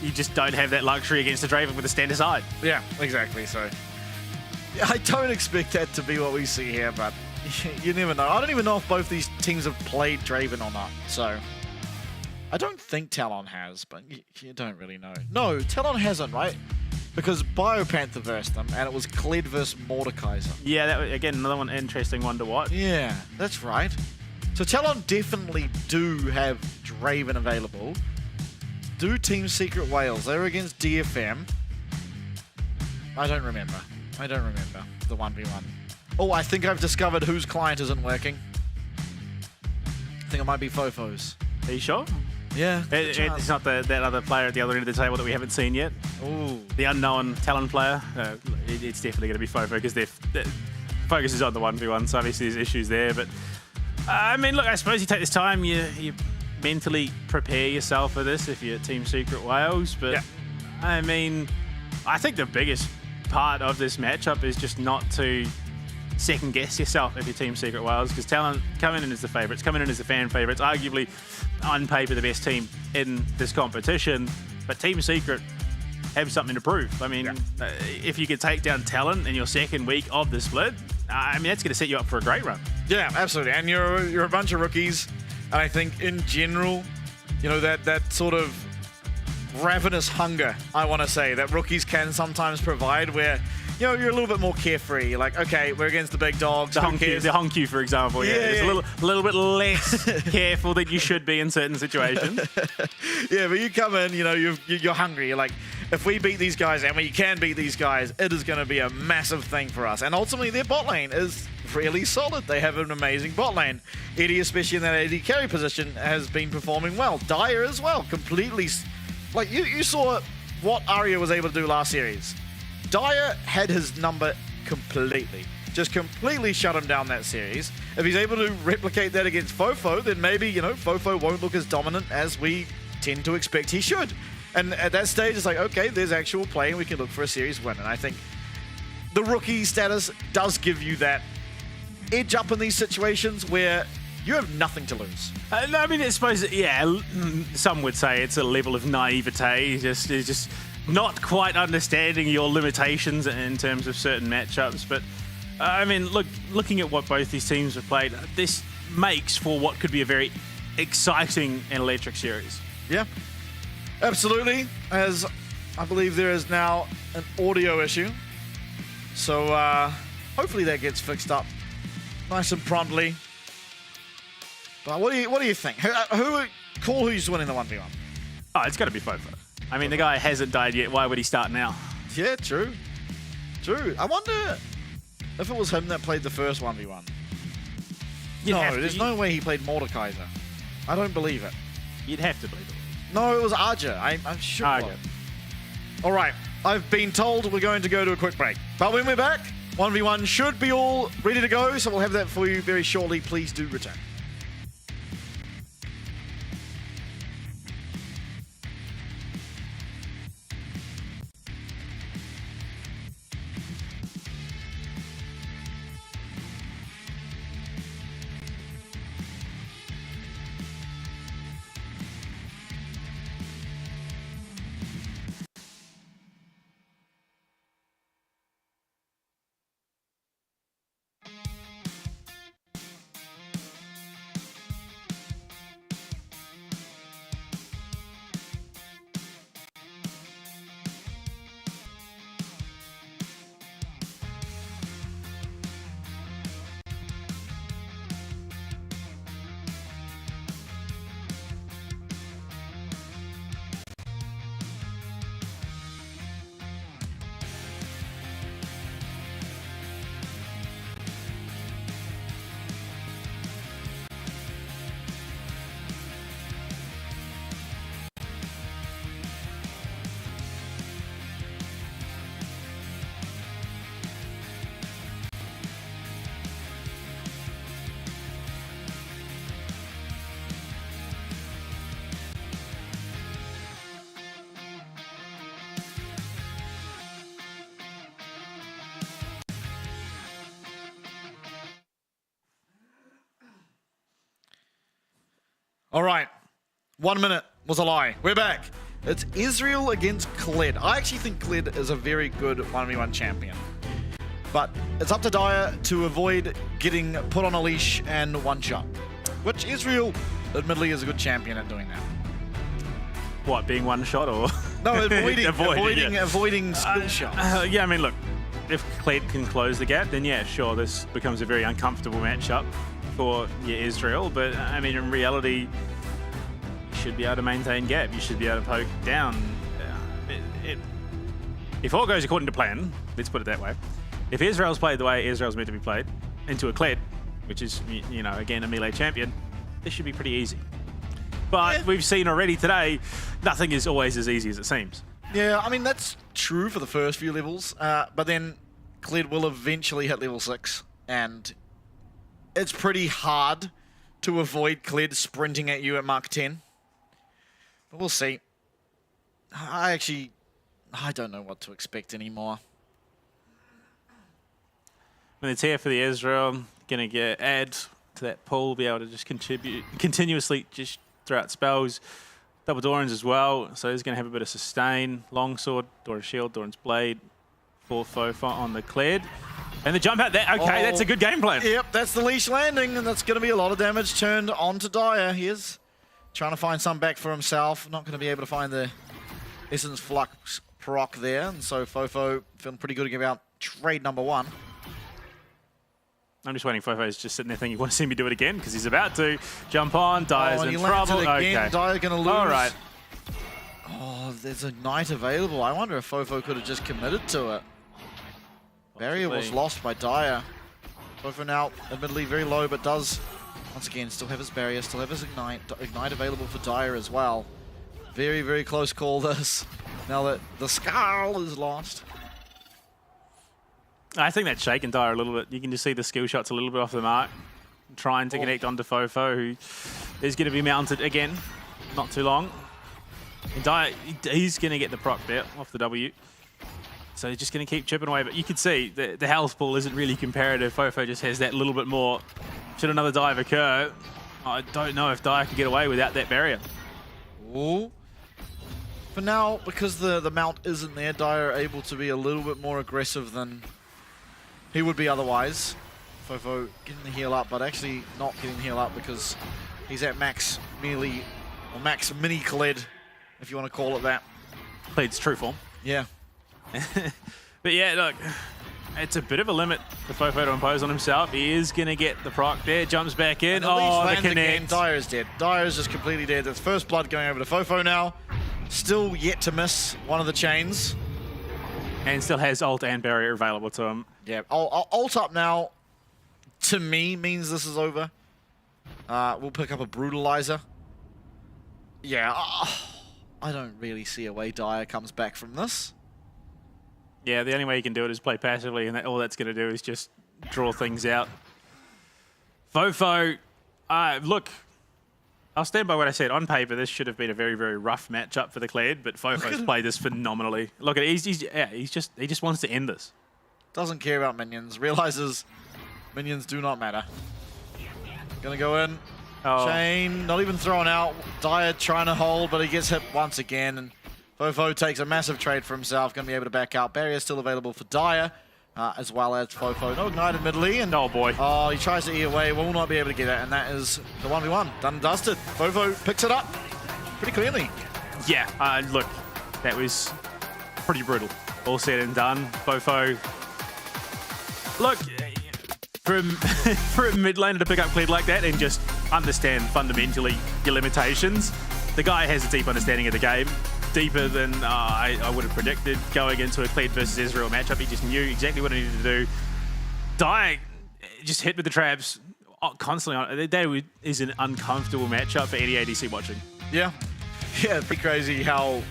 you just don't have that luxury against the Draven with a stand aside. Yeah, exactly. So I don't expect that to be what we see here, but you never know. I don't even know if both these teams have played Draven or not, so I don't think Talon has, but you don't really know. No, Talon hasn't, right? Because Biopanther versed them, and it was Kled versus Mordekaiser. Yeah, that was, again, another one interesting one to watch. Yeah, that's right. So Talon definitely do have Draven available. Do Team Secret Wales. They're against DFM. I don't remember the 1v1. Oh, I think I've discovered whose client isn't working. I think it might be Fofo's. Are you sure? Yeah. It's not that other player at the other end of the table that we haven't seen yet. Ooh. The unknown Talon player. It's definitely going to be Fofo because their focus is on the 1v1, so obviously there's issues there. But I mean, look, I suppose you take this time, you mentally prepare yourself for this if you're Team Secret Wales. But yeah. I mean, I think the biggest part of this matchup is just not to second guess yourself if you're Team Secret Wales, because Talon coming in as the favourites, coming in as the fan favourites, arguably on paper the best team in this competition, but Team Secret have something to prove. I mean, if you could take down Talon in your second week of the split, I mean, that's going to set you up for a great run. Yeah, absolutely. And you're a bunch of rookies, and I think in general, you know, that sort of ravenous hunger, I want to say, that rookies can sometimes provide, where, you know, you're a little bit more carefree. You're like, okay, we're against the big dogs. The Honku, for example, it's a little bit less careful than you should be in certain situations. Yeah, but you come in, you know, you're hungry. You're like, if we beat these guys, and we can beat these guys, it is going to be a massive thing for us. And ultimately, their bot lane is really solid. They have an amazing bot lane. Eddie, especially in that AD carry position, has been performing well. Dyer as well, completely. Like, you saw what Arya was able to do last series. Dyer had his number completely. Just completely shut him down that series. If he's able to replicate that against Fofo, then maybe, you know, Fofo won't look as dominant as we tend to expect he should. And at that stage, it's like, okay, there's actual play, and we can look for a series win. And I think the rookie status does give you that edge up in these situations where you have nothing to lose. No, I mean, I suppose, yeah, some would say it's a level of naivete, just not quite understanding your limitations in terms of certain matchups. But, I mean, looking at what both these teams have played, this makes for what could be a very exciting and electric series. Yeah, absolutely. As I believe there is now an audio issue. So hopefully that gets fixed up nice and promptly. But what do you think? Who's winning the 1v1? Oh, it's got to be Fofo. I mean, the guy hasn't died yet. Why would he start now? Yeah, true. I wonder if it was him that played the first 1v1. There's no way he played Mordekaiser. I don't believe it. You'd have to believe it. No, it was Arja. I'm sure. Arja. All right. I've been told we're going to go to a quick break. But when we're back, 1v1 should be all ready to go, so we'll have that for you very shortly. Please do return. All right, 1 minute was a lie. We're back. It's Israel against Kled. I actually think Kled is a very good 1v1 champion. But it's up to Dyer to avoid getting put on a leash and one shot, which Israel admittedly is a good champion at doing that. What, being one shot or? No, avoiding yeah. avoiding skill shots. Yeah, I mean, look, if Kled can close the gap, then yeah, sure, this becomes a very uncomfortable matchup for Israel. But I mean, in reality, you should be able to maintain gap. You should be able to poke down. If all goes according to plan, let's put it that way. If Israel's played the way Israel's meant to be played, into a Kled, which is, you know, again, a melee champion, this should be pretty easy. But we've seen already today, nothing is always as easy as it seems. Yeah, I mean, that's true for the first few levels, but then Kled will eventually hit level 6, and it's pretty hard to avoid Kled sprinting at you at Mark 10. But we'll see. I don't know what to expect anymore. When it's here for the Israel, going to add to that pool, be able to just contribute continuously just throughout spells. Double Doran's as well, so he's going to have a bit of sustain. Longsword, Doran's shield, Doran's blade for Fofa on the Kled. And the jump out there, okay, that's a good game plan. Yep, that's the leash landing, and that's going to be a lot of damage turned onto Dyer. He is trying to find some back for himself. Not going to be able to find the Essence Flux proc there, and so Fofo feeling pretty good about trade number 1. I'm just waiting. Fofo's just sitting there thinking, you want to see me do it again? Because he's about to jump on. Dyer's in trouble. Okay. Dyer going to lose. All right. Oh, there's a Knight available. I wonder if Fofo could have just committed to it. Barrier was lost by Dyer. Fofo now, admittedly, very low, but does, once again, still have his barrier, still have his Ignite. Ignite available for Dyer as well. Very, very close call, this. Now that the Skull is lost. I think that's shaken Dyer a little bit. You can just see the skill shots a little bit off the mark. Trying to connect onto Fofo, who is going to be mounted again. Not too long. And Dyer, he's going to get the proc there off the W. So he's just going to keep chipping away. But you can see the health pool isn't really comparative. Fofo just has that little bit more. Should another dive occur, I don't know if Dyer can get away without that barrier. Ooh. For now, because the mount isn't there, Dyer able to be a little bit more aggressive than he would be otherwise. Fofo getting the heal up, but actually not getting the heal up because he's at max melee, or max mini Kled, if you want to call it that. Kled's true form. Yeah. But yeah, look, it's a bit of a limit for Fofo to impose on himself. He is going to get the proc there, jumps back in. Oh, the connect. Dyer is dead. Dyer is just completely dead. That's first blood going over to Fofo now. Still yet to miss one of the chains. And still has ult and barrier available to him. Yeah, ult up now, to me, means this is over. We'll pick up a Brutalizer. Yeah, I don't really see a way Dyer comes back from this. Yeah, the only way you can do it is play passively, and all that's going to do is just draw things out. Fofo, look, I'll stand by what I said. On paper, this should have been a very, very rough matchup for the Kled, but Fofo's played this phenomenally. Look at it, he just wants to end this. Doesn't care about minions. Realizes minions do not matter. Gonna go in. Chain, not even thrown out. Dyer trying to hold, but he gets hit once again, and Fofo takes a massive trade for himself. Gonna be able to back out. Barrier still available for Dyer, as well as Fofo. No Ignite admittedly, and oh boy. Oh, he tries to eat away, will not be able to get it, and that is the 1v1. Done and dusted. Fofo picks it up pretty clearly. Yeah, look, that was pretty brutal. All said and done. Fofo, look, for a mid laner to pick up Kled like that and just understand fundamentally your limitations, the guy has a deep understanding of the game. Deeper than I would have predicted going into a Kled versus Israel matchup. He just knew exactly what he needed to do. Dyer just hit with the traps constantly. That is an uncomfortable matchup for any ADC watching. Yeah. Yeah, pretty crazy how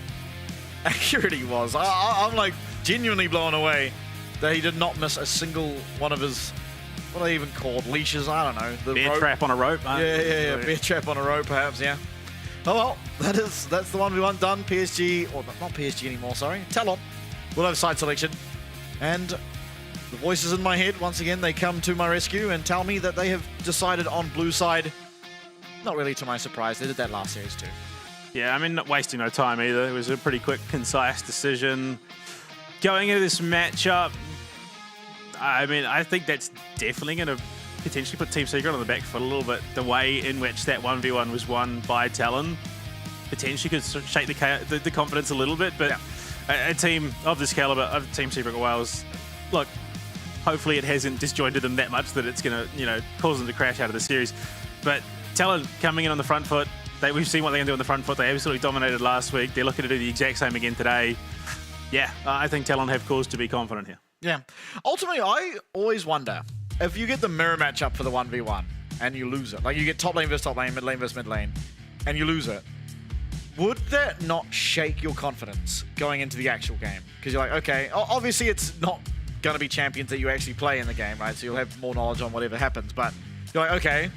accurate he was. I'm like genuinely blown away that he did not miss a single one of his, what are they even called? Leashes? I don't know. The bear rope. Trap on a rope. Yeah. Bear trap on a rope, perhaps, yeah. Oh well, that's the 1v1 done. PSG, or not PSG anymore, sorry. Talon will have side selection. And the voices in my head, once again, they come to my rescue and tell me that they have decided on blue side not really to my surprise. They did that last series too. Yeah, I mean, not wasting no time either. It was a pretty quick, concise decision. Going into this matchup, I mean, I think that's definitely going to potentially put Team Secret on the back foot a little bit. The way in which that 1v1 was won by Talon potentially could shake the confidence a little bit, but a team of this caliber, of Team Secret Wales, look, hopefully it hasn't disjointed them that much that it's going to, cause them to crash out of the series. But Talon coming in on the front foot, we've seen what they can do on the front foot. They absolutely dominated last week. They're looking to do the exact same again today. Yeah, I think Talon have cause to be confident here. Yeah. Ultimately, I always wonder, if you get the mirror matchup for the 1v1 and you lose it, like you get top lane versus top lane, mid lane versus mid lane, and you lose it, would that not shake your confidence going into the actual game? Because you're like, okay, obviously it's not going to be champions that you actually play in the game, right? So you'll have more knowledge on whatever happens. But you're like, okay,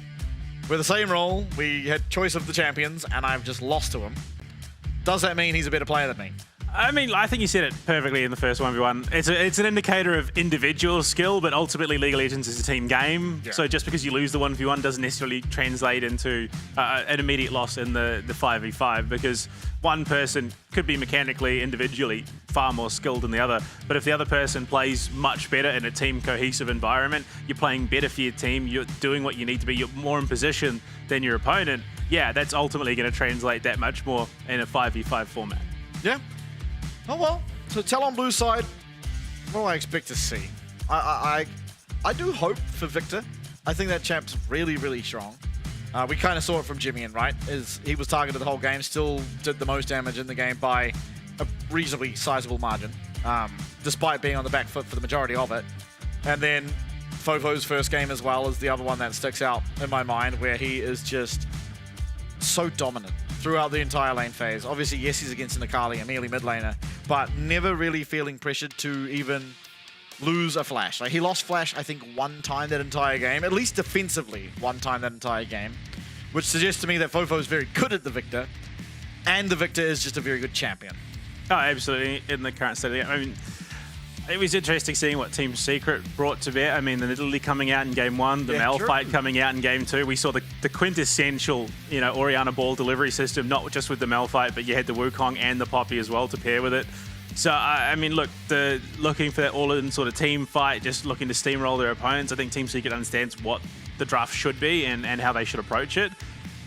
we're the same role. We had choice of the champions, and I've just lost to him. Does that mean he's a better player than me? I mean, I think you said it perfectly in the first 1v1. It's an indicator of individual skill, but ultimately League of Legends is a team game. Yeah. So just because you lose the 1v1 doesn't necessarily translate into an immediate loss in the 5v5, because one person could be mechanically, individually far more skilled than the other. But if the other person plays much better in a team cohesive environment, you're playing better for your team, you're doing what you need to be, you're more in position than your opponent, yeah, that's ultimately going to translate that much more in a 5v5 format. Yeah. Oh well, so Talon blue side, what do I expect to see? I do hope for Victor. I think that champ's really, really strong. We kind of saw it from Jimmy, right? He was targeted the whole game, still did the most damage in the game by a reasonably sizable margin, despite being on the back foot for the majority of it. And then Fofo's first game as well is the other one that sticks out in my mind, where he is just so dominant throughout the entire lane phase. Obviously, yes, he's against an Akali, a melee mid laner, but never really feeling pressured to even lose a flash. Like, he lost flash, I think, one time that entire game, at least defensively one time that entire game, which suggests to me that Fofo is very good at the Victor, and the Victor is just a very good champion. Oh, absolutely, in the current state of the game. I mean, it was interesting seeing what Team Secret brought to bear. I mean, the Italy coming out in Game 1, the Mel fight coming out in Game 2. We saw the quintessential, Orianna ball delivery system, not just with the Mel fight, but you had the Wukong and the Poppy as well to pair with it. So, I mean, look, looking for that all-in sort of team fight, just looking to steamroll their opponents. I think Team Secret understands what the draft should be and how they should approach it.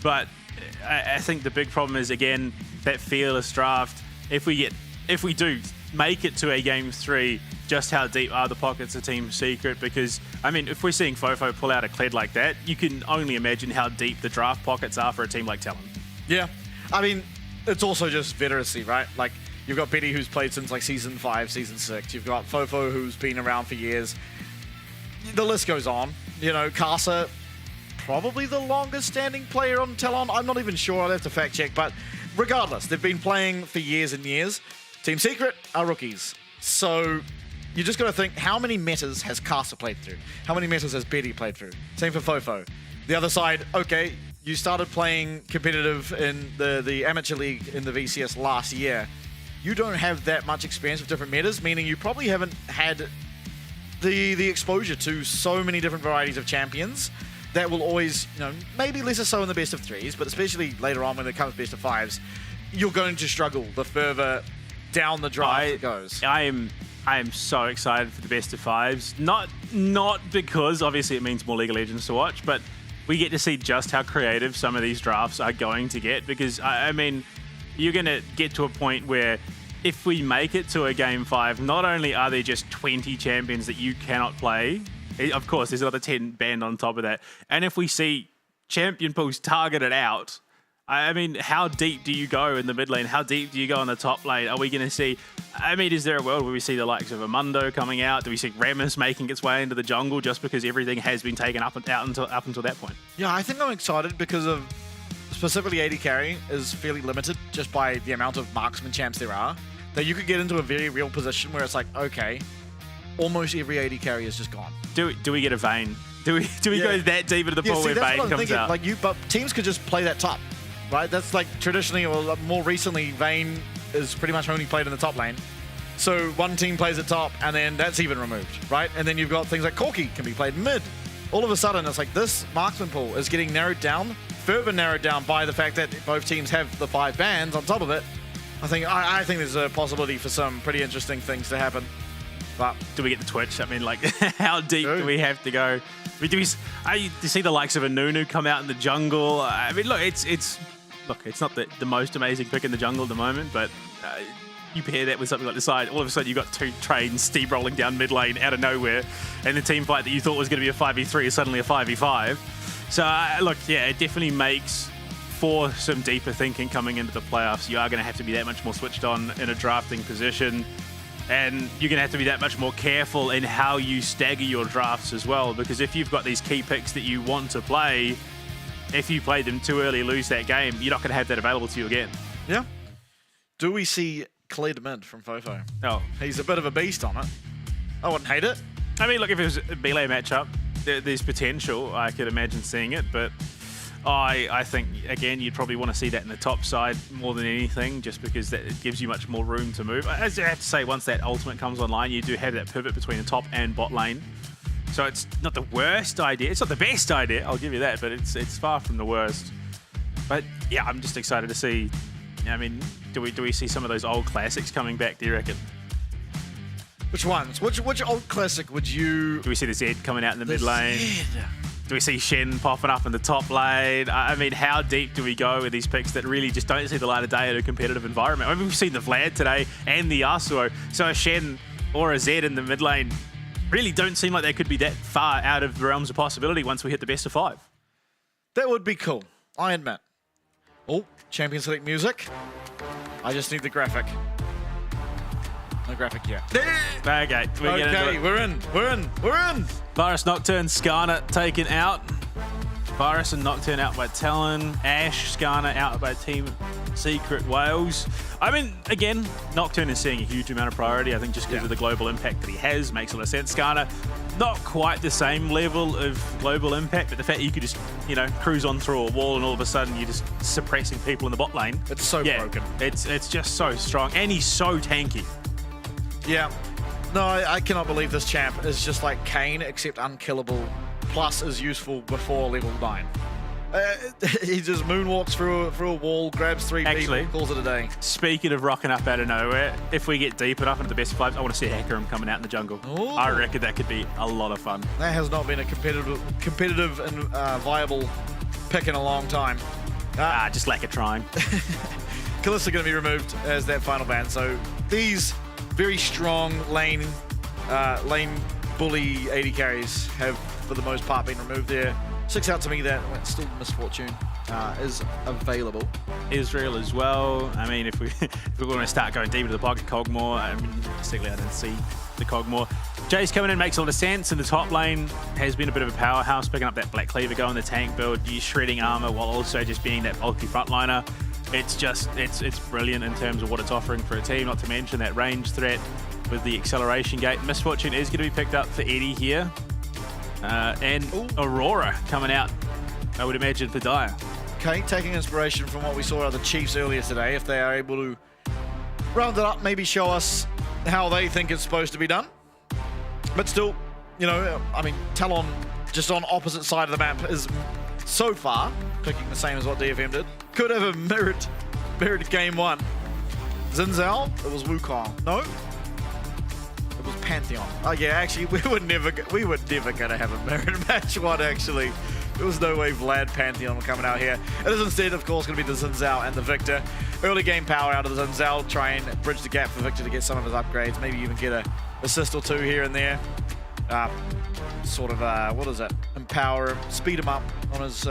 But I think the big problem is, again, that fearless draft. If we do make it to a Game 3, just how deep are the pockets of Team Secret? Because, I mean, if we're seeing Fofo pull out a Kled like that, you can only imagine how deep the draft pockets are for a team like Talon. Yeah. I mean, it's also just veteracy, right? Like, you've got Betty, who's played since, like, Season 5, Season 6. You've got Fofo, who's been around for years. The list goes on. Casa, probably the longest-standing player on Talon. I'm not even sure. I'd have to fact-check. But regardless, they've been playing for years and years. Team Secret are rookies. So you just got to think, how many metas has Casa played through? How many metas has Betty played through? Same for Fofo. The other side, okay, you started playing competitive in the amateur league in the VCS last year. You don't have that much experience with different metas, meaning you probably haven't had the exposure to so many different varieties of champions that will always, maybe less so in the best of threes, but especially later on when it comes best of fives, you're going to struggle the further down the draft it goes. I am so excited for the best of fives. Not because obviously it means more League of Legends to watch, but we get to see just how creative some of these drafts are going to get. Because I mean, you're going to get to a point where if we make it to a Game 5, not only are there just 20 champions that you cannot play, of course there's another 10 banned on top of that, and if we see champion pools targeted out, I mean, how deep do you go in the mid lane? How deep do you go in the top lane? Are we going to see... I mean, is there a world where we see the likes of Amundo coming out? Do we see Rammus making its way into the jungle just because everything has been taken up until that point? Yeah, I think I'm excited because of... Specifically, AD carry is fairly limited just by the amount of marksman champs there are. That you could get into a very real position where it's like, okay, almost every AD carry is just gone. Do we get a Vayne? Do we go that deep into the pool where Vayne comes out? But teams could just play that top. Right, that's like traditionally or more recently, Vayne is pretty much only played in the top lane. So one team plays at top, and then that's even removed, right? And then you've got things like Corki can be played mid. All of a sudden, it's like this marksman pool is getting narrowed down further narrowed down by the fact that both teams have the 5 bans on top of it, I think there's a possibility for some pretty interesting things to happen. But do we get the Twitch? I mean, like, how deep do we have to go? I mean, do you see the likes of a Nunu come out in the jungle? I mean, look, it's not the most amazing pick in the jungle at the moment, but you pair that with something like the side, all of a sudden you've got 2 trains steamrolling down mid lane out of nowhere, and the team fight that you thought was going to be a 5v3 is suddenly a 5v5. So, look, yeah, it definitely makes for some deeper thinking coming into the playoffs. You are going to have to be that much more switched on in a drafting position. And you're going to have to be that much more careful in how you stagger your drafts as well, because if you've got these key picks that you want to play, if you play them too early, lose that game, you're not going to have that available to you again. Yeah. Do we see cleared mid from Fofo? Oh. He's a bit of a beast on it. I wouldn't hate it. I mean, look, if it was a melee matchup, there's potential. I could imagine seeing it, but I think, again, you'd probably want to see that in the top side more than anything, just because that it gives you much more room to move. As I have to say, once that ultimate comes online, you do have that pivot between the top and bot lane. So it's not the worst idea. It's not the best idea, I'll give you that, but it's far from the worst. But yeah, I'm just excited to see. I mean, do we see some of those old classics coming back, do you reckon? Which ones? Which old classic would you... Do we see the Zed coming out in the mid lane? Do we see Shen popping up in the top lane? I mean, how deep do we go with these picks that really just don't see the light of day in a competitive environment? I mean, we've seen the Vlad today and the Yasuo. So a Shen or a Zed in the mid lane really don't seem like they could be that far out of the realms of possibility once we hit the best of 5. That would be cool, I admit. Oh, champion select music. I just need the graphic. No graphic yet. Okay, we're in. Virus Nocturne, Skarner taken out. Virus and Nocturne out by Talon. Ash, Skarner out by Team Secret Wales. I mean, again, Nocturne is seeing a huge amount of priority. I think just because of the global impact that he has makes a lot of sense. Skarner, not quite the same level of global impact, but the fact that you could just, cruise on through a wall and all of a sudden you're just suppressing people in the bot lane. It's so broken. It's just so strong, and he's so tanky. Yeah. No, I cannot believe this champ is just like Kane, except unkillable, plus is useful before level 9. He just moonwalks through a wall, grabs 3 people, calls it a day. Speaking of rocking up out of nowhere, if we get deep enough into the best of 5s, I want to see Hackerham coming out in the jungle. Ooh. I reckon that could be a lot of fun. That has not been a competitive and viable pick in a long time. Just lack of trying. Kalista going to be removed as that final ban. So these very strong lane bully 80 carries have, for the most part, been removed there. Sticks out to me that still Misfortune is available. Israel as well. I mean, if we're going to start going deep into the pocket, Cogmore, I mean, particularly I didn't see the Cogmore. Jace coming in makes a lot of sense, and the top lane has been a bit of a powerhouse, picking up that Black Cleaver, going the tank build, shredding armor while also just being that bulky frontliner. It's brilliant in terms of what it's offering for a team, not to mention that range threat with the acceleration gate. Misfortune is going to be picked up for Eddie here. And Aurora coming out, I would imagine, for Dire. Okay, taking inspiration from what we saw out of the Chiefs earlier today, if they are able to round it up, maybe show us how they think it's supposed to be done. But still, I mean, Talon just on opposite side of the map is so far clicking the same as what DFM did. Could have a mirrored game 1. Zinzao, it was Wukong. No? It was Pantheon. Oh yeah, actually, we were never gonna have a mirrored match 1, actually. There was no way Vlad Pantheon were coming out here. It is instead, of course, going to be the Zinzao and the Victor. Early game power out of the Zinzao, try and bridge the gap for Victor to get some of his upgrades, maybe even get a assist or 2 here and there. What is it? Empower him, speed him up on his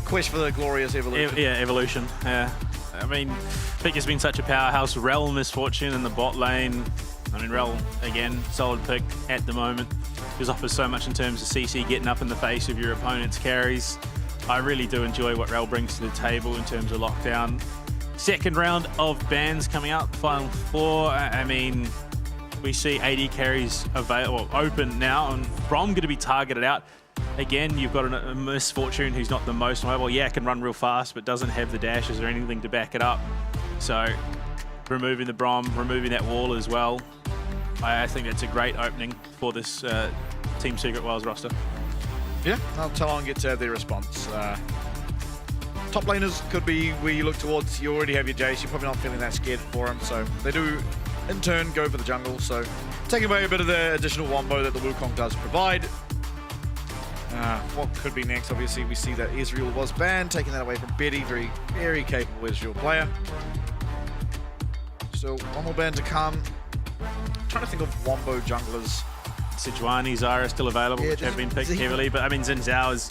quest for the glorious evolution. Evolution, yeah. I mean, Victor's been such a powerhouse. Rel Misfortune in the bot lane. I mean, Rel, again, solid pick at the moment. Just offers so much in terms of CC getting up in the face of your opponent's carries. I really do enjoy what Rel brings to the table in terms of lockdown. Second round of bans coming out, final 4. I mean, we see 80 carries open now, and Brom going to be targeted out. Again, you've got a Misfortune who's not the most mobile. Yeah, can run real fast, but doesn't have the dashes or anything to back it up. So, removing the Brom, removing that wall as well. I think that's a great opening for this Team Secret Wales roster. Yeah, I'll Talon get to have their response. top laners could be where you look towards. You already have your Jace. You're probably not feeling that scared for him. So they do, in turn, go for the jungle. So taking away a bit of the additional wombo that the Wukong does provide. What could be next? Obviously, we see that Israel was banned, taking that away from Betty. Very, very capable Israel player. So one more ban to come. I'm trying to think of wombo junglers. Sejuani, Zyra still available, Yeah, which have been picked heavily, but I mean Xin Zhao is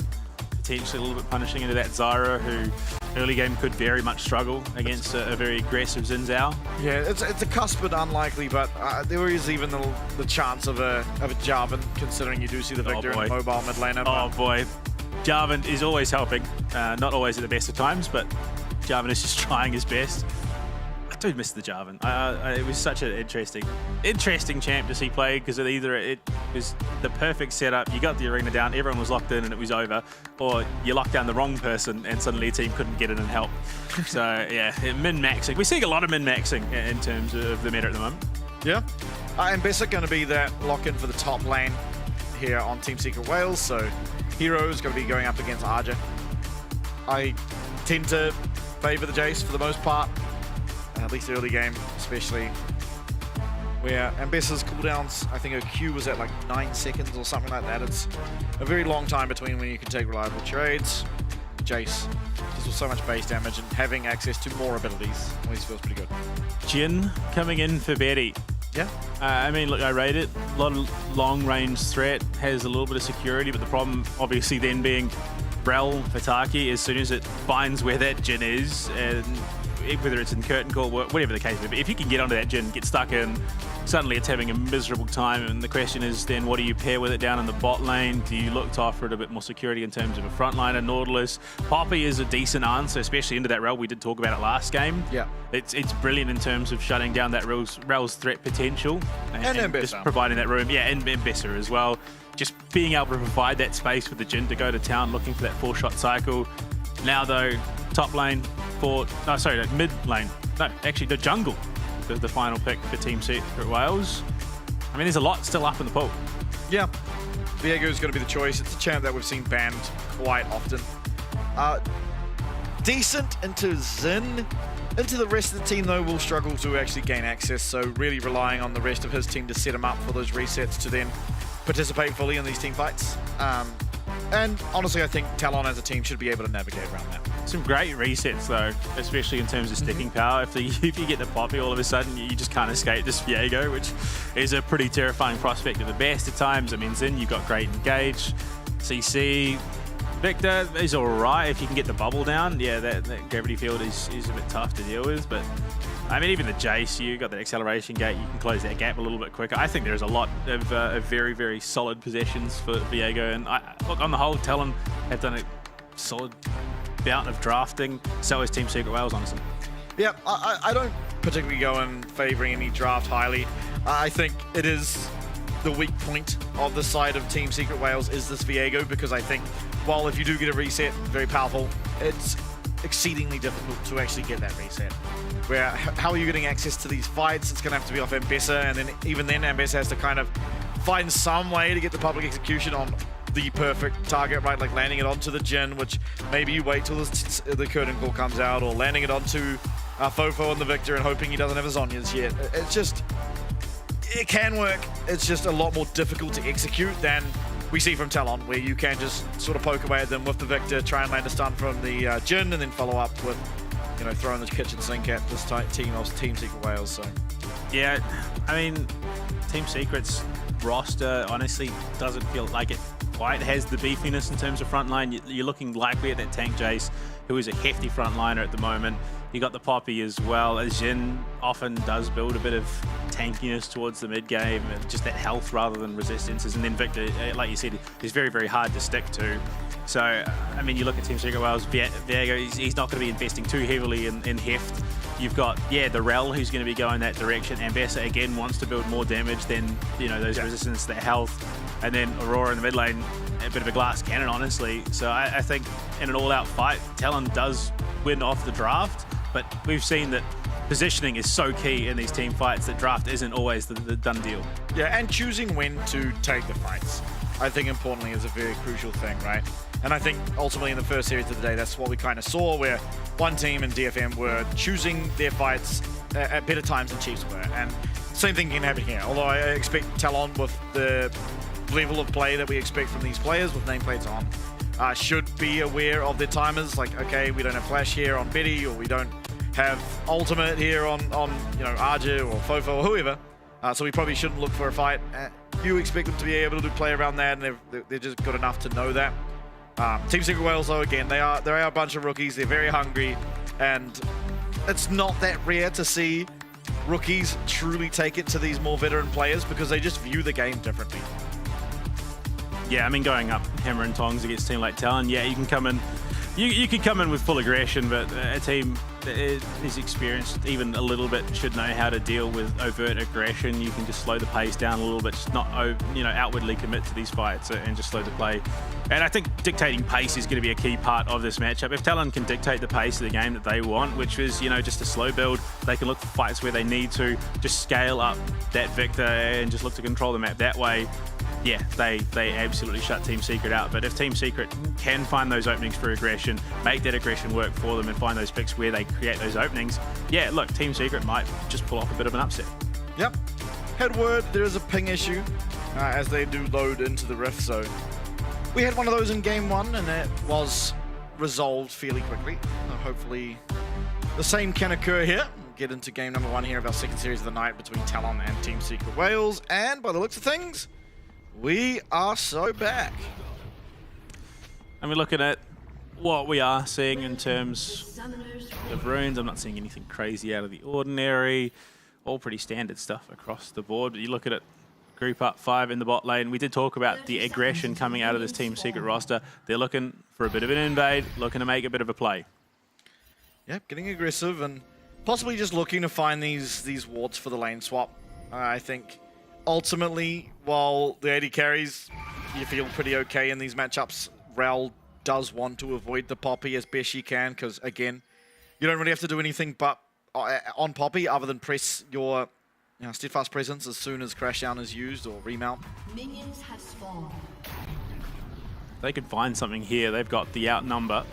potentially a little bit punishing into that Zyra, who early game could very much struggle against a very aggressive Xin Zhao. Yeah, it's a cusp but unlikely, but there is even the chance of a Jarvan, considering you do see the Victor in the mobile mid laner. Oh boy, Jarvan is always helping, not always at the best of times, but Jarvan is just trying his best. I do miss the Jarvan. It was such an interesting champ to see play, because either it was the perfect setup, you got the arena down, everyone was locked in and it was over, or you locked down the wrong person and suddenly a team couldn't get in and help. So yeah, min-maxing. We're seeing a lot of min-maxing in terms of the meta at the moment. Yeah, and Bessa going to be that lock-in for the top lane here on Team Secret Wales, so Hero is going to be going up against Arja. I tend to favour the Jace for the most part. At least early game, especially where Ambessa's cooldowns, I think her Q was at like 9 seconds or something like that. It's a very long time between when you can take reliable trades. Jace, just with so much base damage and having access to more abilities, always feels pretty good. Jhin coming in for Betty. Yeah. I mean, look, I rate it. A lot of long-range threat, has a little bit of security, but the problem obviously then being Rel for Taki, as soon as it finds where that Jhin is, and whether it's in curtain call, whatever the case may be, if you can get onto that Jhin, get stuck in, suddenly it's having a miserable time. And the question is then, what do you pair with it down in the bot lane? Do you look to offer it a bit more security in terms of a frontliner? Nautilus, Poppy is a decent answer, especially into that Rel. We did talk about it last game. Yeah, it's brilliant in terms of shutting down that Rel's threat potential and just providing that room. Yeah, and Bessa as well. Just being able to provide that space for the Jhin to go to town, looking for that 4-shot cycle. Now though, top lane. Mid lane. No, actually the jungle is the final pick for Team Secret Wales. I mean, there's a lot still up in the pool. Yeah, Viego is going to be the choice. It's a champ that we've seen banned quite often. Decent into Xin. Into the rest of the team, though, will struggle to actually gain access, so really relying on the rest of his team to set him up for those resets to then participate fully in these team fights. And honestly, I think Talon as a team should be able to navigate around that. Some great resets, though, especially in terms of sticking power. If you get the Poppy, all of a sudden, you just can't escape this Viego, which is a pretty terrifying prospect at the best of times. I mean, Xin, you've got great engage. CC, Victor is all right if you can get the bubble down. Yeah, that gravity field is a bit tough to deal with, but I mean, even the Jace, you got that acceleration gate, you can close that gap a little bit quicker. I think there's a lot of very, very solid possessions for Viego, and look, on the whole, Talon have done a solid bout of drafting. So is Team Secret Wales, honestly. Yeah, I don't particularly go in favouring any draft highly. I think it is the weak point of the side of Team Secret Wales is this Viego, because I think while if you do get a reset, very powerful, it's exceedingly difficult to actually get that reset. Where, how are you getting access to these fights? It's going to have to be off Ambessa, and then even then Ambessa has to kind of find some way to get the public execution on the perfect target, right? Like landing it onto the Jhin, which maybe you wait till the curtain call comes out, or landing it onto Fofo and the Victor and hoping he doesn't have his Zhonya's yet. It's just, it can work. It's just a lot more difficult to execute than we see from Talon, where you can just sort of poke away at them with the Victor, try and land a stun from the Jhin, and then follow up with, you know, throwing the kitchen sink at this team of Team Secret Wales. So yeah, I mean, Team Secret's roster honestly doesn't feel like it quite has the beefiness in terms of frontline. You're looking likely at that tank Jace, who is a hefty frontliner at the moment. You got the Poppy as well. Jhin often does build a bit of tankiness towards the mid game, just that health rather than resistances. And then Victor, like you said, is very, very hard to stick to. So, I mean, you look at Team Secret Wales, Viego, he's not going to be investing too heavily in heft. You've got, yeah, the Rel who's going to be going that direction. Ambessa, again, wants to build more damage than, you know, those resistance, that health. And then Aurora in the mid lane, a bit of a glass cannon, honestly. So I think in an all-out fight, Talon does win off the draft. But we've seen that positioning is so key in these team fights that draft isn't always the done deal. Yeah, and choosing when to take the fights. I think importantly is a very crucial thing, right? And I think ultimately in the first series of the day, that's what we kind of saw, where one team and DFM were choosing their fights at better times than Chiefs were. And same thing can happen here. Although I expect Talon, with the level of play that we expect from these players with nameplates on, should be aware of their timers. Like, okay, we don't have flash here on Betty, or we don't have ultimate here on you know, Arja or Fofo or whoever. So we probably shouldn't look for a fight. You expect them to be able to play around that, and they're just good enough to know that. Team Secret Wales, though, again, they are a bunch of rookies. They're very hungry, and it's not that rare to see rookies truly take it to these more veteran players because they just view the game differently. Yeah, I mean, going up hammer and tongs against a team like Talon, yeah, you can come in. You could come in with full aggression, but a team that is experienced even a little bit should know how to deal with overt aggression. You can just slow the pace down a little bit, just not outwardly commit to these fights and just slow the play. And I think dictating pace is going to be a key part of this matchup. If Talon can dictate the pace of the game that they want, which is just a slow build, they can look for fights where they need to, just scale up that vector and just look to control the map that way. Yeah, they absolutely shut Team Secret out. But if Team Secret can find those openings for aggression, make that aggression work for them and find those picks where they create those openings, yeah, look, Team Secret might just pull off a bit of an upset. Yep. Head word, there is a ping issue as they do load into the rift. So we had one of those in game one, and it was resolved fairly quickly. Hopefully the same can occur here. We'll get into game number one here of our second series of the night between Talon and Team Secret Wales. And by the looks of things, we are so back. And we're looking at what we are seeing in terms of runes. I'm not seeing anything crazy out of the ordinary. All pretty standard stuff across the board. But you look at it, group up 5 in the bot lane. We did talk about the aggression coming out of this Team Secret roster. They're looking for a bit of an invade, looking to make a bit of a play. Yep, getting aggressive and possibly just looking to find these wards for the lane swap. I think ultimately, while the AD carries, you feel pretty okay in these matchups, Rel does want to avoid the Poppy as best she can, because again, you don't really have to do anything but on Poppy other than press your steadfast presence as soon as Crashdown is used or remount. Minions have spawned. They could find something here. They've got the outnumber.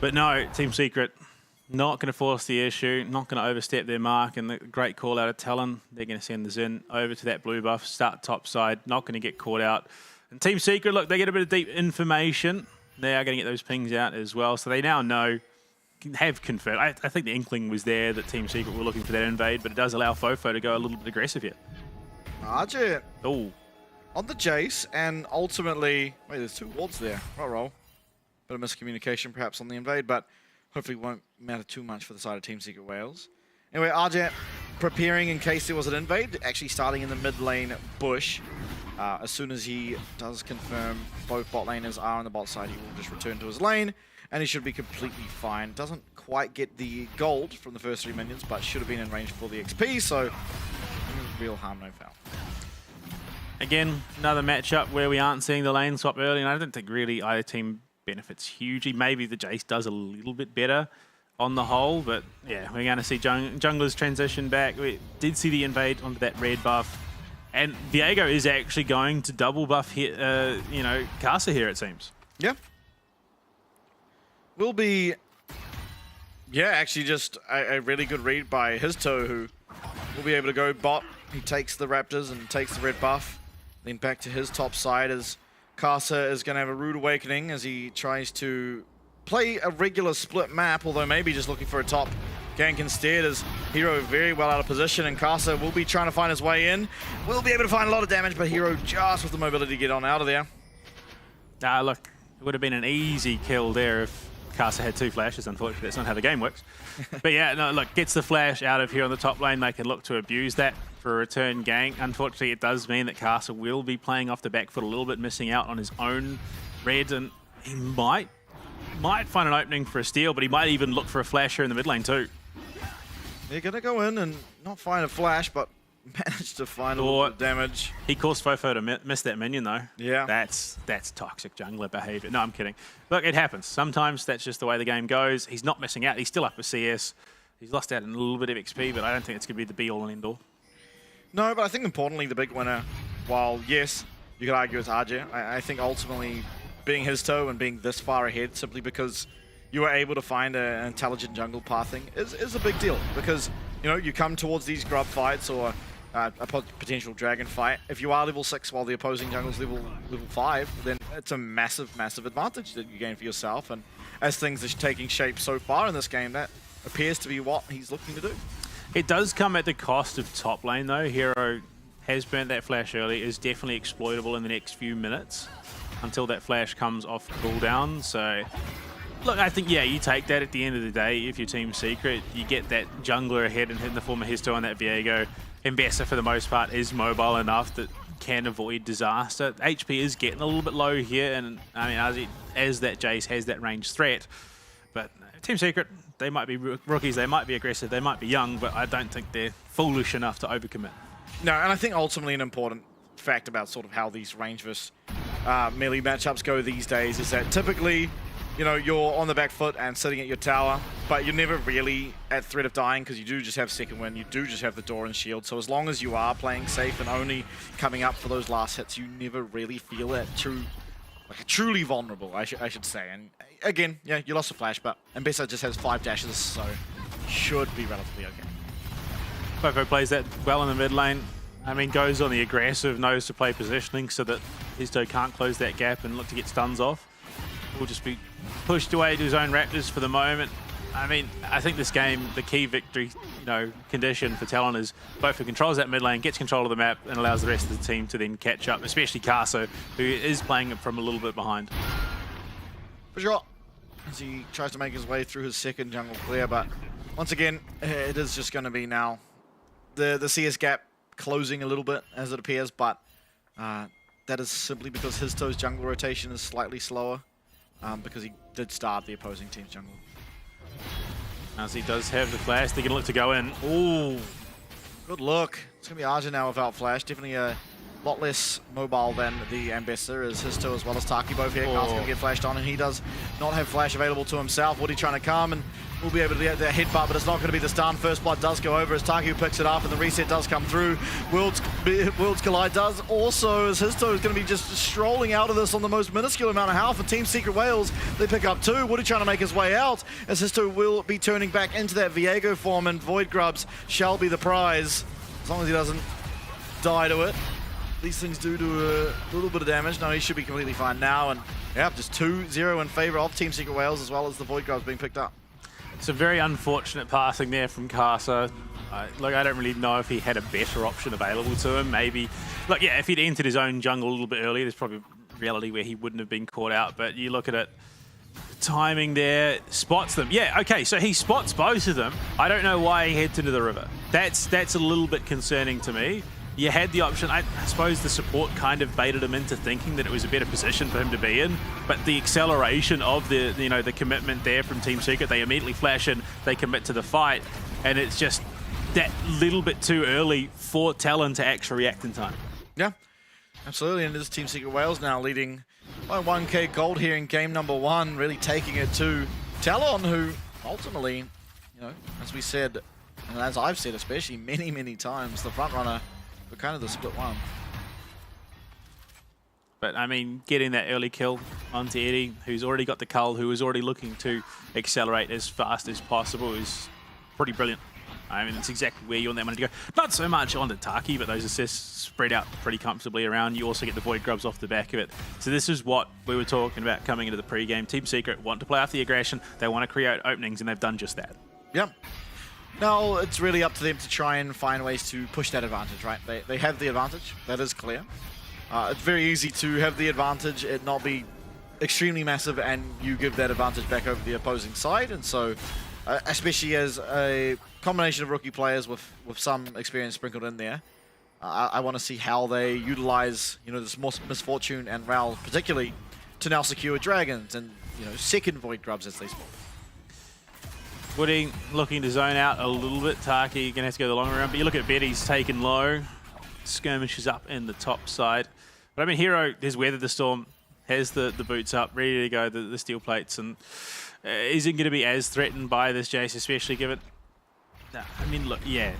But no, Team Secret not going to force the issue, not going to overstep their mark, and the great call out of Talon. They're going to send the Xin over to that blue buff, start top side, not going to get caught out. And Team Secret, look, they get a bit of deep information. They are going to get those pings out as well, so they now know, have confirmed. I think the inkling was there that Team Secret were looking for that invade, but it does allow Fofo to go a little bit aggressive here. Arja on the Jace, and ultimately, wait, there's 2 wards there. Roll. Bit of miscommunication perhaps on the invade, but hopefully it won't matter too much for the side of Team Secret Wales. Anyway, Arja preparing in case there was an invade, actually starting in the mid lane bush. As soon as he does confirm both bot laners are on the bot side, he will just return to his lane, and he should be completely fine. Doesn't quite get the gold from the first 3 minions, but should have been in range for the XP, so real harm, no foul. Again, another matchup where we aren't seeing the lane swap early, and I don't think really either team benefits hugely. Maybe the Jace does a little bit better on the whole, but yeah, we're going to see junglers transition back. We did see the invade onto that red buff, and Viego is actually going to double buff here, Casa here, it seems. Yeah. Will be, actually just a really good read by his toe, who will be able to go bot. He takes the Raptors and takes the red buff, then back to his top side as Casa is going to have a rude awakening as he tries to play a regular split map, although maybe just looking for a top gank instead, as Hero very well out of position, and Casa will be trying to find his way in. Will be able to find a lot of damage, but Hero just with the mobility to get on out of there. Look, it would have been an easy kill there if Casa had 2 flashes. Unfortunately, that's not how the game works. But yeah, no, look, gets the flash out of here on the top lane. They can look to abuse that for a return gank. Unfortunately, it does mean that Casa will be playing off the back foot a little bit, missing out on his own red, and he might find an opening for a steal, but he might even look for a flash here in the mid lane too. They're going to go in and not find a flash, but manage to find a little bit of damage. He caused Fofo to miss that minion though. Yeah. That's toxic jungler behavior. No, I'm kidding. Look, it happens. Sometimes that's just the way the game goes. He's not missing out. He's still up with CS. He's lost out in a little bit of XP, but I don't think it's going to be the be-all and end-all. No, but I think importantly, the big winner, while yes, you could argue it's Arja. I think ultimately being his toe and being this far ahead simply because you were able to find an intelligent jungle pathing is a big deal, because you know you come towards these grub fights or a potential dragon fight. If you are level 6 while the opposing jungle's level 5, then it's a massive advantage that you gain for yourself. And as things are taking shape so far in this game, that appears to be what he's looking to do. It does come at the cost of top lane though. Hero has burnt that flash early, is definitely exploitable in the next few minutes until that flash comes off cooldown. So look, I think, yeah, you take that at the end of the day. If you're Team Secret, you get that jungler ahead in the form of Histo and that Viego. Embessa, for the most part, is mobile enough that can avoid disaster. HP is getting a little bit low here, and I mean, as that Jace has that range threat. But Team Secret, they might be rookies, they might be aggressive, they might be young, but I don't think they're foolish enough to overcommit. No, and I think ultimately an important fact about sort of how these range versus melee matchups go these days is that typically, you know, you're on the back foot and sitting at your tower, but you're never really at threat of dying because you do just have second wind, you do just have the door and shield. So as long as you are playing safe and only coming up for those last hits, you never really feel that truly vulnerable, I should say. And again, yeah, you lost a flash, but Embessa just has 5 dashes, so should be relatively okay. Fofo plays that well in the mid lane. I mean, goes on the aggressive, knows to play positioning so that Histo can't close that gap and look to get stuns off. Will just be pushed away to his own Raptors for the moment. I mean, I think this game, the key victory, condition for Talon is both who controls that mid lane, gets control of the map, and allows the rest of the team to then catch up, especially Karso, who is playing it from a little bit behind. For sure. As he tries to make his way through his second jungle clear, but once again, it is just going to be now the CS gap closing a little bit, as it appears, but that is simply because Histo's jungle rotation is slightly slower. Because he did start the opposing team's jungle. As he does have the flash, they're going to look to go in. Ooh. Good look. It's going to be Arja now without flash. Definitely a lot less mobile than the Ambassador, as Histo as well as Taki both here. Carl's going to get flashed on, and he does not have flash available to himself. Woody trying to come, and will be able to get that headbutt, but it's not going to be the stun. First blood does go over as Taki picks it up, and the reset does come through. Worlds Collide does also, as Histo is going to be just strolling out of this on the most minuscule amount of health, and Team Secret Wales, they pick up 2. Woody trying to make his way out, as Histo will be turning back into that Viego form, and Void Grubs shall be the prize, as long as he doesn't die to it. These things do a little bit of damage. No, he should be completely fine now, and yeah, just 2-0 in favor of Team Secret Wales, as well as the Void Grubs being picked up. It's a very unfortunate passing there from Karso. Look, I don't really know if he had a better option available to him. Maybe, look, yeah, if he'd entered his own jungle a little bit earlier, there's probably a reality where he wouldn't have been caught out. But you look at it, timing there, spots them. Yeah, okay, so he spots both of them. I don't know why he heads into the river. That's a little bit concerning to me. You had the option. I suppose the support kind of baited him into thinking that it was a better position for him to be in, but the acceleration of the commitment there from Team Secret, they immediately flash in, they commit to the fight, and it's just that little bit too early for Talon to actually react in time. Yeah, absolutely, and this Team Secret Wales now leading by 1k gold here in game number 1, really taking it to Talon, who ultimately, as we said, and as I've said especially many times, the front runner for kind of the split one. But I mean, getting that early kill onto Eddie, who's already got the cull, who is already looking to accelerate as fast as possible, is pretty brilliant. I mean, it's exactly where you want that money to go. Not so much onto Taki, but those assists spread out pretty comfortably around. You also get the Void Grubs off the back of it. So this is what we were talking about coming into the pre-game. Team Secret want to play off the aggression. They want to create openings, and they've done just that. Yep. Now, it's really up to them to try and find ways to push that advantage, right? They have the advantage, that is clear. It's very easy to have the advantage, it not be extremely massive, and you give that advantage back over the opposing side. And so, especially as a combination of rookie players with some experience sprinkled in there, I want to see how they utilize, this misfortune and Ral particularly to now secure dragons and, second Void Grubs as they spawn. Woody looking to zone out a little bit. Taki going to have to go the long round. But you look at Betty's taken low. Skirmishes up in the top side. But I mean, Hero has weathered the storm. Has the boots up, ready to go, the steel plates. And isn't going to be as threatened by this Jace, especially given... I mean, look, yeah.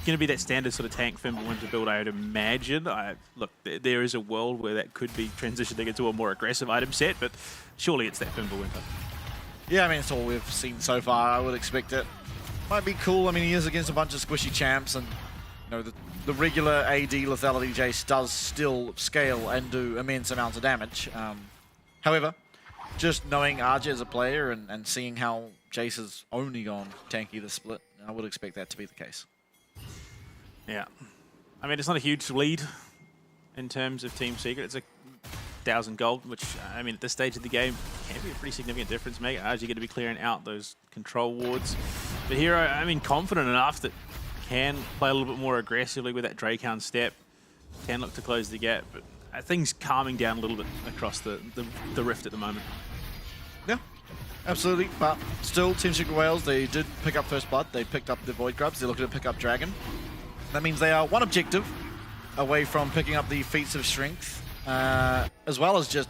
going to be that standard sort of tank Fimbulwinter build, I would imagine. Look, there is a world where that could be transitioning into a more aggressive item set, but surely it's that Fimbulwinter. Yeah, I mean, it's all we've seen so far. I would expect it. Might be cool. I mean, he is against a bunch of squishy champs, and you know, the regular AD lethality Jace does still scale and do immense amounts of damage. However, just knowing RJ as a player and seeing how Jace has only gone tanky this split, I would expect that to be the case. Yeah. I mean, it's not a huge lead in terms of Team Secret. It's a 1,000 gold, which, I mean, at this stage of the game, can be a pretty significant difference. Mega RJ going to be clearing out those control wards. But Hero, I mean, confident enough that can play a little bit more aggressively with that Drakehound step, can look to close the gap, but things calming down a little bit across the rift at the moment. Yeah, absolutely. But still, Team Secret Wales, they did pick up First Blood. They picked up the Void Grubs. They're looking to pick up Dragon. That means they are one objective away from picking up the Feats of Strength, as well as just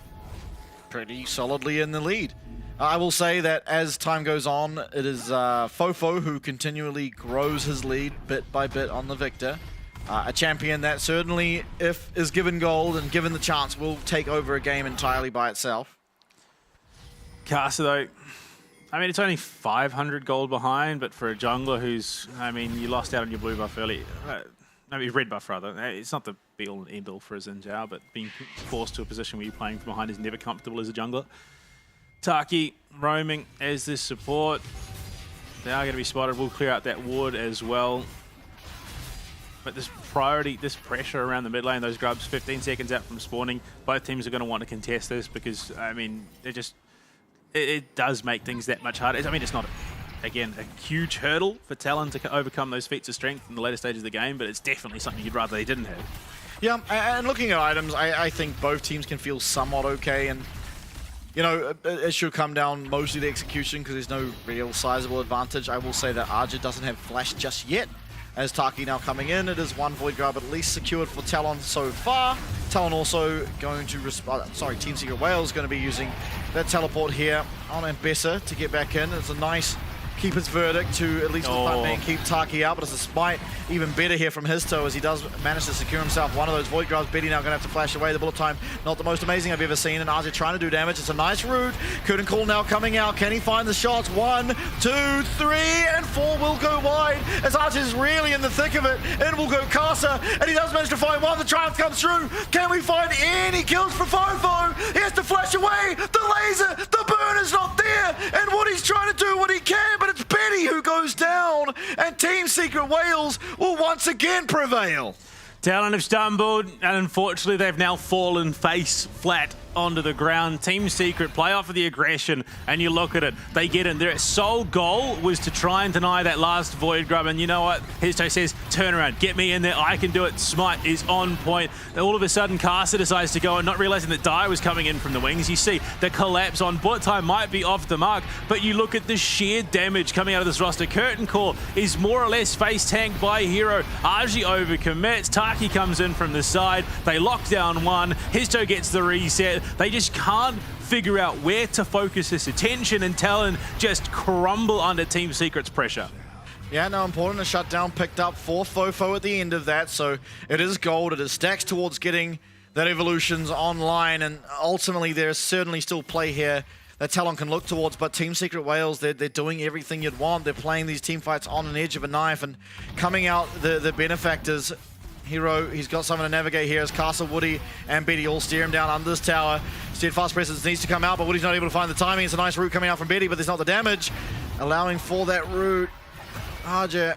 pretty solidly in the lead. I will say that as time goes on, it is Fofo who continually grows his lead bit by bit on the Victor. A champion that certainly, if is given gold and given the chance, will take over a game entirely by itself. Casa, though, I mean, it's only 500 gold behind, but for a jungler who's, I mean, you lost out on your blue buff early. No, your red buff, rather. It's not the be-all and end-all for a Xin Zhao, but being forced to a position where you're playing from behind is never comfortable as a jungler. Taki roaming as this support. They are going to be spotted. We'll clear out that ward as well. But this priority, this pressure around the mid lane, those grubs 15 seconds out from spawning, both teams are going to want to contest this because, I mean, it does make things that much harder. I mean, it's not, again, a huge hurdle for Talon to overcome those feats of strength in the later stages of the game, but it's definitely something you'd rather they didn't have. Yeah, and looking at items, I think both teams can feel somewhat okay, and you know, it should come down mostly to execution because there's no real sizable advantage. I will say that Arja doesn't have flash just yet. As Taki now coming in, it is one Void Grub at least secured for Talon so far. Talon also going to respond. Sorry, Team Secret Wales going to be using that teleport here on Ambessa to get back in. It's a nice keeper's verdict to at least for the front lane keep Taki out, but it's a spite even better here from his toe as he does manage to secure himself one of those Void Grubs. Betty now going to have to flash away. The bullet time, not the most amazing I've ever seen, and Arja trying to do damage. It's a nice route. Curtain Call now coming out. Can he find the shots? 1, 2, 3, and 4 will go wide as Arja is really in the thick of it. In will go Casa, and he does manage to find one. The Triumph comes through. Can we find any kills for Fofo? He has to flash away. The laser, the burn is not there, and what he's trying to do what he can, but it's Betty who goes down, and Team Secret Wales will once again prevail. Talon have stumbled, and unfortunately they've now fallen face flat onto the ground. Team Secret play off of the aggression, and you look at it, they get in. Their sole goal was to try and deny that last Void Grub, and you know what? Histo says, turn around, get me in there, I can do it. Smite is on point. All of a sudden, Casa decides to go, and not realizing that Dai was coming in from the wings. You see the collapse on bullet time might be off the mark, but you look at the sheer damage coming out of this roster. Curtain Call is more or less face tanked by Hero. Arji overcommits. Taki comes in from the side. They lock down one. Histo gets the reset. They just can't figure out where to focus his attention, and Talon just crumble under Team Secret's pressure. Yeah, no, important. A shutdown picked up for Fofo at the end of that, so it is gold. It is stacks towards getting that evolutions online, and ultimately there is certainly still play here that Talon can look towards, but Team Secret Wales, they're doing everything you'd want. They're playing these team fights on an edge of a knife, and coming out the benefactors. Hero, he's got someone to navigate here as Castle, Woody, and Betty all steer him down under this tower. Steadfast Presence needs to come out, but Woody's not able to find the timing. It's a nice route coming out from Betty, but there's not the damage. Allowing for that route. Arja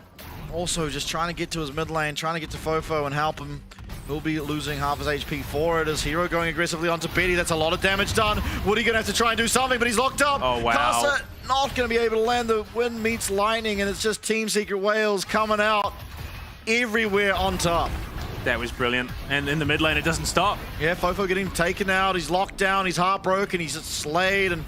also just trying to get to his mid lane, trying to get to Fofo and help him. He'll be losing half his HP for it as Hero going aggressively onto Betty. That's a lot of damage done. Woody gonna have to try and do something, but he's locked up. Oh, wow. Casa not gonna be able to land. The wind meets lightning, and it's just Team Secret Wales coming out everywhere on top. That was brilliant. And in the mid lane, it doesn't stop. Yeah, Fofo getting taken out. He's locked down. He's heartbroken. He's slayed. And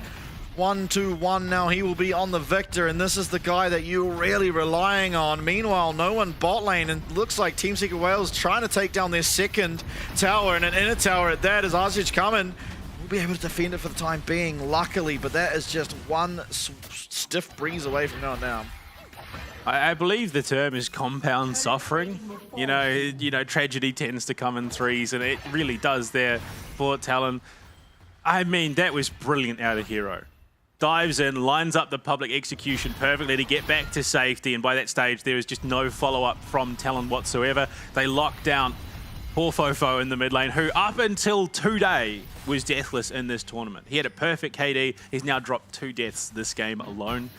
1-2-1 now. He will be on the Victor. And this is the guy that you're really relying on. Meanwhile, no one bot lane. And looks like Team Secret Wales trying to take down their second tower. And an inner tower at that as Arsic coming. We'll be able to defend it for the time being, luckily. But that is just one stiff breeze away from going down. I believe the term is compound suffering. You know, tragedy tends to come in threes, and it really does there for Talon. I mean, that was brilliant out of Hero. Dives in, lines up the public execution perfectly to get back to safety, and by that stage, there was just no follow-up from Talon whatsoever. They locked down poor Fofo in the mid lane, who up until today was deathless in this tournament. He had a perfect KD. He's now dropped 2 deaths this game alone.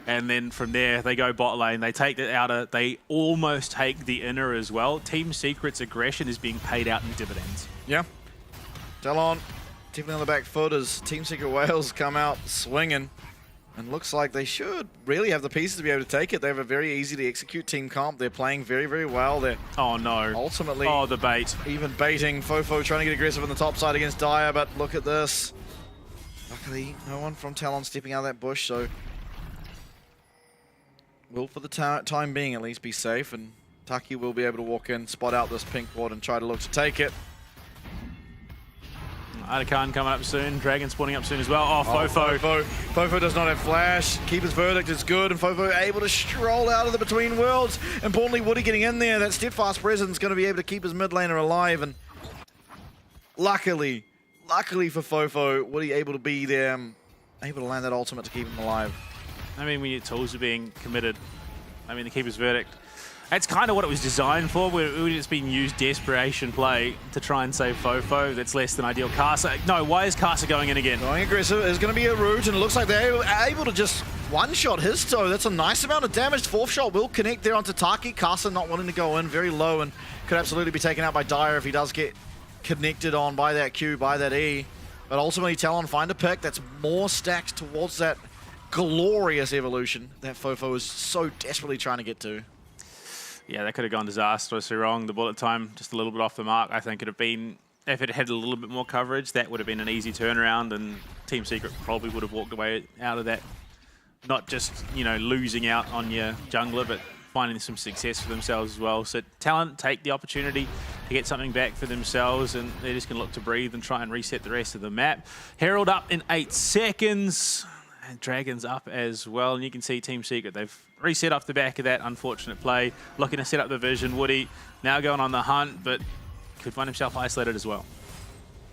And then from there, they go bot lane. They take the outer. They almost take the inner as well. Team Secret's aggression is being paid out in dividends. Yeah. Talon definitely on the back foot as Team Secret Wales come out swinging. And looks like they should really have the pieces to be able to take it. They have a very easy to execute team comp. They're playing very, very well. They're ultimately the bait. Even baiting. Fofo trying to get aggressive on the top side against Dire, but look at this. Luckily, no one from Talon stepping out of that bush, so will, for the time being at least, be safe, and Taki will be able to walk in, spot out this pink ward, and try to look to take it. Atakan coming up soon, Dragon spawning up soon as well. Fofo. Fofo does not have flash. Keeper's verdict is good, and Fofo able to stroll out of the between worlds. Importantly, Woody getting in there. That steadfast presence is going to be able to keep his mid laner alive, and luckily for Fofo, Woody able to be there, able to land that ultimate to keep him alive. I mean, when your tools are being committed, I mean, the Keeper's verdict, that's kind of what it was designed for. It's been used desperation play to try and save Fofo. That's less than ideal. Kasa, no, why is Kasa going in again? Going aggressive is going to be a route, and it looks like they're able to just one-shot his toe. That's a nice amount of damage. 4th shot will connect there onto Taki. Kasa not wanting to go in, very low, and could absolutely be taken out by Dire if he does get connected on by that Q, by that E. But ultimately, Talon find a pick that's more stacked towards that glorious evolution that Fofo is so desperately trying to get to. Yeah, that could have gone disastrously wrong. The bullet time just a little bit off the mark. I think it would have been, if it had a little bit more coverage, that would have been an easy turnaround, and Team Secret probably would have walked away out of that. Not just, you know, losing out on your jungler, but finding some success for themselves as well. So Talon take the opportunity to get something back for themselves, and they're just going to look to breathe and try and reset the rest of the map. Herald up in 8 seconds. And Dragon's up as well, and you can see Team Secret, they've reset off the back of that unfortunate play, looking to set up the vision. Woody now going on the hunt, but could find himself isolated as well.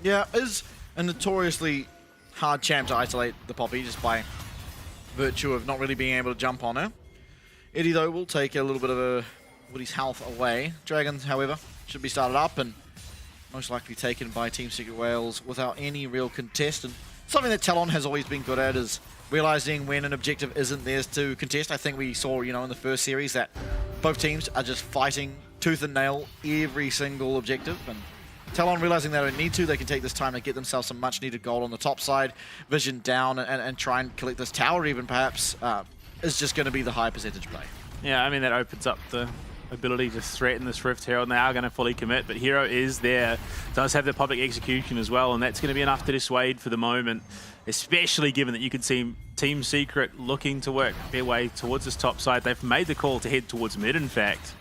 Yeah, is a notoriously hard champ to isolate the Poppy just by virtue of not really being able to jump on her. Eddie, though, will take a little bit of Woody's health away. Dragons, however, should be started up and most likely taken by Team Secret Wales without any real contest. And something that Talon has always been good at is realizing when an objective isn't theirs to contest. I think we saw, you know, in the first series that both teams are just fighting tooth and nail every single objective. And Talon realizing they don't need to, they can take this time to get themselves some much needed gold on the top side, vision down, and try and collect this tower even perhaps, is just going to be the high percentage play. Yeah, I mean, that opens up the ability to threaten this Rift Herald, and they are going to fully commit, but Hero is there, does have the public execution as well, and that's going to be enough to dissuade for the moment, especially given that you can see Team Secret looking to work their way towards this top side. They've made the call to head towards mid, in fact,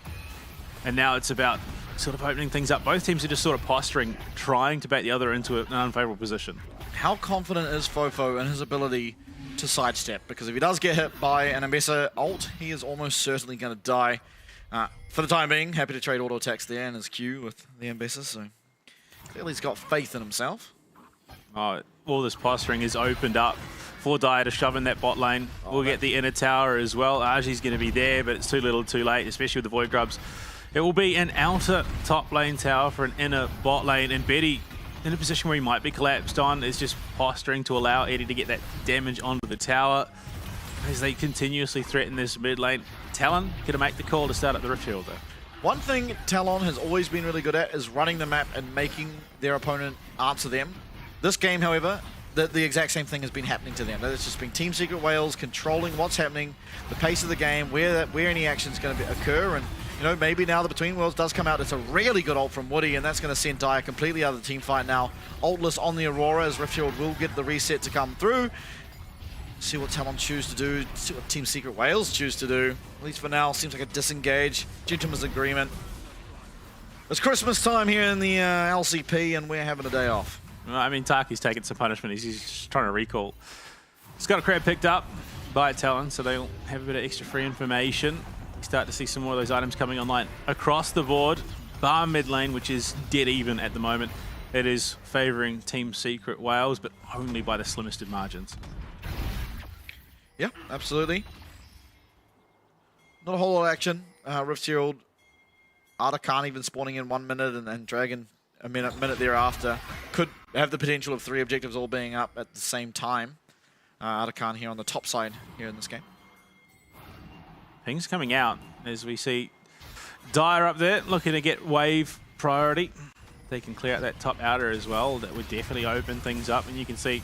and now it's about sort of opening things up. Both teams are just sort of posturing, trying to bait the other into an unfavorable position. How confident is Fofo in his ability to sidestep? Because if he does get hit by an Ambessa ult, he is almost certainly going to die. For the time being, happy to trade auto attacks there in his queue with the Ambessa, so clearly he's got faith in himself. All this posturing is opened up for Dire to shove in that bot lane. We'll get the inner tower as well. Aji's going to be there, but it's too little too late, especially with the Void Grubs. It will be an outer top lane tower for an inner bot lane, and Betty in a position where he might be collapsed on is just posturing to allow Eddie to get that damage onto the tower as they continuously threaten this mid lane. Talon going to make the call to start up the Rift Herald though. One thing Talon has always been really good at is running the map and making their opponent answer them. This game, however, the exact same thing has been happening to them. It's just been Team Secret Wales controlling what's happening, the pace of the game, where any action is going to occur, and you know, maybe now the Between Worlds does come out. It's a really good ult from Woody, and that's going to send Dire completely out of the team fight now. Ultless on the Aurora as Rift Herald will get the reset to come through. See what Talon choose to do, see what Team Secret Wales choose to do. At least for now, seems like a disengage. Gentleman's agreement. It's Christmas time here in the LCP, and we're having a day off. I mean, Taki's taking some punishment. He's just trying to recall. He's got a crab picked up by Talon, so they'll have a bit of extra free information. start to see some more of those items coming online across the board. Bar mid lane, which is dead even at the moment. It is favouring Team Secret Wales, but only by the slimmest of margins. Yeah, absolutely. Not a whole lot of action. Rift Herald, Arda even spawning in 1 minute and Dragon a minute thereafter. Could have the potential of 3 objectives all being up at the same time. Arda here on the top side here in this game. Things coming out as we see Dire up there looking to get wave priority. They can clear out that top outer as well. That would definitely open things up, and you can see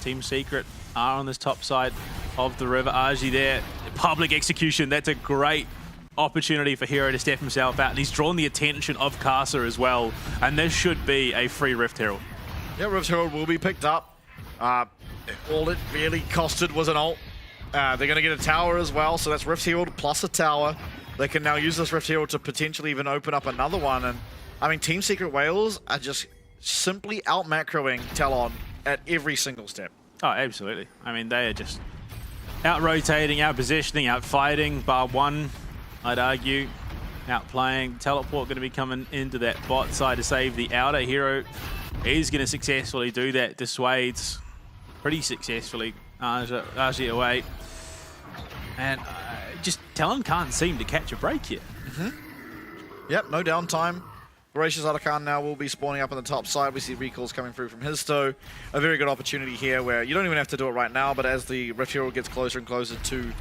Team Secret are on this top side of the river. Argy there, public execution. That's a great opportunity for Hero to step himself out, and he's drawn the attention of Casa as well, and this should be a free Rift Herald. Yeah, Rift Herald will be picked up. All it really costed was an ult. They're going to get a tower as well, so that's Rift Herald plus a tower. They can now use this Rift Herald to potentially even open up another one, and I mean, Team Secret Wales are just simply out-macroing Talon at every single step. Oh, absolutely. I mean, they are just out-rotating, out-positioning, out-fighting. Bar one, I'd argue, out-playing. Teleport going to be coming into that bot side to save the outer. Hero is going to successfully do that. Dissuades pretty successfully Argy away. And just Talon can't seem to catch a break here. Yep, no downtime. Voracious Arda now will be spawning up on the top side. We see recalls coming through from Histo. A very good opportunity here where you don't even have to do it right now, but as the Rift Herald gets closer and closer to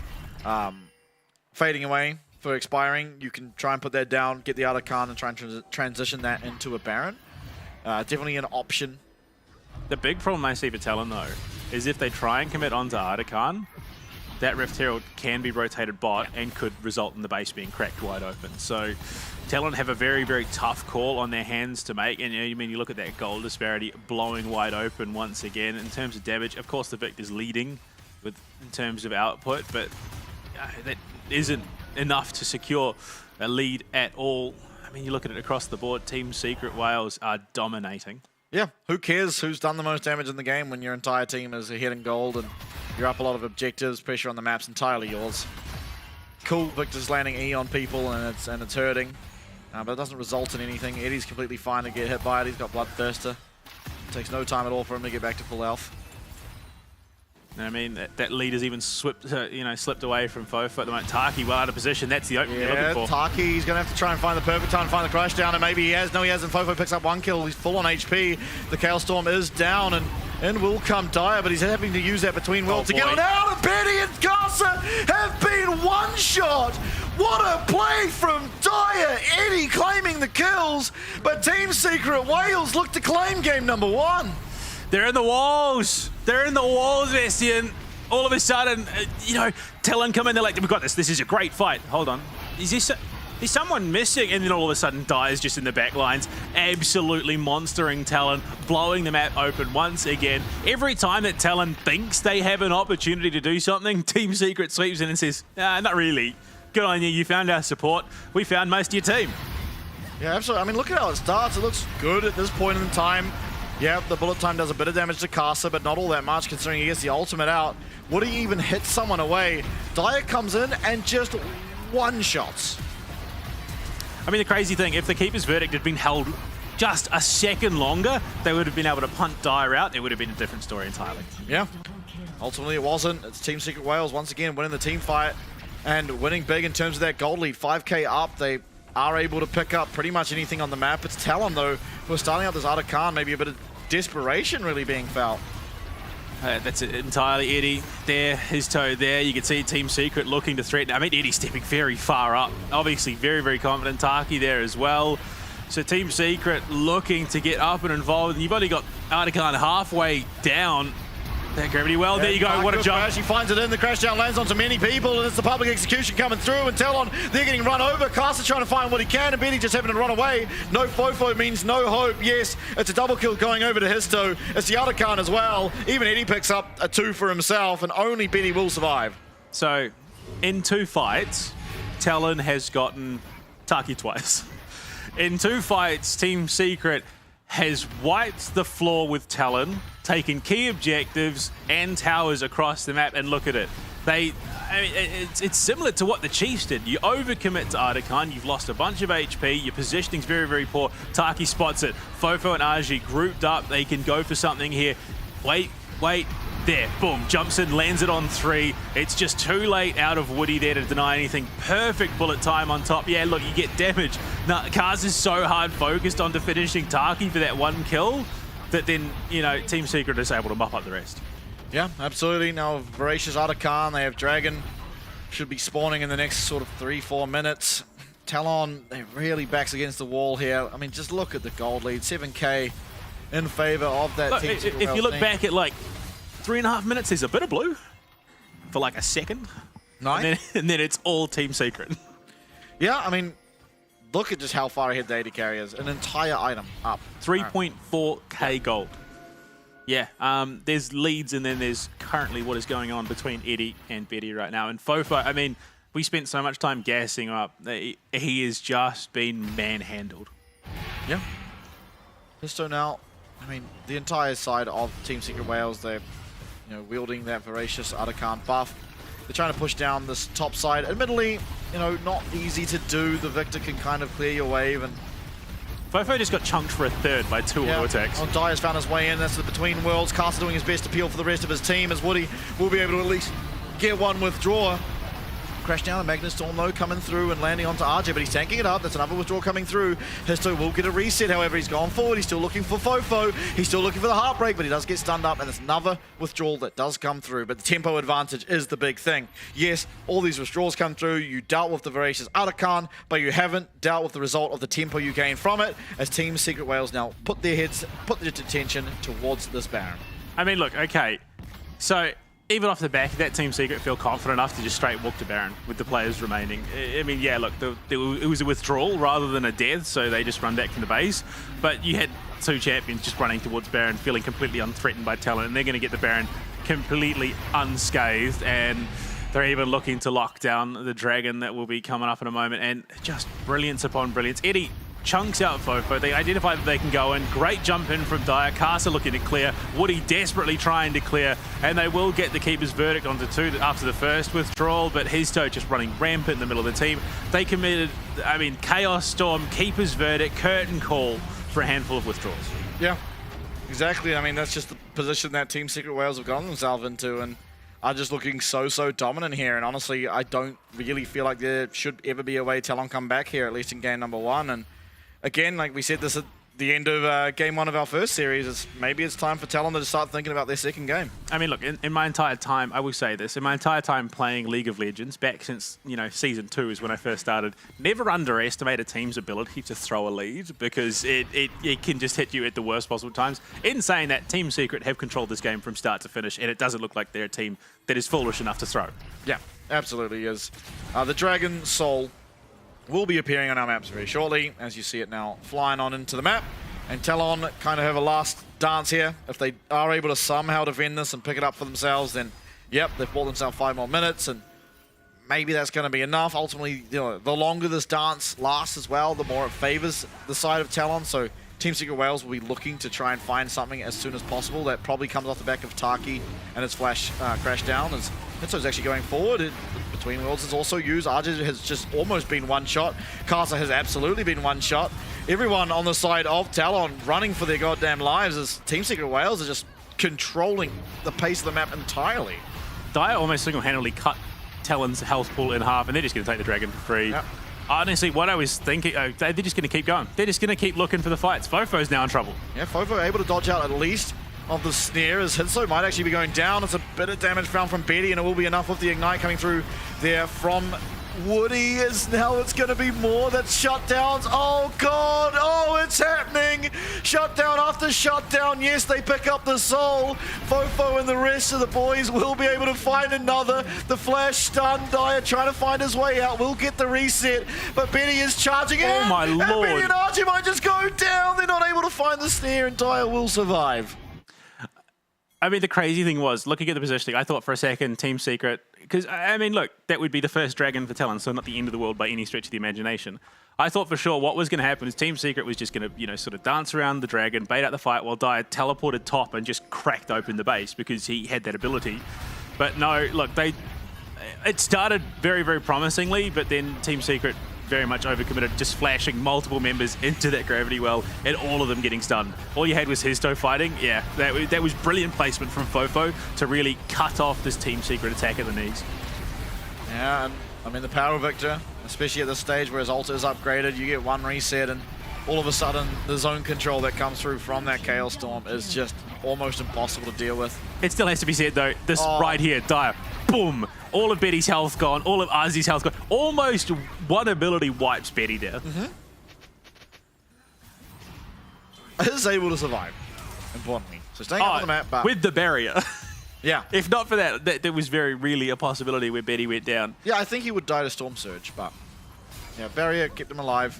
fading away for expiring, you can try and put that down, get the Arda and try and transition that into a Baron. Definitely an option. The big problem I see for Talon, though, is if they try and commit onto Arda, that Rift Herald can be rotated bot and could result in the base being cracked wide open. So Talon have a very, very tough call on their hands to make. And you look at that goal disparity blowing wide open once again. In terms of damage, of course, the Vic is leading in terms of output, but that isn't enough to secure a lead at all. I mean, you look at it across the board, Team Secret Wales are dominating. Yeah, who cares who's done the most damage in the game when your entire team is ahead in gold and you're up a lot of objectives, pressure on the map's entirely yours. Cool, Victor's landing E on people and it's hurting, but it doesn't result in anything. Eddie's completely fine to get hit by it. He's got Bloodthirster. It takes no time at all for him to get back to full health. I mean, that lead has even slipped away from Fofo at the moment. Taki well out of position. That's the opening you're looking for. Taki's going to have to try and find the perfect time to find the crash down, and maybe he has. No, he hasn't. Fofo picks up 1 kill. He's full on HP. The Chaos Storm is down, and in will come Dire, but he's having to use that between worlds to get on out. And Betty and Casa have been one-shot. What a play from Dire. Eddie claiming the kills, but Team Secret Wales look to claim game number 1. They're in the walls. They're in the walls, Vestian. All of a sudden, Talon come in. They're like, we've got this. This is a great fight. Hold on. Is someone missing? And then all of a sudden, Dire's just in the back lines, absolutely monstering Talon, blowing the map open once again. Every time that Talon thinks they have an opportunity to do something, Team Secret sweeps in and says, not really. Good on you. You found our support. We found most of your team. Yeah, absolutely. I mean, look at how it starts. It looks good at this point in time. Yeah, the bullet time does a bit of damage to Casa, but not all that much considering he gets the ultimate out. Would he even hit someone away? Dire comes in and just one-shots. I mean, the crazy thing, if the Keeper's Verdict had been held just a second longer, they would have been able to punt Dire out. It would have been a different story entirely. Yeah. Ultimately, it wasn't. It's Team Secret Wales once again winning the team fight and winning big in terms of that gold lead. 5k up. They are able to pick up pretty much anything on the map. It's Talon, though, who are starting out this Arda, maybe a bit of desperation really being felt. That's entirely Eddie there, his toe there. You can see Team Secret looking to threaten. I mean, Eddie stepping very far up. Obviously, very, very confident. Taki there as well. So Team Secret looking to get up and involved. You've only got Arda halfway down. That gravity well, there you go, what a jump. He finds it in, the crash down lands onto many people, and it's the public execution coming through, and Talon, they're getting run over. Casa trying to find what he can, and Betty just having to run away. No Fofo means no hope. Yes, it's a double kill going over to Histo. It's the other Khan as well. Even Eddie picks up a 2 for himself, and only Betty will survive. So, in 2 fights, Talon has gotten Taki twice. In 2 fights, Team Secret has wiped the floor with Talon, taken key objectives and towers across the map, and look at it. I mean, it's similar to what the Chiefs did. You overcommit to Artican, you've lost a bunch of HP, your positioning's very, very poor. Taki spots it. Fofo and Aji grouped up, they can go for something here. Wait, there, boom, jumps in, lands it on 3. It's just too late out of Woody there to deny anything. Perfect bullet time on top. Yeah, look, you get damage. Now, Kaz is so hard focused on finishing Taki for that 1 kill that then, you know, Team Secret is able to mop up the rest. Yeah, absolutely. Now, Voracious Artican, they have Dragon. Should be spawning in the next sort of 3-4 minutes. Talon, they really backs against the wall here. I mean, just look at the gold lead. 7K in favor of that Look, Team if Secret you look team. back at like 3.5 minutes, there's a bit of blue for like a second. Nice. And then it's all Team Secret. Yeah, I mean, look at just how far ahead the AD carry is. An entire item up. 3.4k gold. Yeah, there's leads and then there's currently what is going on between Eddie and Betty right now. And Fofo, I mean, we spent so much time gassing him up. He has just been manhandled. Yeah. So now, I mean, the entire side of Team Secret Wales, they're wielding that Voracious Artican buff. They're trying to push down this top side. Admittedly, not easy to do. The Victor can kind of clear your wave, and Fofo just got chunked for a third by 2 auto attacks. Oh, Dyer's found his way in. That's the Between Worlds. Castle doing his best to peel for the rest of his team as Woody will be able to at least get one withdraw. Crash down, Magnus Storm though coming through and landing onto RJ, but he's tanking it up. That's another withdrawal coming through. Histo will get a reset, however, he's gone forward. He's still looking for Fofo. He's still looking for the Heartbreak, but he does get stunned up, and it's another withdrawal that does come through. But the tempo advantage is the big thing. Yes, all these withdrawals come through. You dealt with the Voracious Artican, but you haven't dealt with the result of the tempo you gain from it, as Team Secret Wales now put their attention towards this Baron. I mean, look, okay. So, even off the back, that Team Secret feel confident enough to just straight walk to Baron with the players remaining. I mean, yeah, look, it was a withdrawal rather than a death, so they just run back to the base. But you had 2 champions just running towards Baron, feeling completely unthreatened by Talon, and they're going to get the Baron completely unscathed, and they're even looking to lock down the Dragon that will be coming up in a moment, and just brilliance upon brilliance. Eddie chunks out Fofo. They identify that they can go in. Great jump in from Dyer. Casa looking to clear. Woody desperately trying to clear. And they will get the keeper's verdict onto 2 after the first withdrawal, but Histo just running rampant in the middle of the team. They committed, I mean, Chaos Storm, keeper's verdict, curtain call for a handful of withdrawals. Yeah, exactly. I mean, that's just the position that Team Secret Wales have gotten themselves into, and are just looking so dominant here. And honestly, I don't really feel like there should ever be a way Talon come back here, at least in game number 1. And again, like we said this at the end of game 1 of our first series, maybe it's time for Talon to start thinking about their second game. I mean, look, in my entire time, I will say this, in my entire time playing League of Legends, back since, Season 2 is when I first started, never underestimate a team's ability to throw a lead, because it can just hit you at the worst possible times. In saying that, Team Secret have controlled this game from start to finish, and it doesn't look like they're a team that is foolish enough to throw. Yeah, absolutely is. The Dragon Soul will be appearing on our maps very shortly, as you see it now flying on into the map. And Talon kind of have a last dance here. If they are able to somehow defend this and pick it up for themselves, then yep, they've bought themselves 5 more minutes, and maybe that's going to be enough. Ultimately, the longer this dance lasts as well, the more it favors the side of Talon. So Team Secret Wales will be looking to try and find something as soon as possible. That probably comes off the back of Taki and its flash crash down, as Hitso's actually going forward. Between Worlds is also used. Arja has just almost been one shot. Casa has absolutely been one shot. Everyone on the side of Talon running for their goddamn lives, as Team Secret Wales are just controlling the pace of the map entirely. Dyer almost single-handedly cut Talon's health pool in half, and they're just going to take the Dragon for free. Yep. Honestly, what I was thinking, they're just going to keep going. They're just going to keep looking for the fights. Fofo's now in trouble. Yeah, Fofo able to dodge out at least of the snare, as Hitso might actually be going down. It's a bit of damage found from Betty, and it will be enough with the Ignite coming through there from Woody. Is now it's going to be more. That's shutdowns. Oh god, oh it's happening. Shutdown after shutdown. Yes, they pick up the soul. Fofo and the rest of the boys will be able to find another. The flash stun. Dyer trying to find his way out. Will get the reset, but Betty is charging in. Oh my and lord. Betty and Archie might just go down. They're not able to find the snare, and Dyer will survive. I mean, the crazy thing was, looking at the positioning, I thought for a second, Team Secret, because, I mean, look, that would be the first Dragon for Talon, so not the end of the world by any stretch of the imagination. I thought for sure what was going to happen is Team Secret was just going to, sort of dance around the Dragon, bait out the fight, while Dyer teleported top and just cracked open the base because he had that ability. But no, look, it started very, very promisingly, but then Team Secret very much overcommitted, just flashing multiple members into that gravity well and all of them getting stunned. All you had was Histo fighting. Yeah, that was brilliant placement from Fofo to really cut off this Team Secret attack at the knees. Yeah, and I mean the power of Victor, especially at this stage where his ult is upgraded, you get one reset and all of a sudden the zone control that comes through from that Chaos Storm is just almost impossible to deal with. It still has to be said though, this right here, Dire, boom! All of Betty's health gone, all of Ozzy's health gone. Almost one ability wipes Betty down. Is able to survive, importantly. So staying up on the map, but with the barrier. Yeah. If not for that, there was very really a possibility where Betty went down. Yeah, I think he would die to Storm Surge, but yeah, barrier kept him alive.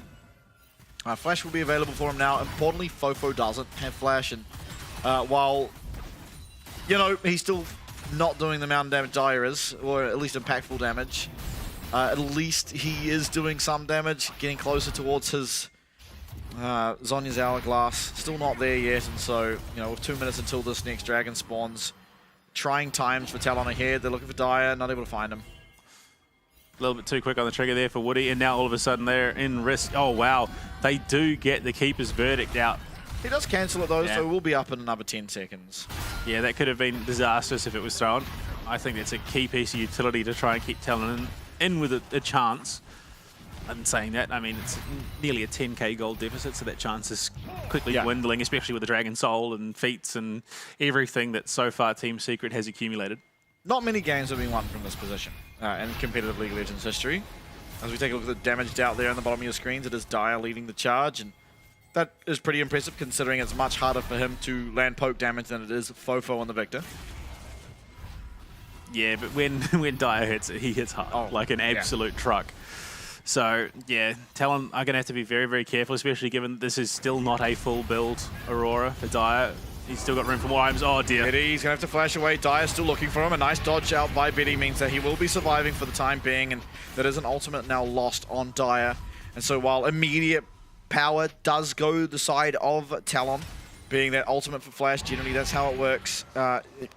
Flash will be available for him now. Importantly, Fofo doesn't have Flash, and while, you know, he's still not doing the amount of damage Dire is, or at least impactful damage, at least he is doing some damage, getting closer towards his Zhonya's Hourglass. Still not there yet, and so, you know, with 2 minutes until this next dragon spawns, trying times for Talon ahead. They're looking for Dire, not able to find him. A little bit too quick on the trigger there for Woody, and now all of a sudden they're in risk. Oh, wow. They do get the Keeper's Verdict out. He does cancel it though, so we'll be up in another 10 seconds. Yeah, that could have been disastrous if it was thrown. I think that's a key piece of utility to try and keep Talon in with a chance. And saying that, I mean, it's nearly a 10k gold deficit, so that chance is quickly dwindling, especially with the Dragon Soul and feats and everything that so far Team Secret has accumulated. Not many games have been won from this position in competitive League of Legends history. As we take a look at the damage out there on the bottom of your screens, it is Dire leading the charge, and that is pretty impressive considering it's much harder for him to land poke damage than it is Fofo on the Victor. Yeah, but when Dire hits it, he hits hard, like an absolute truck. So, yeah, Talon are going to have to be very, very careful, especially given this is still not a full build Aurora for Dire. He's still got room for more items. Oh, dear. Betty's going to have to flash away. Dire's still looking for him. A nice dodge out by Betty means that he will be surviving for the time being, and that is an ultimate now lost on Dire. And so while immediate power does go the side of Talon, being that ultimate for Flash, generally that's how it works.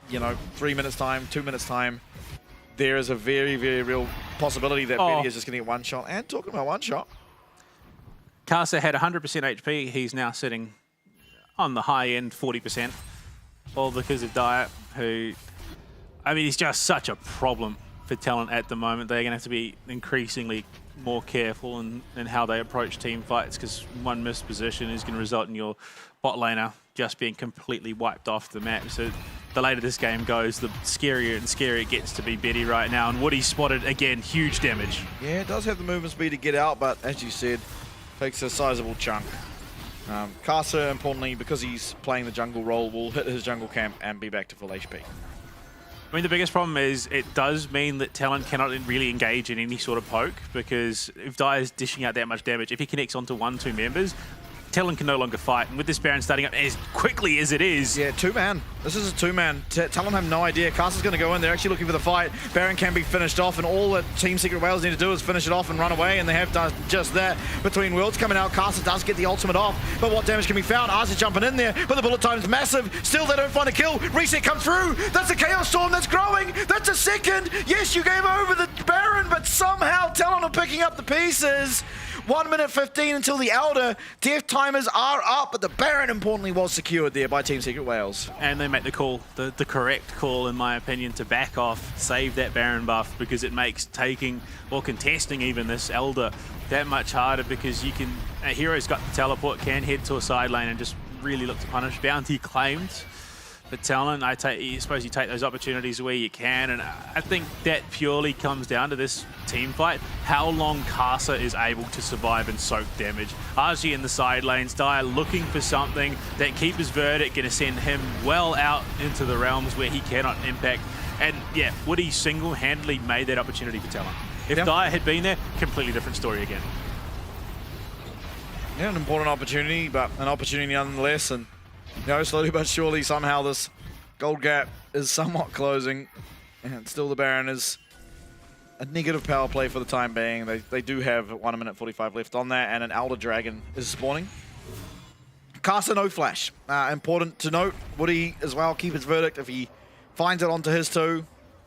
You know, 3 minutes time, 2 minutes time, there is a very, very real possibility that Betty is just going to get one shot. And talking about one shot, Casa had 100% HP. He's now sitting on the high end, 40%. All because of Dire, who, I mean, he's just such a problem for Talon at the moment. They're going to have to be increasingly more careful in how they approach team fights, because one missed position is going to result in your bot laner just being completely wiped off the map. So the later this game goes, the scarier and scarier it gets to be Betty right now. And Woody spotted, again, huge damage. Yeah, it does have the movement speed to get out, but as you said, takes a sizable chunk. Casa, importantly, because he's playing the jungle role, will hit his jungle camp and be back to full HP. I mean, the biggest problem is it does mean that Talon cannot really engage in any sort of poke, because if Dire's dishing out that much damage, if he connects onto 1-2 members, Talon can no longer fight. And with this Baron starting up as quickly as it is... Yeah, two-man. This is a two-man. Talon have no idea. Casa's going to go in. They're actually looking for the fight. Baron can be finished off, and all that Team Secret Wales need to do is finish it off and run away, and they have done just that. Between Worlds coming out, Casa does get the ultimate off, but what damage can be found? Arza jumping in there, but the bullet time's massive. Still, they don't find a kill. Reset comes through. That's a Chaos Storm that's growing. That's a second. Yes, you gave over the Baron, but somehow Talon are picking up the pieces. 1 minute 15 until the Elder. Death timers are up, but the Baron, importantly, was secured there by Team Secret Wales. And they make the call, the correct call, in my opinion, to back off, save that Baron buff, because it makes taking or contesting even this Elder that much harder, because you can, a hero's got the teleport, can head to a side lane and just really look to punish. Bounty claimed. But Talon, I suppose you take those opportunities where you can, and I think that purely comes down to this team fight. How long Casa is able to survive and soak damage. RG in the side lanes, Dire looking for something. That Keeper's Verdict going to send him well out into the realms where he cannot impact. And yeah, Woody single-handedly made that opportunity for Talon. If Dire had been there, completely different story again. Yeah, an important opportunity, but an opportunity nonetheless. And you know, slowly but surely, somehow this gold gap is somewhat closing, and still the Baron is a negative power play for the time being. They do have 1 minute 45 left on that, and an Elder Dragon is spawning. Casa no flash. Important to note, Woody as well, keep his verdict if he finds it onto his toe.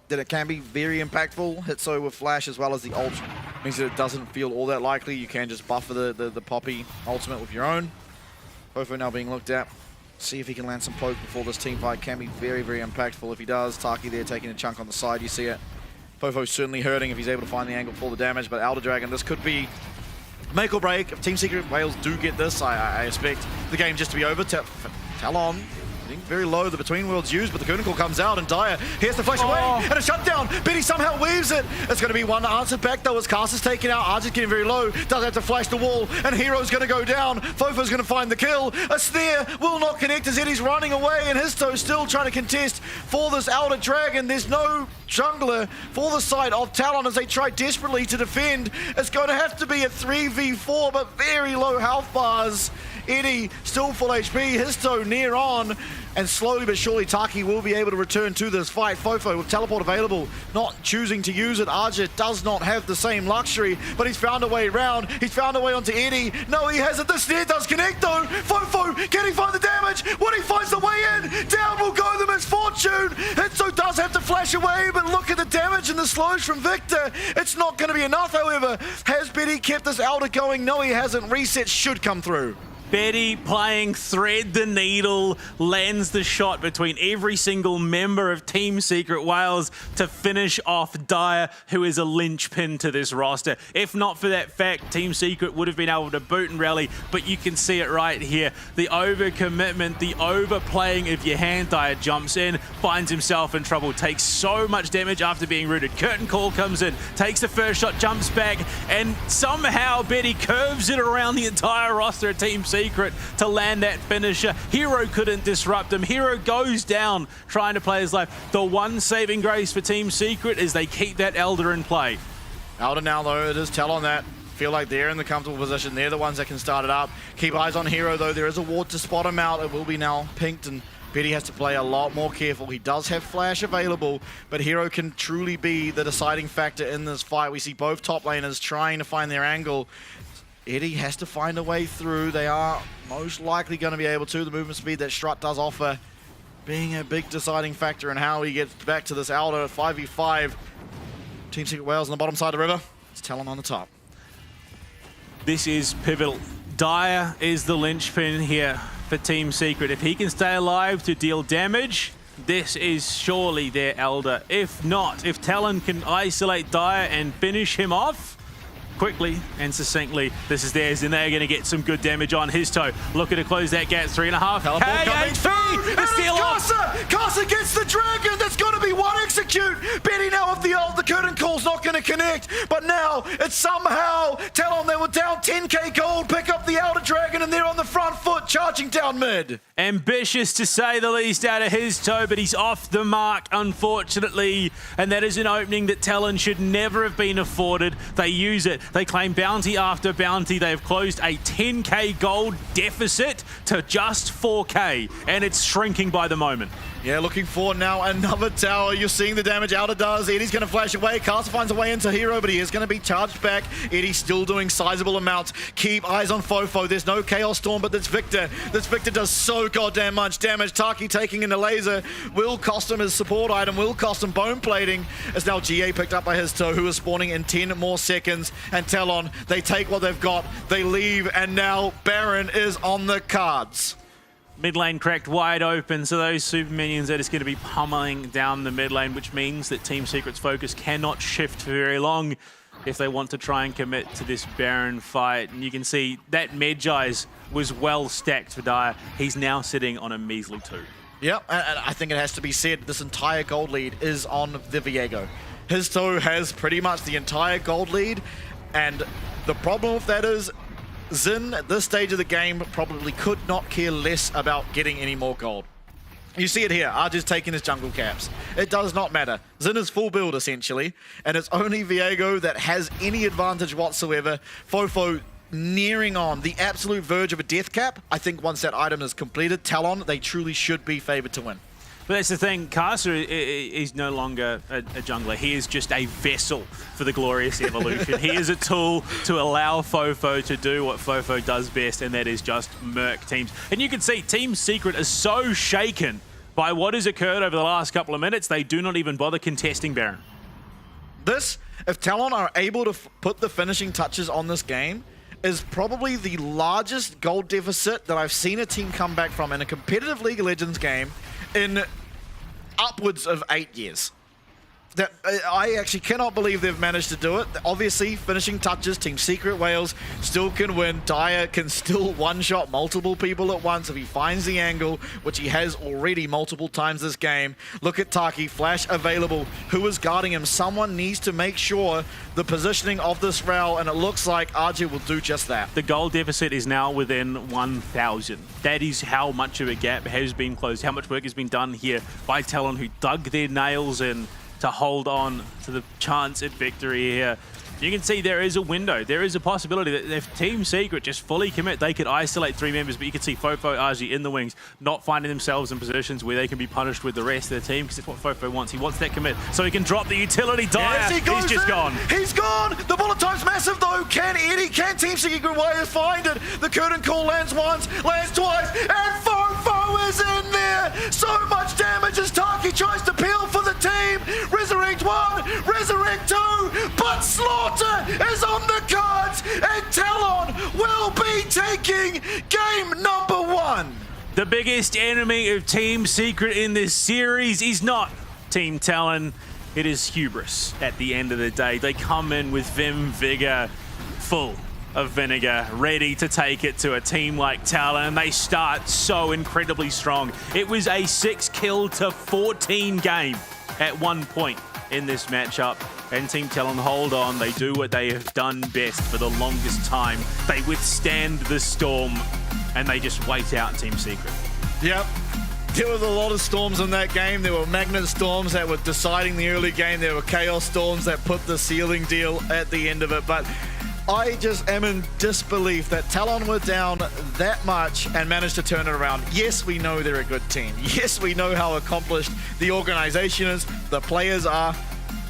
that it can be very impactful. Hitso with flash as well as the ult means that it doesn't feel all that likely. You can just buffer the Poppy ultimate with your own. Fofo now being looked at. See if he can land some poke before this team fight. Can be very, very impactful if he does. Taki there taking a chunk on the side, you see it. Fofo certainly hurting if he's able to find the angle for the damage, but Elder Dragon, this could be make or break. If Team Secret Wales do get this, I expect the game just to be over. Talon getting very low, the Between Worlds used, but the Curtain Call comes out and Dire here's the flash away and a shutdown. Betty somehow weaves it. It's going to be one answered back though as Cast is taken out. Archer's getting very low, does have to flash the wall, and Hero's going to go down. Fofo's going to find the kill. A snare will not connect as Eddie's running away, and Histo still trying to contest for this Elder Dragon. There's no jungler for the side of Talon as they try desperately to defend. It's going to have to be a 3v4, but very low health bars. Eddie still full HP, Histo near on, and slowly but surely Taki will be able to return to this fight. Fofo with teleport available, not choosing to use it. Archer does not have the same luxury, but he's found a way around. He's found a way onto Eddie. No, he hasn't. The snare does connect though. Fofo, can he find the damage? When he finds the way in, down will go the misfortune. Hitso does have to flash away, but look at the damage and the slows from Victor. It's not going to be enough, however. Has Betty kept this Elder going? No, he hasn't. Reset should come through. Betty playing thread the needle, lands the shot between every single member of Team Secret Wales to finish off Dire, who is a linchpin to this roster. If not for that fact, Team Secret would have been able to boot and rally, but you can see it right here. The overcommitment, the overplaying of your hand. Dire jumps in, finds himself in trouble, takes so much damage after being rooted. Curtain Call comes in, takes the first shot, jumps back, and somehow Betty curves it around the entire roster of Team Secret to land that finisher. Hero couldn't disrupt him. Hero goes down trying to play his life. The one saving grace for Team Secret is they keep that Elder in play. Elder now though, it is Talon that feel like they're in the comfortable position. They're the ones that can start it up. Keep eyes on Hero though. There is a ward to spot him out. It will be now pinked, and Betty has to play a lot more careful. He does have flash available, but Hero can truly be the deciding factor in this fight. We see both top laners trying to find their angle. Eddie has to find a way through. They are most likely going to be able to. The movement speed that Strut does offer being a big deciding factor in how he gets back to this Elder. 5v5. Team Secret Wales on the bottom side of the river. It's Talon on the top. This is pivotal. Dire is the linchpin here for Team Secret. If he can stay alive to deal damage, this is surely their Elder. If not, if Talon can isolate Dire and finish him off quickly and succinctly, this is theirs, and they're going to get some good damage on Histo. Looking to close that gap, 3.5. KHP! The steal off! Casa gets the dragon! That's going to be one execute! Betty now with the ult, the Curtain Call's not going to connect, but now it's somehow Talon, they were down 10k gold, pick up the Elder Dragon, and they're on the front foot, charging down mid. Ambitious to say the least out of Histo, but he's off the mark, unfortunately, and that is an opening that Talon should never have been afforded. They use it. They claim bounty after bounty. They have closed a 10k gold deficit to just 4k, and it's shrinking by the moment. Yeah, looking for now another tower. You're seeing the damage Elder does. Eddie's going to flash away. Castle finds a way into Hero, but he is going to be charged back. Eddie's still doing sizable amounts. Keep eyes on Fofo. There's no Chaos Storm, but that's Victor. This Victor does so goddamn much damage. Taki taking in the laser will cost him his support item, will cost him bone plating. It's now GA picked up by Histo, who is spawning in 10 more seconds. And Talon, they take what they've got, they leave, and now Baron is on the cards. Mid lane cracked wide open, so those super minions are just going to be pummeling down the mid lane, which means that Team Secret's focus cannot shift for very long if they want to try and commit to this Baron fight. And you can see that Medjai's was well stacked for Dire. He's now sitting on a measly 2. Yep, and I think it has to be said, this entire gold lead is on the Viego. Histo has pretty much the entire gold lead, and the problem with that is Xin, at this stage of the game, probably could not care less about getting any more gold. You see it here, Archer's taking his jungle caps. It does not matter. Xin is full build, essentially, and it's only Viego that has any advantage whatsoever. Fofo nearing on the absolute verge of a death cap. I think once that item is completed, Talon, they truly should be favored to win. But that's the thing, Casa is no longer a jungler. He is just a vessel for the glorious evolution. He is a tool to allow Fofo to do what Fofo does best, and that is just murk teams. And you can see Team Secret is so shaken by what has occurred over the last couple of minutes. They do not even bother contesting Baron. This, if Talon are able to put the finishing touches on this game, is probably the largest gold deficit that I've seen a team come back from in a competitive League of Legends game in upwards of 8 years. That I actually cannot believe they've managed to do it. Obviously, finishing touches, Team Secret Wales still can win. Dyer can still one-shot multiple people at once if he finds the angle, which he has already multiple times this game. Look at Taki, flash available. Who is guarding him? Someone needs to make sure the positioning of this Rel, and it looks like RJ will do just that. The goal deficit is now within 1,000. That is how much of a gap has been closed, how much work has been done here by Talon, who dug their nails in to hold on to the chance at victory here. You can see there is a window. There is a possibility that if Team Secret just fully commit, they could isolate 3 members, but you can see Fofo, RG in the wings, not finding themselves in positions where they can be punished with the rest of the team, because it's what Fofo wants. He wants that commit, so he can drop the utility. Dyer, Yes, he's just gone. He's gone! The bullet time's massive though! Can Eddie, can Team Secret Wales find it? The curtain call lands once, lands twice, and Fofo is in there! So much damage as Taki tries to peel for the team! Resurrect 1, Resurrect 2, but Slaughter is on the cards, and Talon will be taking game number 1. The biggest enemy of Team Secret in this series is not Team Talon, it is hubris at the end of the day. They come in with vim, vigor, full of vinegar, ready to take it to a team like Talon. They start so incredibly strong. It was a 6-kill-to-14 game at one point in this matchup, and Team Talon hold on. They do what they have done best for the longest time. They withstand the storm, and they just wait out Team Secret. Yep. There was a lot of storms in that game. There were magnet storms that were deciding the early game. There were chaos storms that put the sealing deal at the end of it. But I just am in disbelief that Talon were down that much and managed to turn it around. Yes, we know they're a good team. Yes, we know how accomplished the organization is, the players are.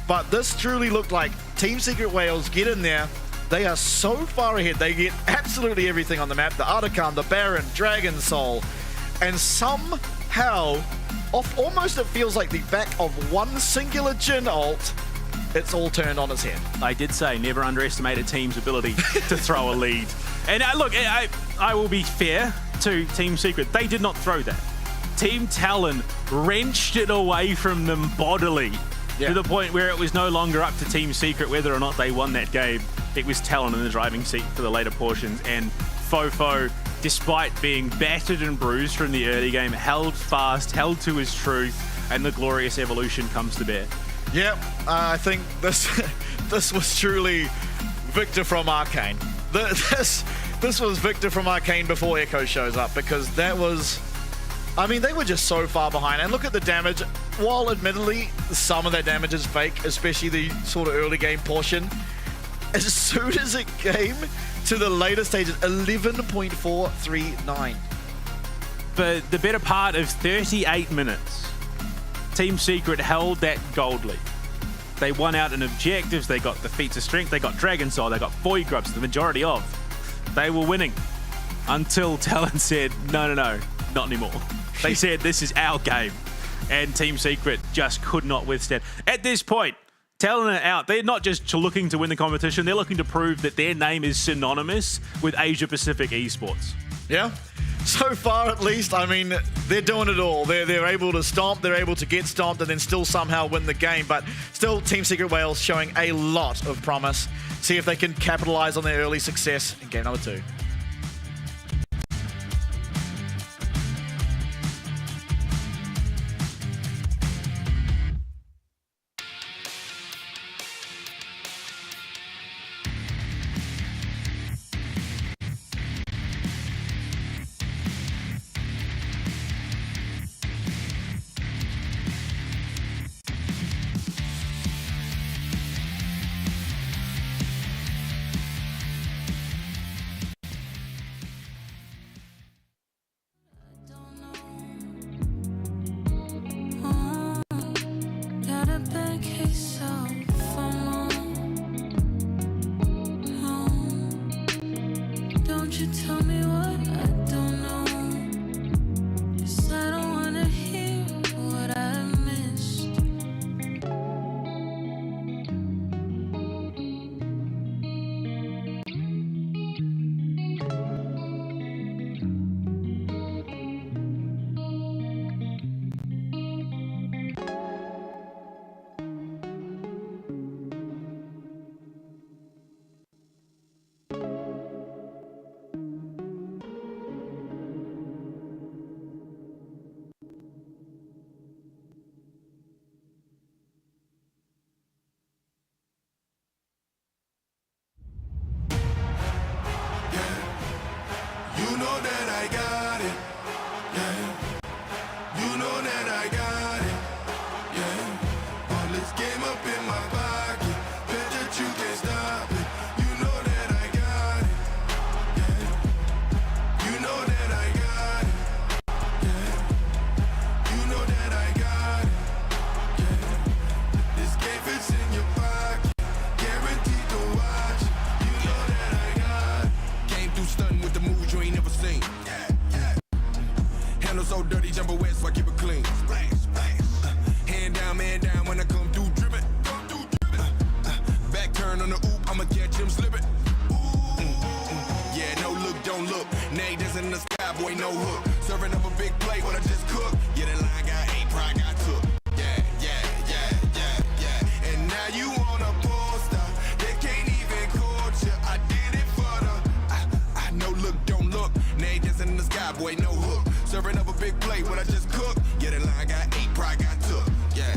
But this truly looked like Team Secret Wales get in there. They are so far ahead. They get absolutely everything on the map. The Artican, the Baron, Dragon Soul. And somehow, off almost it feels like the back of one singular Jhin ult, it's all turned on its head. I did say never underestimate a team's ability to throw a lead. And look, I will be fair to Team Secret. They did not throw that. Team Talon wrenched it away from them bodily to the point where it was no longer up to Team Secret whether or not they won that game. It was Talon in the driving seat for the later portions. And Fofo, despite being battered and bruised from the early game, held fast, held to his truth, and the glorious evolution comes to bear. Yep, I think this was truly Victor from Arcane. This was Victor from Arcane before Echo shows up, because that was... I mean, they were just so far behind. And look at the damage. While admittedly, some of that damage is fake, especially the sort of early game portion, as soon as it came to the later stages, 11.439. For the better part of 38 minutes, Team Secret held that gold lead. They won out in objectives, they got the feats of strength, they got Dragon Soul, they got Void Grubs, the majority of. They were winning until Talon said, no, not anymore. They said, this is our game. And Team Secret just could not withstand. At this point, Talon are out. They're not just looking to win the competition, they're looking to prove that their name is synonymous with Asia Pacific esports. Yeah. So far, at least, I mean, they're doing it all. They're able to stomp, they're able to get stomped, and then still somehow win the game. But still, Team Secret Wales showing a lot of promise. See if they can capitalize on their early success in game number 2. I got it. Yeah. You know that I got it. Yeah. All this game up in my pocket. Bet that you can't stop it. You know that I got it. Yeah. You know that I got it. Yeah. You know that I got it. Yeah. This game fits in your pocket. Guaranteed to watch. You know that I got it. Came through stunting with the moves you ain't never seen. Handle so dirty, jumper wet, so I keep it clean. Hand down, man down when I come through dripping. Back turn on the oop, I'ma catch him slipping. Yeah, no look, don't look. Nades in the sky, boy, no hook. Serving up a big plate, what I just cooked. Yeah, that line got 8, pride got took. Yeah. And now you on a poster. They can't even court you. I did it for the. I no look, don't look. Nades in the sky, boy, no hook. Serving up a big plate, what I just cooked. Yeah, that line got 8, pride got took. Yeah.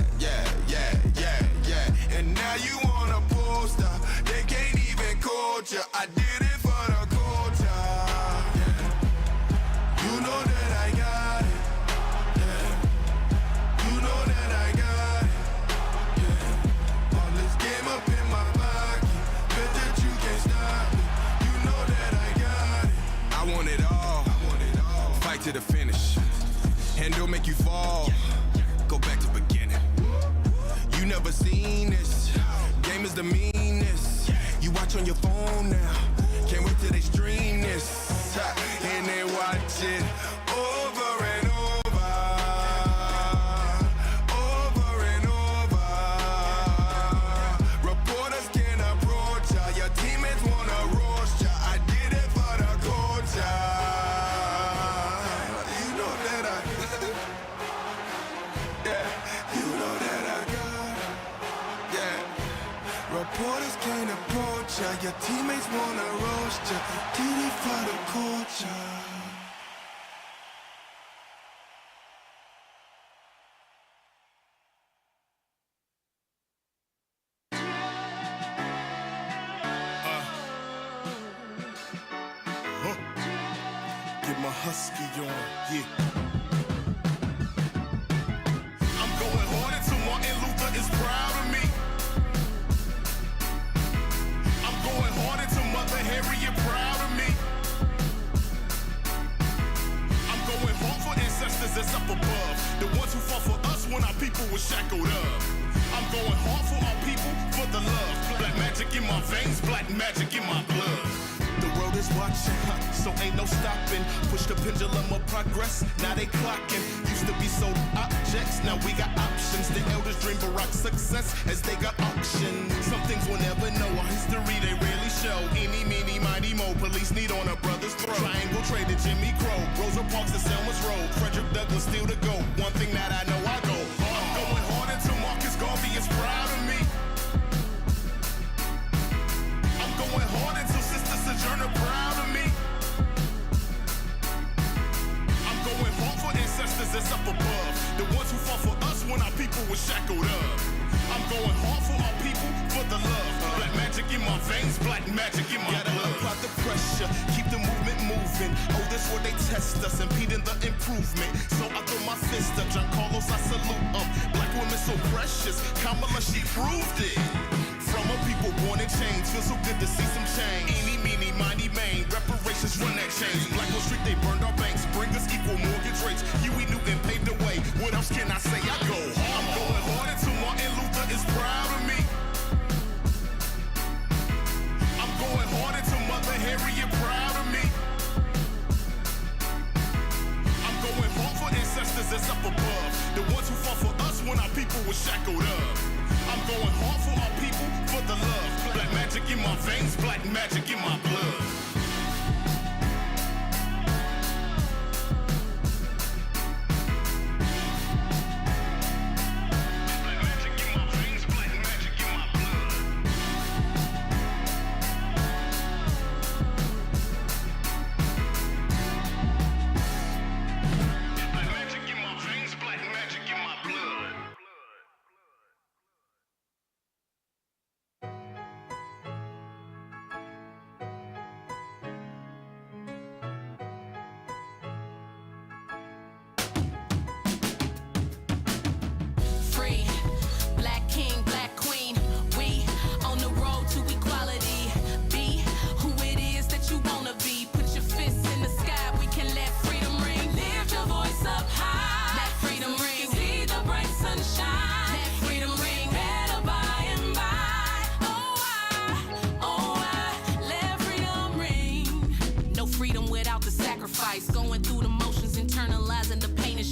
And now you on a poster. They can't even court you. I did it for the culture. Yeah. You know that I got it. Yeah. You know that I got it. Yeah. All this game up in my pocket. Bet that you can't stop it. You know that I got it. I want it all. Fight to the finish. And don't make you fall. Go back to beginning. You never seen this. Game is the meanest. You watch on your phone now. Can't wait till they stream this. And they watch it over and over. Over and over. Reporters can't approach ya. Your teammates wanna roast ya. I did it for the culture. You know that I yeah, you know that I got it. Yeah. Reporters can't approach ya. Your teammates wanna roast ya. Did it for the culture. Get my husky on, yeah. I'm going hard until Martin Luther is proud of me. I'm going hard until Mother Harriet proud of me. I'm going hard for ancestors that's up above, the ones who fought for us when our people were shackled up. I'm going hard for our people, for the love. Black magic in my veins, black magic in my blood. The world is watching, so ain't no stopping. Push the pendulum of progress, now they clocking. Used to be sold objects, now we got options. The elders dream Barack success as they got auctioned. Some things we'll never know, our history they rarely show. Any, meeny, mighty, mo, police need on a brother's throat. Triangle traded Jimmy Crow, Rosa Parks and Selma's Road. Frederick Douglass still to go, one thing that I know I go. I'm going hard until Marcus Garvey is proud of me. I'm going hard until Sister Sojourner proud of me. I'm going hard for ancestors that's up above, the ones who fought for us when our people were shackled up. I'm going hard for our people, for the love. Black magic in my veins, black magic in my blood. Gotta apply the pressure, keep the movement moving. Oh, this where they test us, impeding the improvement. So I throw my fist up, John Carlos, I salute Black women so precious, Kamala, she proved it. From a people born in chains, feel so good to see some change. Eeny, meeny, miny, main, reparations run that change. Black Wall Street, they burned our banks, bring us equal mortgage rates. Huey Newton paved the way, what else can I say? I go hard. I'm going hard until Martin Luther is proud of me. I'm going hard until Mother Harriet proud of me. I'm going hard for ancestors that's up above, the ones who fought for us when our people were shackled up. I'm going hard for our people, for the love. Black magic in my veins, black magic in my blood.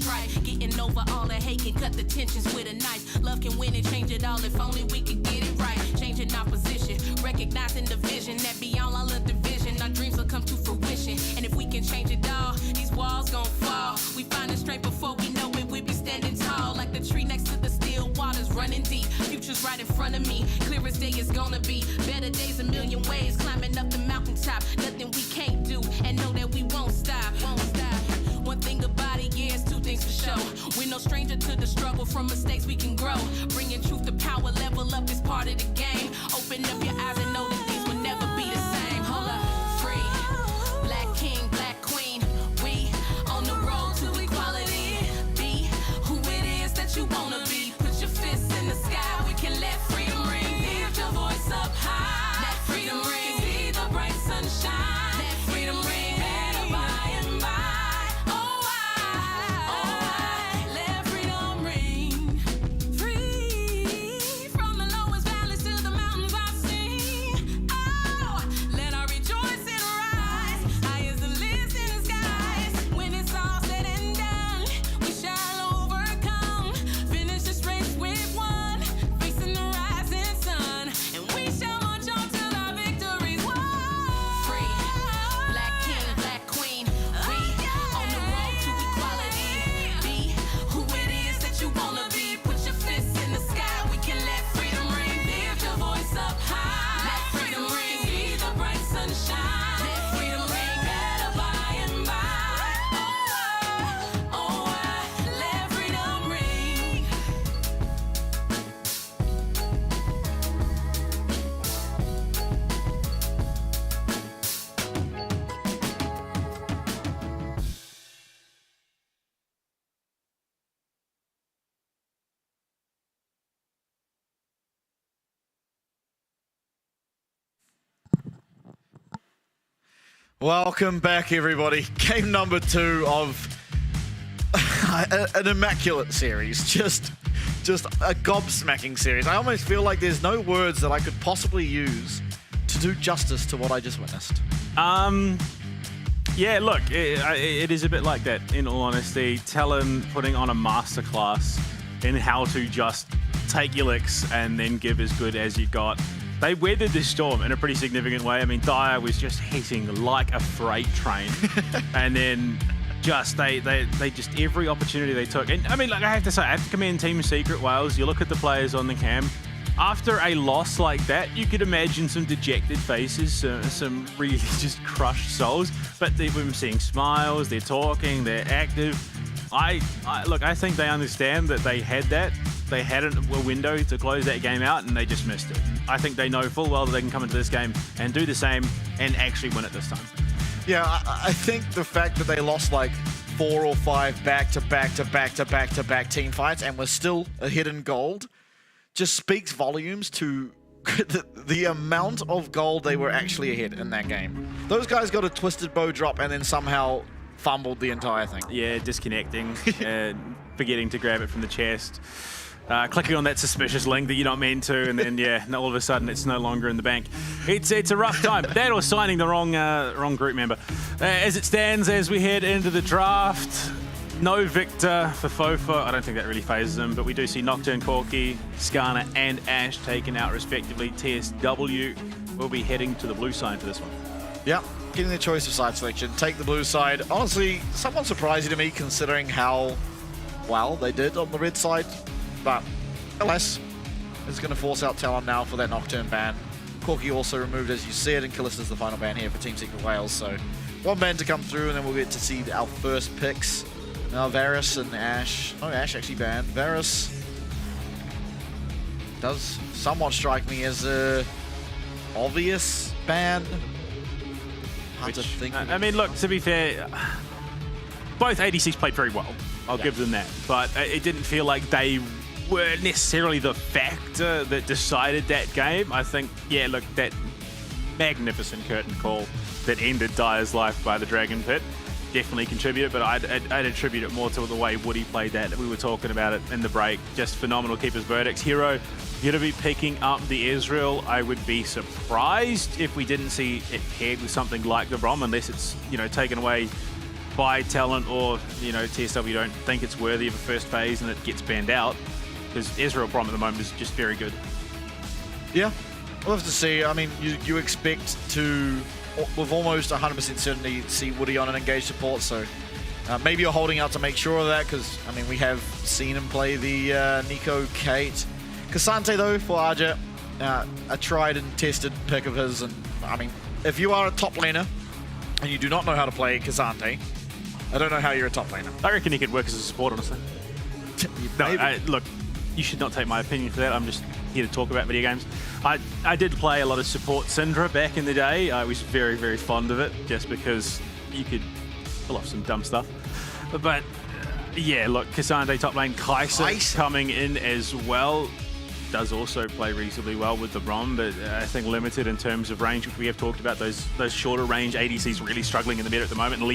right. Getting over all the hate can cut the tensions with a knife. Love can win and change it all if only we could get it right. Changing our position, recognizing the vision that beyond all of division, our dreams will come to fruition. And if we can change it all, these walls gon' fall. We find it straight before we know it, we be standing tall. Like the tree next to the still waters running deep. Future's right in front of me, clear as day is gonna be. Better days a million ways, climbing up the mountaintop. Nothing we can't do, and know that we won't stop, won't stop. One thing about it, yeah, it's two things for sure. We're no stranger to the struggle, from mistakes we can grow. Bringing truth to power, level up is part of the game. Open up your eyes and know that things will never be the same. Hold up, free, black king, black queen. We on the road to equality. Be who it is that you wanna be. Put your fists in the sky, we can let freedom ring. Lift your voice up high, let freedom ring. See the bright sunshine, let freedom ring. Better by and by. Let freedom ring. Free from the lowest valleys to the mountains I've seen. Oh, let our rejoicing rise high as the listening skies. When it's all said and done, we shall overcome. Finish this race with one, facing the rising sun, and we shall march on till our victories won. Free, black king, black queen. We on the road to equality. Be who it is that you wanna be. Put your fists in the sky, we can let freedom ring. Lift your voice up high, let freedom ring. See the bright sunshine, let freedom ring. Better by and by. Let freedom ring. Welcome back, everybody. Game number 2 of an immaculate series. Just a gobsmacking series. I almost feel like there's no words that I could possibly use to do justice to what I just witnessed. Yeah, look, it is a bit like that, in all honesty. Talon putting on a masterclass in how to just take your licks and then give as good as you got. They weathered this storm in a pretty significant way. I mean, Dyer was just hitting like a freight train. And then just, they just, every opportunity they took. And I mean, like, I have to commend Team Secret Wales. You look at the players on the cam. After a loss like that, you could imagine some dejected faces, some really just crushed souls. But we're seeing smiles, they're talking, they're active. Look, I think they understand that they had that. They had a window to close that game out, and they just missed it. I think they know full well that they can come into this game and do the same and actually win it this time. Yeah, I think the fact that they lost like 4 or 5 back-to-back team fights and was still a hidden gold just speaks volumes to the amount of gold they were actually ahead in that game. Those guys got a twisted bow drop and then somehow fumbled the entire thing. Yeah, disconnecting, forgetting to grab it from the chest. Clicking on that suspicious link that you're not meant to, and then, yeah, all of a sudden it's no longer in the bank. It's a rough time. That or signing the wrong group member. As it stands, as we head into the draft, no Victor for Fofa. I don't think that really phases him, but we do see Nocturne, Corki, Skarner, and Ash taken out respectively. TSW will be heading to the blue side for this one. Yeah, getting the choice of side selection. Take the blue side. Honestly, somewhat surprising to me considering how well they did on the red side. But alas, it's going to force out Talon now for that Nocturne ban. Corki also removed, as you said, and Callista's the final ban here for Team Secret Wales. So one ban to come through, and then we'll get to see our first picks. Now Varus and Ash. Oh, Ash actually banned. Varus does somewhat strike me as a obvious ban. Hard to think. I mean, look, to be fair, both ADCs played very well. I'll give them that. But it didn't feel like they were necessarily the factor that decided that game. I think, yeah, look, that magnificent curtain call that ended Dyer's life by the Dragon Pit definitely contributed, but I'd attribute it more to the way Woody played that. We were talking about it in the break. Just phenomenal keeper's verdicts. Hero, going to be picking up the Ezreal. I would be surprised if we didn't see it paired with something like the Braum, unless it's, you know, taken away by Talon or, TSW don't think it's worthy of a first phase and it gets banned out, because Israel Brom at the moment is just very good. Yeah, we'll have to see. I mean, you expect to, with almost 100% certainty, see Woody on an engaged support, so maybe you're holding out to make sure of that, because, I mean, we have seen him play the Nico Kate. Cassante, though, for Arja, a tried and tested pick of his, and, I mean, if you are a top laner and you do not know how to play Cassante, I don't know how you're a top laner. I reckon he could work as a support, honestly. Look, you should not take my opinion for that. I'm just here to talk about video games. I did play a lot of support Syndra back in the day. I was very, very fond of it, just because you could pull off some dumb stuff. But yeah, look, Cassandre top lane, Kai'Sa coming in as well. Does also play reasonably well with the Brom, but I think limited in terms of range, which we have talked about. Those shorter range ADCs really struggling in the meta at the moment. And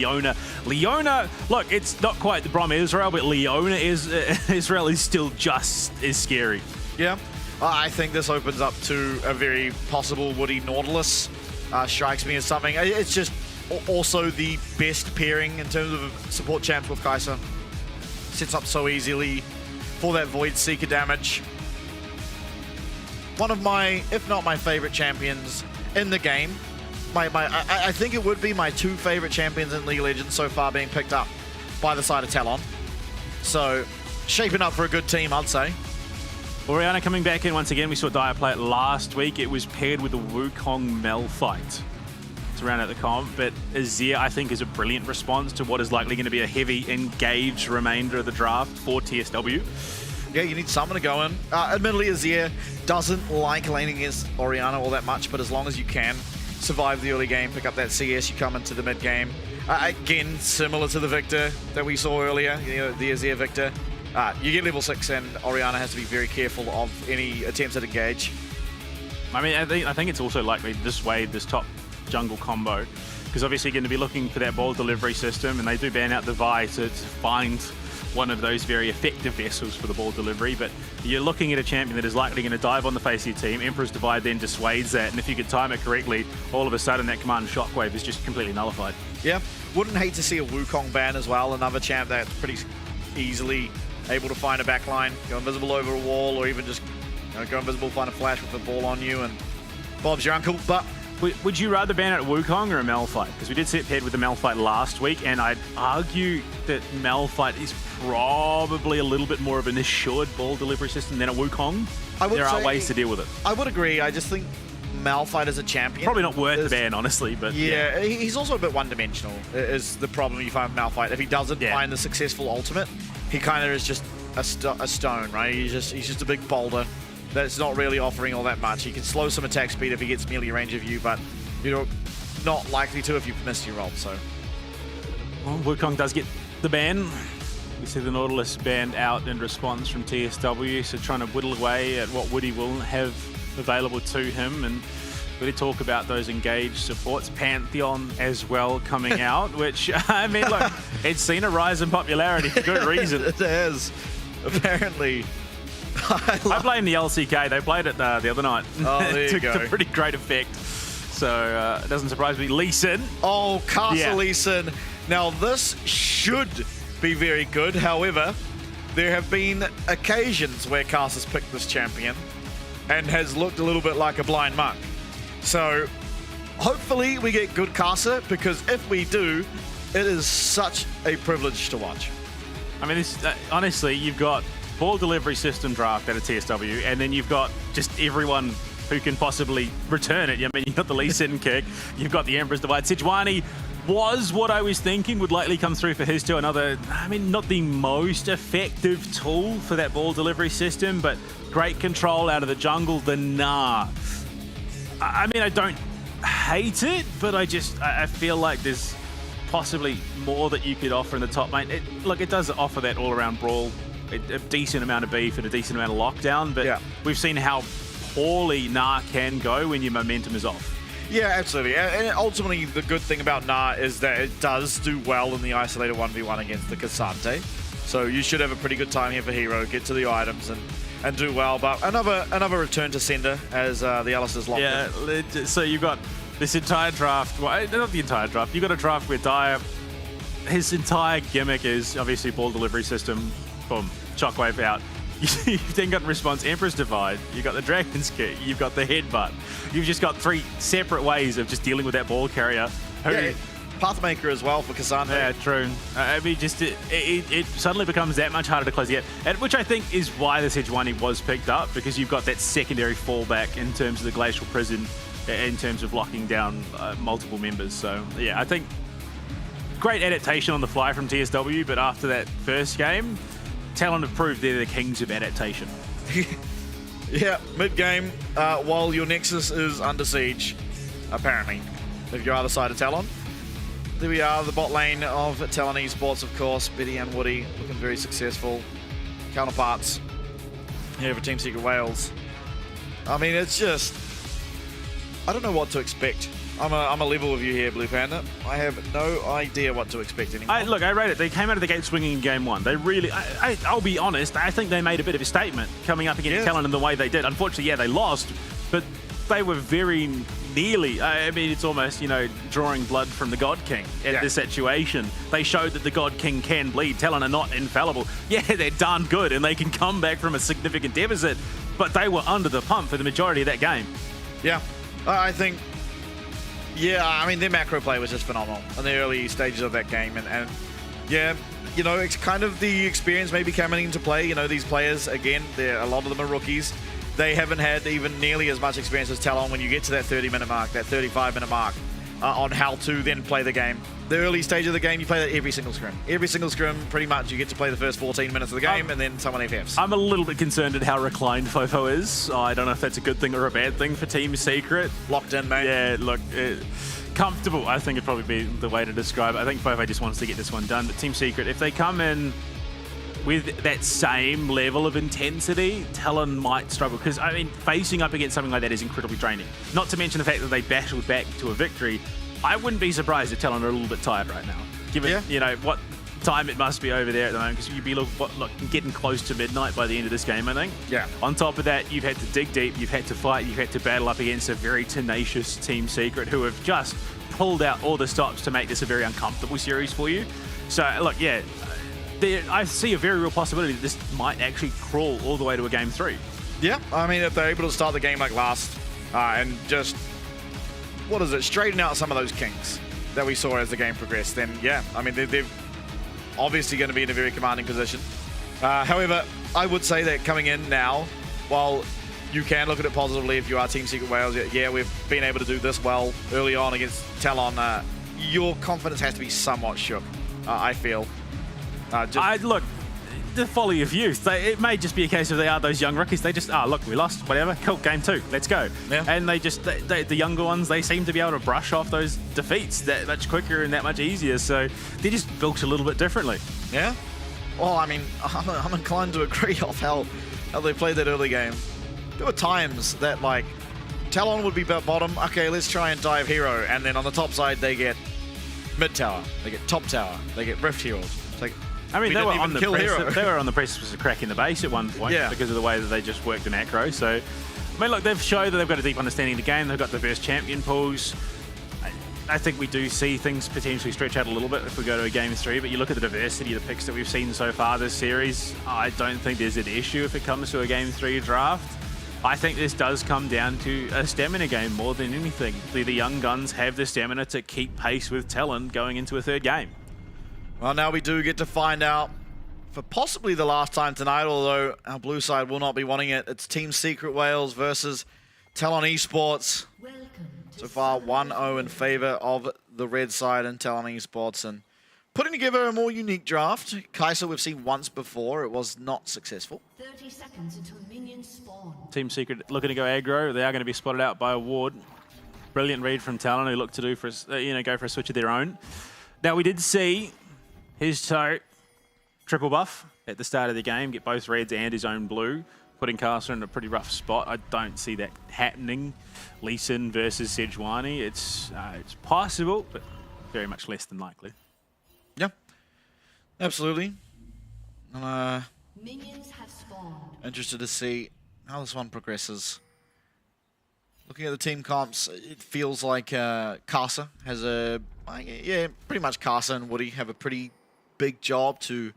Leona, look, it's not quite the Brom Israel, but Leona Israel is still just as scary. Yeah, I think this opens up to a very possible Woody Nautilus. Strikes me as something. It's just also the best pairing in terms of support champs with Kai'Sa. Sets up so easily for that Void Seeker damage. One of my, if not my favorite champions in the game. I think it would be my 2 favorite champions in League of Legends so far being picked up by the side of Talon. So, shaping up for a good team, I'd say. Orianna coming back in once again. We saw Dyer play it last week. It was paired with the Wukong Malphite to round out the comp, but Azir, I think, is a brilliant response to what is likely going to be a heavy, engaged remainder of the draft for TSW. Yeah, you need someone to go in. Admittedly, Azir doesn't like laning against Orianna all that much, but as long as you can survive the early game, pick up that CS, you come into the mid game. Again, similar to the Victor that we saw earlier, the Azir Victor. You get level 6 and Orianna has to be very careful of any attempts at engage. I mean, I think it's also likely this way, this top jungle combo, because obviously you're going to be looking for that ball delivery system, and they do ban out the Vi to find one of those very effective vessels for the ball delivery, but you're looking at a champion that is likely going to dive on the face of your team. Emperor's Divide then dissuades that, and if you could time it correctly, all of a sudden that command shockwave is just completely nullified. Yeah, wouldn't hate to see a Wukong ban as well, another champ that's pretty easily able to find a backline, go invisible over a wall, or even just go invisible, find a flash with a ball on you, and Bob's your uncle. But would you rather ban out a Wukong or a Malphite? Because we did see it paired with the Malphite last week, and I'd argue that Malphite is probably a little bit more of an assured ball delivery system than a Wukong. There are ways to deal with it. I would agree. I just think Malphite as a champion, probably not worth the ban, honestly, but yeah, he's also a bit one-dimensional, is the problem you find with Malphite. If he doesn't find the successful ultimate, he kind of is just a stone, right? He's just a big boulder that's not really offering all that much. He can slow some attack speed if he gets melee range of you, but not likely to if you've missed your ult. So, well, Wukong does get the ban. We see the Nautilus banned out in response from TSW, so trying to whittle away at what Woody will have available to him. And we did talk about those engaged supports. Pantheon as well coming out, which, I mean, look, it's seen a rise in popularity for good reason. It has, apparently. I blame the LCK. They played it the other night. Oh, there you go. To pretty great effect. So it doesn't surprise me. Lee Sin. Oh, Castle Lee Sin. Now, this should be very good. However, there have been occasions where Castle's picked this champion and has looked a little bit like a blind monk. So hopefully we get good Kasa, because if we do, it is such a privilege to watch. I mean, honestly, you've got ball delivery system draft at a TSW, and then you've got just everyone who can possibly return it. I mean, you've got the Lee Sin kick, you've got the Emperor's Divide. Sejuani was what I was thinking would likely come through for his two. Another, I mean, not the most effective tool for that ball delivery system, but great control out of the jungle. The Nah. I mean, I don't hate it, but I feel like there's possibly more that you could offer in the top lane. Look, it does offer that all-around brawl, a decent amount of beef and a decent amount of lockdown, but we've seen how poorly Nah can go when your momentum is off. Yeah, absolutely. And ultimately, the good thing about Nah is that it does do well in the isolated 1v1 against the Cassante. So you should have a pretty good time here for Hero, get to the items and do well. But another return to sender as the Alistair's locked in. Yeah, so you've got this entire draft, well, not the entire draft, you've got a draft where Dyer his entire gimmick is obviously ball delivery system, boom, shockwave out. You've then got response Emperor's Divide, you've got the Dragon's Kick, you've got the headbutt. You've just got 3 separate ways of just dealing with that ball carrier. Yeah, Pathmaker as well for Cassandra. Yeah, true. I mean, just it suddenly becomes that much harder to close the gap, and which I think is why the Sejuani was picked up, because you've got that secondary fallback in terms of the Glacial Prison, in terms of locking down multiple members. So yeah, I think great adaptation on the fly from TSW, but after that first game, Talon have proved they're the kings of adaptation. Yeah, mid-game, while your Nexus is under siege, apparently, if you're either side of Talon. There we are, the bot lane of Talon Esports, of course. Betty and Woody looking very successful. Counterparts here for Team Secret Wales. I mean, it's just, I don't know what to expect. I'm a level with you here, Blue Panda. I have no idea what to expect anymore. Look, I rate it. They came out of the gate swinging in game 1. They really, I'll be honest, I think they made a bit of a statement coming up against Talon in the way they did. Unfortunately, yeah, they lost, but they were very nearly, I mean, it's almost, you know, drawing blood from the God King at this situation. They showed that the God King can bleed. Talon are not infallible. Yeah, they're darn good, and they can come back from a significant deficit, but they were under the pump for the majority of that game. Yeah, I think, yeah, I mean, their macro play was just phenomenal in the early stages of that game. And yeah, you know, it's kind of the experience maybe coming into play. You know, these players, again, a lot of them are rookies. They haven't had even nearly as much experience as Talon when you get to that 30-minute mark, that 35-minute mark, on how to then play the game. The early stage of the game, you play that every single scrim. Every single scrim, pretty much, you get to play the first 14 minutes of the game, and then someone FFs. I'm a little bit concerned at how reclined Fofo is. I don't know if that's a good thing or a bad thing for Team Secret. Locked in, mate. Yeah, look, comfortable, I think it'd probably be the way to describe it. I think Fofo just wants to get this one done, but Team Secret, if they come in with that same level of intensity, Talon might struggle, because, I mean, facing up against something like that is incredibly draining. Not to mention the fact that they battled back to a victory. I wouldn't be surprised if Talon are a little bit tired right now, given, you know, what time it must be over there at the moment, because you'd be getting close to midnight by the end of this game, I think. Yeah. On top of that, you've had to dig deep, you've had to fight, you've had to battle up against a very tenacious Team Secret, who have just pulled out all the stops to make this a very uncomfortable series for you. So, look, yeah, I see a very real possibility that this might actually crawl all the way to a game 3. Yeah, I mean, if they're able to start the game like last and just, what is it, straighten out some of those kinks that we saw as the game progressed, then yeah, I mean, they're obviously going to be in a very commanding position. However, I would say that coming in now, while you can look at it positively if you are Team Secret Wales, yeah, we've been able to do this well early on against Talon, your confidence has to be somewhat shook, I feel. Look, the folly of youth. It may just be a case of they are those young rookies. They just, look, we lost, whatever, cool, game 2, let's go. Yeah. And they just, the younger ones, they seem to be able to brush off those defeats that much quicker and that much easier. So they're just built a little bit differently. Yeah. Well, I mean, I'm inclined to agree off how they played that early game. There were times that, like, Talon would be bottom. Okay, let's try and dive hero. And then on the top side, they get mid tower, they get top tower, they get rift heroes. It's like, I mean, they were on the precipice of cracking the base at one point because of the way that they just worked the macro. So, I mean, look, they've showed that they've got a deep understanding of the game. They've got diverse champion pools. I think we do see things potentially stretch out a little bit if we go to a game 3, but you look at the diversity of the picks that we've seen so far this series, I don't think there's an issue if it comes to a game 3 draft. I think this does come down to a stamina game more than anything. The young guns have the stamina to keep pace with Talon going into a 3rd game. Well, now we do get to find out for possibly the last time tonight, although our blue side will not be wanting it. It's Team Secret Wales versus Talon Esports. So far, 1-0 in favor of the red side and Talon Esports, and putting together a more unique draft. Kaiser we've seen once before. It was not successful. 30 seconds until minions spawn. Team Secret looking to go aggro. They are going to be spotted out by a ward. Brilliant read from Talon, who look to do for go for a switch of their own. Now we did see his toe triple buff at the start of the game, get both reds and his own blue, putting Caster in a pretty rough spot. I don't see that happening. Lee Sin versus Sejuani. It's possible, but very much less than likely. Yeah, absolutely. Minions have spawned. Interested to see how this one progresses. Looking at the team comps, it feels like Casa has pretty much Casa and Woody have a pretty big job to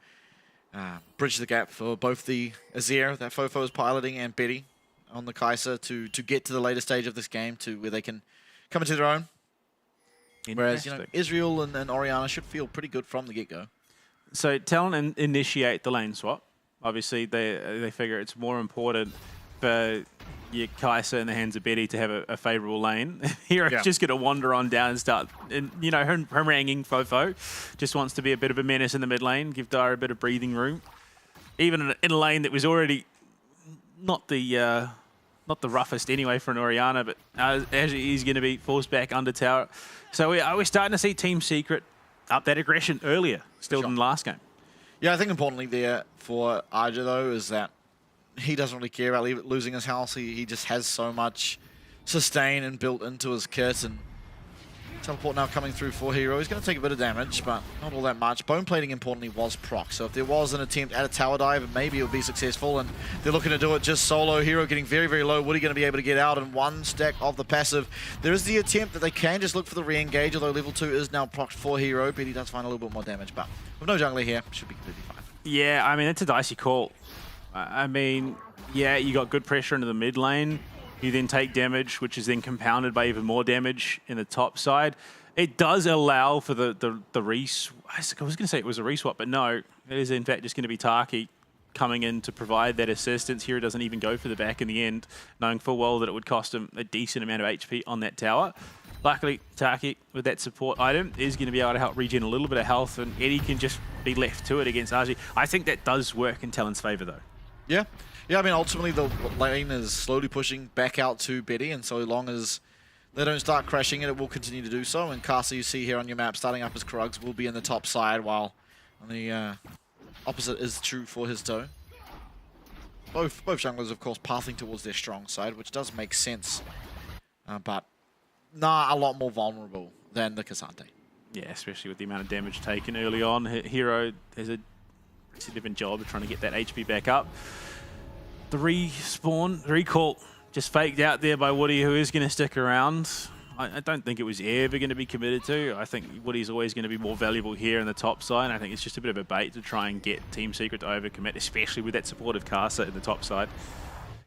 bridge the gap for both the Azir that Fofo is piloting and Betty on the Kai'Sa to get to the later stage of this game to where they can come into their own. Whereas, Israel and Orianna should feel pretty good from the get-go. So Talon initiate the lane swap. Obviously, they figure it's more important for your Kai'Sa in the hands of Betty to have a favourable lane. Hero's just going to wander on down and start, haranguing Fofo. Just wants to be a bit of a menace in the mid lane, give Dire a bit of breathing room. Even in a lane that was already not the roughest anyway for an Orianna, but as he's going to be forced back under tower. So we're starting to see Team Secret up that aggression earlier, still than last game. Yeah, I think importantly there for Arja, though, is that he doesn't really care about losing his house. He just has so much sustain and built into his kit. And teleport now coming through for Hero. He's going to take a bit of damage, but not all that much. Bone plating, importantly, was proc. So if there was an attempt at a tower dive, maybe it would be successful. And they're looking to do it just solo. Hero getting very, very low. Woody going to be able to get out in one stack of the passive. There is the attempt that they can just look for the re-engage, although level 2 is now proc for Hero. But he does find a little bit more damage. But with no jungler here, should be completely fine. Yeah, I mean, it's a dicey call. I mean, yeah, you got good pressure into the mid lane. You then take damage, which is then compounded by even more damage in the top side. It does allow for the res... I was going to say it was a reswap, but no. It is, in fact, just going to be Taki coming in to provide that assistance. Hero doesn't even go for the back in the end, knowing full well that it would cost him a decent amount of HP on that tower. Luckily, Taki, with that support item, is going to be able to help regen a little bit of health, and Eddie can just be left to it against RG. I think that does work in Talon's favour, though. Yeah. Yeah, I mean, ultimately, the lane is slowly pushing back out to Betty, and so long as they don't start crashing it, it will continue to do so. And Casa, you see here on your map, starting up as Krugs, will be in the top side, while on the opposite is true for his toe. Both junglers, of course, pathing towards their strong side, which does make sense. But a lot more vulnerable than the K'Sante. Yeah, especially with the amount of damage taken early on. Hero has a significant job of trying to get that HP back up. The recall, just faked out there by Woody, who is going to stick around. I don't think it was ever going to be committed to. I think Woody's always going to be more valuable here in the top side. I think it's just a bit of a bait to try and get Team Secret to overcommit, especially with that supportive Casa in the top side.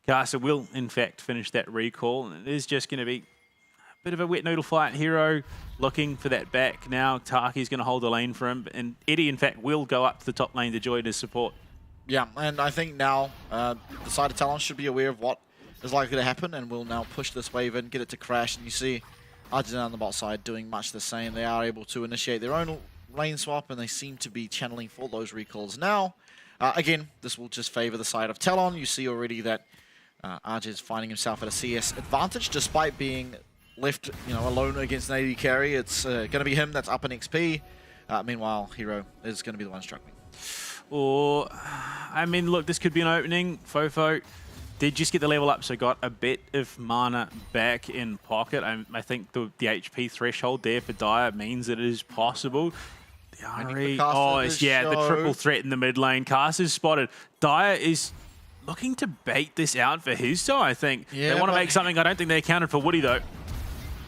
Casa will, in fact, finish that recall, and it is just going to be a bit of a wet noodle fight. Hero looking for that back now. Taki's going to hold the lane for him, and Eddie, in fact, will go up to the top lane to join his support. Yeah, and I think now the side of Talon should be aware of what is likely to happen, and will now push this wave in, get it to crash, and you see Argentina on the bot side doing much the same. They are able to initiate their own lane swap, and they seem to be channeling for those recalls now. Again, this will just favor the side of Talon. You see already that RJ is finding himself at a CS advantage, despite being left alone against an AD carry. It's going to be him that's up in XP. Meanwhile, Hero is going to be the one struggling. Or, I mean, look, this could be an opening. Fofo did just get the level up, so got a bit of mana back in pocket. I think the HP threshold there for Dire means that it is possible. The Ari, the triple threat in the mid lane. Casa's spotted. Dire is looking to bait this out for his side, I think. Yeah, they want to make something. I don't think they accounted for Woody, though.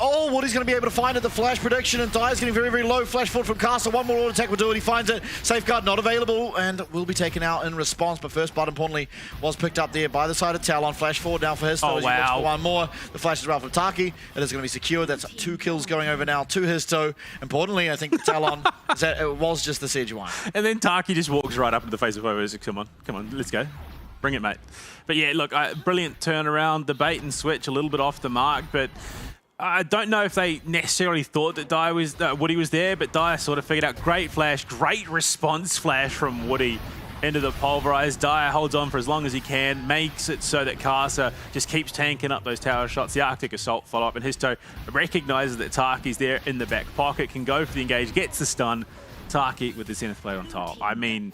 Oh, Woody's going to be able to find it. The flash prediction, and Dire's getting very, very low. Flash forward from Casa. One more auto attack will do it. He finds it. Safeguard not available and will be taken out in response. But first blood, importantly, was picked up there by the side of Talon. Flash forward now for his toe. He looks for one more. The flash is around for Taki. It is going to be secured. That's 2 kills going over now to his toe. Importantly, I think Talon, it was just the Sejuani. And then Taki just walks right up into the face of Fofo. Come on, let's go. Bring it, mate. But yeah, look, brilliant turnaround. The bait and switch a little bit off the mark, but I don't know if they necessarily thought that Woody was there, but Dire sort of figured out. Great flash, great response flash from Woody into the pulverize. Dire holds on for as long as he can, makes it so that Casa just keeps tanking up those tower shots. The Arctic Assault follow-up, and his toe recognizes that Taki's there in the back pocket, can go for the engage, gets the stun. Taki with the Zenith Blade on top. I mean,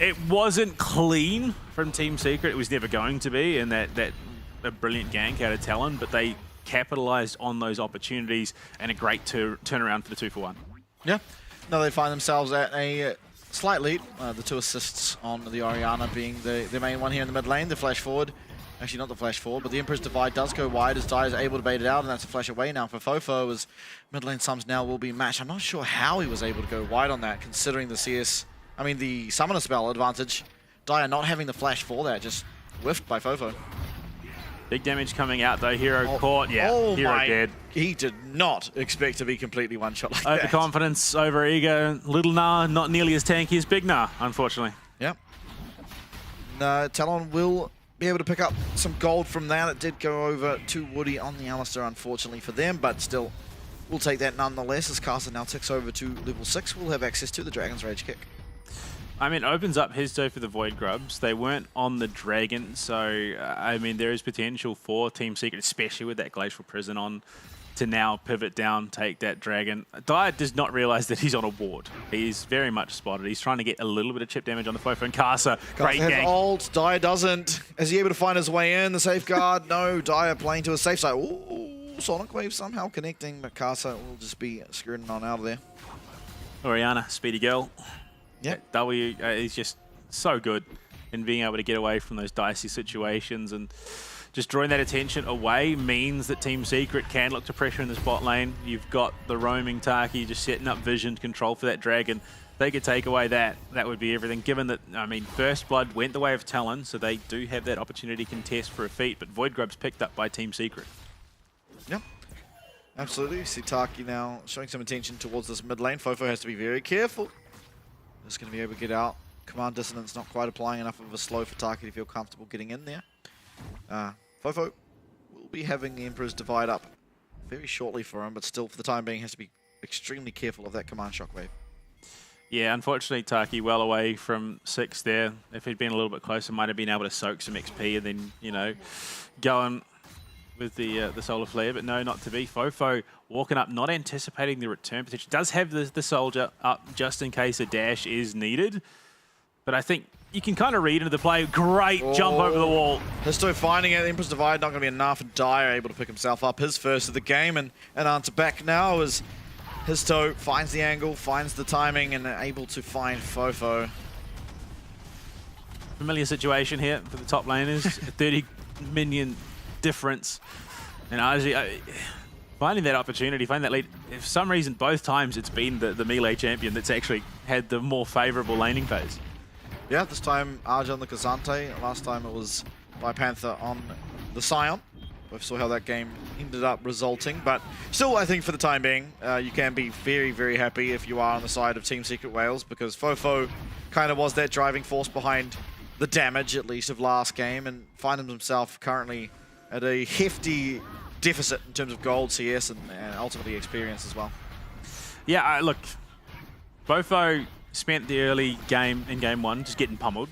it wasn't clean from Team Secret. It was never going to be, and that a brilliant gank out of Talon, but they capitalized on those opportunities, and a great turnaround for the 2-for-1. Yeah. Now they find themselves at a slight lead. The 2 assists on the Orianna being the main one here in the mid lane. The flash forward Actually, not the flash forward, but the Emperor's Divide does go wide as Dai is able to bait it out, and that's a flash away now for Fofo, as mid lane sums now will be matched. I'm not sure how he was able to go wide on that, considering the Summoner spell advantage. Dai not having the flash for that, just whiffed by Fofo. Big damage coming out though. Hero caught. Yeah, Hero dead. He did not expect to be completely one-shot like that. Overconfidence, over ego. Little Nah, not nearly as tanky as Big Nah, unfortunately. Yep. No, Talon will be able to pick up some gold from that. It did go over to Woody on the Alistair, unfortunately for them, but still, we'll take that nonetheless as Carson now ticks over to level 6. We'll have access to the Dragon's Rage Kick. I mean, opens up his toe for the Void Grubs. They weren't on the Dragon, so, I mean, there is potential for Team Secret, especially with that Glacial Prison on, to now pivot down, take that Dragon. Dai does not realize that he's on a ward. He's very much spotted. He's trying to get a little bit of chip damage on the Fofo, and Karsa, great has gank. ult, Dai doesn't. Is he able to find his way in? The safeguard? No, Dai are playing to a safe side. Ooh, Sonic Wave somehow connecting, but Karsa will just be skirting on out of there. Oriana, speedy girl. Yep. W is just so good in being able to get away from those dicey situations, and just drawing that attention away means that Team Secret can look to pressure in this bot lane. You've got the roaming Taki just setting up vision control for that Dragon. They could take away that would be everything. Given that, I mean, First Blood went the way of Talon, so they do have that opportunity to contest for a feat, but Void Grub's picked up by Team Secret. Yep. Absolutely. See Taki now showing some attention towards this mid lane. Fofo has to be very careful. Just going to be able to get out. Command Dissonance not quite applying enough of a slow for Taki to feel comfortable getting in there. Fofo will be having the Emperor's Divide up very shortly for him, but still for the time being has to be extremely careful of that Command Shockwave. Yeah, unfortunately Taki well away from 6 there. If he'd been a little bit closer, might have been able to soak some XP and then, you know, go on with the Solar Flare, but no, not to be. Fofo walking up, not anticipating the return potential. Does have the Soldier up just in case a dash is needed, but I think you can kind of read into the play. Great jump over the wall. Histo finding it. Emperor's Divide not going to be enough, and Dai able to pick himself up. His first of the game, and answer back now as Histo finds the angle, finds the timing, and able to find Fofo. Familiar situation here for the top laners. 30 minion difference. And RG finding that opportunity, finding that lead. For some reason, both times it's been the melee champion that's actually had the more favorable laning phase. Yeah, this time Arja on the Kazante. Last time it was by Panther on the Scion. We saw how that game ended up resulting, but still I think for the time being, you can be very, very happy if you are on the side of Team Secret Wales, because Fofo kind of was that driving force behind the damage, at least, of last game, and finds himself currently at a hefty deficit in terms of gold, CS, and ultimately experience as well. Yeah, look, Fofo spent the early game in game 1 just getting pummeled.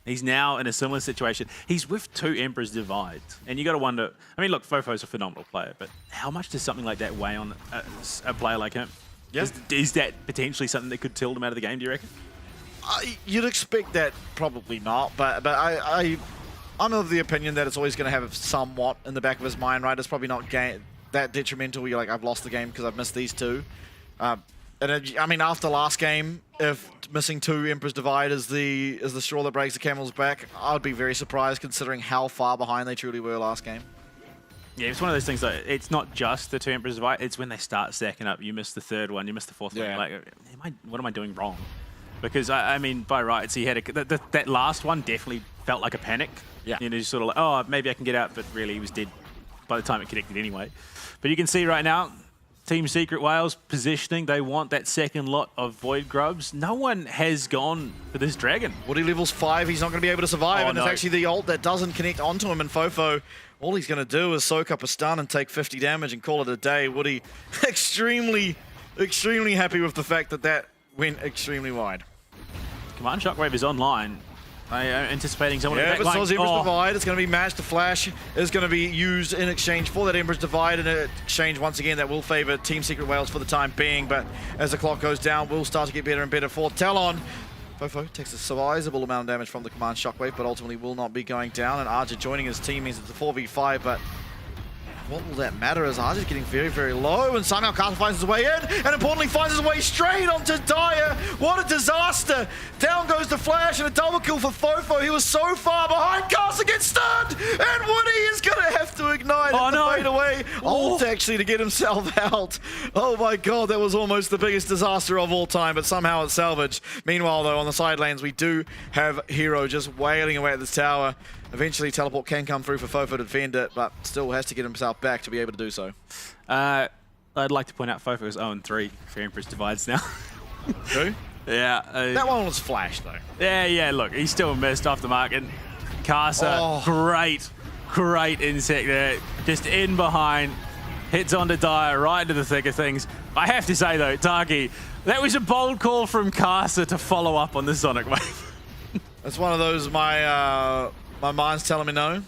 He's now in a similar situation. He's with 2 Emperor's Divide, and you got to wonder. I mean, look, Fofo's a phenomenal player, but how much does something like that weigh on a player like him? Yeah. Is that potentially something that could tilt him out of the game? Do you reckon? You'd expect that, probably not, but I'm of the opinion that it's always going to have somewhat in the back of his mind, right? It's probably not that detrimental. You're like, I've lost the game because I've missed these 2. I mean, after last game, if missing 2 Emperor's Divide is the straw that breaks the camel's back, I'd be very surprised considering how far behind they truly were last game. Yeah, it's one of those things that it's not just the 2 Emperor's Divide, it's when they start stacking up. You miss the 3rd one, you miss the 4th one. Like, what am I doing wrong? Because, I mean, by rights, he had that last one definitely felt like a panic. Yeah. You know, just sort of like, oh, maybe I can get out, but really he was dead by the time it connected anyway. But you can see right now, Team Secret Wales positioning, they want that second lot of Void Grubs. No one has gone for this Dragon. Woody levels 5, he's not going to be able to survive, and no. it's actually the ult that doesn't connect onto him, and Fofo, all he's going to do is soak up a stun and take 50 damage and call it a day. Woody extremely, extremely happy with the fact that went extremely wide. Command Shockwave is online. They are anticipating someone yeah, in the back but line. Emperor's Divide, it's going to be matched. The flash is going to be used in exchange for that Emperor's Divide, and in exchange, once again, that will favor Team Secret Wales for the time being, but as the clock goes down, we'll start to get better and better for Talon. Fofo takes a sizable amount of damage from the Command Shockwave, but ultimately will not be going down, and Arja joining his team means it's a 4v5, but what will that matter as Arja's getting very, very low, and somehow Kasa finds his way in, and importantly finds his way straight onto Dyer. What a disaster! Down goes the flash, and a double kill for Fofo. He was so far behind, Kasa gets stunned, and Woody is gonna have to ignite and fade away. Ult actually to get himself out. Oh my god, that was almost the biggest disaster of all time, but somehow it's salvaged. Meanwhile though, on the side lanes, we do have Hero just wailing away at this tower. Eventually, teleport can come through for Fofo to defend it, but still has to get himself back to be able to do so. I'd like to point out Fofo is 0-3 for Empress Divides now. Who? Yeah. That one was flash, though. Yeah, look, he's still missed off the mark. And Kasa, great insect there. Just in behind, hits onto Dyer, right into the thick of things. I have to say, though, Taki, that was a bold call from Kasa to follow up on the Sonic Wave. That's one of those, my mind's telling me no.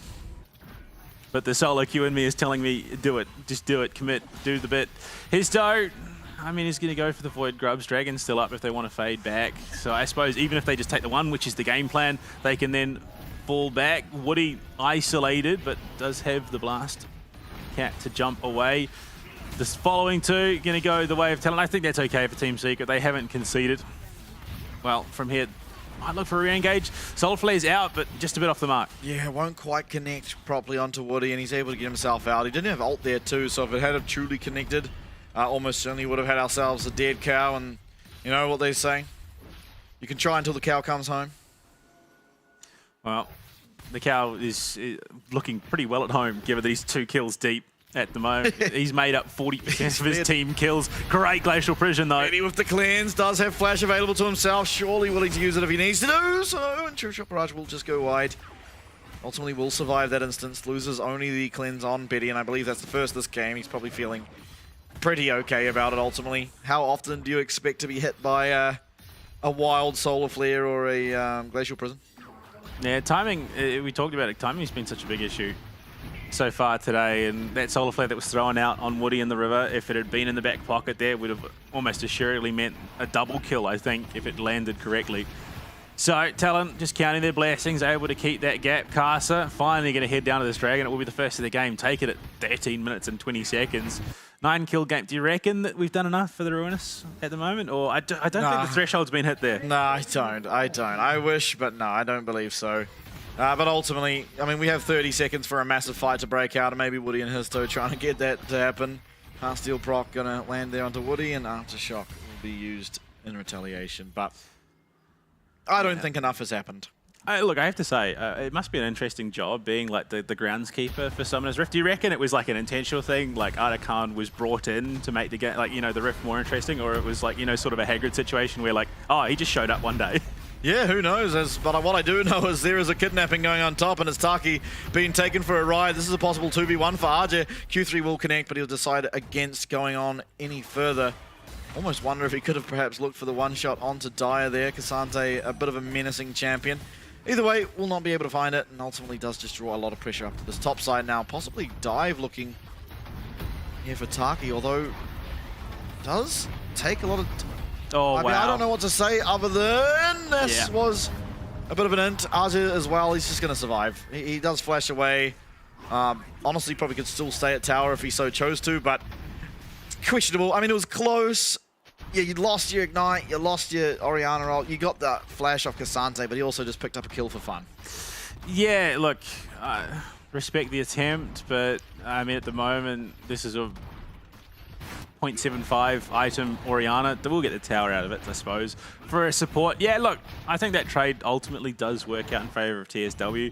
But the solo queue in me is telling me, do it. Just do it. Commit. Do the bit. Histo, I mean, he's going to go for the Void Grubs. Dragon's still up if they want to fade back. So I suppose even if they just take the one, which is the game plan, they can then fall back. Woody isolated, but does have the Blast Cat to jump away. This following two, going to go the way of Talon. I think that's okay for Team Secret. They haven't conceded. Well, from here, might look for a re-engage. Solar Flare's out, but just a bit off the mark. Yeah, won't quite connect properly onto Woody, and he's able to get himself out. He didn't have ult there too, so if it had truly connected, almost certainly would have had ourselves a dead cow, and you know what they say? You can try until the cow comes home. Well, the cow is looking pretty well at home, given that he's 2 kills deep at the moment. He's made up 40% of his team kills. Great Glacial Prison, though. Ready with the cleanse, does have flash available to himself, surely willing to use it if he needs to do so, and True Shot Barrage will just go wide. Ultimately will survive that instance, loses only the cleanse on Betty, and I believe that's the first this game. He's probably feeling pretty okay about it ultimately. How often do you expect to be hit by a wild Solar Flare or a Glacial Prison? Yeah, timing, we talked about it, timing's been such a big issue so far today, and that Solar Flare that was thrown out on Woody in the river, if it had been in the back pocket there, would have almost assuredly meant a double kill, I think, if it landed correctly. So, Talon just counting their blessings, able to keep that gap. Kasa finally going to head down to this Dragon. It will be the first of the game. Take it at 13 minutes and 20 seconds. 9-kill game. Do you reckon that we've done enough for the Ruinous at the moment? Or I don't think the threshold's been hit there. No, I don't. I wish, but no, I don't believe so. But ultimately, I mean, we have 30 seconds for a massive fight to break out, and maybe Woody and Histo trying to get that to happen. Heartsteel proc going to land there onto Woody, and Aftershock will be used in retaliation. But I don't think enough has happened. Look, I have to say, it must be an interesting job being like the groundskeeper for Summoner's Rift. Do you reckon it was like an intentional thing, like Ada Khan was brought in to make the game, like, you know, the Rift more interesting, or it was like, you know, sort of a Hagrid situation where like, oh, he just showed up one day? Yeah, who knows? But what I do know is there is a kidnapping going on top, and it's Taki being taken for a ride. This is a possible 2v1 for RJ. Q3 will connect, but he'll decide against going on any further. Almost wonder if he could have perhaps looked for the one-shot onto Dyer there. Cassante, a bit of a menacing champion. Either way, will not be able to find it, and ultimately does just draw a lot of pressure up to this top side now. Possibly Dive looking here for Taki, although does take a lot of... Oh, I mean, I don't know what to say other than this was a bit of an int. Arja as well, he's just going to survive. He does flash away. Honestly, probably could still stay at tower if he so chose to, but it's questionable. I mean, it was close. Yeah, you lost your Ignite, you lost your Orianna ult, you got that flash off Cassante, but he also just picked up a kill for fun. Yeah, look, respect the attempt, but I mean, at the moment, this is a 0.75 item Orianna. We'll get the tower out of it, I suppose. For a support, yeah, look, I think that trade ultimately does work out in favor of TSW,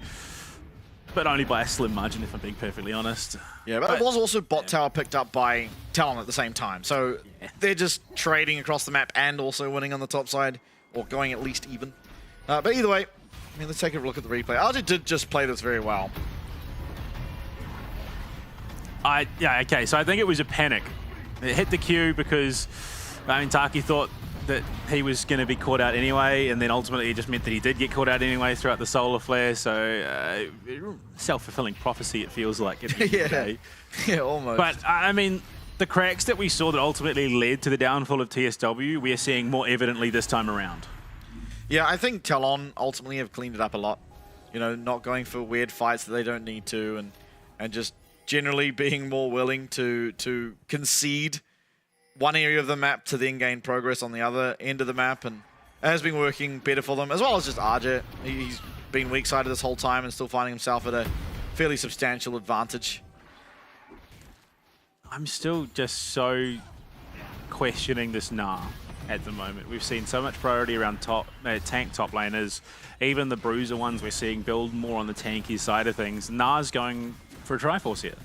but only by a slim margin, if I'm being perfectly honest. Yeah, but it was also bot tower picked up by Talon at the same time, so they're just trading across the map and also winning on the top side, or going at least even. But either way, I mean, let's take a look at the replay. RJ did just play this very well. Yeah, okay, so I think it was a panic. It hit the queue because, I mean, Taki thought that he was going to be caught out anyway, and then ultimately it just meant that he did get caught out anyway throughout the Solar Flare, so self-fulfilling prophecy, it feels like. At the end of the day. Yeah, almost. But, I mean, the cracks that we saw that ultimately led to the downfall of TSW, we are seeing more evidently this time around. Yeah, I think Talon ultimately have cleaned it up a lot. You know, not going for weird fights that they don't need to, and just generally being more willing to concede one area of the map to then gain progress on the other end of the map, and it has been working better for them, as well as just RJ. He's been weak-sided this whole time and still finding himself at a fairly substantial advantage. I'm still just so questioning this Nah at the moment. We've seen so much priority around tank top laners. Even the bruiser ones we're seeing build more on the tanky side of things. Nah's going for a Triforce here.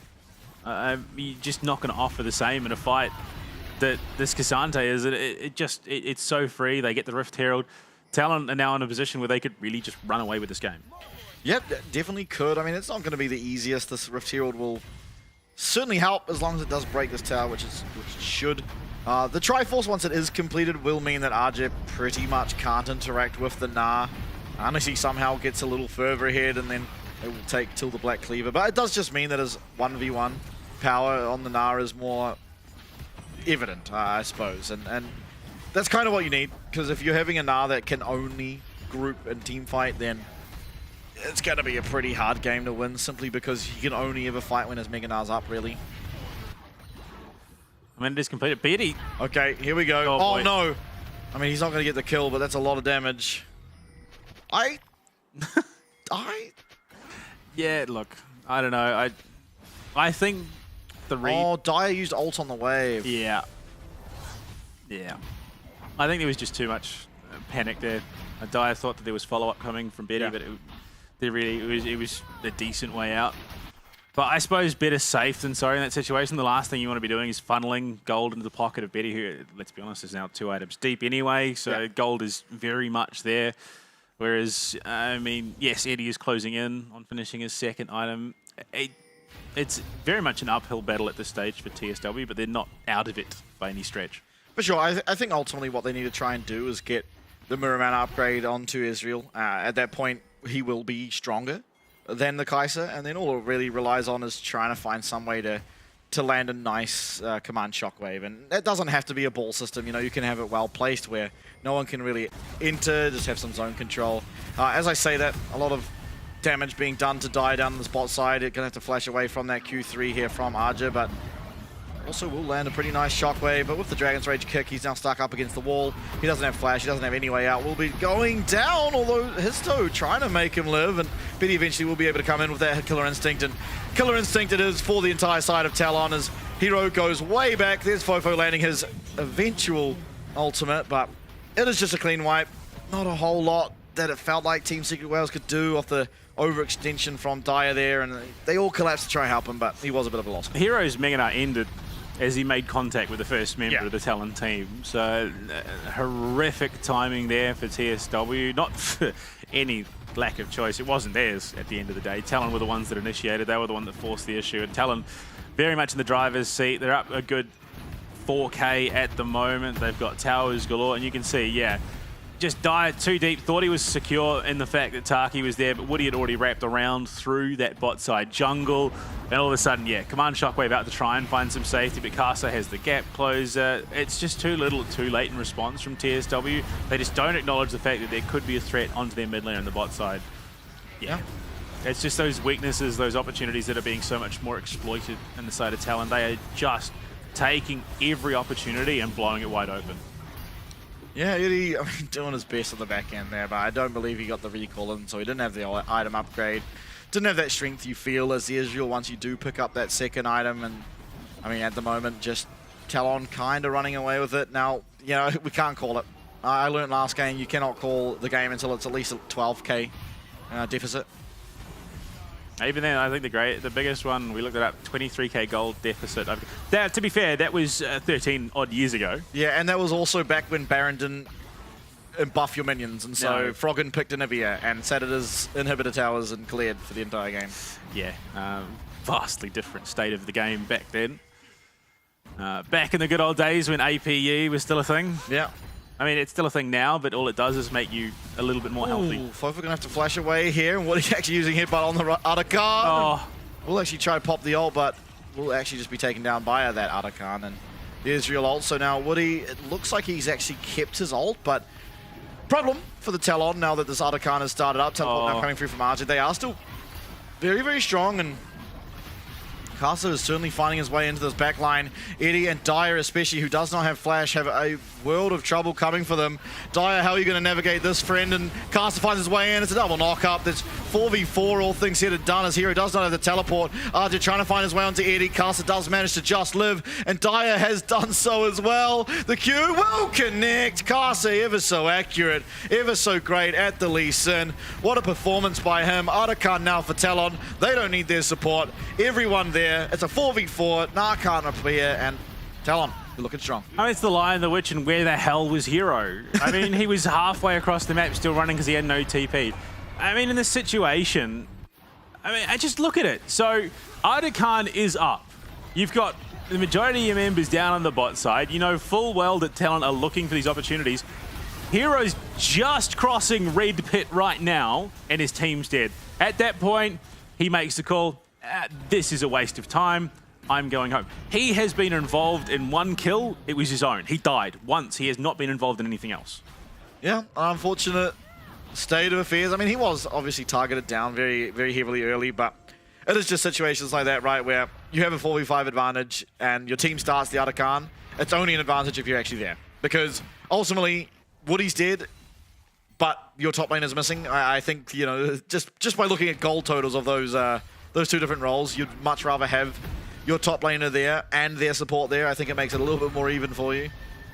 You're just not going to offer the same in a fight that this Cassante is. It's so free. They get the Rift Herald. Talon are now in a position where they could really just run away with this game. Yep, definitely could. I mean, it's not going to be the easiest. This Rift Herald will certainly help as long as it does break this tower, which it should. The Triforce, once it is completed, will mean that RJ pretty much can't interact with the Nah, unless he somehow gets a little further ahead, and then it will take till the Black Cleaver. But it does just mean that his 1v1 power on the Nah is more evident, I suppose. And that's kind of what you need, because if you're having a Nah that can only group and team fight, then it's going to be a pretty hard game to win, simply because he can only ever fight when his Mega Nah's up, really. I mean, it is completed. Betty. Okay, here we go. Oh no! I mean, he's not going to get the kill, but that's a lot of damage. Yeah, look, I don't know. I think the read... Oh, Dyer used ult on the wave. Yeah. Yeah. I think there was just too much panic there. Dyer thought that there was follow-up coming from Betty, but it was a decent way out. But I suppose better safe than sorry in that situation. The last thing you want to be doing is funneling gold into the pocket of Betty, who, let's be honest, is now 2 items deep anyway. So gold is very much there. Whereas, I mean, yes, Eddie is closing in on finishing his second item. It's very much an uphill battle at this stage for TSW, but they're not out of it by any stretch. For sure. I think ultimately what they need to try and do is get the Mirror Man upgrade onto Israel. At that point, he will be stronger than the Kaiser, and then all it really relies on is trying to find some way to land a nice command shockwave. And that doesn't have to be a ball system. You know, you can have it well placed where no one can really enter, just have some zone control. As I say that, a lot of damage being done to die down the spot side. It's going to have to flash away from that Q3 here from Arja, but also will land a pretty nice shockwave. But with the Dragon's Rage kick, he's now stuck up against the wall. He doesn't have flash, he doesn't have any way out. Will be going down, although Histo trying to make him live, and Betty eventually will be able to come in with that Killer Instinct. And Killer Instinct it is for the entire side of Talon as Hero goes way back. There's Fofo landing his eventual ultimate, but it is just a clean wipe. Not a whole lot that it felt like Team Secret Wales could do off the overextension from Dyer there, and they all collapsed to try and help him, but he was a bit of a loss. Hero's Mega Nah ended as he made contact with the first member of the Talon team. So horrific timing there for TSW. Not for any lack of choice. It wasn't theirs at the end of the day. Talon were the ones that initiated. They were the one that forced the issue. And Talon very much in the driver's seat. They're up a good 4K at the moment. They've got towers galore. And you can see, just Dyer too deep. Thought he was secure in the fact that Taki was there, but Woody had already wrapped around through that bot side jungle. And all of a sudden, command shockwave out to try and find some safety, but Casa has the gap closer. It's just too little, too late in response from TSW. They just don't acknowledge the fact that there could be a threat onto their mid lane on the bot side. It's just those weaknesses, those opportunities that are being so much more exploited in the side of Talon. They are just taking every opportunity and blowing it wide open. Yeah, Eddie, doing his best on the back end there, but I don't believe he got the recall in, so he didn't have the item upgrade. Didn't have that strength you feel as the Israel once you do pick up that second item, and I mean, at the moment, just Talon kind of running away with it. Now, you know, we can't call it. I learned last game, you cannot call the game until it's at least a 12k deficit. Even then, I think the biggest one, we looked it up, 23k gold deficit. To be fair, that was 13 odd years ago. Yeah, and that was also back when Baron didn't buff your minions, and so Froggen picked Anivia and sat at his inhibitor towers and cleared for the entire game. Yeah, vastly different state of the game back then. Back in the good old days when APE was still a thing. Yeah. I mean, it's still a thing now, but all it does is make you a little bit more healthy. Fofo gonna have to flash away here, and what he's actually using Hitbutt on the Arakan. Oh. We'll actually try to pop the ult, but we'll actually just be taken down by that Arakan, and the Israel ult. So now Woody, it looks like he's actually kept his ult, but problem for the Talon now that this Arakan has started up. Teleport now coming through from Arja. They are still very, very strong, and Casa is certainly finding his way into this back line. Eddie and Dyer especially, who does not have flash, have a world of trouble coming for them. Dyer, how are you going to navigate this, friend? And Casa finds his way in. It's a double knock-up. There's 4v4, all things said and done, as Hero does not have the teleport. RJ trying to find his way onto Eddie. Casa does manage to just live, and Dyer has done so as well. The Q will connect. Casa ever so accurate, ever so great at the Lee Sin. What a performance by him. Arakan now for Talon. They don't need their support. Everyone there. It's a 4v4. Nah can't appear, and Talon, you're looking strong. I mean, it's the Lion, the Witch, and where the hell was Hero? I mean, he was halfway across the map still running because he had no TP. I mean, in this situation, I just look at it. So, Arakan is up. You've got the majority of your members down on the bot side. You know full well that Talon are looking for these opportunities. Hero's just crossing red pit right now, and his team's dead. At that point, he makes the call. This is a waste of time. I'm going home. He has been involved in one kill. It was his own. He died once. He has not been involved in anything else. Yeah, unfortunate state of affairs. I mean, he was obviously targeted down very, very heavily early, but it is just situations like that, right, where you have a 4v5 advantage and your team starts the Arakan. It's only an advantage if you're actually there, because ultimately Woody's dead, but your top lane is missing. I think, you know, just by looking at gold totals of those two different roles, you'd much rather have your top laner there and their support there. I think it makes it a little bit more even for you.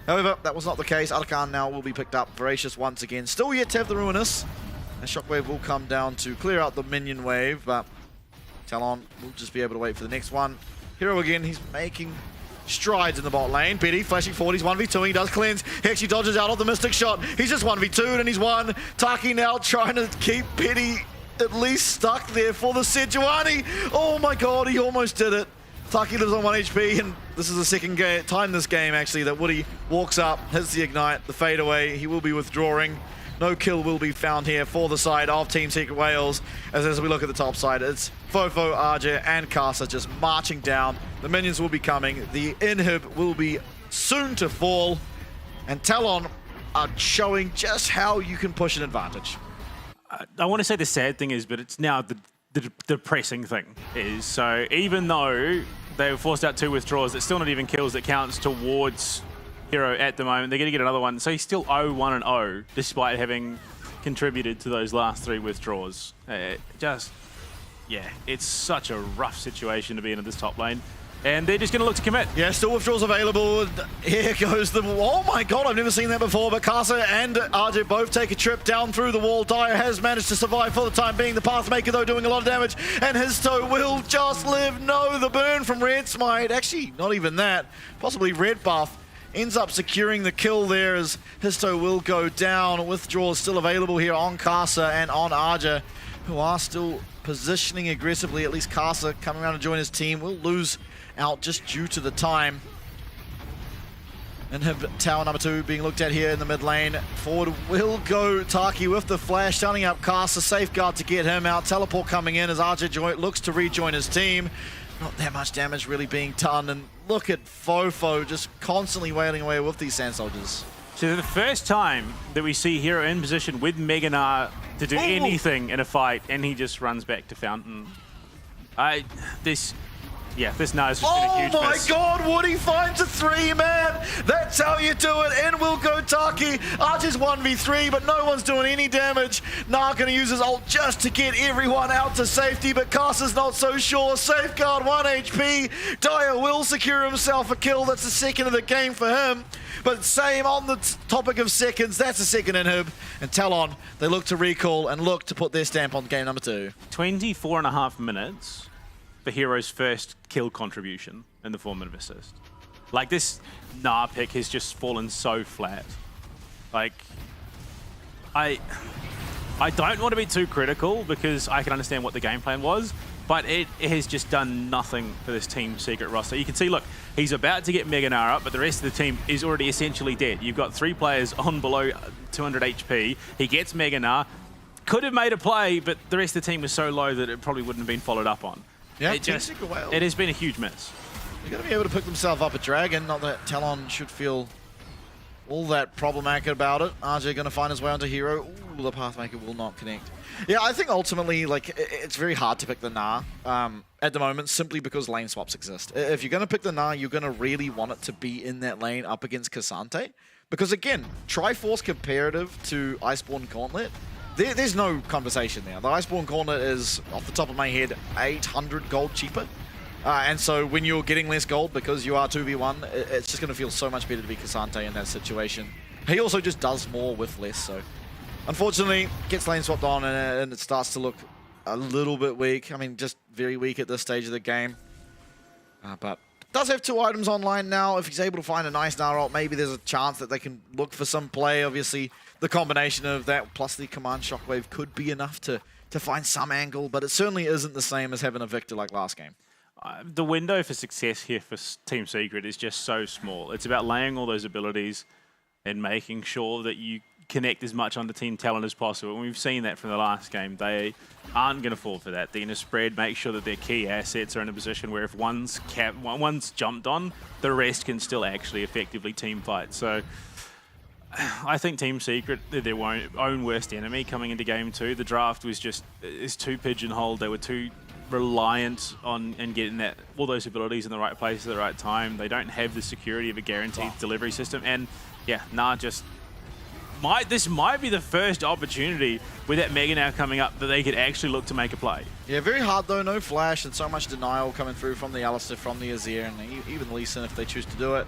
However, that was not the case. Arakan now will be picked up. Voracious once again. Still yet to have the Ruinous. And Shockwave will come down to clear out the minion wave, but Talon will just be able to wait for the next one. Hero again, he's making strides in the bot lane. Betty flashing forward, he's 1v2, he does cleanse. He actually dodges out of the Mystic Shot. He's just 1v2 and he's won. Taki now trying to keep Petty at least stuck there for the Sejuani. Oh my god, he almost did it. Taki lives on 1 HP, and this is the second time this game actually that Woody walks up, hits the ignite, the fade away. He will be withdrawing. No kill will be found here for the side of Team Secret Wales. As we look at the top side, it's Fofo, Arja, and Casa just marching down. The minions will be coming. The inhib will be soon to fall. And Talon are showing just how you can push an advantage. I want to say the sad thing is, but it's now the depressing thing is, so even though they were forced out 2 withdraws, it's still not even kills that counts towards Hero at the moment. They're going to get another one. So he's still 0-1 and 0 despite having contributed to those last 3 withdraws. Yeah, it's such a rough situation to be in at this top lane. And they're just going to look to commit. Yeah, still withdrawals available. Here goes the... Oh my god, I've never seen that before. But Casa and RJ both take a trip down through the wall. Dyer has managed to survive for the time being. The Pathmaker, though, doing a lot of damage. And his toe will just live. No, the burn from Red Smite. Actually, not even that. Possibly Red Buff ends up securing the kill there as Histo will go down. Withdrawals still available here on Casa and on Arja, who are still positioning aggressively. At least Casa coming around to join his team will lose out just due to the time. Inhib tower number 2 being looked at here in the mid lane. Forward will go Taki with the flash, turning up Casa. Safeguard to get him out. Teleport coming in as RJ looks to rejoin his team. Not that much damage really being done, and look at Fofo just constantly wailing away with these Sand Soldiers. So the first time that we see Hero in position with Mega Gnar to do anything in a fight, and he just runs back to Fountain. This Gnar has just been a huge miss. Oh my god, Woody finds a 3-man! That's how you do it, in will go Taki. Archer's 1v3, but no one's doing any damage. Gnar gonna use his ult just to get everyone out to safety, but Casa's not so sure. Safeguard 1 HP. Dyer will secure himself a kill. That's the second of the game for him. But same on the topic of seconds, that's a second inhib. And Talon, they look to recall and look to put their stamp on game number 2. 24.5 minutes for Hero's first kill contribution in the form of assist. Like, this Gnar pick has just fallen so flat. Like, I don't want to be too critical because I can understand what the game plan was, but it has just done nothing for this Team Secret roster. You can see, look, he's about to get Mega Gnar up, but the rest of the team is already essentially dead. You've got 3 players on below 200 HP. He gets Mega Gnar, could have made a play, but the rest of the team was so low that it probably wouldn't have been followed up on. Yeah, it has been a huge miss. They're going to be able to pick themselves up a dragon. Not that Talon should feel all that problematic about it. RJ going to find his way onto Hero. Ooh, the Pathmaker will not connect. Yeah, I think ultimately, like, it's very hard to pick the Gnar at the moment simply because lane swaps exist. If you're going to pick the Gnar, you're going to really want it to be in that lane up against K'Sante. Because again, Triforce comparative to Iceborne Gauntlet, there's no conversation there. The Iceborne Gauntlet is, off the top of my head, 800 gold cheaper. And so when you're getting less gold because you are 2v1, it's just going to feel so much better to be K'Sante in that situation. He also just does more with less, so... Unfortunately, gets lane swapped on and it starts to look a little bit weak. I mean, just very weak at this stage of the game. But does have 2 items online now. If he's able to find a nice Gnar ult, maybe there's a chance that they can look for some play. Obviously, the combination of that plus the command shockwave could be enough to find some angle, but it certainly isn't the same as having a Victor like last game. The window for success here for Team Secret is just so small. It's about laying all those abilities and making sure that you connect as much on the Team Talon as possible. And we've seen that from the last game. They aren't going to fall for that. They're going to spread, make sure that their key assets are in a position where if one's jumped on, the rest can still actually effectively team fight. So I think Team Secret, they're their own worst enemy coming into game 2. The draft was just, it's too pigeonholed. They were too reliant on and getting all those abilities in the right place at the right time. They don't have the security of a guaranteed delivery system. And yeah, this might be the first opportunity with that Mega now coming up that they could actually look to make a play. Yeah, very hard though, no flash and so much denial coming through from the Alistar, from the Azir, and even Lee Sin if they choose to do it.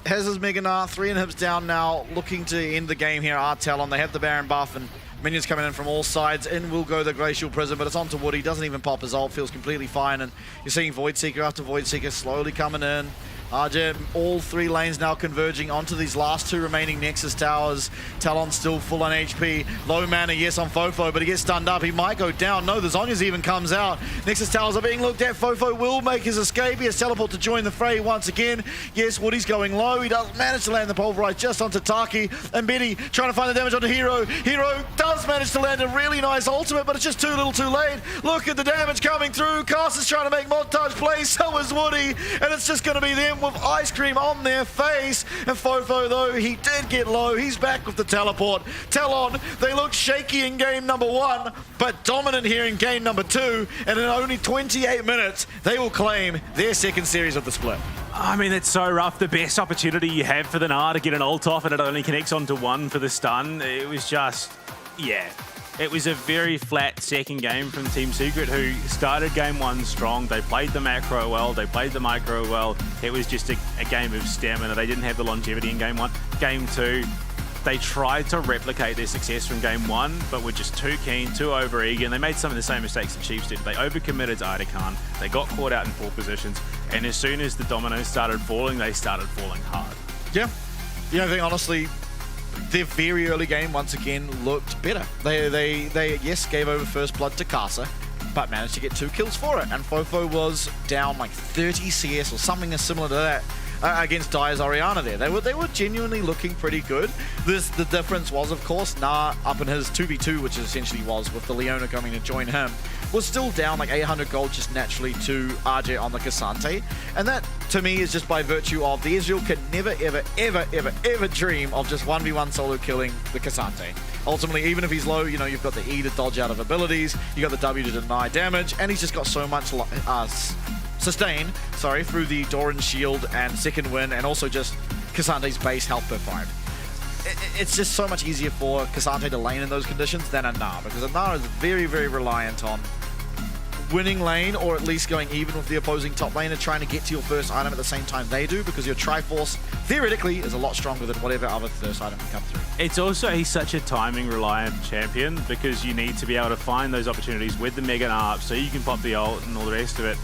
Has his Mega Gnar, 3 inhibs down now, looking to end the game here are Talon. They have the Baron buff and minions coming in from all sides. In will go the Glacial Prism, but it's onto Woody, doesn't even pop his ult, feels completely fine, and you're seeing Void Seeker after Void Seeker slowly coming in. RJ, all 3 lanes now converging onto these last 2 remaining Nexus towers. Talon still full on HP. Low mana, yes, on Fofo, but he gets stunned up. He might go down. No, the Zhonya's even comes out. Nexus towers are being looked at. Fofo will make his escape. He has teleport to join the fray once again. Yes, Woody's going low. He does manage to land the Pulverize just onto Taki. And Betty trying to find the damage onto Hero. Hero does manage to land a really nice ultimate, but it's just too little too late. Look at the damage coming through. Cast is trying to make montage plays. So is Woody. And it's just going to be them with ice cream on their face. And Fofo, though, he did get low. He's back with the teleport. Talon, they look shaky in game number 1, but dominant here in game number 2. And in only 28 minutes, they will claim their second series of the split. I mean, it's so rough. The best opportunity you have for the Gnar to get an ult off, and it only connects onto 1 for the stun. It was just, yeah. It was a very flat second game from Team Secret, who started game 1 strong. They played the macro well, they played the micro well. It was just a game of stamina. They didn't have the longevity in game 1. Game 2, they tried to replicate their success from game 1, but were just too keen, too over-eager, and they made some of the same mistakes the Chiefs did. They overcommitted to Idacon, they got caught out in poor positions, and as soon as the dominoes started falling, they started falling hard. Yeah. You know, I think honestly, their very early game once again looked better. They yes, gave over first blood to Kasa, but managed to get 2 kills for it. And Fofo was down like 30 CS or something similar to that against Dire's Orianna there. They were genuinely looking pretty good. The difference was, of course, Gnar up in his 2v2, which essentially was with the Leona coming to join him, was still down like 800 gold just naturally to RJ on the K'Sante. And that, to me, is just by virtue of the Israel can never, ever, ever, ever, ever dream of just 1v1 solo killing the K'Sante. Ultimately, even if he's low, you know, you've got the E to dodge out of abilities, you got the W to deny damage, and he's just got so much sustain, through the Doran shield and second win, and also just K'Sante's base health per 5. It's just so much easier for K'Sante to lane in those conditions than a Gnar, because a Gnar is very, very reliant on winning lane, or at least going even with the opposing top laner, trying to get to your first item at the same time they do, because your Triforce, theoretically, is a lot stronger than whatever other first item can come through. It's also, he's such a timing-reliant champion, because you need to be able to find those opportunities with the Mega Gnar, so you can pop the ult and all the rest of it.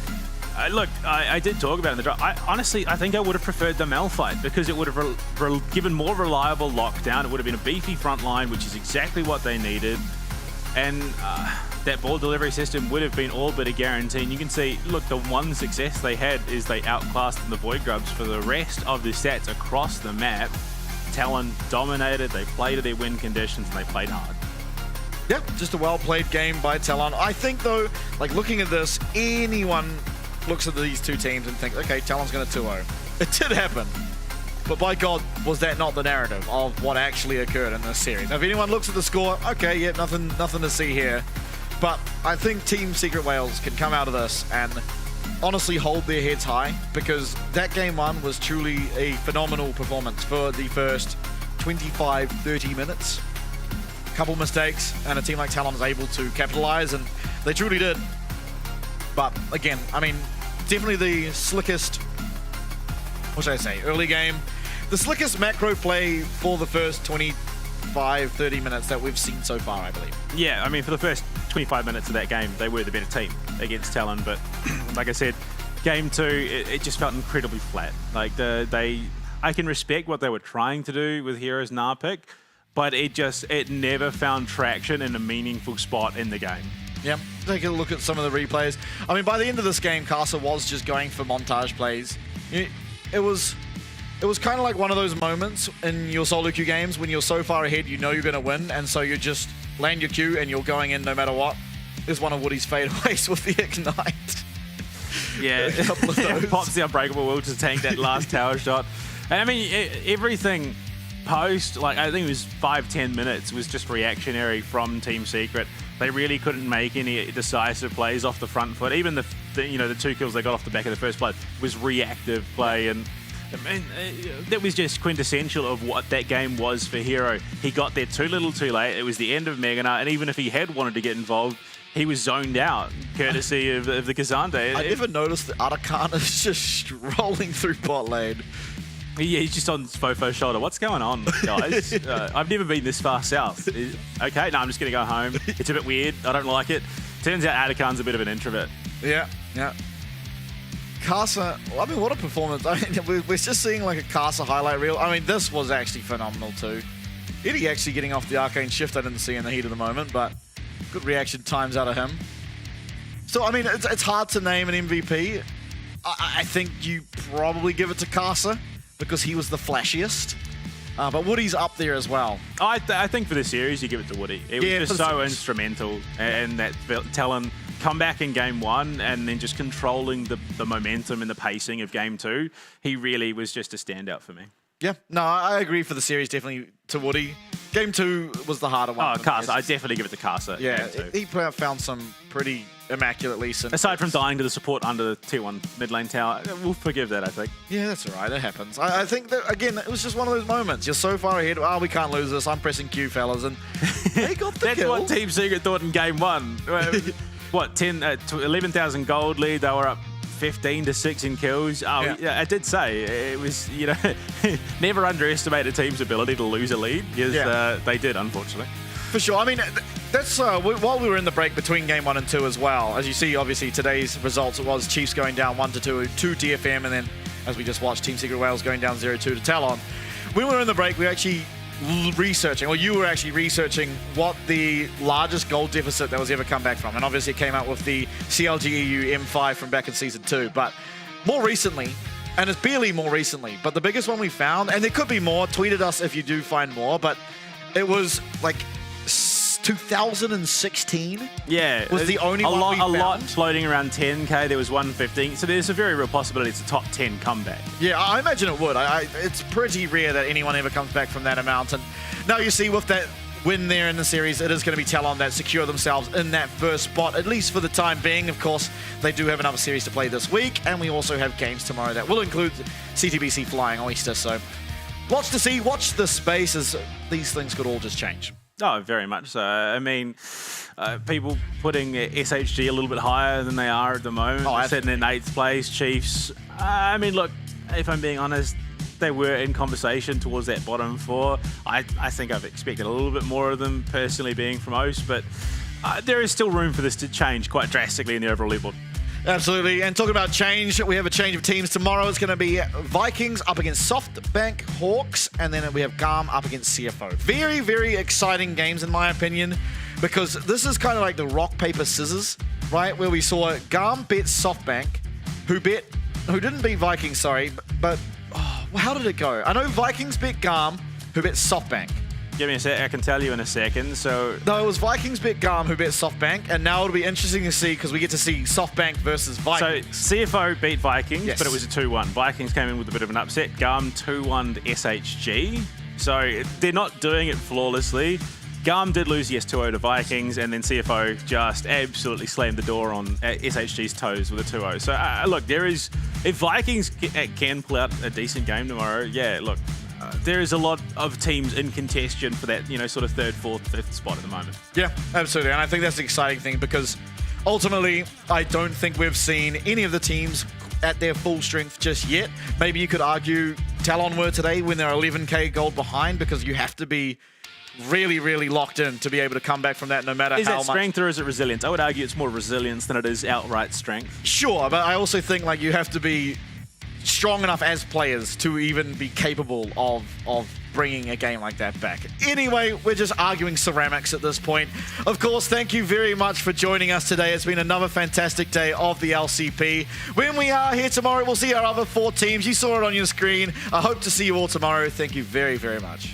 Look, I did talk about it in the draft. Honestly, I think I would have preferred the Malphite, because it would have given more reliable lockdown. It would have been a beefy front line, which is exactly what they needed. And that ball delivery system would have been all but a guarantee. And you can see, look, the one success they had is they outclassed the Void Grubs. For the rest of the stats across the map, Talon dominated, they played to their win conditions, and they played hard. Yeah, just a well-played game by Talon. I think, though, like, looking at this, anyone looks at these two teams and thinks, okay, Talon's going to 2-0. It did happen. But by God, was that not the narrative of what actually occurred in this series? Now, if anyone looks at the score, okay, yeah, nothing to see here. But I think Team Secret Wales can come out of this and honestly hold their heads high, because that game one was truly a phenomenal performance for the first 25-30 minutes. A couple mistakes, and a team like Talon is able to capitalize, and they truly did. But again, I mean, definitely the slickest, what should I say, early game. The slickest macro play for the first 25-30 minutes that we've seen so far, I believe. Yeah, I mean, for the first 25 minutes of that game, they were the better team against Talon, but like I said, game two, it just felt incredibly flat. Like, I can respect what they were trying to do with Heroes Narpic, but it never found traction in a meaningful spot in the game. Yep, take a look at some of the replays. I mean, by the end of this game, Casa was just going for montage plays. It was kind of like one of those moments in your solo queue games when you're so far ahead, you know you're going to win, and so you just land your Q and you're going in no matter what. There's one of Woody's fadeaways with the Ignite. Yeah, A couple of those. Pops the Unbreakable Will to tank that last tower shot. And I mean, everything post, like I think it was 5-10 minutes, was just reactionary from Team Secret. They really couldn't make any decisive plays off the front foot. Even the 2 kills they got off the back of the first blood was reactive play, and I mean, that was just quintessential of what that game was for Hero. He got there too little too late. It was the end of Mega Knight, and even if he had wanted to get involved, he was zoned out, courtesy of the Kazande. I never noticed that Arakan is just rolling through bot lane. Yeah, he's just on Fofo's shoulder. What's going on, guys? I've never been this far south. Okay, no, I'm just going to go home. It's a bit weird. I don't like it. Turns out Atakan's a bit of an introvert. Yeah. Casa, I mean, what a performance. I mean, we're just seeing like a Casa highlight reel. I mean, this was actually phenomenal too. Eddie actually getting off the Arcane Shift I didn't see in the heat of the moment, but good reaction times out of him. So, I mean, it's hard to name an MVP. I think you probably give it to Casa because he was the flashiest. But Woody's up there as well. I think for the series, you give it to Woody. It was just so instrumental in that Talon comeback in game one and then just controlling the momentum and the pacing of game two. He really was just a standout for me. Yeah, no, I agree for the series, definitely to Woody. Game two was the harder one. Oh, Casa. I definitely give it to Casa. Yeah, he found some pretty immaculate leases. Aside from dying to the support under the tier 1 mid lane tower, we'll forgive that, I think. Yeah, that's all right. It happens. I think that, again, it was just one of those moments. You're so far ahead. Oh, we can't lose this. I'm pressing Q, fellas. And they got the That's kill. what Team Secret thought in game one. What, 11,000 gold lead. They were up 15-6 in kills. Oh, yeah, I did say it was, never underestimate a team's ability to lose a lead, because they did, unfortunately. For sure. I mean, that's while we were in the break between game 1 and 2 as well. As you see, obviously, today's results, it was Chiefs going down 1-2 to DFM, and then, as we just watched, Team Secret Wales going down 0-2 to Talon. When we were in the break, we were actually researching, or you were actually researching what the largest gold deficit that was ever come back from. And obviously it came out with the CLG EU M5 from back in Season 2. But more recently, and it's barely more recently, but the biggest one we found, and there could be more, tweet at us if you do find more, but it was like 2016. Yeah, was the only one we found. A lot floating around 10k. There was 115. So there's a very real possibility it's a top 10 comeback. Yeah, I imagine it would. It's pretty rare that anyone ever comes back from that amount. And now you see with that win there in the series, it is going to be Talon that secure themselves in that first spot, at least for the time being. Of course, they do have another series to play this week, and we also have games tomorrow that will include CTBC Flying Oyster. So lots to see. Watch the space, as these things could all just change. Oh, very much so. I mean, people putting SHG a little bit higher than they are at the moment, sitting in 8th place. Chiefs, I mean, look, if I'm being honest, they were in conversation towards that bottom 4. I think I've expected a little bit more of them, personally, being from OS, but there is still room for this to change quite drastically in the overall leaderboard. Absolutely. And talking about change, we have a change of teams tomorrow. It's going to be Vikings up against SoftBank Hawks, and then we have GARM up against CFO. Very, very exciting games, in my opinion, because this is kind of like the rock, paper, scissors, right? Where we saw GARM bet SoftBank, who didn't beat Vikings, sorry, but how did it go? I know Vikings bet GARM, who bet SoftBank. Give me a sec. I can tell you in a second. So No, it was Vikings bet GARM who bet SoftBank, and now it'll be interesting to see because we get to see SoftBank versus Vikings. So CFO beat Vikings, Yes. but it was a 2-1. Vikings came in with a bit of an upset. GARM 2-1'd SHG. So they're not doing it flawlessly. GARM did lose, yes, 2-0 to Vikings, and then CFO just absolutely slammed the door on SHG's toes with a 2-0. So look, there is, if Vikings can pull out a decent game tomorrow, yeah, look, there is a lot of teams in contention for that, sort of third, fourth, fifth spot at the moment. Yeah, absolutely. And I think that's the exciting thing because ultimately, I don't think we've seen any of the teams at their full strength just yet. Maybe you could argue Talon were today when they're 11k gold behind because you have to be really, really locked in to be able to come back from that no matter Is how it much. strength or is it resilience? I would argue it's more resilience than it is outright strength. Sure, but I also think like you have to be strong enough as players to even be capable of bringing a game like that back. Anyway, we're just arguing ceramics at this point. Of course, thank you very much for joining us today. It's been another fantastic day of the LCP. When we are here tomorrow, we'll see our other 4 teams. You saw it on your screen. I hope to see you all tomorrow. Thank you very, very much.